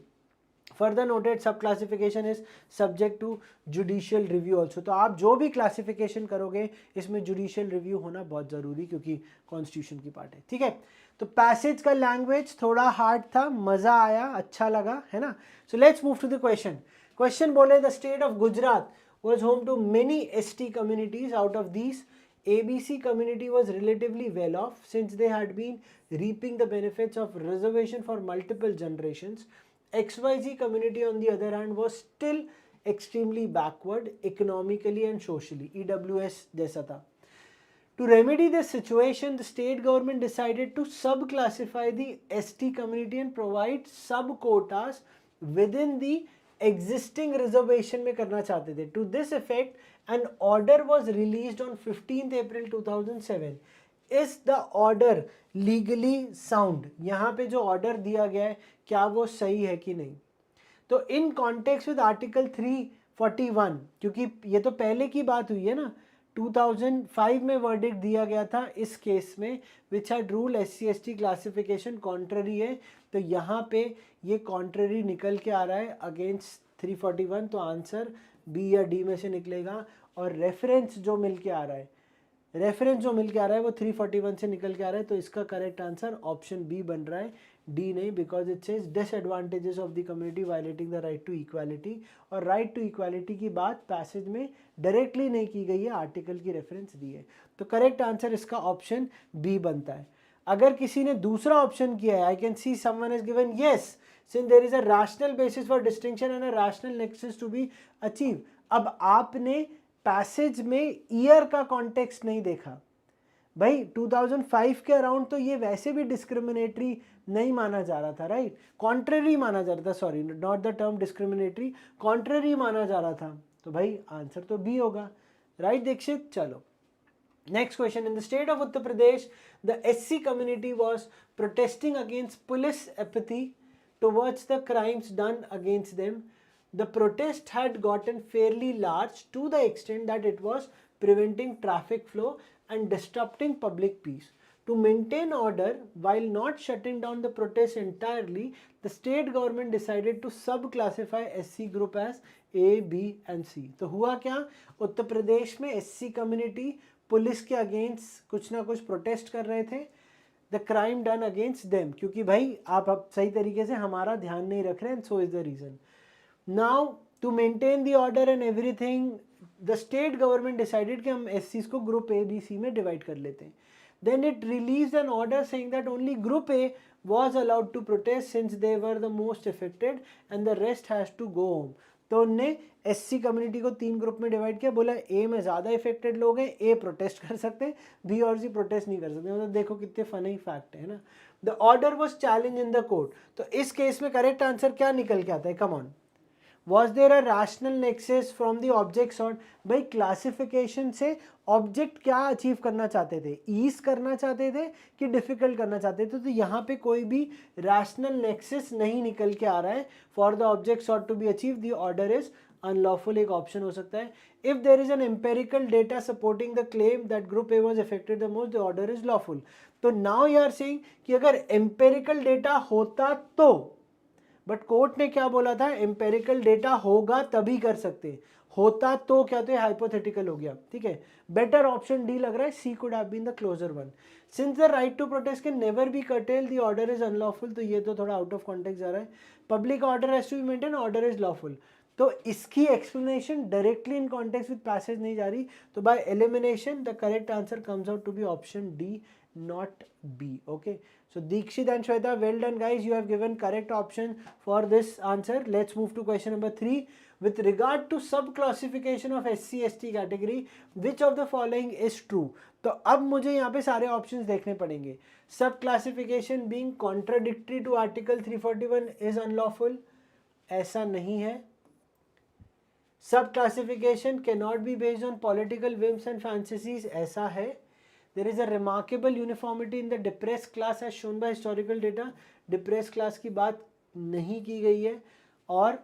Further noted sub classification is subject to judicial review also. तो आप जो भी क्लासिफिकेशन करोगे इसमें जुडिशियल रिव्यू होना बहुत ज़रूरी, क्योंकि कॉन्स्टिट्यूशन की पार्ट है. ठीक है, तो पैसेज का लैंग्वेज थोड़ा हार्ड था, मज़ा आया, अच्छा लगा, है ना. So let's move to the question. Question बोले the state of Gujarat was home to many ST communities. Out of these, ABC community was relatively well off since they had been reaping the benefits of reservation for multiple generations. XYZ community on the other hand was still extremely backward economically and socially. EWS जैसा था. To remedy this situation, the state government decided to sub-classify the ST community and provide sub-quotas within the existing reservation में करना चाहते थे. To this effect, an order was released on 15th April 2007. Is the order legally sound? यहाँ पे जो order दिया गया है क्या वो सही है कि नहीं? तो in context with Article 341, क्योंकि ये तो पहले की बात हुई है ना, 2005 में वर्डिक्ट दिया गया था इस केस में, which had rule SC/ST classification contrary है. तो यहाँ पे ये कॉन्ट्ररी निकल के आ रहा है अगेंस्ट 341, तो आंसर बी या डी में से निकलेगा. और रेफरेंस जो मिल के आ रहा है, वो 341 से निकल के आ रहा है, तो इसका करेक्ट आंसर ऑप्शन बी बन रहा है, डी नहीं, because it says disadvantages of the community violating the right to equality. और राइट टू इक्वालिटी की बात पैसेज में डायरेक्टली नहीं की गई है, आर्टिकल की रेफरेंस दी है. तो करेक्ट आंसर इसका ऑप्शन बी बनता है. अगर किसी ने दूसरा ऑप्शन किया है, I can see someone is given yes since there is a rational basis for distinction and a rational nexus to be achieve. अब आपने पैसेज में ईयर का कॉन्टेक्स्ट नहीं देखा भाई. 2005 के अराउंड तो ये वैसे भी डिस्क्रिमिनेटरी नहीं माना जा रहा था, राइट, कॉन्ट्ररी माना जा रहा था, sorry not the term discriminatory, contrary माना जा रहा था. तो भाई आंसर तो बी होगा, राइट दीक्षित. चलो next question. In the state of Uttar Pradesh the SC community was protesting against police apathy towards the crimes done against them. The protest had gotten fairly large to the extent that it was preventing traffic flow and disrupting public peace. To maintain order while not shutting down the protest entirely, the state government decided to sub-classify SC group as A, B and C. तो हुआ क्या, उत्तर प्रदेश में SC community police के against कुछ ना कुछ protest कर रहे थे, the crime done against them, क्योंकि भाई आप सही तरीके से हमारा ध्यान नहीं रख रहे हैं, so is the reason. Now to maintain the order and everything, the state government decided कि हम SCs को group A, B, C में divide कर लेते हैं. Then it released an order saying that only group A was allowed to protest since they were the most affected and the rest has to go home. तो उनने SC community को 3 group में divide किया, बोला A में ज़्यादा affected लोग हैं, A प्रोटेस्ट कर सकते हैं, B और C प्रोटेस्ट नहीं कर सकते. मतलब देखो कितने फनी फैक्ट है ना. The order was challenge in the court. तो इस केस में करेक्ट आंसर क्या निकल के आता है, come on, was there a rational nexus from the object sought? भाई क्लासिफिकेशन से ऑब्जेक्ट क्या अचीव करना चाहते थे, ईज करना चाहते थे कि डिफिकल्ट करना चाहते थे? तो यहाँ पे कोई भी रैशनल नेक्सस नहीं निकल के आ रहा है। For the object sought to be achieve the order is unlawful एक ऑप्शन हो सकता है। If there is an empirical data supporting the claim that group A was affected the most, the order is lawful. तो now you are saying कि अगर empirical data होता तो, but court ने क्या बोला था, एम्पेरिकल डेटा होगा तभी कर सकते, होता तो क्या, तो हाइपोथेटिकल हो गया, ठीक है। बेटर ऑप्शन डी लग रहा है, C could have been the closer one. Since the right to protest can never be curtailed, the order is unlawful, तो ये तो थोड़ा आउट ऑफ कॉन्टेक्स्ट जा रहा है। Public order has to be maintain, order is lawful, तो इसकी explanation directly in context with passage नहीं जा रही, तो by elimination the correct answer comes out to be option D, not B. Okay, so Deekshit and Shweta, well done guys, you have given correct option for this answer. Let's move to question number 3. With regard to sub classification of SC ST category, which of the following is true? तो अब मुझे यहाँ पे सारे options देखने पड़ेंगे। Sub classification being contradictory to article 341 is unlawful, ऐसा नहीं है। Sub classification can not be based on political whims and fantasies, ऐसा है। There is a remarkable uniformity in the depressed class as shown by historical data, depressed class की बात नहीं की गई है और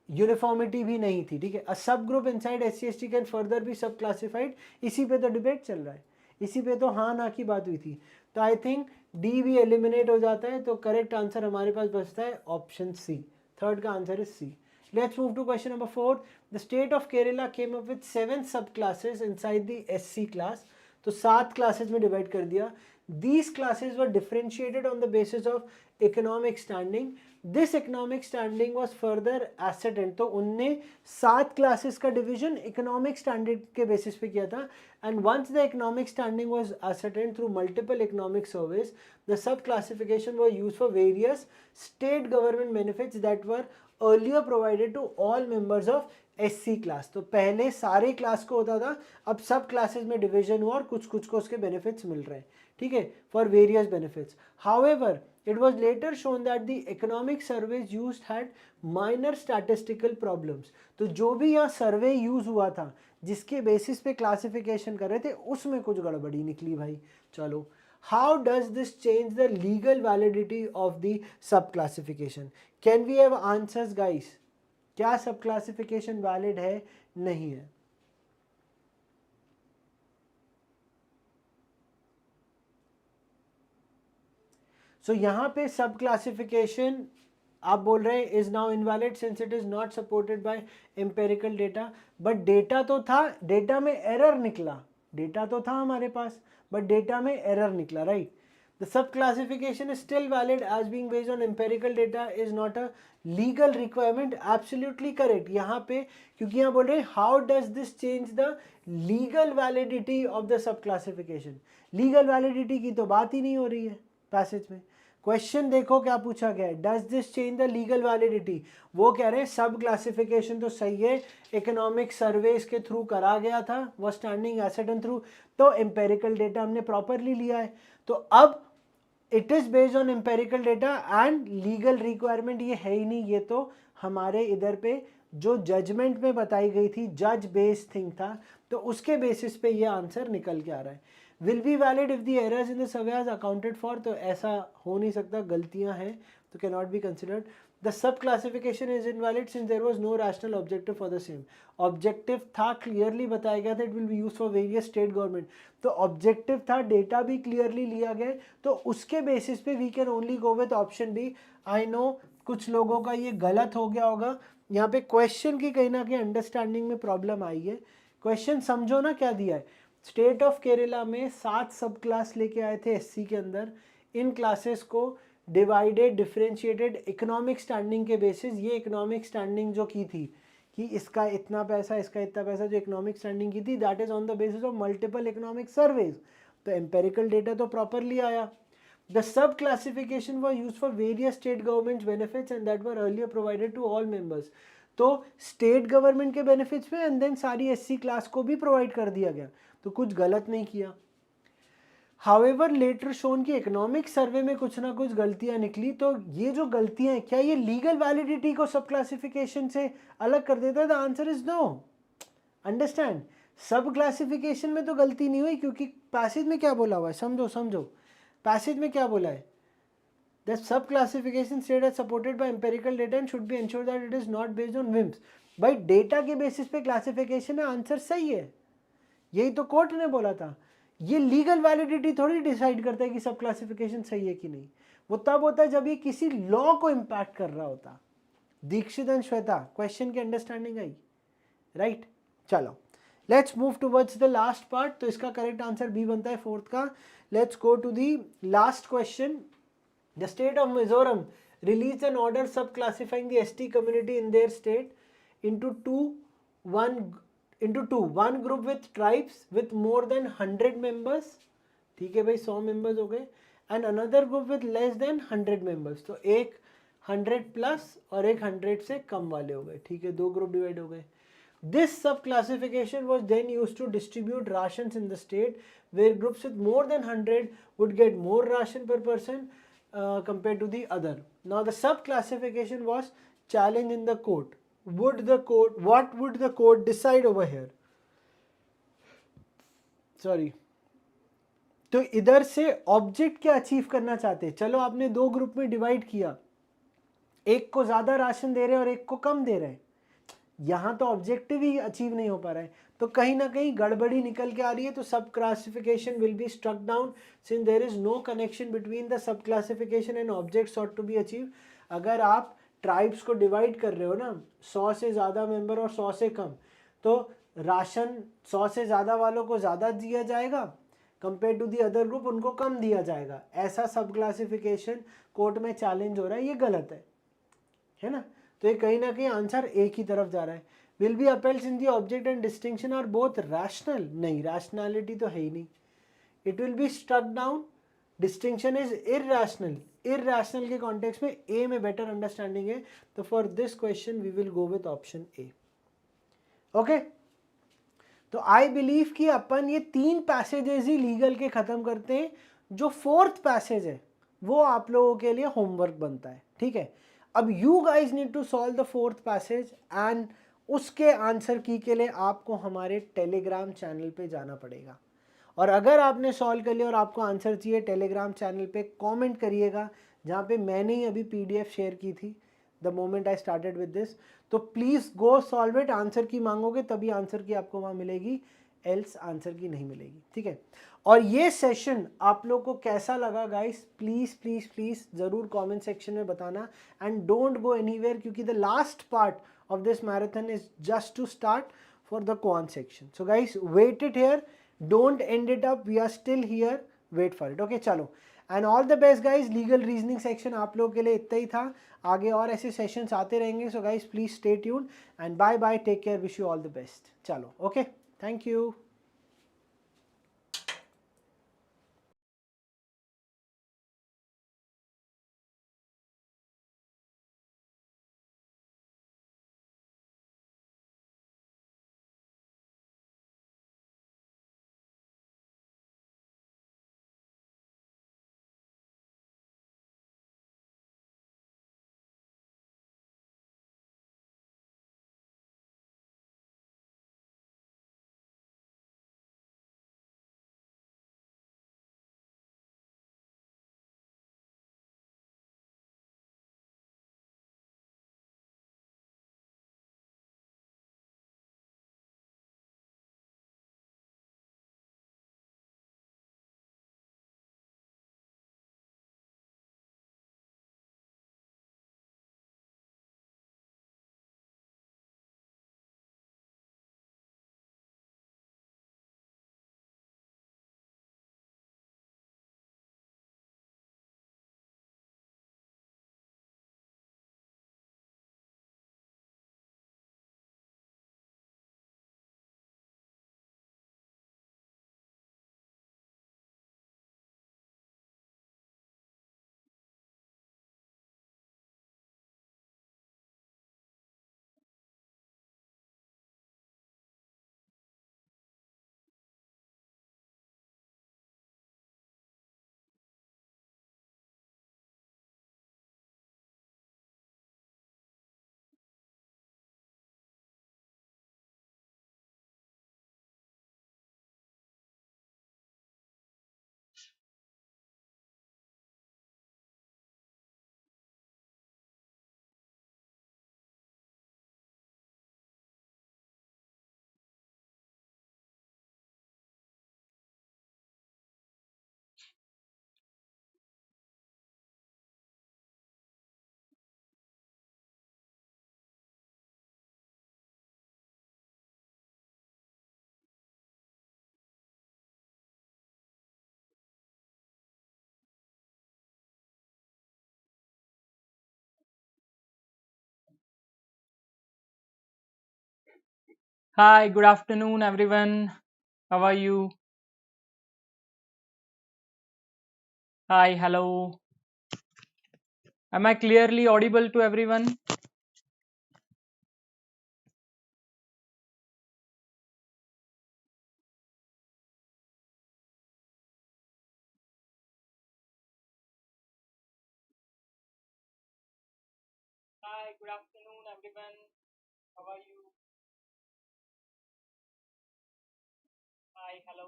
यूनिफॉर्मिटी भी नहीं थी, ठीक है। A sub group inside SC/ST can further be sub classified, इसी पे तो डिबेट चल रहा है, इसी पे तो हाँ ना की बात हुई थी। तो आई थिंक डी भी एलिमिनेट हो जाता है, तो करेक्ट आंसर हमारे पास बचता है ऑप्शन सी, थर्ड का answer is C. Let's move to question number 4. The state of Kerala came up with 7 subclasses inside the SC class. तो 7 क्लासेस में डिवाइड कर दिया। These classes were differentiated on the basis of economic standing. This economic standing was further ascertained. तो उनने 7 classes का division economic standard के basis पे किया था, and once the economic standing was ascertained through multiple economic surveys, the sub classification were used for various state government benefits that were earlier provided to all members of SC class. तो पहले सारे class को होता था, अब सब classes में division हुआ और कुछ कुछ को उसके बेनिफिट्स मिल रहे हैं, ठीक है, for various benefits. However it was later shown that the economic surveys used had minor statistical problems. तो जो भी यहाँ सर्वे यूज हुआ था जिसके बेसिस पे क्लासिफिकेशन कर रहे थे, उसमें कुछ गड़बड़ी निकली भाई। चलो, how does this change the legal validity of the sub classification? Can we have answers guys? क्या सब क्लासिफिकेशन वैलिड है, नहीं है? सो यहाँ पे सब क्लासिफिकेशन आप बोल रहे हैं is now invalid since it is not supported by empirical data, but data तो था, डेटा में एरर निकला, डेटा तो था हमारे पास बट डेटा में एरर निकला, right. The sub-classification is still valid as being based on empirical data is not a legal requirement. Absolutely correct. यहाँ पे क्योंकि यहाँ बोल रहे हैं how does this change the legal validity of the sub-classification? Legal validity की तो बात ही नहीं हो रही है पैसेज में। क्वेश्चन देखो क्या पूछा गया है, does this change the legal validity? वो कह रहे हैं सब क्लासिफिकेशन तो सही है, इकोनॉमिक सर्वेस के थ्रू करा गया था, वो स्टैंडिंग एसेट एंड थ्रू, तो एम्पेरिकल डेटा हमने प्रॉपरली लिया है, तो अब it is based on empirical data and legal requirement ये है ही नहीं। ये तो हमारे इधर पे जो जजमेंट में बताई गई थी, जज बेस्ड थिंग था, तो उसके बेसिस पे ये आंसर निकल के आ रहा है। Will be valid if the errors in the survey are accounted for, तो ऐसा हो नहीं सकता, गलतियां हैं तो can not be considered. The sub classification is invalid since there was no rational objective for the same. Objective था, clearly बताया गया था, it will be use for various state government, तो ऑब्जेक्टिव था, डेटा भी क्लियरली लिया गया, तो उसके बेसिस पे we can only go with option B. I know कुछ लोगों का ये गलत हो गया होगा, यहाँ पे क्वेश्चन की कहीं ना कहीं अंडरस्टैंडिंग में प्रॉब्लम आई है। क्वेश्चन समझो ना क्या दिया है, स्टेट ऑफ केरला में 7 सब क्लास लेके आए थे SC के अंदर, इन क्लासेस को डिवाइडेड डिफरेंशिएटेड इकोनॉमिक स्टैंडिंग के बेसिस, ये इकोनॉमिक स्टैंडिंग जो की थी कि इसका इतना पैसा, इसका इतना पैसा, जो इकोनॉमिक स्टैंडिंग की थी that is on the basis of multiple economic surveys, तो एम्पेरिकल डेटा तो प्रॉपरली आया। The sub classification were use for various state government benefits and that were earlier provided to all members, तो state government के benefits में and then सारी SC class को भी provide कर दिया गया, तो कुछ गलत नहीं किया। हाउएवर लेटर शोन की इकोनॉमिक सर्वे में कुछ ना कुछ गलतियां निकली, तो ये जो गलतियां हैं क्या ये लीगल वैलिडिटी को सब क्लासिफिकेशन से अलग कर देता है? The answer is no. Understand, sub classification में तो गलती नहीं हुई, क्योंकि पैसेज में क्या बोला हुआ है, समझो समझो, पैसेज में क्या बोला है, the sub classification state as supported by empirical data and should be ensure that it is not based on whims. भाई डेटा के बेसिस पे क्लासिफिकेशन है, आंसर सही है, यही तो कोर्ट ने बोला था। ये लीगल वैलिडिटी थोड़ी डिसाइड करता है कि सब क्लासिफिकेशन सही है कि नहीं, वो तब होता है जब ये किसी लॉ को इम्पैक्ट कर रहा होता। दीक्षित एंड श्वेता, क्वेश्चन की अंडरस्टैंडिंग आई, राइट? चलो let's move towards the last part. तो इसका करेक्ट आंसर बी बनता है फोर्थ का। Let's go to the last question. The state of Mizoram released an order subclassifying the ST community in their state into one group with tribes with more than 100 members, ठीक है भाई 100 members हो गए, and another group with less than 100 members, तो एक 100 plus और एक 100 से कम वाले हो गए, ठीक है, दो ग्रुप डिवाइड हो गए। This subclassification was then used to distribute rations in the state, where groups with more than 100 would get more ration per person compared to the other. Now the subclassification was challenged in the court. What would the court decide over here? Sorry. तो इधर से object क्या achieve करना चाहते हैं? चलो आपने दो ग्रुप में डिवाइड किया, एक को ज्यादा राशन दे रहे हैं और एक को कम दे रहे हैं, यहाँ तो ऑब्जेक्टिव ही अचीव नहीं हो पा रहा है, तो कहीं ना कहीं गड़बड़ी निकल के आ रही है। तो sub classification will be struck down since there is no connection between the sub classification and object sought to be achieve. अगर आप ट्राइब्स को डिवाइड कर रहे हो ना, 100 से ज़्यादा मेंबर और 100 से कम, तो राशन 100 से ज़्यादा वालों को ज़्यादा दिया जाएगा, compare to the other group उनको कम दिया जाएगा। ऐसा सब क्लासिफिकेशन कोर्ट में चैलेंज हो रहा है, ये गलत है ना? तो ये कहीं ना कहीं आंसर एक ही तरफ जा रहा है। Will be appeals in the object and distinction are both rational, नहीं रैशनैलिटी तो है ही नहीं। It will be struck down, distinction is irrational, irrational के कॉन्टेक्स्ट में ए में बेटर अंडरस्टैंडिंग है, तो for this question we will go with option A. Okay, तो आई बिलीव कि अपन ये 3 पैसेजेस ही लीगल के खत्म करते हैं। जो फोर्थ पैसेज है वो आप लोगों के लिए होमवर्क बनता है, ठीक है? अब you guys need to solve the fourth passage and उसके आंसर की के लिए आपको हमारे टेलीग्राम चैनल पे जाना पड़ेगा। और अगर आपने सॉल्व कर लिया और आपको आंसर चाहिए, टेलीग्राम चैनल पे कमेंट करिएगा, जहाँ पे मैंने ही अभी पीडीएफ शेयर की थी the moment I started with this. तो please go solve it, answer की मांगोगे तभी आंसर की आपको वहाँ मिलेगी, एल्स आंसर की नहीं मिलेगी, ठीक है? और ये सेशन आप लोग को कैसा लगा गाइस, प्लीज़ प्लीज़ प्लीज़ ज़रूर कमेंट सेक्शन में बताना, एंड डोंट गो एनीवेयर, क्योंकि the last part of this marathon is just to start for the quant section. So guys wait it here, don't end it up, we are still here, wait for it. Okay चलो, and all the best guys. Legal reasoning section आप लोगों के लिए इतना ही था, आगे और ऐसे सेशंस आते रहेंगे। So guys please stay tuned and bye bye, take care, wish you all the best. चलो okay, thank you. Hi, good afternoon, everyone. How are you? Hi, hello. Am I clearly audible to everyone? Hi, good afternoon, everyone. How are you? Hi, hello.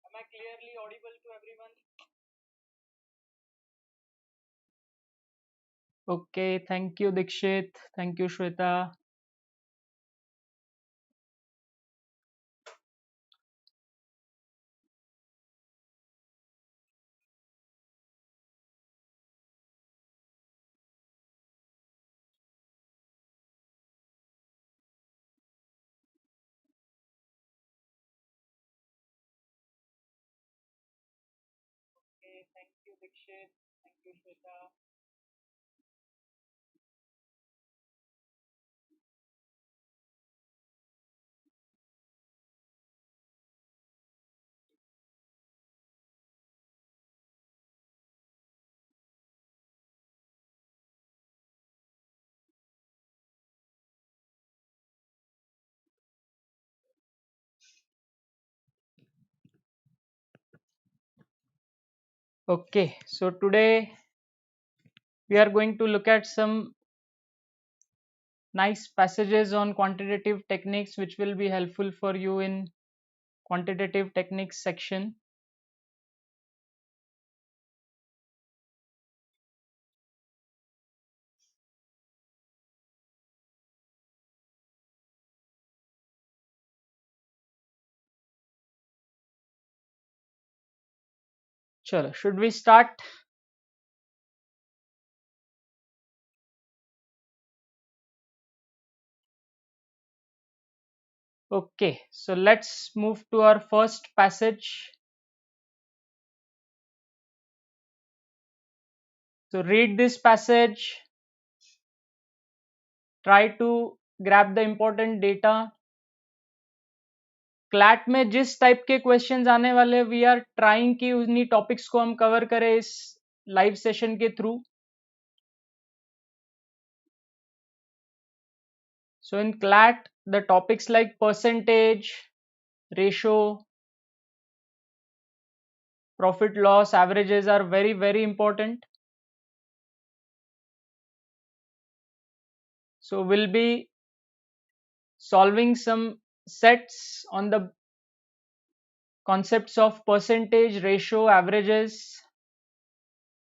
Am I clearly audible to everyone? Okay, thank you, Dikshit. Thank you, Shweta. Okay, thank you, Dikshit. Thank you, Shweta. Okay, so today we are going to look at some nice passages on quantitative techniques which will be helpful for you in quantitative techniques section. Chalo, should we start? Okay, so let's move to our first passage. So read this passage, try to grab the important data. CLAT में जिस type के questions आने वाले we are trying कि उन्हीं topics को हम cover करें इस लाइव सेशन के through. So in CLAT, the topics like percentage, ratio, profit loss, averages are very, very important. So we'll be solving some sets on the concepts of percentage, ratio, averages,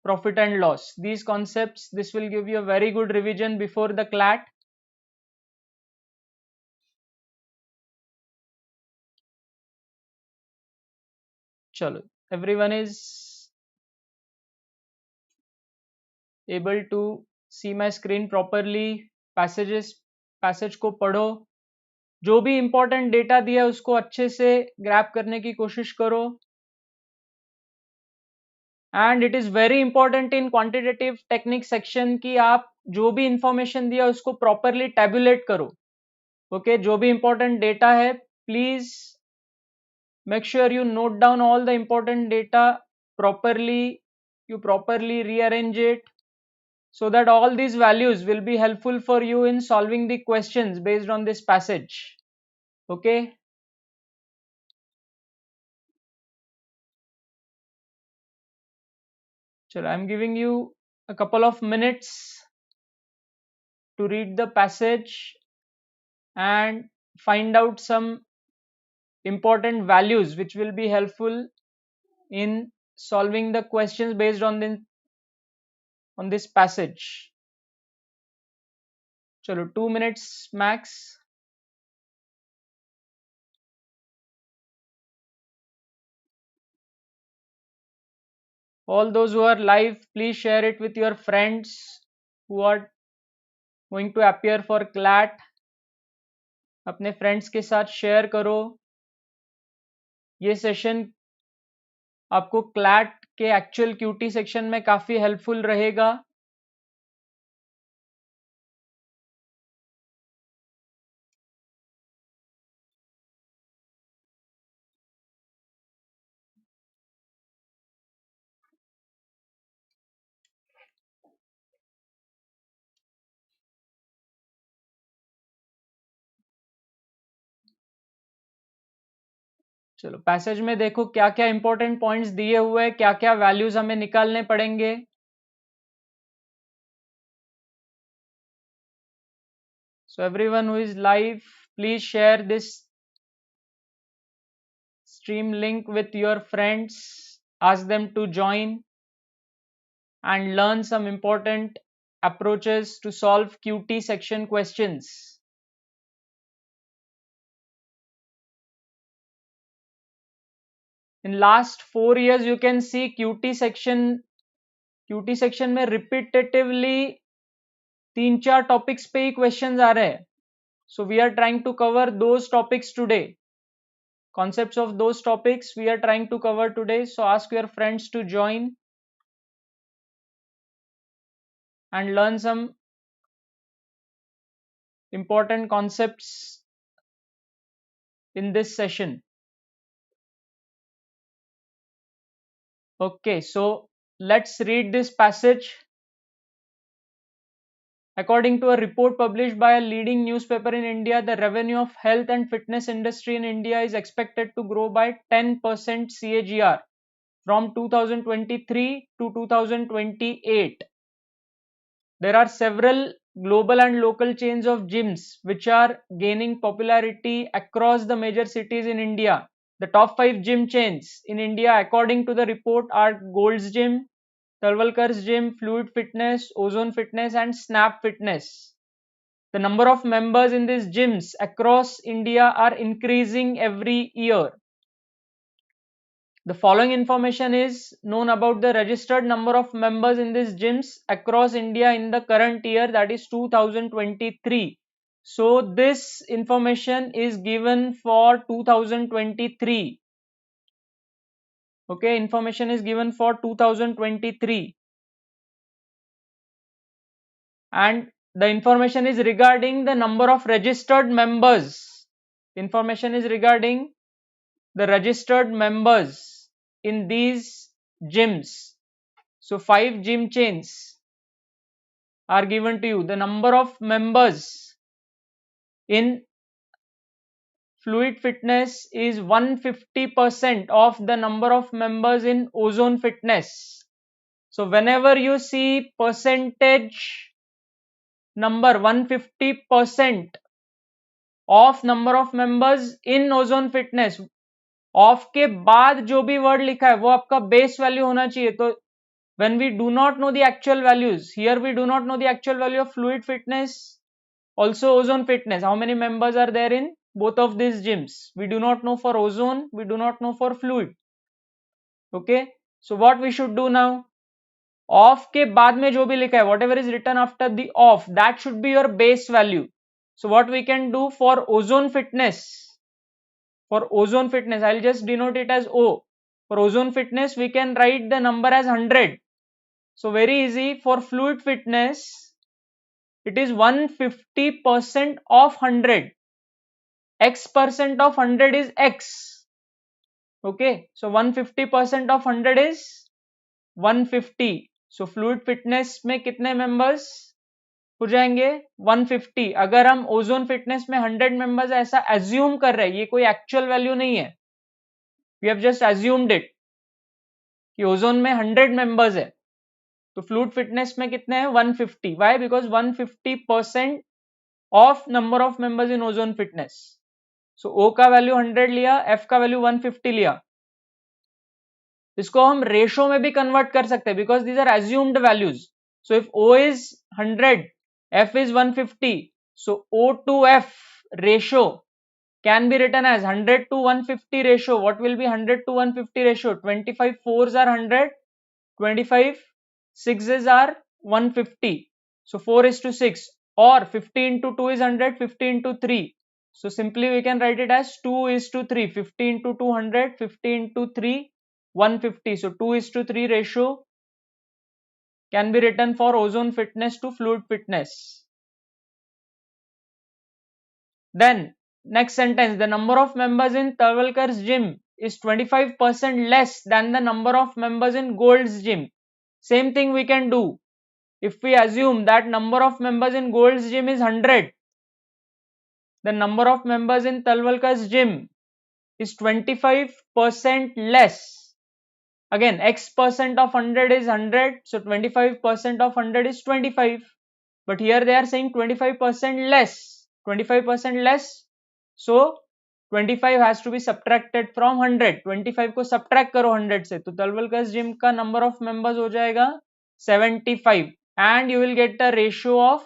profit and loss. These concepts, this will give you a very good revision before the CLAT. Chalo, everyone is able to see my screen properly. Passage को पढ़ो, जो भी important data दिया है उसको अच्छे से grab करने की कोशिश करो. And it is very important in quantitative technique section कि आप जो भी इंफॉर्मेशन दिया उसको प्रॉपरली टैबुलेट करो. ओके, जो भी इंपॉर्टेंट डेटा है please make sure you note down all the important data properly, you properly rearrange it so that all these values will be helpful for you in solving the questions based on this passage. Okay, so I'm giving you a couple of minutes to read the passage and find out some important values which will be helpful in solving the questions based on this passage. Chalo, 2 minutes max. All those who are live, please share it with your friends who are going to appear for CLAT. अपने friends के साथ share करो. ये session आपको CLAT के actual cutie section में काफी helpful रहेगा. चलो पैसेज में देखो क्या क्या इंपॉर्टेंट पॉइंट्स दिए हुए हैं, क्या क्या वैल्यूज हमें निकालने पड़ेंगे. So everyone who is live, please share this stream link with your friends. Ask them to join and learn some important approaches to solve QT section questions. In last 4 years you can see QT section में repetitively 3-4 topics पे ही questions आ रहे हैं. So we are trying to cover those topics today. Concepts of those topics we are trying to cover today. So ask your friends to join and learn some important concepts in this session. Okay, so let's read this passage. According to a report published by a leading newspaper in India, the revenue of health and fitness industry in India is expected to grow by 10% CAGR from 2023 to 2028. There are several global and local chains of gyms which are gaining popularity across the major cities in India. The top 5 gym chains in India according to the report are Gold's Gym, Talwalkar's Gym, Fluid Fitness, Ozone Fitness and Snap Fitness. The number of members in these gyms across India are increasing every year. The following information is known about the registered number of members in these gyms across India in the current year, that is 2023. So this information is given for 2023. Okay, information is given for 2023. And the information is regarding the number of registered members. Information is regarding the registered members in these gyms. So 5 gym chains are given to you. The number of members in Fluid Fitness is 150% of the number of members in Ozone Fitness. So whenever you see percentage number 150% of number of members in Ozone Fitness, of के बाद जो भी word लिखा है वो आपका base value होना चाहिए. तो when we do not know the actual values, here we do not know the actual value of Fluid Fitness, also Ozone Fitness, how many members are there in both of these gyms. We do not know for Ozone, we do not know for Fluid. Okay, so what we should do now, of के बाद में जो भी लिखा है, whatever is written after the off, that should be your base value. So what we can do for Ozone Fitness, for Ozone Fitness, I'll just denote it as O. For Ozone Fitness, we can write the number as 100. So very easy. For Fluid Fitness, it is 150% of 100. X percent of 100 is X. Okay, so 150% of 100 is 150. So Fluid Fitness में कितने members हो जाएंगे 150. अगर हम ozone fitness में 100 members ऐसा assume कर रहे हैं, ये कोई एक्चुअल वैल्यू नहीं है, we have just assumed it कि ओजोन में 100 मेंबर्स है, तो फ्लूइड फिटनेस में कितने हैं 150. Why? Because 150% of number of members in Ozone Fitness. So O का वैल्यू 100 लिया, एफ का वैल्यू 150 लिया. इसको हम रेशो में भी कन्वर्ट कर सकते हैं because these are assumed values. So if O is 100, F is 150, so O to F ratio can be written as 100 to 150 ratio. What will be 100 to 150 ratio? 25 4s are 100, 25 6s are 150. So 4 is to 6, or 50 into 2 is 100, 50 into 3. So simply we can write it as 2 is to 3, 50 into 200, 50 into 3, 150. So 2 is to 3 ratio can be written for ozone fitness to fluid fitness. Then next sentence, the number of members in Talwalkar's gym is 25% less than the number of members in Gold's gym. Same thing we can do. If we assume that number of members in Gold's gym is 100, the number of members in Talwalkar's gym is 25% less. Again, x% of 100 is 100, so 25% of 100 is 25. But here they are saying 25% less. 25% less, so 25 has to be subtracted from 100. 25 को subtract करो 100 से, तो Talwalkar gym का number of members हो जाएगा 75, and you will get the ratio of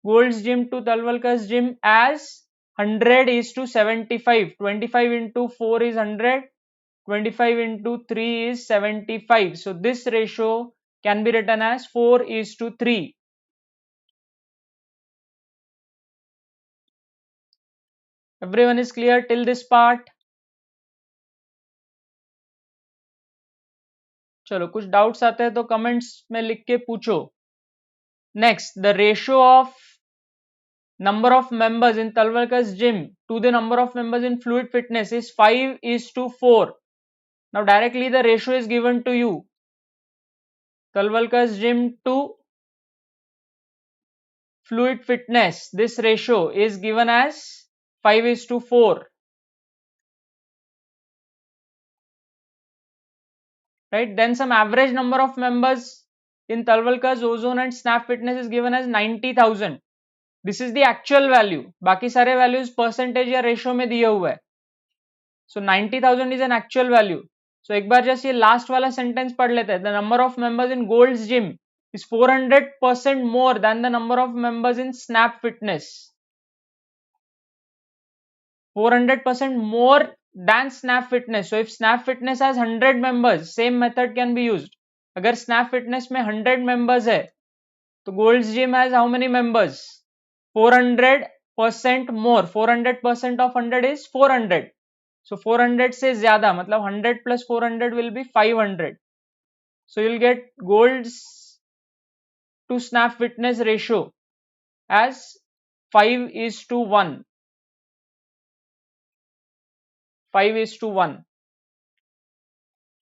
Gold's Gym to Talwalkar's Gym as 100:75. 25 into 4 is 100. 25 into 3 is 75. So this ratio can be written as 4:3. Everyone is clear till this part? चलो कुछ doubts आते हैं तो comments में लिख के पूछो. Next, the ratio of number of members in Talwalkar's Gym to the number of members in Fluid Fitness is 5:4. Now directly the ratio is given to you. Talwalkar's Gym to Fluid Fitness, this ratio is given as 5:4. Right? Then some average number of members in Talwalkar's Ozone and Snap Fitness is given as 90,000. This is the actual value. बाकी सारे values percentage या ratio में दिए हुए हैं. So 90,000 is an actual value. So एक बार जैसे ये last वाला sentence पढ़ लेते हैं. The number of members in Gold's Gym is 400% more than the number of members in Snap Fitness. 400% more than Snap Fitness. So if Snap Fitness has 100 members, same method can be used. अगर Snap Fitness में 100 members है, तो Gold's Gym has how many members? 400% more. 400% of 100 is 400. So 400 से ज्यादा, मतलब 100 plus 400 will be 500. So you'll get Gold's to Snap Fitness ratio as 5:1. 5:1.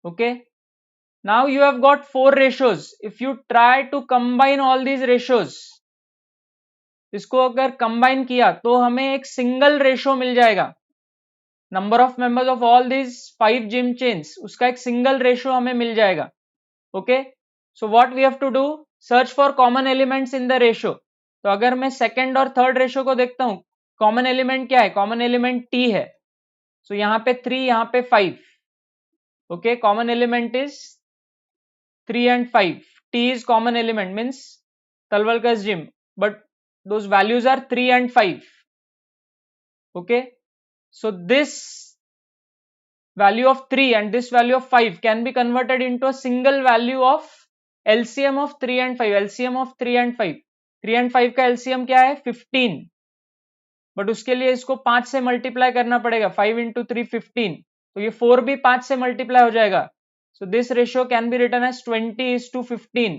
Okay. Now you have got 4 ratios. If you try to combine all these ratios, इसको अगर combine किया तो हमें एक single ratio मिल जाएगा. Number of members of all these 5 gym chains, उसका एक single ratio हमें मिल जाएगा. Okay. So what we have to do? Search for common elements in the ratio. तो अगर मैं second और third ratio को देखता हूँ, common element क्या है? Common element T है. So यहाँ पे 3, यहाँ पे 5. Okay, common element is 3 and 5. T is common element, means Talwalkar's Gym, but those values are 3 and 5. Okay, so this value of 3 and this value of 5 can be converted into a single value of LCM of 3 and 5. LCM of 3 and 5. 3 and 5 का LCM क्या है? 15. But उसके लिए इसको 5 से multiply करना पड़ेगा. 5 into 3 15. तो ये 4 भी 5 से मल्टीप्लाई हो जाएगा. So this ratio can be written as 20:15.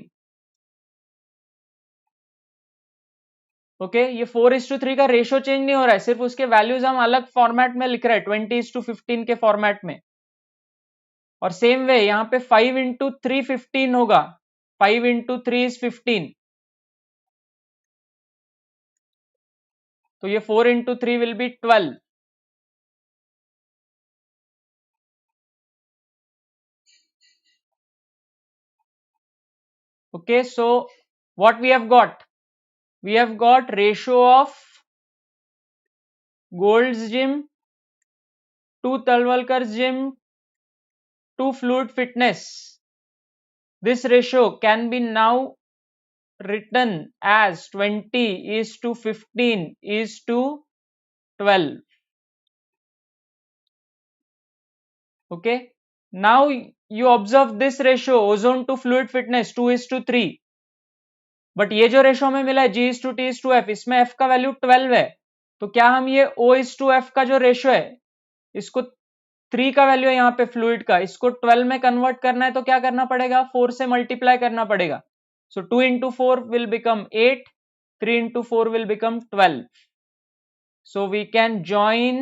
Okay, ये 4:3 का रेशियो चेंज नहीं हो रहा है, सिर्फ उसके वैल्यूज हम अलग फॉर्मेट में लिख रहे हैं 20:15 के फॉर्मेट में. और सेम वे यहाँ पे 5 into 3 15 होगा. 5 into 3 is 15. तो ये 4 into 3 will be 12. Okay, so what we have got? We have got ratio of Gold's Gym to Talwalkar's Gym to Fluid Fitness. This ratio can be now written as 20:15:12. Okay, now you observe this ratio ozone to Fluid Fitness 2:3. But ये जो ratio हमें मिला है G:2T:2F, इसमें F का value 12 है. तो क्या हम ये O:2F का जो रेशो है, इसको 3 का वैल्यू है यहाँ पे फ्लूइड का, इसको 12 में कन्वर्ट करना है तो क्या करना पड़ेगा? 4 से मल्टीप्लाई करना पड़ेगा. सो 2 into 4 will become 8, 3 into 4 will become 12. So we can join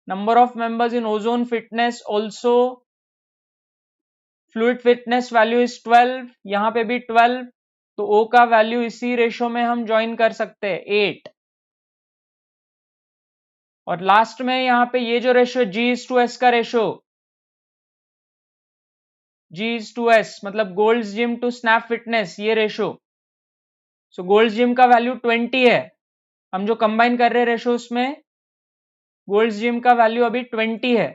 number of members in ozone fitness also. Fluid fitness value is 12, यहाँ पे भी 12. तो O का वैल्यू इसी रेशो में हम ज्वाइन कर सकते हैं 8. और लास्ट में यहाँ पे ये जो रेशियो G/S का रेशियो, G/S मतलब Gold's Gym to snap Fitness, ये रेशियो। सो गोल्ड्स जिम का वैल्यू 20 है, हम जो कंबाइन कर रहे हैं रेशियो उसमें गोल्ड्स जिम का वैल्यू अभी 20 है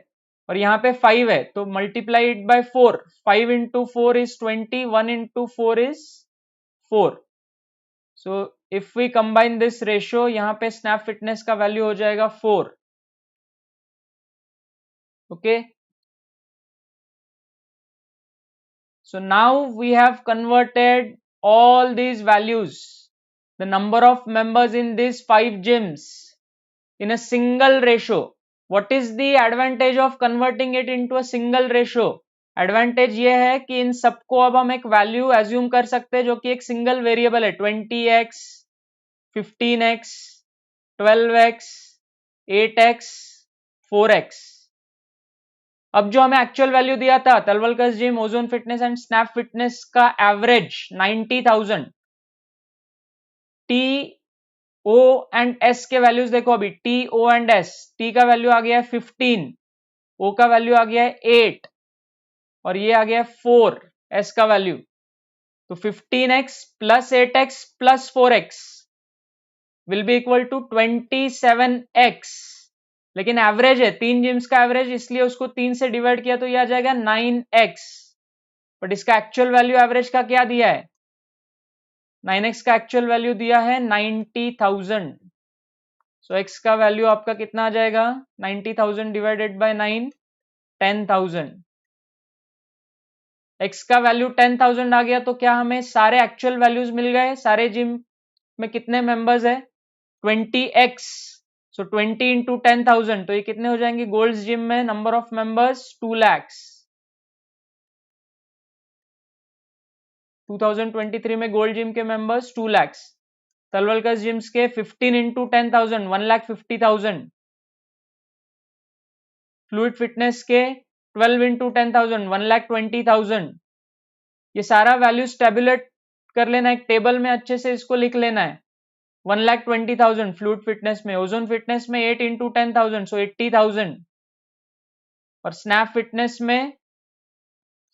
और यहाँ पे 5 है, तो multiplied by 4, 5 into 4 is 20, 1 into 4 is 4। So if we combine this ratio, यहाँ पे स्नैप फिटनेस का वैल्यू हो जाएगा 4। Okay, so now we have converted all these values, the number of members in these 5 gyms, in a single ratio. What is the advantage of converting it into a single ratio? Advantage ये है कि इन सबको अब हम एक value assume कर सकते हैं जो कि एक सिंगल वेरिएबल है, 20x, 15x, 12x, 8x, 4x। अब जो हमें एक्चुअल वैल्यू दिया था Talwalkar gym, Ozone Fitness and Snap Fitness का average 90,000, T O and S के वैल्यूज देखो अभी, T O and S, T का वैल्यू आ गया है 15, ओ का वैल्यू आ गया है 8 और ये आ गया है 4 एस का वैल्यू। तो 15x plus 8x plus 4x will be equal to 27x, लेकिन एवरेज है, 3 जिम्स का एवरेज, इसलिए उसको 3 से डिवाइड किया तो ये आ जाएगा 9x। बट इसका एक्चुअल वैल्यू एवरेज का क्या दिया है, 9x का एक्चुअल वैल्यू दिया है 90,000। सो x का वैल्यू आपका कितना आ जाएगा, 90,000 डिवाइडेड बाय 9, 10,000। x का वैल्यू 10,000 आ गया तो क्या हमें सारे एक्चुअल वैल्यूज मिल गए, सारे जिम में कितने मेंबर्स है, 20x। सो 20 इंटू 10,000, तो ये कितने हो जाएंगे, गोल्ड्स जिम में नंबर ऑफ मेंबर्स 2 lakhs। 2023 में गोल्ड जिम के मेंबर्स 2 lakhs, तलवलकर जिम्स के 15 इंटू 10,000, 1,50,000, फ्लूइड फिटनेस के 12 इंटू 10,000, 1,20,000। ये सारा वैल्यूज टेबुलेट कर लेना, एक टेबल में अच्छे से इसको लिख लेना है। 1,20,000 फ्लूइड फिटनेस में, ओजोन फिटनेस में 8 इंटू 10,000, सो 80,000, और स्नैप फिटनेस में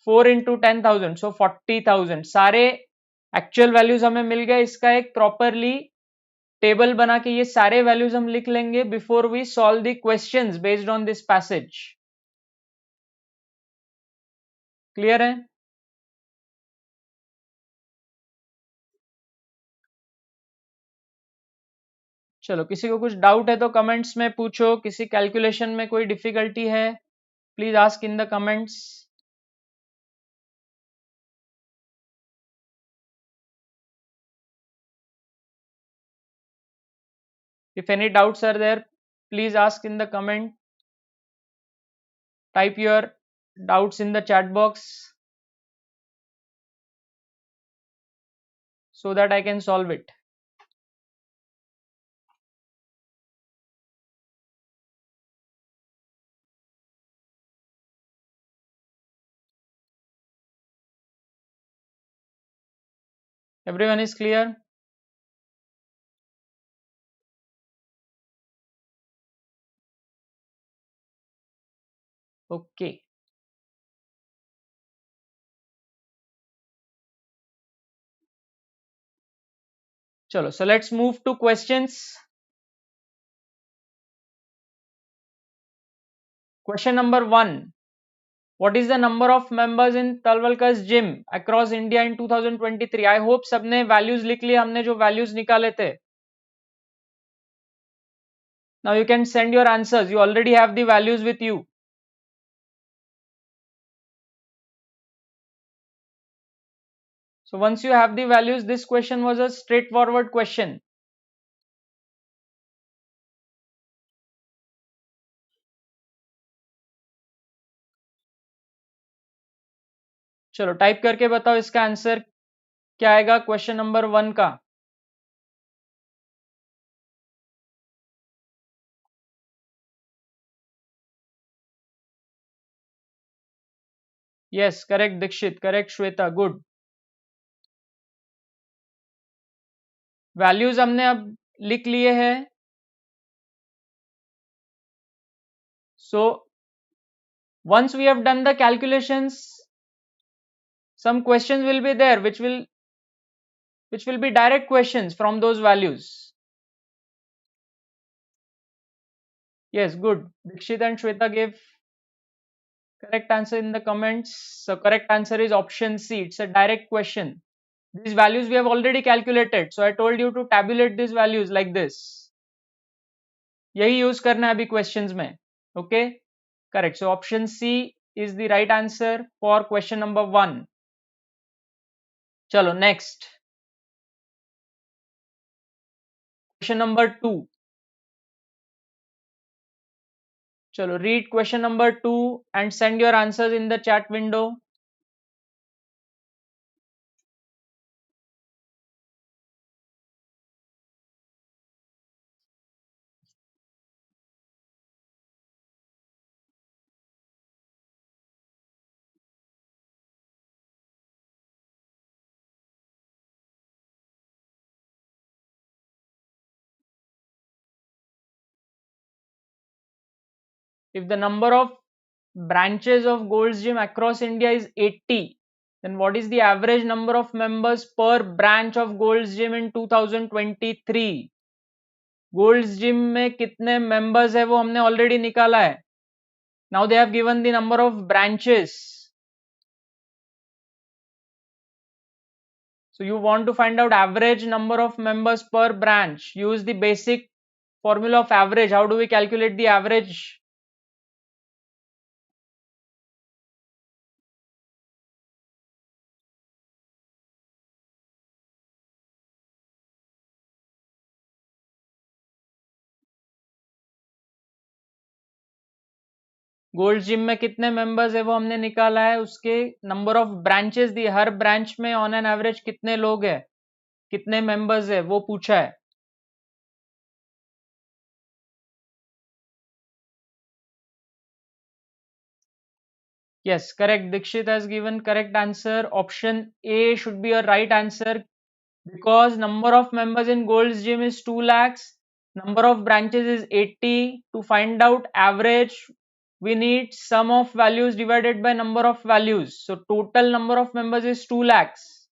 4 इंटू 10,000, सो 40,000। सारे एक्चुअल वैल्यूज हमें मिल गए। इसका एक प्रॉपरली टेबल बना के ये सारे वैल्यूज हम लिख लेंगे before we solve the questions based on this passage. Clear है? चलो, किसी को कुछ डाउट है तो कमेंट्स में पूछो, किसी कैलकुलेशन में कोई डिफिकल्टी है please ask in the comments. If any doubts are there, please ask in the comment. Type your doubts in the chat box so that I can solve it. Everyone is clear? Okay. Chalo, so let's move to questions. Question number 1. What is the number of members in Talwalkar's gym across India in 2023? I hope सबने values लिख लिए, हमने जो values निकाले थे. Now you can send your answers. You already have the values with you. So once you have the values, this question was a straightforward question. चलो type करके बताओ इसका आंसर क्या आएगा क्वेश्चन नंबर 1 का। Yes, correct Dixit, correct Shweta, good. Values हमने अब लिख लिए हैं। So once we have done the calculations, some questions will be there which will be direct questions from those values. Yes, good. Dikshit and Shweta gave correct answer in the comments. So correct answer is option C. It's a direct question. These values we have already calculated. So I told you to tabulate these values like this. यही use करना है अभी questions में. Okay? Correct. So option C is the right answer for question number 1. चलो next. Question number 2. चलो read question number 2 and send your answers in the chat window. If the number of branches of Gold's Gym across India is 80, then what is the average number of members per branch of Gold's Gym in 2023? Gold's Gym में कितने members है वो हमने already निकाला है. Now they have given the number of branches. So you want to find out average number of members per branch. Use the basic formula of average. How do we calculate the average? Gold gym में कितने members है वो हमने निकाला है, उसके number of branches दिए, हर branch में ऑन एन एवरेज कितने लोग हैं, कितने मेंबर्स है वो पूछा है. Yes, correct. Dikshit has given correct answer. Option A should be a right answer because number of members in Gold's Gym is 2 lakhs. Number of branches is 80. To find out average, we need sum of values divided by number of values. So total number of members is 2 lakhs.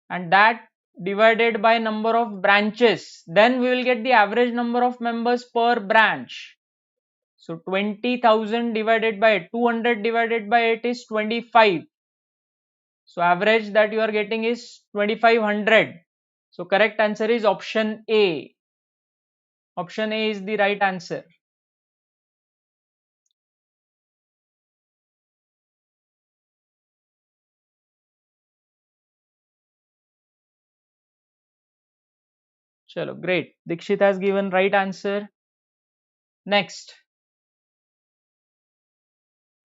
And that divided by number of branches. Then we will get the average number of members per branch. So 20,000 divided by 200 divided by 8 is 25. So average that you are getting is 2500. So correct answer is option A. Option A is the right answer. Chalo, great. Dikshit has given right answer. Next.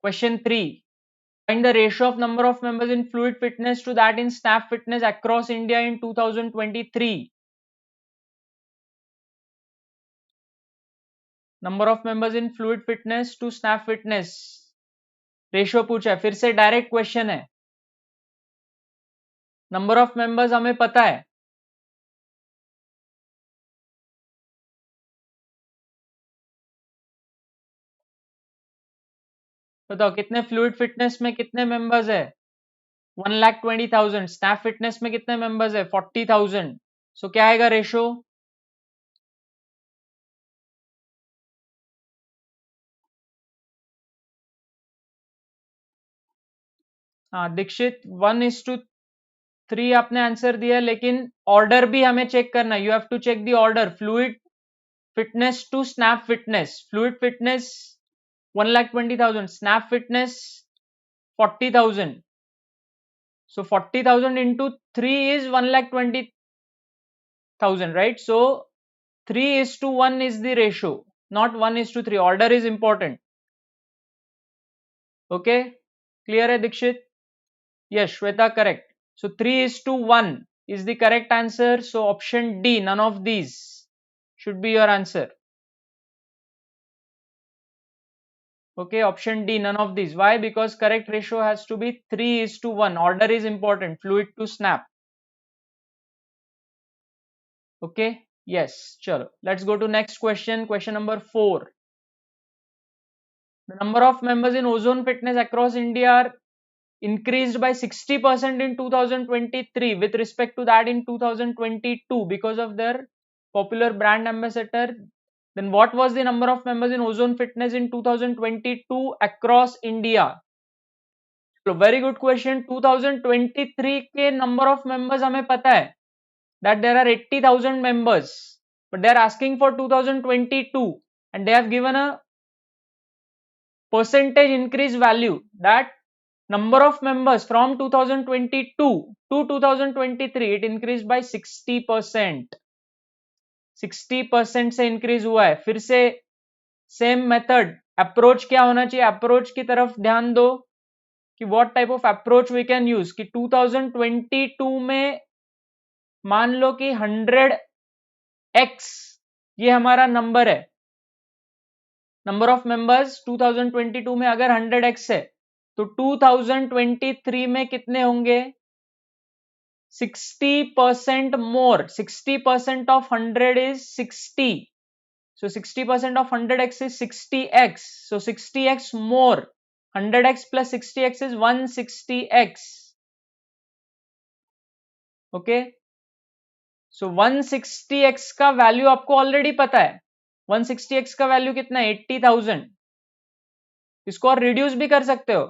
Question 3. Find the ratio of number of members in fluid fitness to that in snap fitness across India in 2023. Number of members in fluid fitness to snap fitness. Ratio पूछा है, फिर से direct question है. Number of members हमें पता है, बताओ कितने फ्लूइड फिटनेस में कितने मेंबर्स है, 1,20,000. स्नैप फिटनेस में कितने मेंबर्स है, 40,000. सो क्या आएगा रेशो, हाँ दीक्षित 1:3 आपने आंसर दिया, लेकिन ऑर्डर भी हमें चेक करना है. You have to check the order. Fluid fitness to snap fitness. Fluid fitness 1,20,000, snap fitness 40,000. So 40,000 into 3 is 1,20,000, right? So 3:1 is the ratio, not 1:3. Order is important. Okay, clear hai Dikshit? Yes, Shweta, correct. So 3:1 is the correct answer. So option D, none of these should be your answer. Okay, option D, none of these. Why? Because correct ratio has to be 3:1. Order is important. Fluid to snap. Okay, Yes, chalo, let's go to next question. Question number 4. The number of members in ozone fitness across India are increased by 60% in 2023 with respect to that in 2022 because of their popular brand ambassador. Then what was the number of members in ozone fitness in 2022 across India? So very good question. 2023 के number of members हमें पता है that there are 80,000 members, but they are asking for 2022 and they have given a percentage increase value that number of members from 2022 to 2023 it increased by 60%. 60% से increase हुआ है. फिर से same method, approach क्या होना चाहिए? Approach की तरफ ध्यान दो कि what type of approach we can use कि 2022 में मान लो कि 100x ये हमारा नंबर है. नंबर ऑफ मेंबर्स 2022 में अगर 100x है तो 2023 में कितने होंगे? 60% more. 60% of 100 is 60. So 60% of 100x is 60x. So 60x more. 100x plus 60x is 160x. Okay. So 160x का वैल्यू आपको ऑलरेडी पता है. 160x का वैल्यू कितना है? 80,000. इसको और रिड्यूस भी कर सकते हो.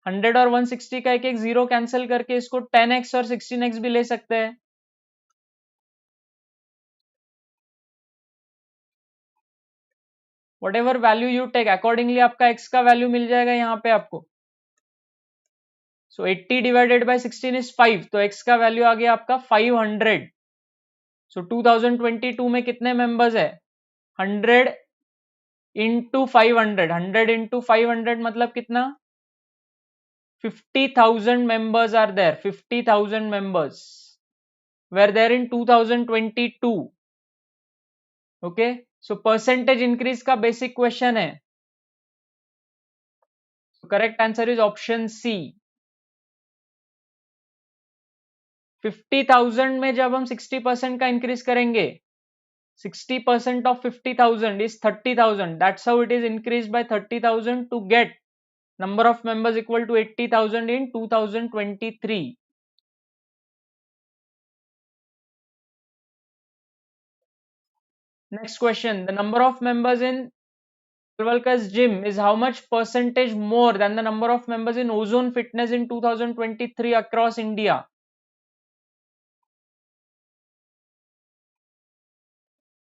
100 और 160 का एक एक जीरो कैंसिल करके इसको 10x और 16x भी ले सकते हैं. Whatever value you take, accordingly आपका x का वैल्यू मिल जाएगा यहाँ पे आपको. So 80 divided by 16 is 5. तो x का वैल्यू आ गया आपका 500. So 2022 में कितने मेंबर्स है? 100 into 500. 100 into 500 मतलब कितना? 50,000 members are there. 50,000 members were there in 2022. Okay. So percentage increase का basic question है. So correct answer is option C. 50,000 में जब हम 60% का इंक्रीज करेंगे 60% of 50,000 is 30,000. That's how it is increased by 30,000 to get number of members equal to 80,000 in 2023. Next question. The number of members in Talwalkar's gym is how much percentage more than the number of members in ozone fitness in 2023 across India?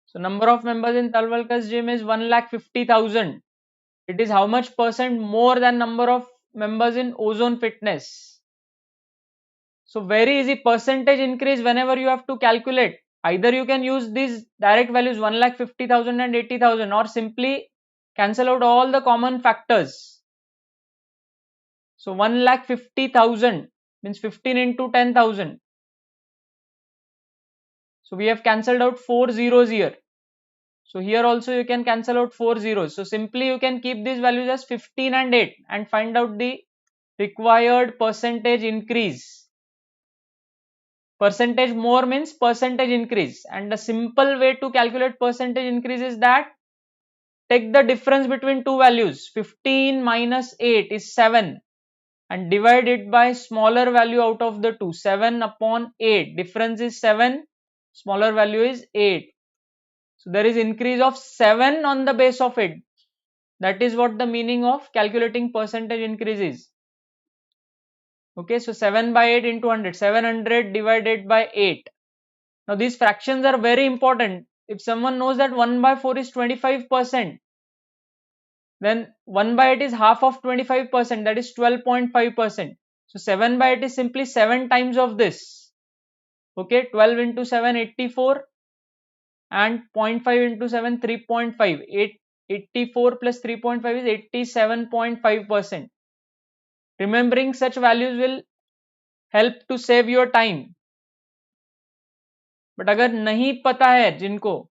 So number of members in Talwalkar's gym is 1,50,000. It is how much percent more than number of members in ozone fitness? So very easy, percentage increase whenever you have to calculate. Either you can use these direct values 1,50,000 and 80,000 or simply cancel out all the common factors. So 1,50,000 means 15 into 10,000. So we have cancelled out 4 zeros here. So here also you can cancel out 4 zeros. So simply you can keep these values as 15 and 8 and find out the required percentage increase. Percentage more means percentage increase, and the simple way to calculate percentage increase is that take the difference between two values. 15 minus 8 is 7 and divide it by smaller value out of the two. 7 upon 8, difference is 7, smaller value is 8. So there is increase of 7 on the base of it. That is what the meaning of calculating percentage increase is. Okay, so 7 by 8 into 100, 700 divided by 8. Now these fractions are very important. If someone knows that 1 by 4 is 25%, then 1 by 8 is half of 25%, that is 12.5%. So 7 by 8 is simply 7 times of this. Okay, 12 into 7, 84 and 0.5 into 7, 3.5. 84 plus 3.5 is 87.5%. Remembering such values will help to save your time. But अगर नहीं पता है जिनको,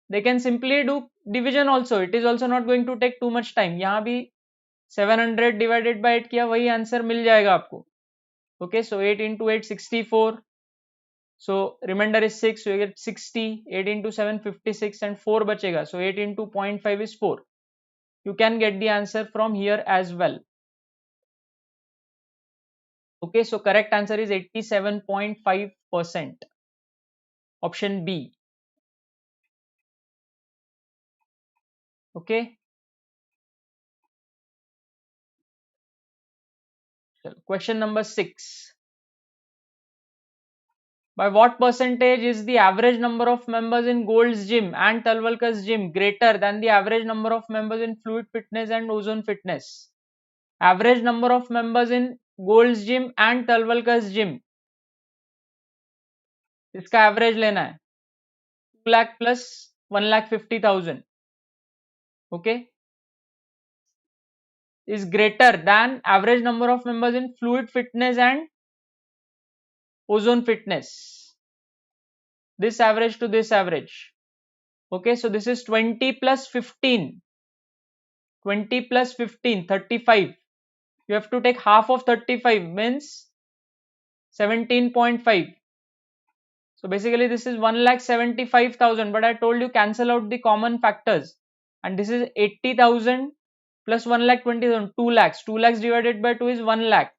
they can simply do division also. It is also not going to take too much time. यहाँ भी 700 divided by 8 किया, वही answer मिल जाएगा आपको. Okay, so 8 into 8, 64. So remainder is 6, so you get 60, 8 into 7, 56 and 4 bachega. So 8 into 0.5 is 4. You can get the answer from here as well. Okay, so correct answer is 87.5%. Option B. Okay. Question number 6. By what percentage is the average number of members in Gold's gym and Talwalkar's gym greater than the average number of members in Fluid Fitness and Ozone Fitness? Average number of members in Gold's gym and Talwalkar's gym. इसका average लेना है 2 lakh plus 1,50,000. Okay, is greater than average number of members in Fluid Fitness and Ozone Fitness. This average to this average. Okay, so this is 20 plus 15. 20 plus 15, 35. You have to take half of 35, means 17.5. So basically this is 1,75,000, but I told you cancel out the common factors, and this is 80,000 plus 1,20,000, 2 lakhs. 2 lakhs divided by 2 is 1 lakh.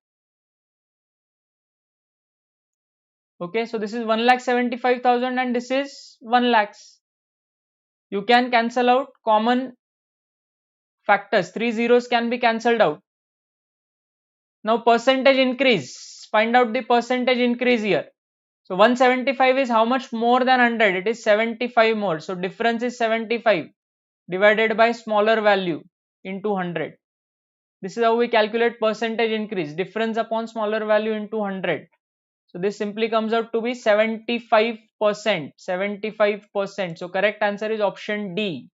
Okay, so this is 1,75,000 and this is 1 lakhs. You can cancel out common factors. 3 zeros can be cancelled out. Now percentage increase. Find out the percentage increase here. So 175 is how much more than 100? It is 75 more. So difference is 75 divided by smaller value into 100. This is how we calculate percentage increase. Difference upon smaller value into 100. So this simply comes out to be 75%. 75%. So correct answer is option D.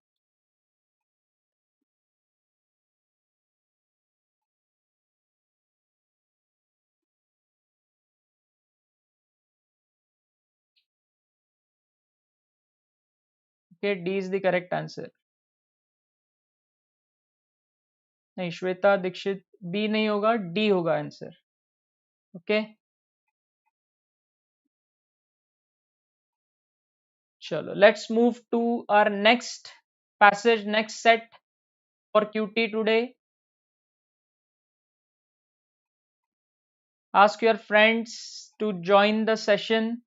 Okay, D is the correct answer. नहीं, Shweta Dixit B नहीं होगा, D होगा answer. Okay. चलो, let's move to our next passage, next set for QT today. Ask your friends to join the session.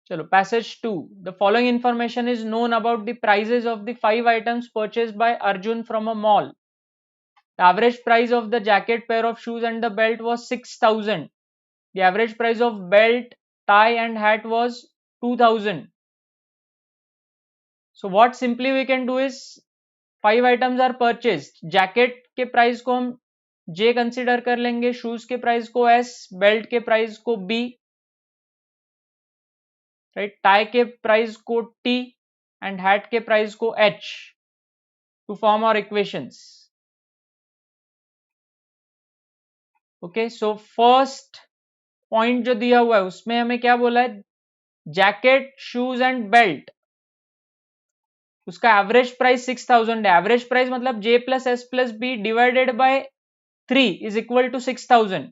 Chalo, passage 2. The following information is known about the prices of the 5 items purchased by Arjun from a mall. The average price of the jacket, pair of shoes and the belt was 6,000. The average price of belt, tie and hat was 2,000. So what simply we can do is 5 items are purchased. Jacket के price को हम J consider कर लेंगे, shoes के price को S, belt के price को B, right? Tie के price को T and hat के price को H to form our equations. Okay, so first point जो दिया हुआ है उसमें हमें क्या बोला है? जैकेट, शूज एंड बेल्ट, उसका एवरेज प्राइस 6,000 है. एवरेज प्राइस मतलब J plus S plus B divided by 3 is equal to 6,000.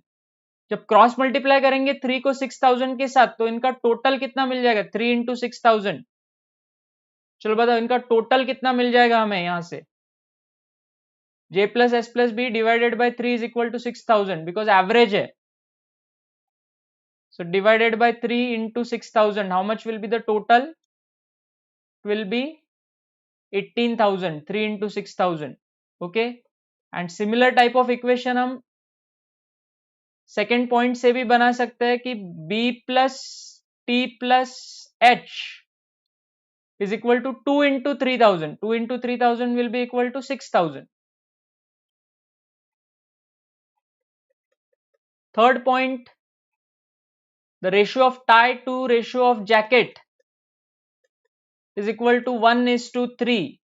जब क्रॉस मल्टीप्लाई करेंगे 3 को 6,000 के साथ तो इनका टोटल कितना मिल जाएगा? 3 इंटू 6,000. चलो बताओ इनका टोटल कितना मिल जाएगा हमें यहां से? J plus S plus B divided by 3 is equal to 6,000 because average है. So divided by 3 into 6,000, how much will be the total? It will be 18,000. 3 into 6,000. Okay, and similar type of equation हम second point से भी बना सकते हैं कि B plus T plus H is equal to 2 into 3,000. 2 into 3,000 will be equal to 6,000. Third point, the ratio of tie to ratio of jacket is equal to 1:3.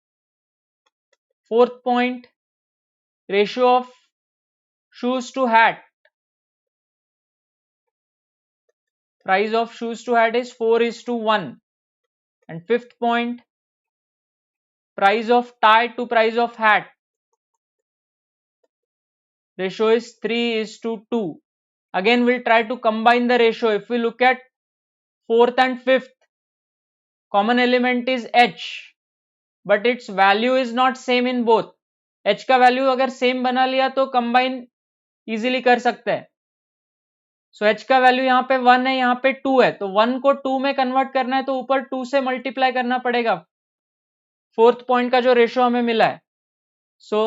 Fourth point, ratio of shoes to hat, price of shoes to hat is 4:1. And fifth point, price of tie to price of hat, ratio is 3:2. Again, we'll try to combine the ratio. If we look at fourth and fifth, common element is h, but its value is not same in both. h का value अगर same बना लिया तो combine easily कर सकते हैं. सो h का value यहाँ पे 1 है, यहाँ पे 2 है, तो 1 को 2 में कन्वर्ट करना है तो ऊपर 2 से मल्टीप्लाई करना पड़ेगा. फोर्थ पॉइंट का जो रेशियो हमें मिला है, सो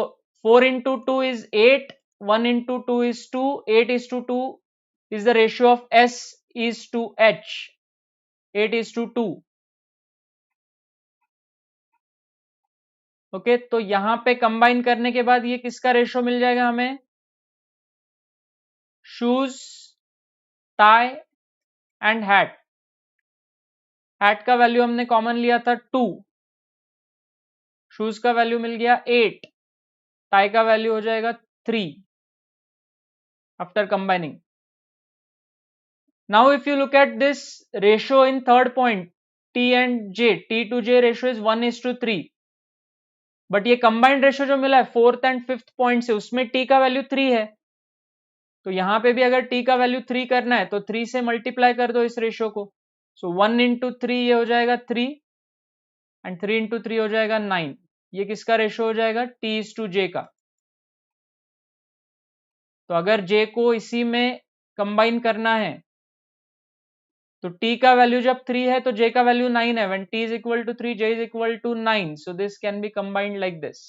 4 into 2 is 8, 1 into 2 is 2, 8:2 is the ratio of S is to H, 8:2. Okay, तो यहां पे कंबाइन करने के बाद ये किसका रेशियो मिल जाएगा हमें? Shoes, tie and hat. Hat का वैल्यू हमने कॉमन लिया था 2, शूज का वैल्यू मिल गया 8, टाई का वैल्यू हो जाएगा 3 after combining. Now if you look at this ratio in third point, T and J, T to J ratio is 1:3. But ये कंबाइंड रेशियो जो मिला है फोर्थ एंड फिफ्थ पॉइंट से, उसमें T का वैल्यू 3 है. तो यहां पे भी अगर T का वैल्यू 3 करना है तो 3 से मल्टीप्लाई कर दो इस रेशियो को. सो 1 into 3 ये हो जाएगा 3 एंड 3 into 3 हो जाएगा 9. ये किसका रेशियो हो जाएगा? T:J का. तो अगर J को इसी में कंबाइन करना है तो T का वैल्यू जब 3 है तो J का वैल्यू 9 है. When T is equal to 3, J is equal to 9. So this can be combined like this.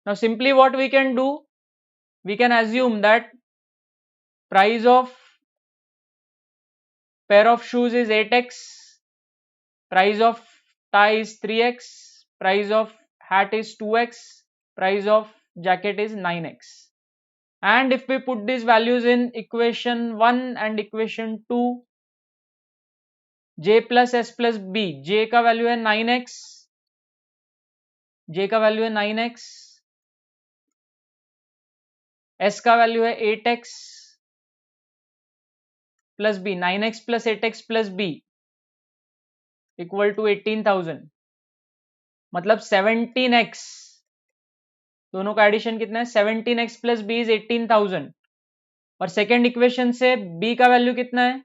Now simply what we can do, we can assume that price of pair of shoes is 8x, price of tie is 3x, price of hat is 2x, price of jacket is 9x. And if we put these values in equation 1 and equation 2, J plus S plus B, J का value है 9x, J का value है 9x, S का value है 8x plus B, 9x plus 8x plus B equal to 18,000. मतलब 17x, दोनों का addition कितना है? 17x plus B is 18,000. और सेकेंड इक्वेशन से B का वैल्यू कितना है?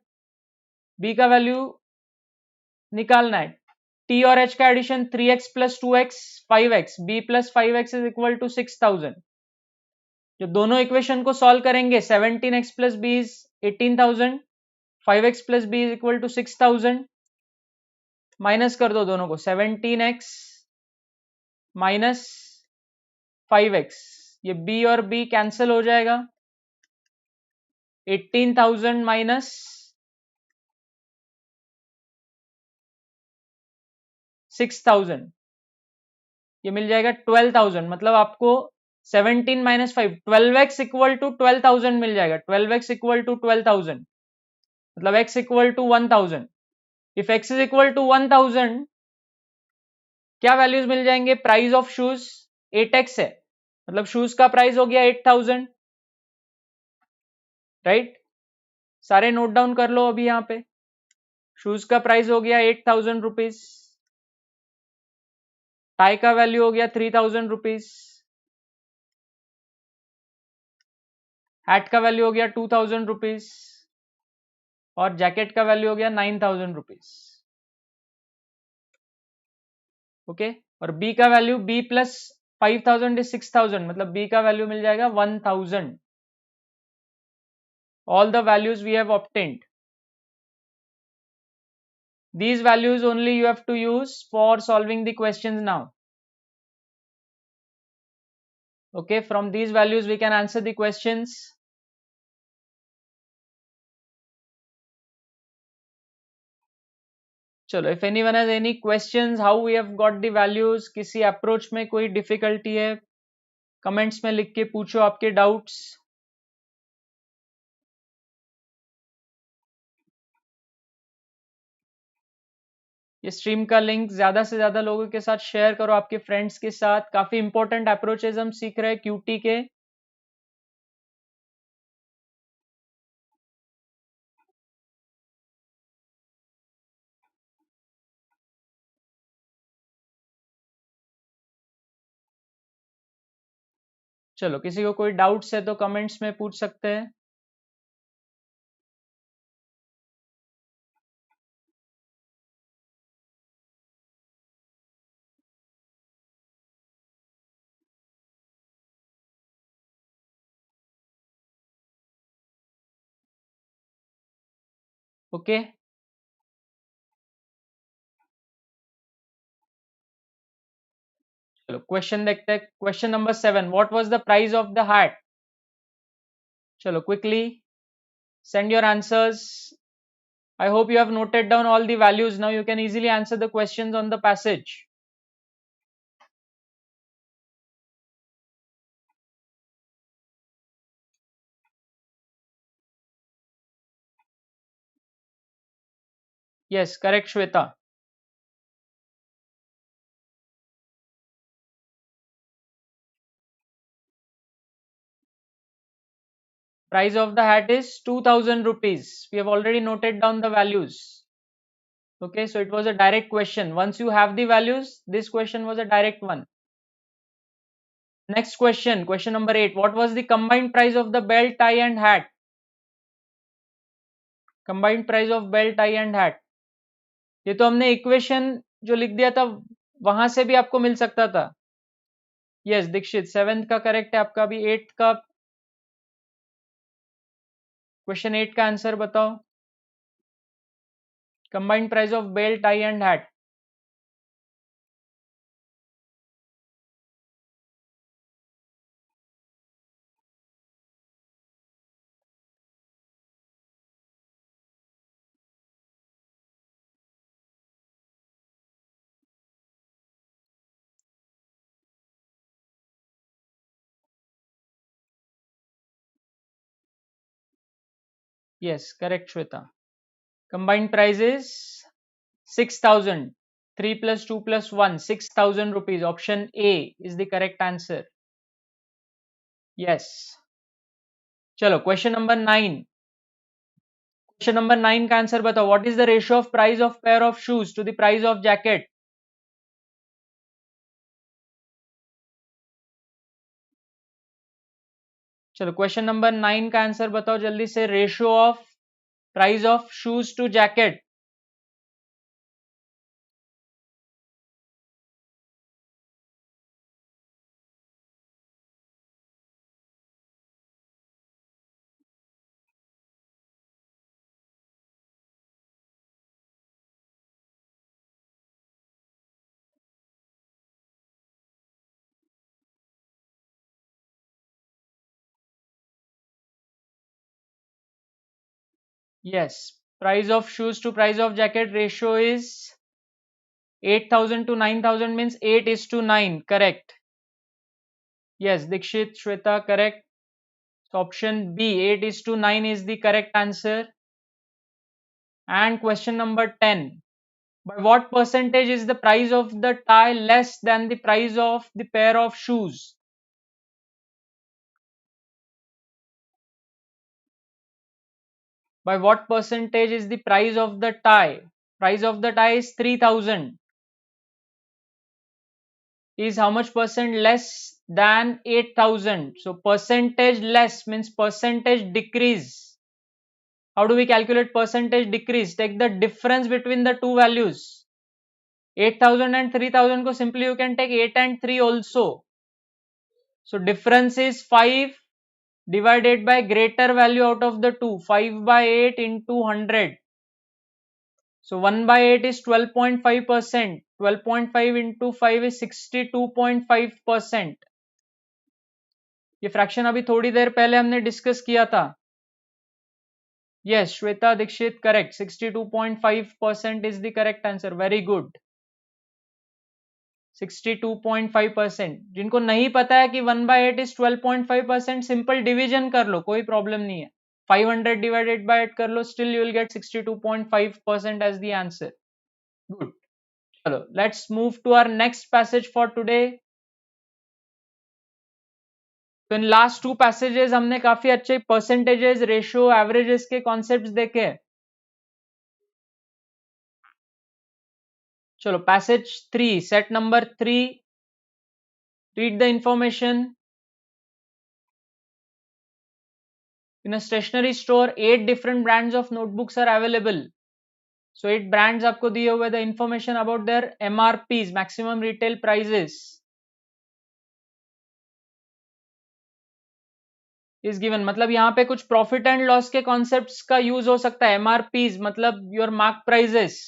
B का वैल्यू निकालना है. T और H का addition 3x plus 2x 5x, B plus 5x is equal to 6,000. जो दोनों इक्वेशन को सॉल्व करेंगे, 17x plus B is 18,000, 5x plus B is equal to 6,000. Minus कर दो दोनों को, 17x माइनस 5x, ये B और B कैंसिल हो जाएगा. 18,000 माइनस 6,000, ये मिल जाएगा 12,000. मतलब आपको 17 माइनस 5, 12x इक्वल टू 12,000 मिल जाएगा. 12x इक्वल टू 12,000 मतलब x equal to 1,000. If x is equal to 1,000, क्या वैल्यूज मिल जाएंगे? प्राइस ऑफ शूज 8x है, मतलब शूज का प्राइस हो गया 8,000. राइट, सारे नोट डाउन कर लो अभी. यहाँ पे शूज का प्राइस हो गया 8,000 रुपीज, टाई का वैल्यू हो गया 3,000 रुपीज, हैट का वैल्यू हो गया 2,000 रुपीज और जैकेट का वैल्यू हो गया 9,000 रुपीज. ओके, और बी का वैल्यू, बी प्लस 5,000 इज 6,000, मतलब बी का वैल्यू मिल जाएगा 1,000. All the values we have obtained. These values only you have to use for solving the questions now. Okay, from these values we can answer the questions. चलो, if anyone has any questions how we have got the values, किसी approach में कोई difficulty है, comments में लिख के पूछो आपके डाउट्स. ये स्ट्रीम का लिंक ज्यादा से ज्यादा लोगों के साथ शेयर करो, आपके फ्रेंड्स के साथ. काफी इंपॉर्टेंट अप्रोचेज हम सीख रहे हैं क्यूटी के. चलो, किसी को कोई डाउट्स है तो कमेंट्स में पूछ सकते हैं. ओके. चलो क्वेश्चन देखते हैं. Question number 7, what was the price of the hat? चलो quickly send your answers. I hope you have noted down all the values. Now you can easily answer the questions on the passage. Yes, correct, Shweta. Price of the hat is 2000 rupees. We have already noted down the values. Okay, so it was a direct question. Once you have the values, this question was a direct one. Next question, question number 8. What was the combined price of the belt, tie and hat? Combined price of belt, tie and hat. ये तो हमने equation जो लिख दिया था वहां से भी आपको मिल सकता था. यस दीक्षित, 7th का करेक्ट है आपका. भी 8th का क्वेश्चन 8 का आंसर बताओ. Combined price of belt, tie and hat. Yes correct Shweta. Combined price is 6000. 3 plus 2 plus 1, 6000 rupees. Option A is the correct answer. Yes. चलो क्वेश्चन नंबर 9. क्वेश्चन नंबर 9 का answer बताओ. What is the ratio of price of pair of shoes to the price of jacket? चलो question number 9 का answer बताओ जल्दी से. Ratio of price of shoes to jacket. Yes, price of shoes to price of jacket ratio is 8000 to 9000 means 8 is to 9. Correct. Yes, Dikshit, Shweta, correct. So option B, 8 is to 9 is the correct answer. And question number 10. By what percentage is the price of the tie less than the price of the pair of shoes? By what percentage is the price of the tie? Price of the tie is 3000. Is how much percent less than 8000? So percentage less means percentage decrease. How do we calculate percentage decrease? Take the difference between the two values. 8000 and 3000 ko simply you can take 8 and 3 also. So difference is 5 divided by greater value out of the two. 5 by 8 into 100. So 1 by 8 is 12.5%. 12.5 into 5 is 62.5%. ये fraction अभी थोड़ी देर पहले हमने discuss किया था. Yes Shweta Dixit correct. 62.5% is the correct answer. Very good. 62.5%. जिनको नहीं पता है कि 1 by 8 इज 12.5%, सिंपल डिवीजन कर लो, कोई प्रॉब्लम नहीं है. 500 डिवाइडेड बाय 8 कर लो, still you will get 62.5% as the answer. Good. चलो let's move to our next passage for today. तो इन लास्ट टू पैसेजेस हमने काफी अच्छे परसेंटेजेस, रेशियो, एवरेजेस के कॉन्सेप्ट्स देखे. चलो passage 3, set number 3. Read the information. In a stationery store, 8 different brands of notebooks are available. So 8 brands आपको दिए हुए, the information about their MRPs, maximum retail prices, is given. मतलब यहाँ पे कुछ प्रॉफिट एंड लॉस के concepts का use हो सकता है. MRPs मतलब your mark prices.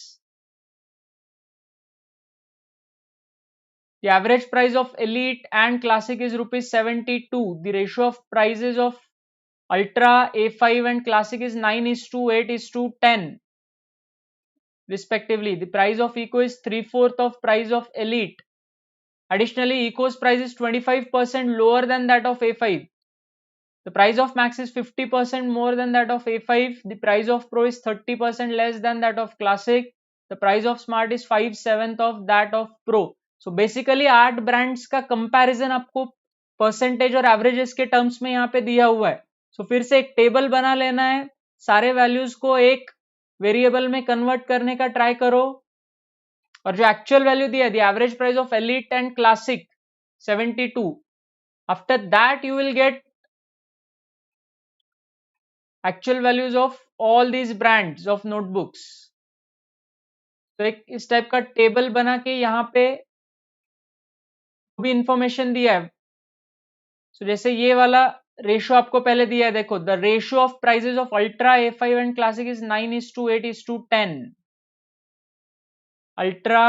The average price of elite and classic is rupees 72. The ratio of prices of ultra, A5 and classic is 9:8:10 respectively. The price of eco is 3/4 of price of elite. Additionally, eco's price is 25% lower than that of A5. The price of max is 50% more than that of A5. The price of pro is 30% less than that of classic. The price of smart is 5/7 of that of pro. So basically 8 brands का comparison आपको percentage और averages के terms में यहाँ पे दिया हुआ है. So फिर से एक टेबल बना लेना है, सारे वैल्यूज को एक वेरिएबल में कन्वर्ट करने का ट्राई करो, और जो एक्चुअल वैल्यू दिया है, the average price of elite and classic 72. After that you will gate actual values of all these brands of notebooks. तो एक इस टाइप का टेबल बना के यहाँ पे भी इंफॉर्मेशन दिया है. so जैसे ये वाला रेशियो आपको पहले दिया है, देखो the ratio of prices of ultra A5 and classic is 9:8:10. Ultra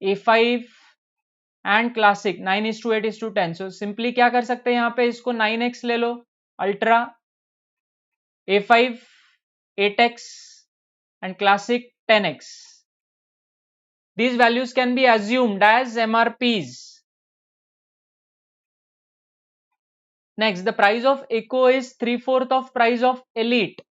A5 and classic 9:8:10. So simply क्या कर सकते हैं, यहाँ पे इसको 9x ले लो, ultra A5 8x and classic 10x. These values can be assumed as MRPs. Next, the price of eco is 3/4 of price of elite.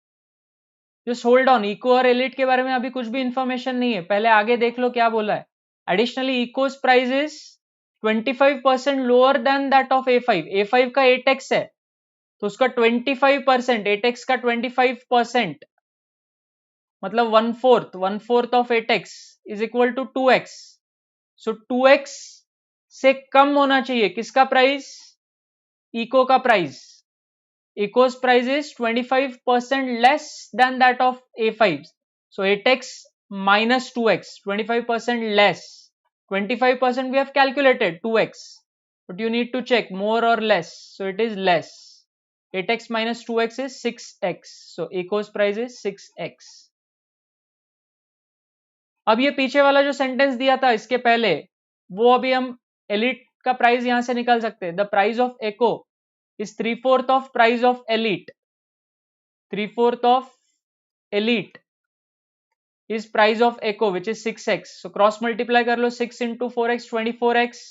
Just hold on, eco और elite के बारे में अभी कुछ भी इंफॉर्मेशन नहीं है, पहले आगे देख लो क्या बोला है. Additionally, eco's price is 25% lower than that of A5. A5 का 8x है, तो उसका 25%, 8x का 25%, मतलब 1/4 of 8x is equal to 2x. So 2x से कम होना चाहिए किसका प्राइस, इको का price. इको's price is 25% less than that of A5. So 8x minus 2x, 25% less. 25% we have calculated 2x, but you need to check more or less. So it is less. 8x minus 2x is 6x. So eco's price is 6x. अब ये पीछे वाला जो sentence दिया था इसके पहले, वो अभी हम एलिट का प्राइस यहां से निकाल सकते हैं. The price of echo is 3/4 of price of elite. 3/4 of elite is price of echo which is 6x. So cross multiply कर लो, 6 into 4x 24x.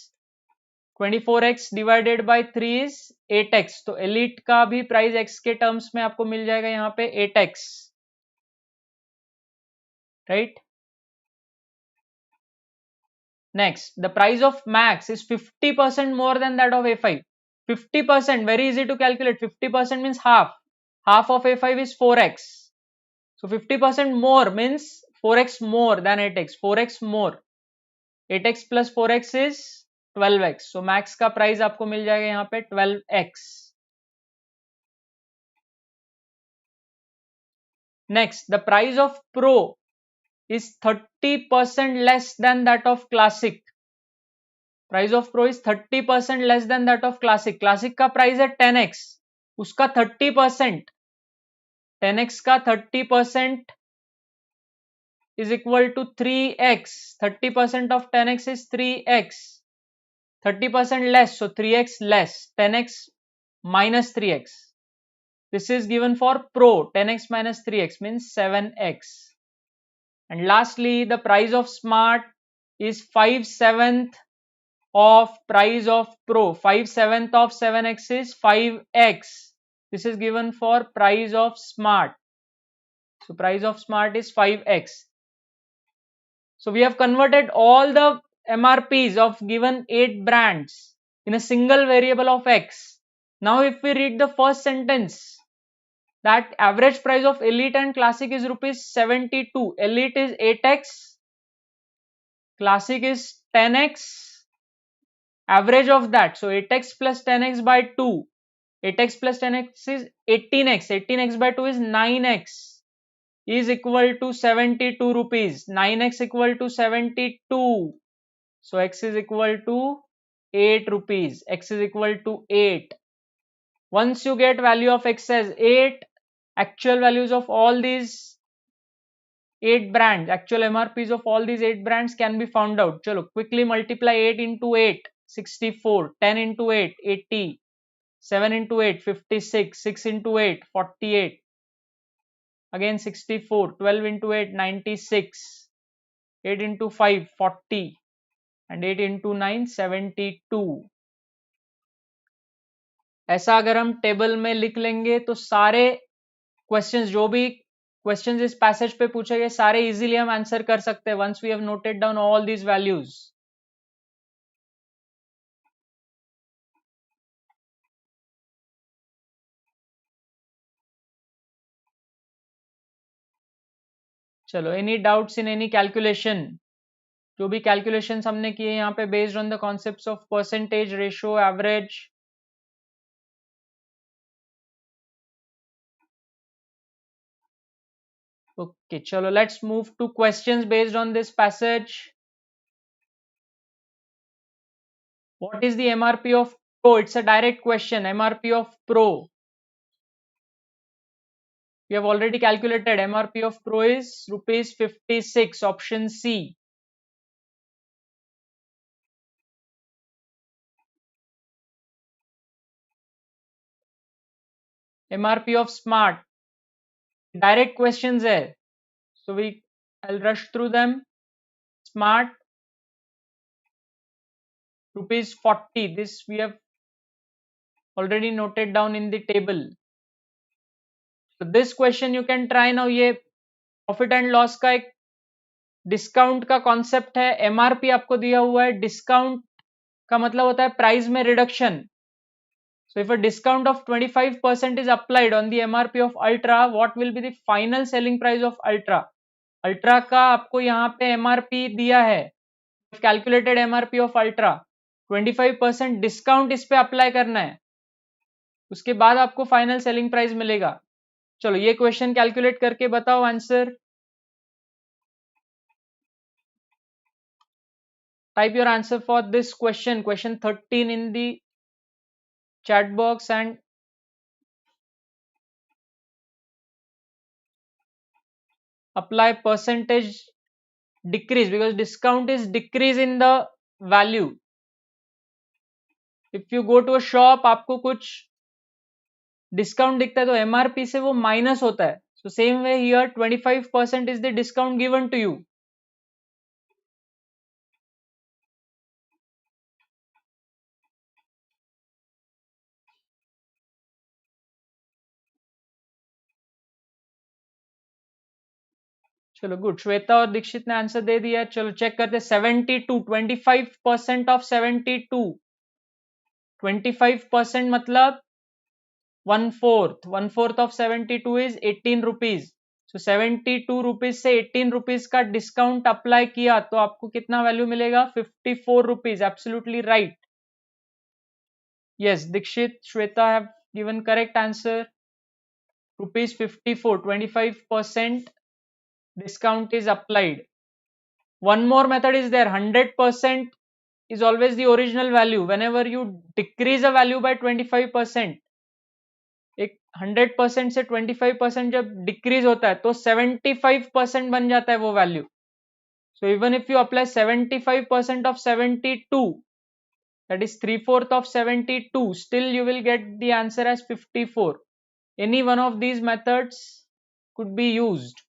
24x divided by 3 is 8x. तो elite का भी price x के terms में आपको मिल जाएगा यहाँ पे 8x, right. Next, the price of max is 50% more than that of A5. 50%, very easy to calculate. 50% means half. Half of A5 is 4x. So 50% more means 4x more than 8x. 4x more. 8x plus 4x is 12x. So max का price आपको मिल जाएगा यहाँ पे 12x. Next, the price of Pro is 30% less than that of classic. Price of Pro is 30% less than that of classic. Classic का price है 10x, उसका 30%, 10x का 30% is equal to 3x. 30% of 10x is 3x. 30% less, so 3x less. 10x minus 3x. This is given for Pro. 10x minus 3x means 7x. And lastly, the price of Smart is 5/7 of price of Pro. 5/7 of 7x is 5x. This is given for price of Smart. So price of Smart is 5x. So we have converted all the MRPs of given 8 brands in a single variable of x. Now if we read the first sentence, that average price of elite and classic is rupees 72. Elite is 8x, classic is 10x. Average of that, so 8x plus 10x by 2 8x plus 10x is 18x. 18x by 2 is 9x is equal to 72 rupees. 9x equal to 72. So x is equal to 8 rupees. X is equal to 8. Once you get value of x as 8, actual values of all these 8 brands, actual MRPs of all these 8 brands can be found out. Chalo, quickly multiply 8 into 8, 64, 10 into 8, 80, 7 into 8, 56, 6 into 8, 48, again 64, 12 into 8, 96, 8 into 5, 40, and 8 into 9, 72. ऐसा अगर हम table में लिख लेंगे तो सारे questions, जो भी क्वेश्चंस इस पैसेज पे पूछे गए, सारे इजीली हम आंसर कर सकते हैं once we have noted down all these values. चलो, any doubts in any calculation? जो भी कैलकुलेशंस हमने किए यहाँ पे based on the concepts of percentage, ratio, average. Okay, चलो let's move to questions based on this passage. What is the MRP of Pro? It's a direct question. MRP of Pro. We have already calculated. MRP of Pro is rupees 56. Option C. MRP of Smart. Direct questions hai. So I'll rush through them. Smart, rupees 40. This we have already noted down in the table. So this question you can try now. ये profit and loss का एक discount का concept है. MRP आपको दिया हुआ है. Discount का मतलब होता है प्राइस में reduction. So if a discount of 25% is applied on the MRP of Ultra, what will be the final selling price of Ultra? Ultra का आपको यहाँ पे MRP दिया है. Calculated MRP of Ultra. 25% discount इस पे अप्लाई करना है, उसके बाद आपको फाइनल सेलिंग प्राइस मिलेगा. चलो ये क्वेश्चन कैलकुलेट करके बताओ answer. Type your answer for this question, question 13 in the chat box and apply percentage decrease because discount is decrease in the value. If you go to a shop, आपको कुछ discount दिखता है तो MRP से वो minus होता है. So same way here 25% is the discount given to you. चलो गुड, श्वेता और दीक्षित ने आंसर दे दिया. चलो चेक करते. 72, 25% ऑफ 72, 25% मतलब 1/4. 1/4 of 72 is 18 rupees. So 72 rupees से 18 रुपीज का डिस्काउंट अप्लाई किया तो आपको कितना वैल्यू मिलेगा? 54 rupees. Absolutely right. Yes, Dixit, Shweta have given correct answer. Rupees 54. 25% discount is applied. One more method is there. 100% is always the original value. Whenever you decrease a value by 25%, एक 100% से 25% जब decrease होता है तो 75% बन जाता है वो value. So even if you apply 75% of 72, that is 3/4 of 72, still you will get the answer as 54. Any one of these methods could be used.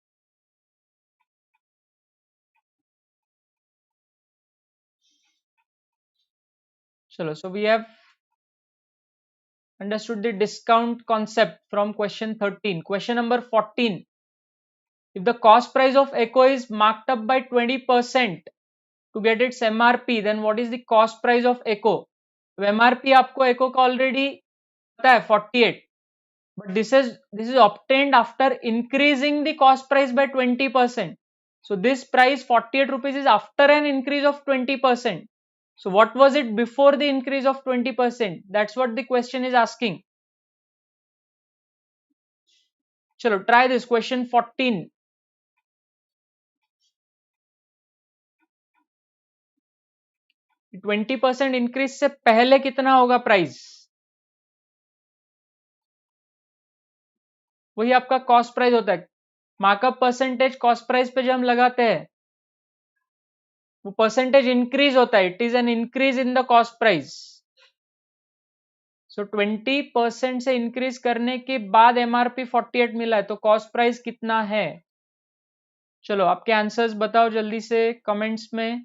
Chalo, so we have understood the discount concept from question 13. Question number 14. If the cost price of Echo is marked up by 20% to get its MRP, then what is the cost price of Echo? तो MRP आपको Echo का already पता है 48, but this is obtained after increasing the cost price by 20%. So this price 48 rupees is after an increase of 20%. So what was it before the increase of 20%? That's what the question is asking. चलो try this question 14. 20% increase से पहले कितना होगा price? वही आपका cost price होता है. Markup percentage cost price पे जब हम लगाते हैं वो परसेंटेज इंक्रीज होता है. It is an increase in the cost price. So 20% से इंक्रीज करने के बाद एमआरपी 48 मिला है, तो कॉस्ट प्राइस कितना है? चलो आपके आंसर्स बताओ जल्दी से कमेंट्स में.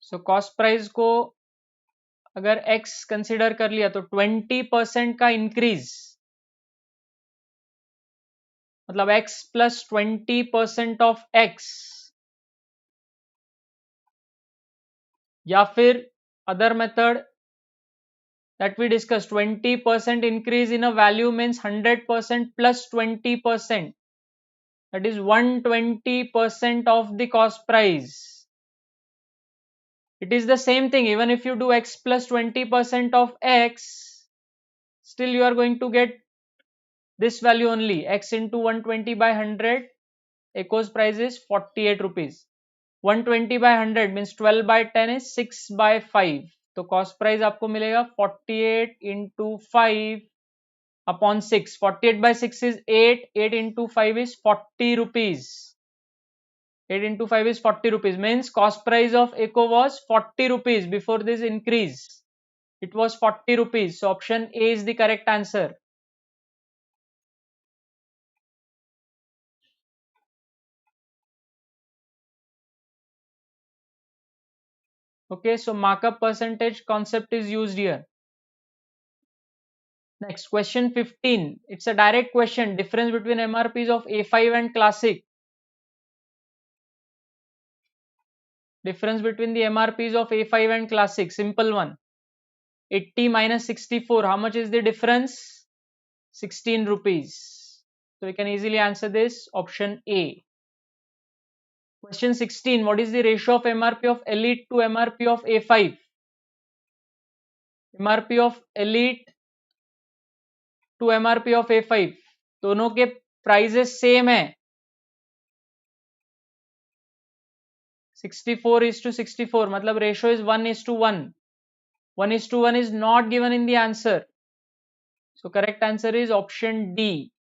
सो कॉस्ट प्राइस को अगर x कंसिडर कर लिया तो 20% का इंक्रीज मतलब x प्लस 20% ऑफ x, या फिर other method that we discussed, 20% increase in a value means 100% plus 20%, that is 120% of the cost price. It is the same thing, even if you do x plus 20% of x, still you are going to get this value only, x into 120 by 100, echo's price is 48 rupees. 120 by 100 means 12 by 10 is 6 by 5, तो cost price आपको मिलेगा 48 into 5 upon 6. 48 by 6 is 8. 8 into 5 is 40 rupees. 8 into 5 is 40 rupees. Means cost price of echo was 40 rupees before this increase. It was 40 rupees. So option A is the correct answer. Okay, so markup percentage concept is used here. Next, question 15. It's a direct question. Difference between MRPs of A5 and Classic. Difference between the MRPs of A5 and Classic. Simple one. 80 minus 64. How much is the difference? 16 rupees. So we can easily answer this. Option A. Question 16. What is the ratio of MRP of Elite to MRP of A5? MRP of Elite to MRP of A5. दोनों के prices same है. 64:64 मतलब ratio is 1:1. 1:1 is not given in the answer. So correct answer is option D.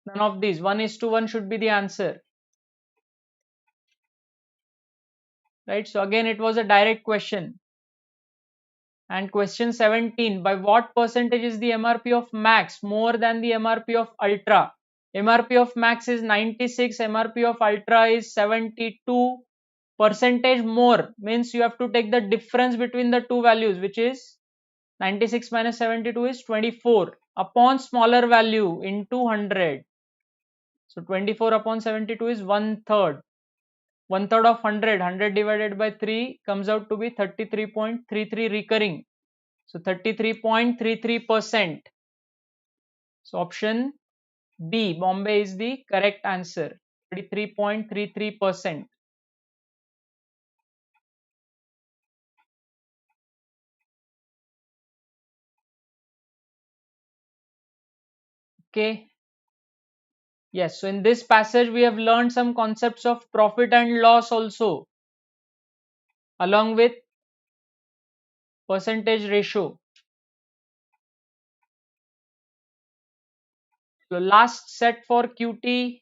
None of these. 1:1 should be the answer. Right. So again it was a direct question. And question 17. By what percentage is the MRP of Max more than the MRP of Ultra? MRP of Max is 96. MRP of Ultra is 72. Percentage more means you have to take the difference between the two values, which is 96 minus 72 is 24 upon smaller value into 100. So 24 upon 72 is 1/3. 1/3 of 100. 100 divided by 3 comes out to be 33.33 recurring. So 33.33%. So option B, Bombay is the correct answer. 33.33%. Okay. Yes, so in this passage we have learned some concepts of profit and loss also, along with percentage ratio. So last set for QT,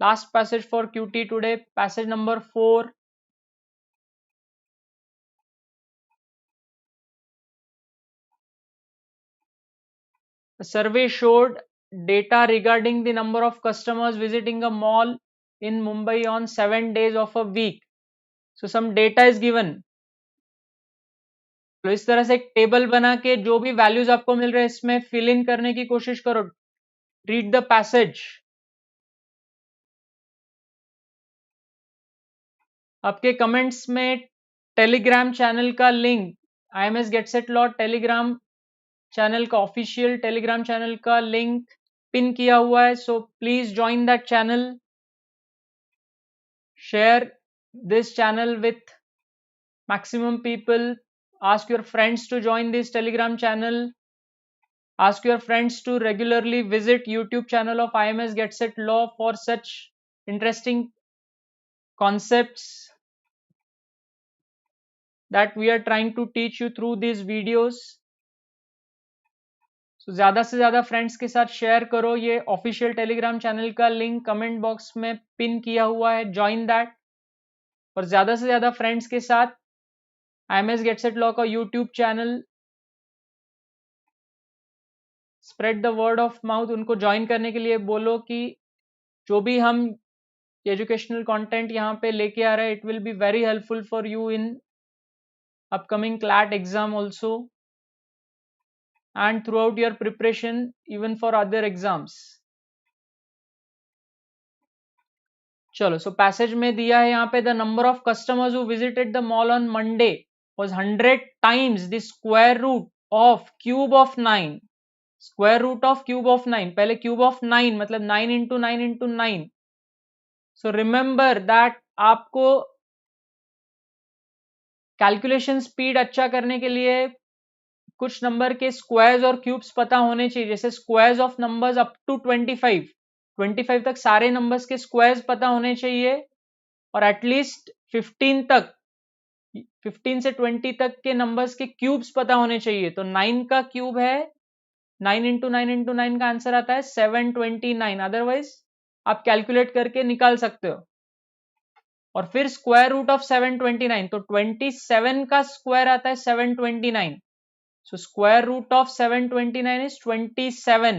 last passage for QT today, passage number 4. A survey showed data regarding the number of customers visiting a mall in Mumbai on 7 days of a week. So some data is given. तो इस तरह से एक table बना के जो भी values आपको मिल रहे हैं इसमें फिल इन करने की कोशिश करो. Read the passage. आपके कमेंट्स में टेलीग्राम चैनल का link, IMS Get.Set.Law Telegram channel का, ऑफिशियल टेलीग्राम चैनल का लिंक पिन किया हुआ है. So please join that channel, share this channel with maximum people. Ask your friends to join this Telegram channel. Ask your friends to regularly visit YouTube channel of IMS Get.Set.Law for such interesting concepts that we are trying to teach you through these videos. So ज़्यादा से ज़्यादा friends के साथ share करो. ये official Telegram channel का link comment box में pin किया हुआ है, ज्वाइन दैट. और ज़्यादा से ज़्यादा फ्रेंड्स के साथ IMS Get.Set.Law का YouTube channel, spread the word of mouth, उनको ज्वाइन करने के लिए बोलो कि जो भी हम एजुकेशनल कंटेंट यहाँ पे लेके आ रहे हैं, it will be very helpful for you in upcoming CLAT exam also and throughout your preparation even for other exams. चलो, so passage में दिया है यहाँ पे the number of customers who visited the mall on Monday was 100 times the square root of cube of 9. Square root of cube of 9, पहले cube of 9 मतलब 9 into 9 into 9. So remember that आपको calculation speed अच्छा करने के लिए कुछ number के squares और क्यूब्स पता होने चाहिए. जैसे squares of numbers up to 25 तक सारे नंबर्स के स्क्वायर्स पता होने चाहिए, और एटलीस्ट 15 से 20 तक के नंबर्स के क्यूब्स पता होने चाहिए. तो 9 का क्यूब है 9 इंटू 9 इंटू 9 का आंसर आता है 729. अदरवाइज आप कैलकुलेट करके निकाल सकते हो. और फिर स्क्वायर रूट ऑफ 729, तो 27 का स्क्वायर आता है 729. So square root of 729 is 27,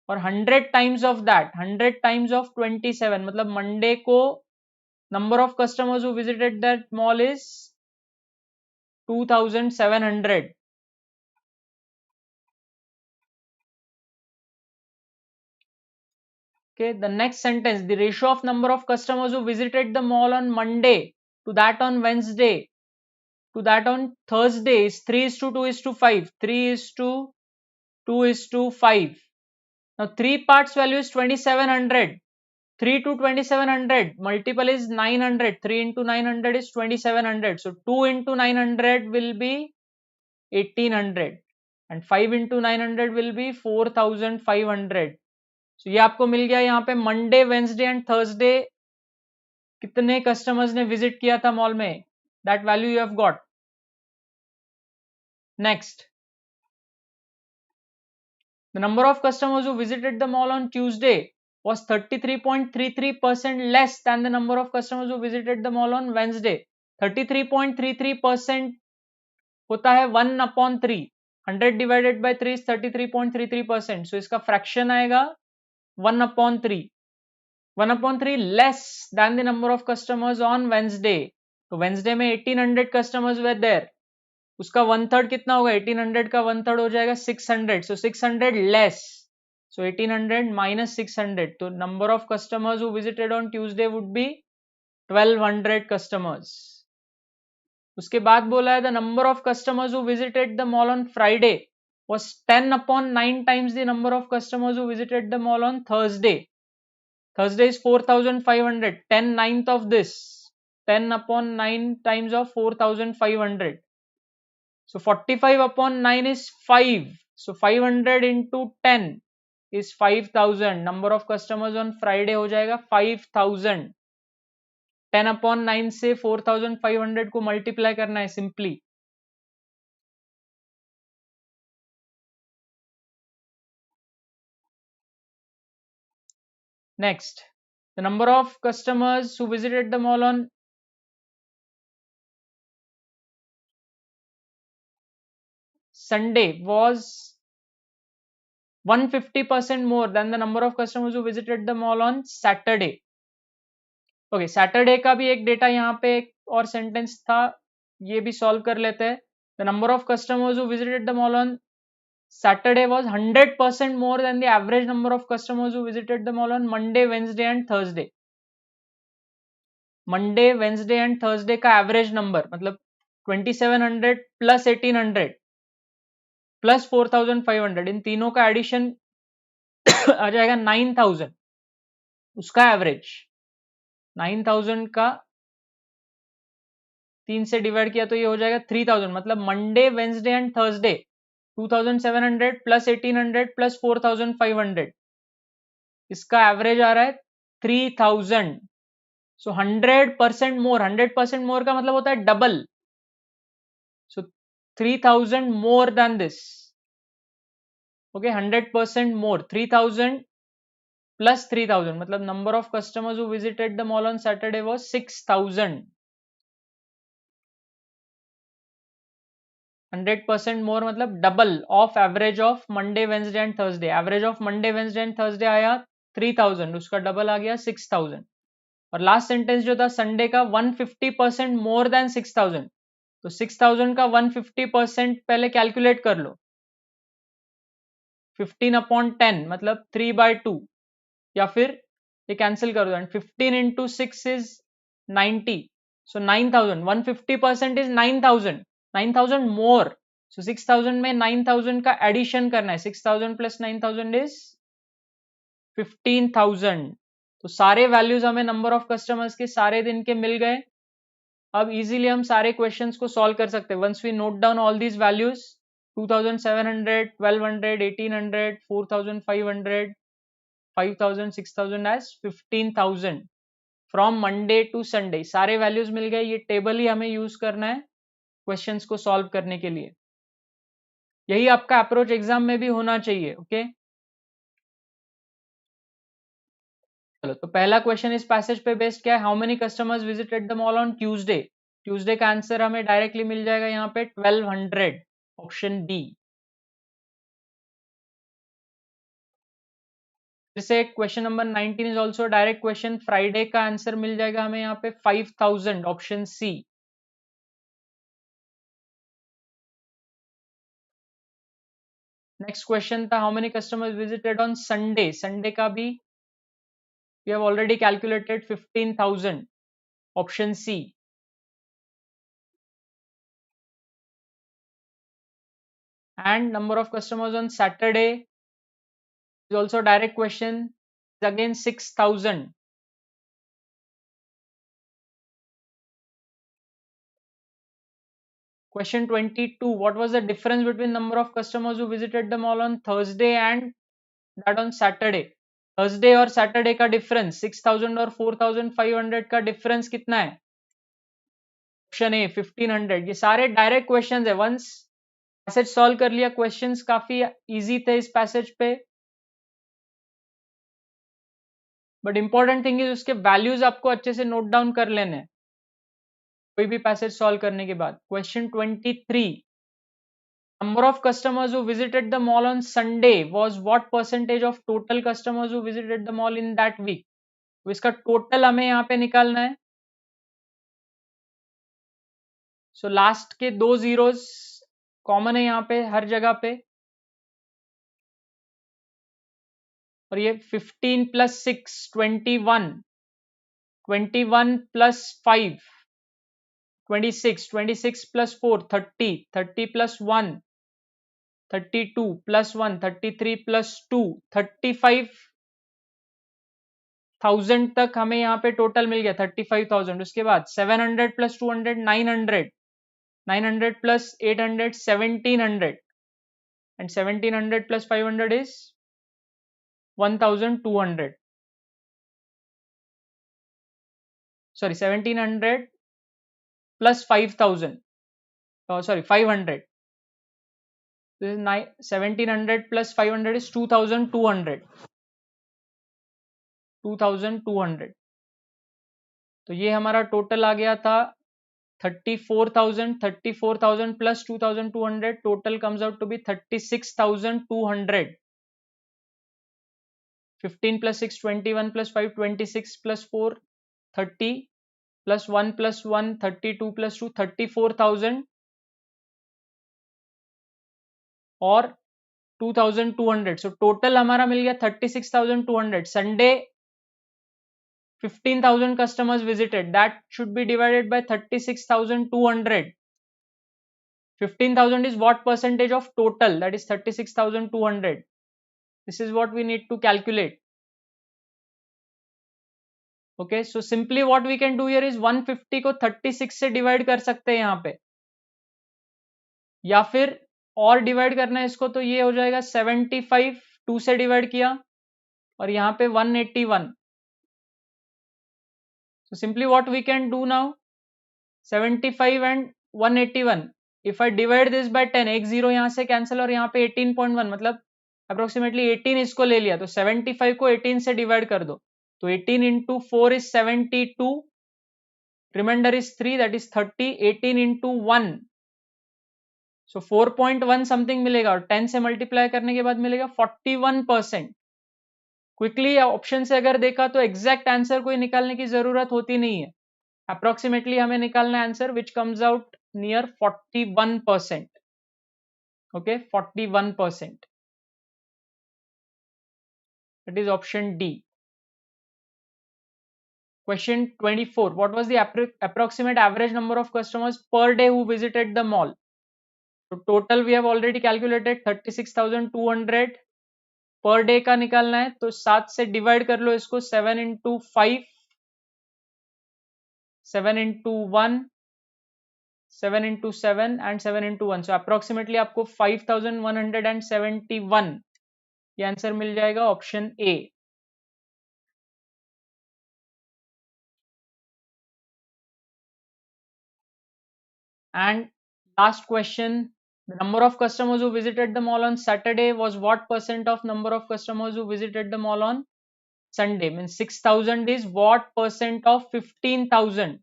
और 100 times of that, 100 times of 27 मतलब मंडे को number of customers who visited that mall is 2700. Okay, the next sentence, the ratio of number of customers who visited the mall on Monday to that on Wednesday to that on Thursday is 3:2:5. 3:2:5. Now 3 parts value is 2700. 3 to 2700 multiple is 900. 3 into 900 is 2700. So 2 into 900 will be 1800 and 5 into 900 will be 4500. So ये आपको मिल गया. यहाँ पे Monday, Wednesday and Thursday कितने customers ने visit किया था mall में, that value you have got. Next, the number of customers who visited the mall on Tuesday was 33.33% less than the number of customers who visited the mall on Wednesday. 33.33% होता है 1/3. 100 divided by 3 is 33.33%. So इसका fraction आएगा 1/3. 1/3 less than the number of customers on Wednesday. तो Wednesday में 1800 customers were there. उसका 1/3 कितना होगा? 1800 का 1/3 हो जाएगा 600. So 600 less. So 1800 minus 600. तो number of customers who visited on Tuesday would be 1200 customers. उसके बाद बोला है the number of customers who visited the mall on Friday was 10/9 times the number of customers who visited the mall on Thursday. Thursday is 4500. 10/9 of this. 10/9 times of 4500. So 45/9 is 5. So 500 into 10 is 5000. Number of customers on Friday हो जाएगा 5000. 10/9 से 4500 को multiply करना है simply. Next, the number of customers who visited the mall on Sunday was 150% more than the number of customers who visited the mall on Saturday. Okay, Saturday का भी एक data यहाँ पे एक और सेंटेंस था, ये भी सॉल्व कर लेते हैं. The number of customers who visited the mall on Saturday was 100% more than the average number of customers who visited the mall on Monday, Wednesday and Thursday. Monday, Wednesday and Thursday का average number मतलब 2700 plus 1800 plus 4500, इन तीनों का addition आ जाएगा 9000, उसका average. 9000 का 3 से divide किया तो ये हो जाएगा 3000, मतलब Monday, Wednesday and Thursday 2700 plus 1800 plus 4500, इसका एवरेज आ रहा है 3000. सो 100% मोर, 100% मोर का मतलब होता है double. So 3000 more than this. Okay, 100% more, 3000 plus 3000, मतलब number of customers who visited the mall on Saturday was 6000. 100% more मतलब double of average of Monday, Wednesday and Thursday. Average of Monday, Wednesday and Thursday आया 3000, उसका double आ गया 6000. और last sentence जो था Sunday का 150% more than 6000. तो 6000 का 150% पहले कैलकुलेट कर लो. 15/10 मतलब 3/2, या फिर ये कैंसिल कर दो. And 15 into 6 is 90. So 9000, 150% is 9000, 9000 more. So 6000 में 9000 का एडिशन करना है. 6000 plus 9000 is 15000. तो सारे वैल्यूज हमें नंबर ऑफ कस्टमर्स के सारे दिन के मिल गए. अब इजीली हम सारे क्वेश्चंस को सॉल्व कर सकते हैं. Once we note down all these values, 2700, 1200, 1800, 4500, 5000, 6000 as 15000 from Monday to Sunday. सारे वैल्यूज मिल गए. ये टेबल ही हमें यूज करना है क्वेश्चंस को सॉल्व करने के लिए. यही आपका अप्रोच एग्जाम में भी होना चाहिए. ओके, चलो, तो पहला क्वेश्चन इस पैसेज पे बेस्ड क्या है? How many customers visited the mall on Tuesday. Tuesday का आंसर हमें डायरेक्टली मिल जाएगा यहाँ पे 1200, ऑप्शन डी. फिर से question number 19 is also direct question. Friday का आंसर मिल जाएगा हमें यहाँ पे 5000, ऑप्शन सी. नेक्स्ट क्वेश्चन था how many customers visited on Sunday. Sunday का भी we have already calculated 15,000, option C. And number of customers on Saturday is also direct question, is again 6,000. Question 22, what was the difference between number of customers who visited the mall on Thursday and that on Saturday? Thursday और Saturday का difference 6,000 और 4,500 का difference कितना है? Option A 1500. ये सारे direct questions है. Once passage solve कर लिया, क्वेश्चंस काफी इजी थे इस पैसेज पे. बट इंपॉर्टेंट थिंग इज उसके वैल्यूज आपको अच्छे से नोट डाउन कर लेने हैं कोई भी पैसेज सॉल्व करने के बाद. Question 23, number of customers who visited the mall on Sunday was what percentage of total customers who visited the mall in that week. तो इसका टोटल हमें यहाँ पे निकालना है. सो लास्ट के दो जीरोस कॉमन है यहाँ पे हर जगह पे. और ये 15 plus 6 21, 21 plus 5 26, 26 plus 4 30, 30 plus 1 32 plus 1 33 plus 2 35,000 तक हमें यहाँ पे टोटल मिल गया. 35,000. उसके बाद 700 plus 200 900, 900 plus 800 1700, and 1700 plus 500 is 1200. Sorry, 1700 plus 5,000. Oh, sorry, 500. This is 1700 plus 500 is 2200. 2200. तो ये हमारा टोटल आ गया था 34,000. 34,000 plus 2,200 total comes out to be 36,200. 15 plus 6 21 plus 5 26 plus 4 30 plus 1 plus 1 32 plus 2 34,000 और 2,200. सो टोटल हमारा मिल गया 36,200. Sunday 15,000 customers visited. That should be divided by 36,200. 15,000 is what percentage of total? That is 36,200. This is what we need to calculate. Okay, so simply what we can do here is 150 को 36 से divide कर सकते हैं यहाँ पे, या फिर और डिवाइड करना है इसको तो ये हो जाएगा 75 2 से डिवाइड किया और यहाँ पे 181. So simply what we can do now, 75 and 181. If I divide this by 10, एक जीरो यहाँ से कैंसिल और यहाँ पे 18.1 मतलब अप्रोक्सीमेटली 18 इसको ले लिया, तो 75 को 18 से डिवाइड कर दो, तो 18 into 4 is 72, remainder is 3, that is 30, 18 into 1, so 4.1 something मिलेगा और 10 से मल्टीप्लाई करने के बाद मिलेगा 41%. क्विकली ऑप्शन से अगर देखा तो एग्जैक्ट आंसर कोई निकालने की जरूरत होती नहीं है, अप्रोक्सीमेटली हमें निकालना answer which comes out near 41%. Okay, 41%. That is option D. Question 24. What was the approximate average number of customers per day who visited the mall? So total we have already calculated 36,200. Per day का निकालना है तो 7 से divide कर लो इसको, 7 into 5, 7 into 1, 7 into 7 and 7 into 1. So approximately आपको 5,171 ये answer मिल जाएगा option A. And last question, the number of customers who visited the mall on Saturday was what percent of number of customers who visited the mall on Sunday? Means 6,000 is what percent of 15,000?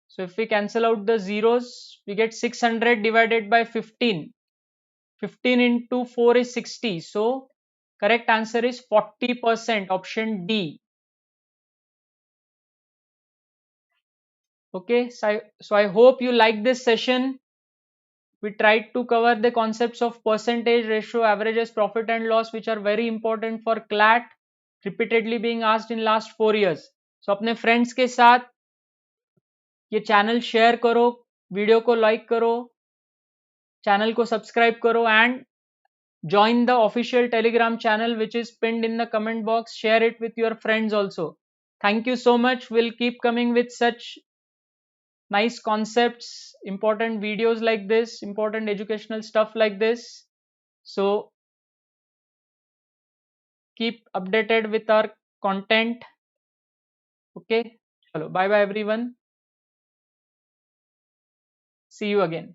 So if we cancel out the zeros, we get 600 divided by 15. 15 into 4 is 60. So correct answer is 40%, option D. Okay, so I hope you like this session. We tried to cover the concepts of percentage, ratio, averages, profit and loss, which are very important for CLAT, repeatedly being asked in last 4 years. So अपने friends के साथ ये channel share करो, video को like करो, channel को subscribe करो and join the official Telegram channel which is pinned in the comment box. Share it with your friends also. Thank you so much. We'll keep coming with such nice concepts, important videos like this, important educational stuff like this. So keep updated with our content. Okay, chalo, bye bye everyone. See you again.